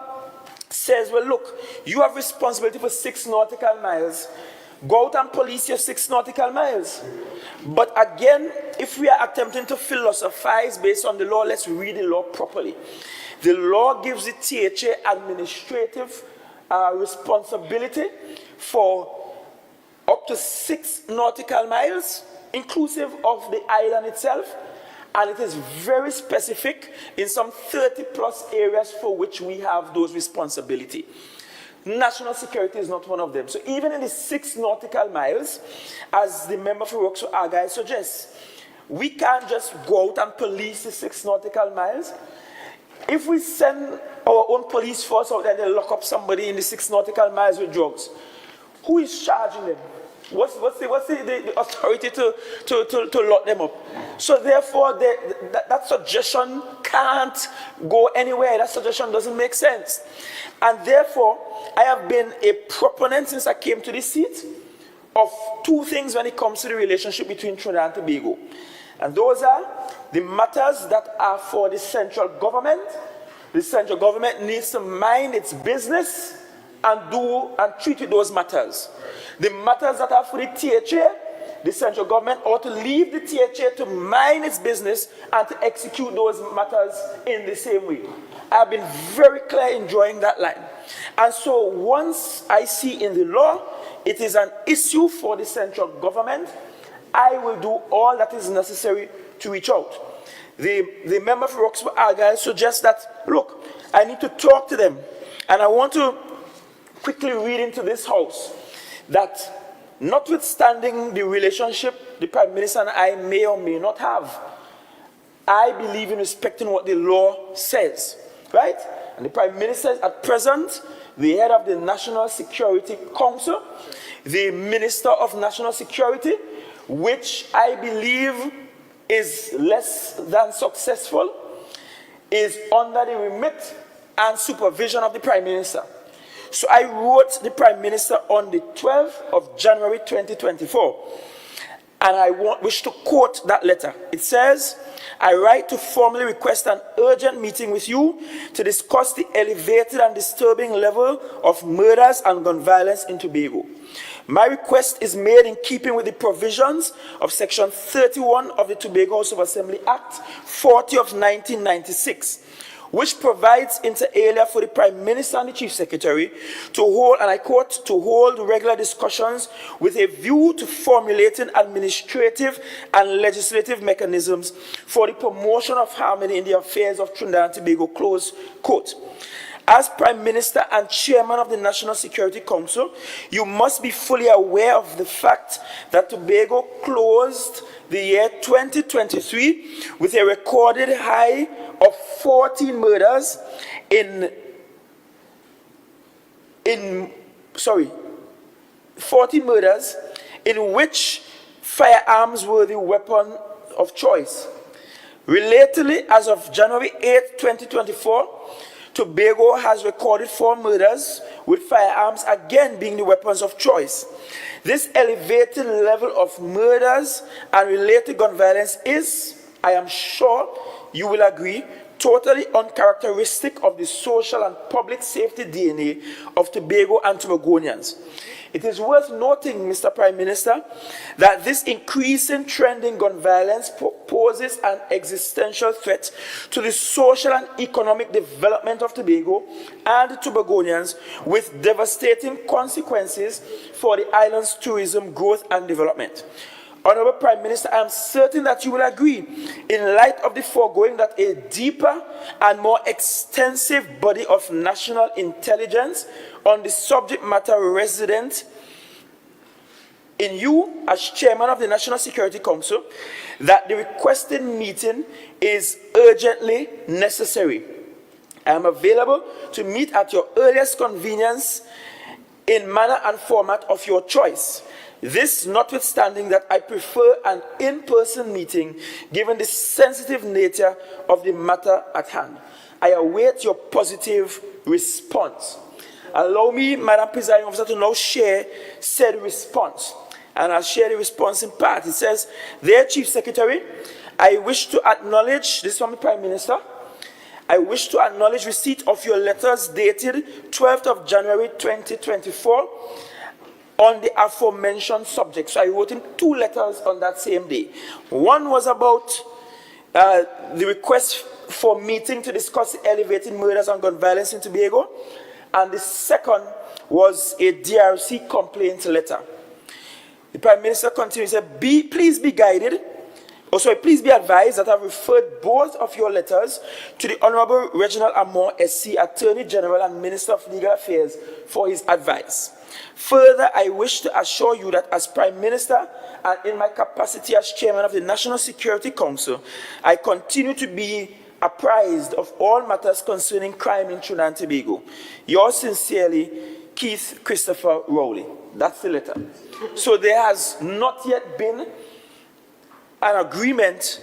says, well, look, you have responsibility for 6 nautical miles. Go out and police your 6 nautical miles. But again, if we are attempting to philosophize based on the law, let's read the law properly. The law gives the THA administrative responsibility for up to 6 nautical miles, inclusive of the island itself. And it is very specific in some 30+ areas for which we have those responsibility. National security is not one of them. So even in the 6 nautical miles, as the member for Roxborough Argyle suggests, we can't just go out and police the 6 nautical miles. If we send our own police force out there and they lock up somebody in the 6 nautical miles with drugs, who is charging them? What's the authority to lock them up? So therefore, that suggestion can't go anywhere. That suggestion doesn't make sense. And therefore, I have been a proponent since I came to this seat of 2 things when it comes to the relationship between Trinidad and Tobago. And those are the matters that are for the central government. The central government needs to mind its business and treat with those matters. The matters that are for the THA, the central government ought to leave the THA to mind its business and to execute those matters in the same way. I've been very clear in drawing that line. And so once I see in the law, it is an issue for the central government, I will do all that is necessary to reach out. The member for Roxborough Argyle suggests that, look, I need to talk to them. And I want to quickly read into this house that notwithstanding the relationship the Prime Minister and I may or may not have, I believe in respecting what the law says, right? And the Prime Minister is at present the head of the National Security Council, the Minister of National Security, which I believe is less than successful, is under the remit and supervision of the Prime Minister. So I wrote the Prime Minister on the 12th of January 2024, and I wish to quote that letter. It says, I write to formally request an urgent meeting with you to discuss the elevated and disturbing level of murders and gun violence in Tobago. My request is made in keeping with the provisions of Section 31 of the Tobago House of Assembly Act 40 of 1996, which provides inter alia for the Prime Minister and the Chief Secretary to hold, and I quote, to hold regular discussions with a view to formulating administrative and legislative mechanisms for the promotion of harmony in the affairs of Trinidad and Tobago, close quote. As Prime Minister and Chairman of the National Security Council, you must be fully aware of the fact that Tobago closed the year 2023 with a recorded high of 14 murders 14 murders in which firearms were the weapon of choice. Relatedly, as of January 8, 2024, Tobago has recorded 4 murders with firearms again being the weapons of choice. This elevated level of murders and related gun violence is, I am sure you will agree, totally uncharacteristic of the social and public safety DNA of Tobago and Tobagonians. It is worth noting, Mr. Prime Minister, that this increasing trend in gun violence poses an existential threat to the social and economic development of Tobago and the Tobagonians, with devastating consequences for the island's tourism growth and development. Honorable Prime Minister, I am certain that you will agree, in light of the foregoing, that a deeper and more extensive body of national intelligence on the subject matter resident in you as chairman of the National Security Council, that the requested meeting is urgently necessary. I am available to meet at your earliest convenience in manner and format of your choice. This notwithstanding that I prefer an in-person meeting given the sensitive nature of the matter at hand. I await your positive response. Allow me, Madam Presiding Officer, to now share said response. And I'll share the response in part. It says, Dear Chief Secretary, I wish to acknowledge, this is from the Prime Minister, I wish to acknowledge receipt of your letters dated 12th of January 2024 on the aforementioned subject. So I wrote in 2 letters on that same day. One was about the request for meeting to discuss elevating murders and gun violence in Tobago, and the second was a DRC complaint letter. The Prime Minister continues, said, please be guided, please be advised that I've referred both of your letters to the Honorable Reginald Amor, SC, Attorney General and Minister of Legal Affairs, for his advice. Further, I wish to assure you that as Prime Minister and in my capacity as Chairman of the National Security Council, I continue to be apprised of all matters concerning crime in Trinidad and Tobago. Yours sincerely, Keith Christopher Rowley. That's the letter. So there has not yet been an agreement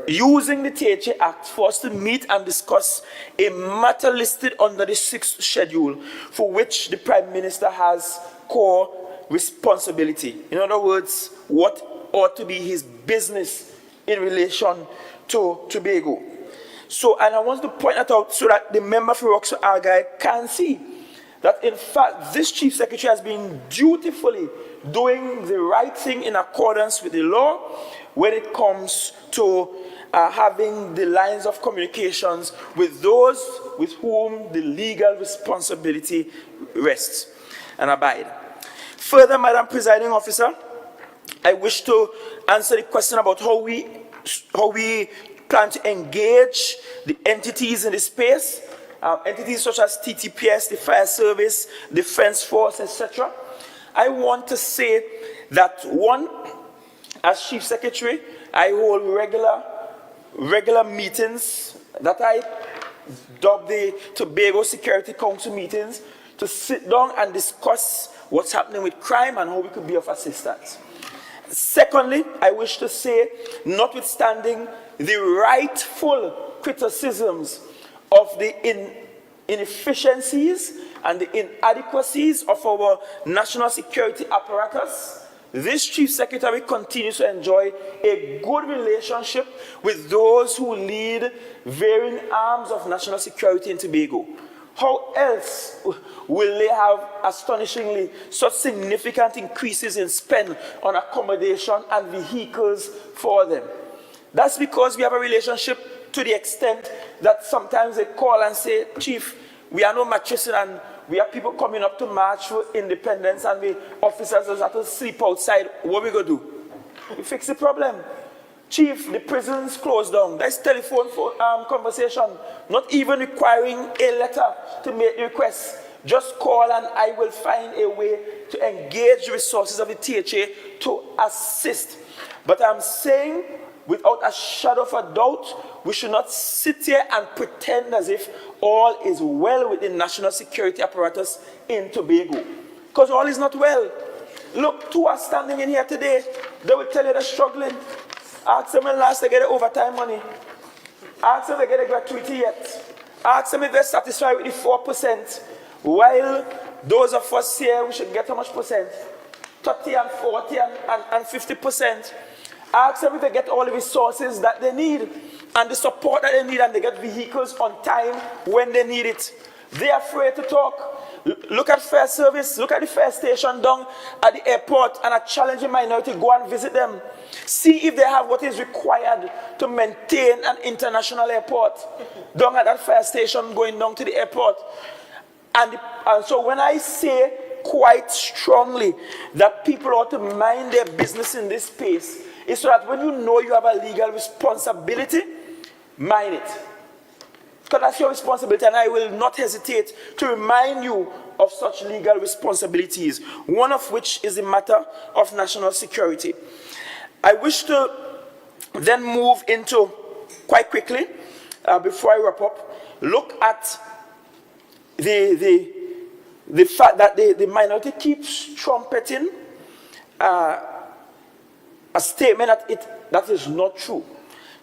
using the THA Act for us to meet and discuss a matter listed under the 6th schedule for which the Prime Minister has core responsibility. In other words, what ought to be his business in relation to Tobago. So, and I want to point that out so that the member for Roxbury Argyle can see that in fact this Chief Secretary has been dutifully doing the right thing in accordance with the law when it comes to having the lines of communications with those with whom the legal responsibility rests and abide. Further, Madam Presiding Officer, I wish to answer the question about how we plan to engage the entities in the space, entities such as TTPS, the Fire Service, Defense Force, etc. I want to say that one, as Chief Secretary, I hold regular meetings that I dub the Tobago Security Council meetings to sit down and discuss what's happening with crime and how we could be of assistance. Secondly, I wish to say, notwithstanding the rightful criticisms of the inefficiencies and the inadequacies of our national security apparatus, this Chief Secretary continues to enjoy a good relationship with those who lead varying arms of national security in Tobago. How else will they have, astonishingly, such significant increases in spend on accommodation and vehicles for them? That's because we have a relationship to the extent that sometimes they call and say, Chief, we are no mattresses and we have people coming up to march for independence and the officers have to sleep outside. What are we going to do? We fix the problem. Chief, the prisons closed down. That's telephone conversation, not even requiring a letter to make the request. Just call and I will find a way to engage the resources of the THA to assist. But I'm saying, without a shadow of a doubt, we should not sit here and pretend as if all is well with the national security apparatus in Tobago. Because all is not well. Look, 2 are standing in here today. They will tell you they're struggling. Ask them when last they get the overtime money. Ask them if they get a gratuity yet. Ask them if they're satisfied with the 4%. While those of us here, we should get how much percent? 30 and 40 and 50%. Ask them if they get all the resources that they need and the support that they need, and they get vehicles on time when they need it. They're afraid to talk. Look at fare service, look at the fare station down at the airport, and a challenging minority, go and visit them. See if they have what is required to maintain an international airport down at that fare station going down to the airport. And so when I say quite strongly that people ought to mind their business in this space, it's so that when you know you have a legal responsibility, mind it. Because that's your responsibility, and I will not hesitate to remind you of such legal responsibilities, one of which is the matter of national security. I wish to then move into, quite quickly, before I wrap up, look at the fact that the minority keeps trumpeting a statement that is not true.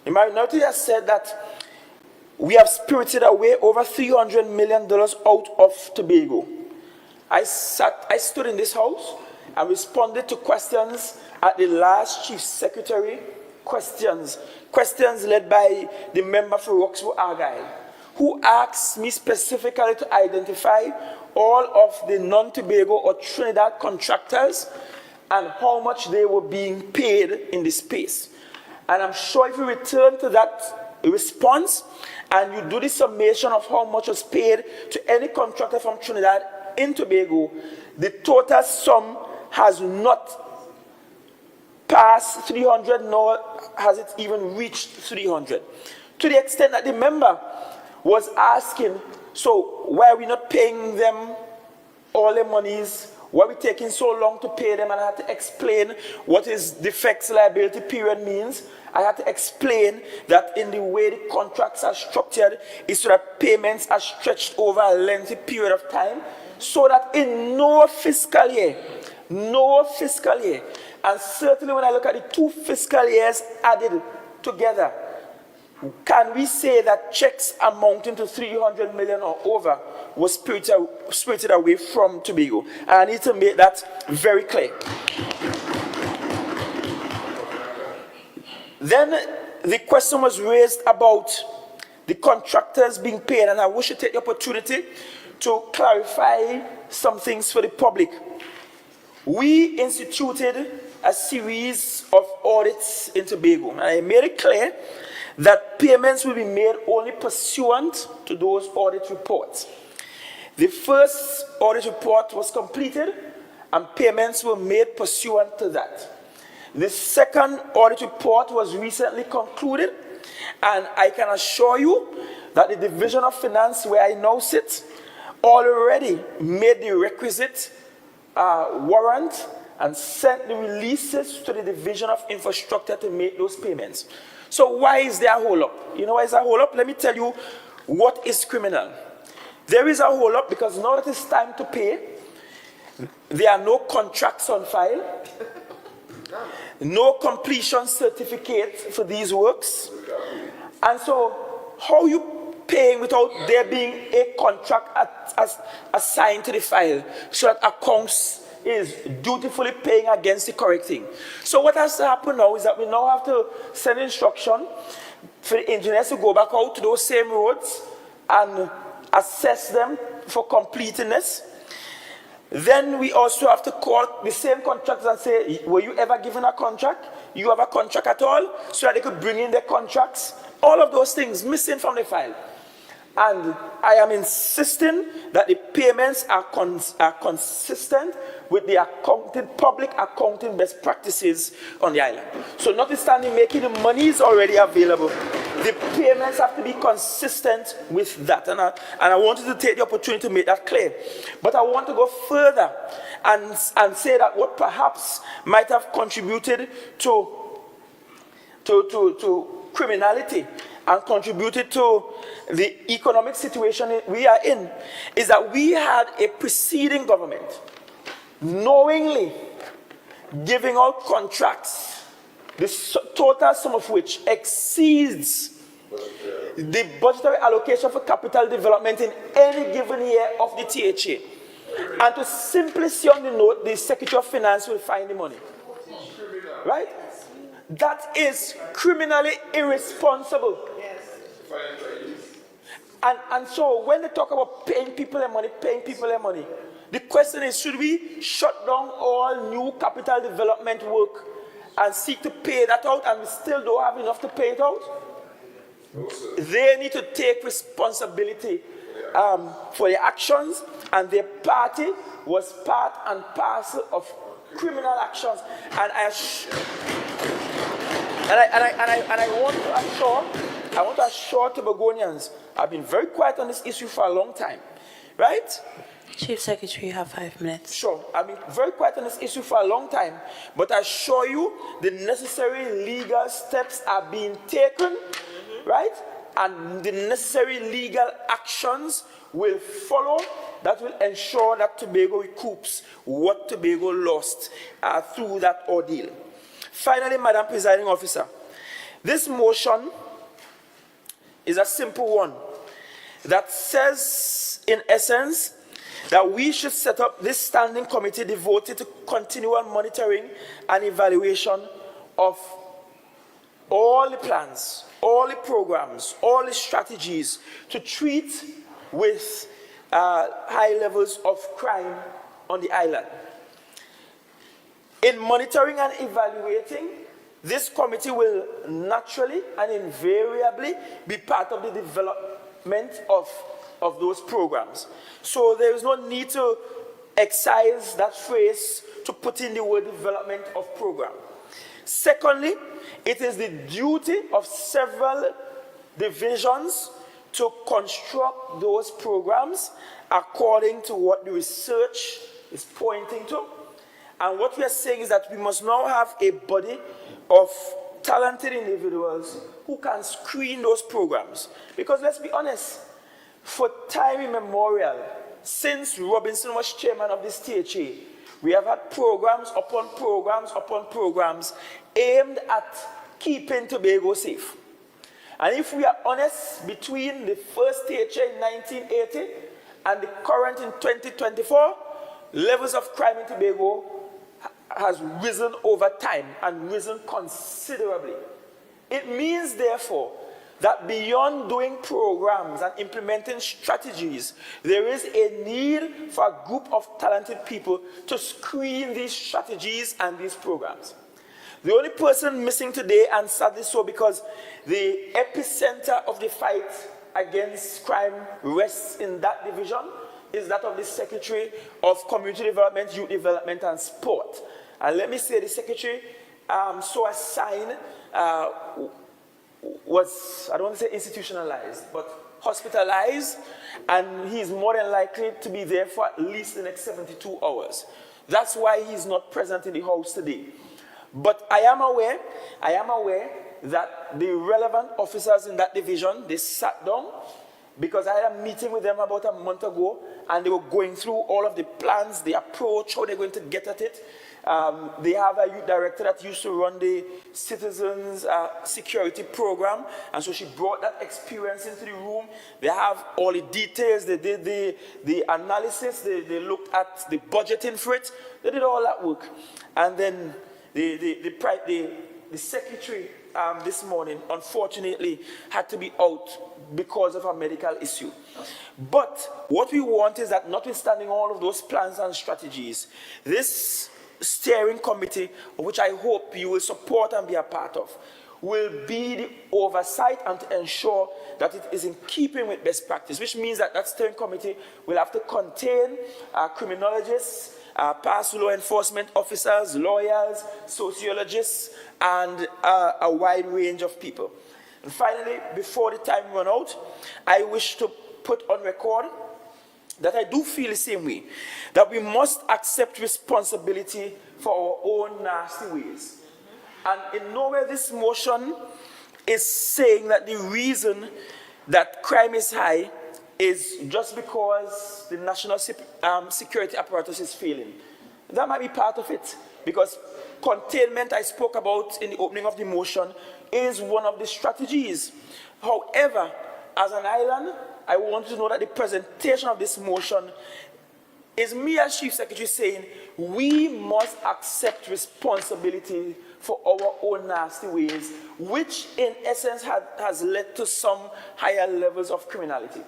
The minority has said that we have spirited away over $300 million out of Tobago. I stood in this house and responded to questions at the last Chief Secretary, questions led by the member for Roxborough Argyle, who asked me specifically to identify all of the non-Tobago or Trinidad contractors and how much they were being paid in this space. And I'm sure if you return to that response and you do the summation of how much was paid to any contractor from Trinidad in Tobago, the total sum has not passed 300, nor has it even reached 300. To the extent that the member was asking, so why are we not paying them all their monies? Why are we taking so long to pay them? And I had to explain what is defects liability period means. I had to explain that in the way the contracts are structured, is so that payments are stretched over a lengthy period of time, so that in no fiscal year, and certainly when I look at the 2 fiscal years added together, can we say that checks amounting to 300 million or over was spirited away from Tobago? And I need to make that very clear. Then the question was raised about the contractors being paid, and I wish to take the opportunity to clarify some things for the public. We instituted a series of audits in Tobago, and I made it clear that payments will be made only pursuant to those audit reports. The first audit report was completed, and payments were made pursuant to that. The second audit report was recently concluded, and I can assure you that the Division of Finance, where I now sit, already made the requisite warrant and sent the releases to the Division of Infrastructure to make those payments. So why is there a hold-up? You know why is there a hold-up? Let me tell you what is criminal. There is a hold-up because now that it's time to pay, there are no contracts on file, no completion certificate for these works. And so how are you paying without there being a contract assigned to the file so that accounts is dutifully paying against the correct thing? So what has to happen now is that we now have to send instruction for the engineers to go back out to those same roads and assess them for completeness. Then we also have to call the same contractors and say, were you ever given a contract? You have a contract at all? So that they could bring in their contracts. All of those things missing from the file. And I am insisting that the payments are consistent with the public accounting best practices on the island. So notwithstanding making the money is already available, the payments have to be consistent with that. And I wanted to take the opportunity to make that clear. But I want to go further and say that what perhaps might have contributed to criminality and contributed to the economic situation we are in is that we had a preceding government knowingly giving out contracts, the total sum of which exceeds the budgetary allocation for capital development in any given year of the THA. And to simply see on the note, the Secretary of Finance will find the money. Right? That is criminally irresponsible. And so when they talk about paying people their money, the question is, should we shut down all new capital development work and seek to pay that out, and we still don't have enough to pay it out? No, they need to take responsibility for their actions, and their party was part and parcel of criminal actions. And I want to assure Tobagonians, I've been very quiet on this issue for a long time, right? Chief Secretary, you have 5 minutes. Sure, I've been very quiet on this issue for a long time, but I assure you the necessary legal steps are being taken, right? And the necessary legal actions will follow that will ensure that Tobago recoups what Tobago lost through that ordeal. Finally, Madam Presiding Officer, this motion is a simple one that says, in essence, that we should set up this standing committee devoted to continual monitoring and evaluation of all the plans, all the programs, all the strategies to treat with high levels of crime on the island. In monitoring and evaluating, this committee will naturally and invariably be part of the development of those programs. So there is no need to excise that phrase to put in the word development of program. Secondly, it is the duty of several divisions to construct those programs according to what the research is pointing to. And what we are saying is that we must now have a body of talented individuals who can screen those programs. Because let's be honest, for time immemorial, since Robinson was chairman of this THA, we have had programs upon programs upon programs aimed at keeping Tobago safe. And if we are honest, between the first THA in 1980 and the current in 2024, levels of crime in Tobago has risen over time and risen considerably. It means, therefore, that beyond doing programs and implementing strategies, there is a need for a group of talented people to screen these strategies and these programs. The only person missing today, and sadly so because the epicenter of the fight against crime rests in that division, is that of the Secretary of Community Development, Youth Development and Sport. And let me say the Secretary so assigned was, I don't want to say institutionalized, but hospitalized, and he's more than likely to be there for at least the next 72 hours. That's why he's not present in the House today. But I am aware that the relevant officers in that division, they sat down, because I had a meeting with them about a month ago, and they were going through all of the plans, the approach, how they're going to get at it. They have a youth director that used to run the citizens security program, and so she brought that experience into the room. They have all the details, they did the analysis, they looked at the budgeting for it, they did all that work. And then the secretary this morning, unfortunately, had to be out because of a medical issue. But what we want is that, notwithstanding all of those plans and strategies, this steering committee, which I hope you will support and be a part of, will be the oversight and to ensure that it is in keeping with best practice, which means that that steering committee will have to contain criminologists, past law enforcement officers, lawyers, sociologists, and a wide range of people. And finally, before the time runs out, I wish to put on record that I do feel the same way, that we must accept responsibility for our own nasty ways. And in nowhere this motion is saying that the reason that crime is high is just because the national security apparatus is failing. That might be part of it, because containment I spoke about in the opening of the motion is one of the strategies. However, as an island, I want you to know that the presentation of this motion is me as Chief Secretary saying we must accept responsibility for our own nasty ways, which in essence has led to some higher levels of criminality.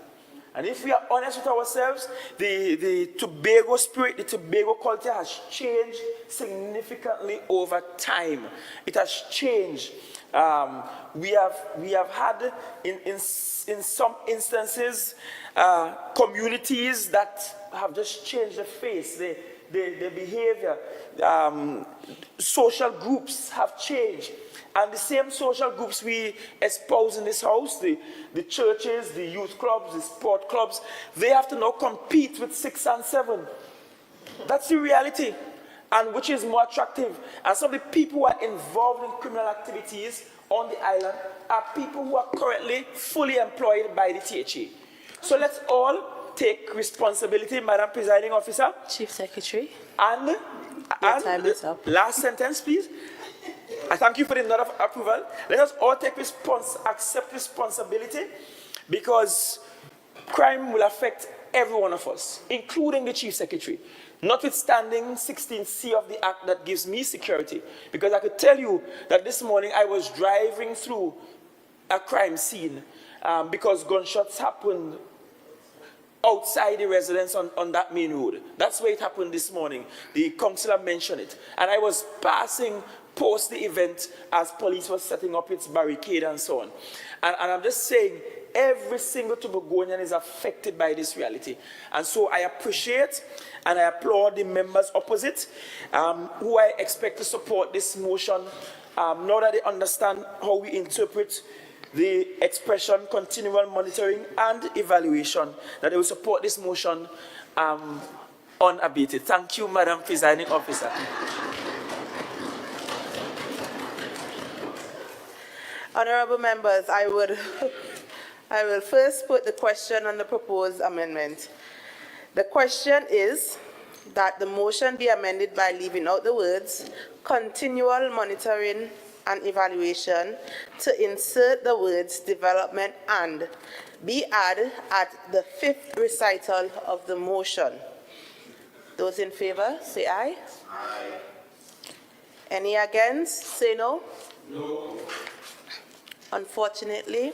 And if we are honest with ourselves, the Tobago spirit, the Tobago culture has changed significantly over time. It has changed. We have had, in some instances, communities that have just changed the face, the behavior. Social groups have changed. And the same social groups we espouse in this house, the churches, the youth clubs, the sport clubs, they have to now compete with 6 and 7. That's the reality, and which is more attractive. And some of the people who are involved in criminal activities on the island are people who are currently fully employed by the THA. So let's all take responsibility, Madam Presiding Officer. Chief Secretary. And time is up. Last sentence, please. I thank you for the nod of approval. Let us all accept responsibility, because crime will affect every one of us, including the Chief Secretary, notwithstanding 16C of the Act that gives me security. Because I could tell you that this morning I was driving through a crime scene because gunshots happened outside the residence on that main road. That's where it happened this morning. The councillor mentioned it. And I was passing post the event as police was setting up its barricade and so on. And I'm just saying, every single Tobagonian is affected by this reality. And so I appreciate and I applaud the members opposite, who I expect to support this motion, now that they understand how we interpret the expression continual monitoring and evaluation, that they will support this motion unabated. Thank you, Madam Presiding Officer. Honorable members, I will first put the question on the proposed amendment. The question is that the motion be amended by leaving out the words continual monitoring and evaluation to insert the words development and be added at the 5th recital of the motion. Those in favor, say aye. Aye. Any against, say no. No. Unfortunately,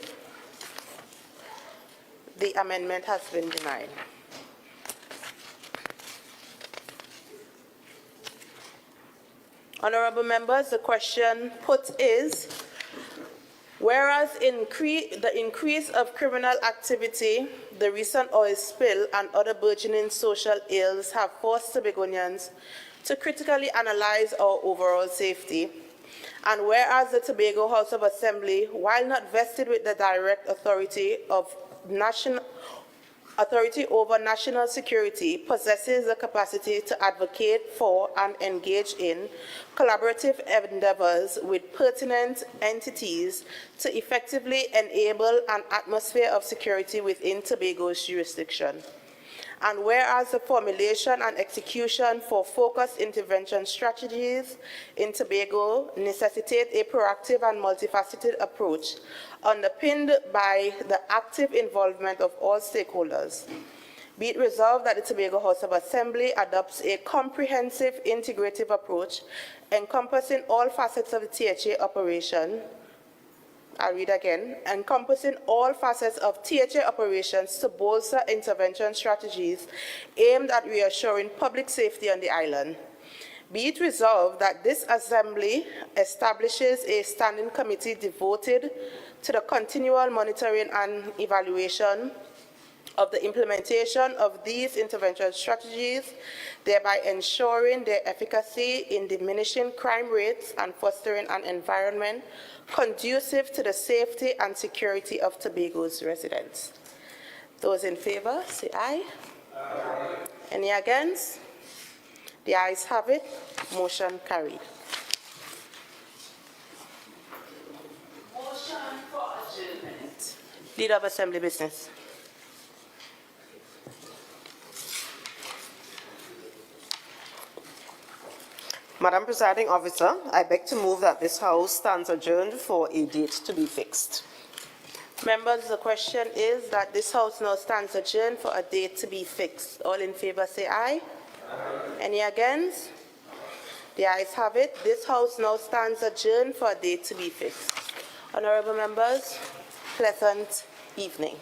the amendment has been denied. Honorable members, the question put is, whereas the increase of criminal activity, the recent oil spill, and other burgeoning social ills have forced Tobagonians to critically analyze our overall safety, and whereas the Tobago House of Assembly, while not vested with the direct authority over national security, possesses the capacity to advocate for and engage in collaborative endeavors with pertinent entities to effectively enable an atmosphere of security within Tobago's jurisdiction. And whereas the formulation and execution for focused intervention strategies in Tobago necessitate a proactive and multifaceted approach underpinned by the active involvement of all stakeholders, be it resolved that the Tobago House of Assembly adopts a comprehensive integrative approach encompassing all facets of the THA operation. I'll read again. Encompassing all facets of THA operations to bolster intervention strategies aimed at reassuring public safety on the island. Be it resolved that this Assembly establishes a standing committee devoted to the continual monitoring and evaluation of the implementation of these intervention strategies, thereby ensuring their efficacy in diminishing crime rates and fostering an environment conducive to the safety and security of Tobago's residents. Those in favor, say aye. Aye. Any against? The ayes have it. Motion carried. Motion for adjournment. Leader of Assembly Business. Madam Presiding Officer, I beg to move that this House stands adjourned for a date to be fixed. Members, the question is that this House now stands adjourned for a date to be fixed. All in favour say aye. Any against? The ayes have it. This House now stands adjourned for a date to be fixed. Honourable members, pleasant evening.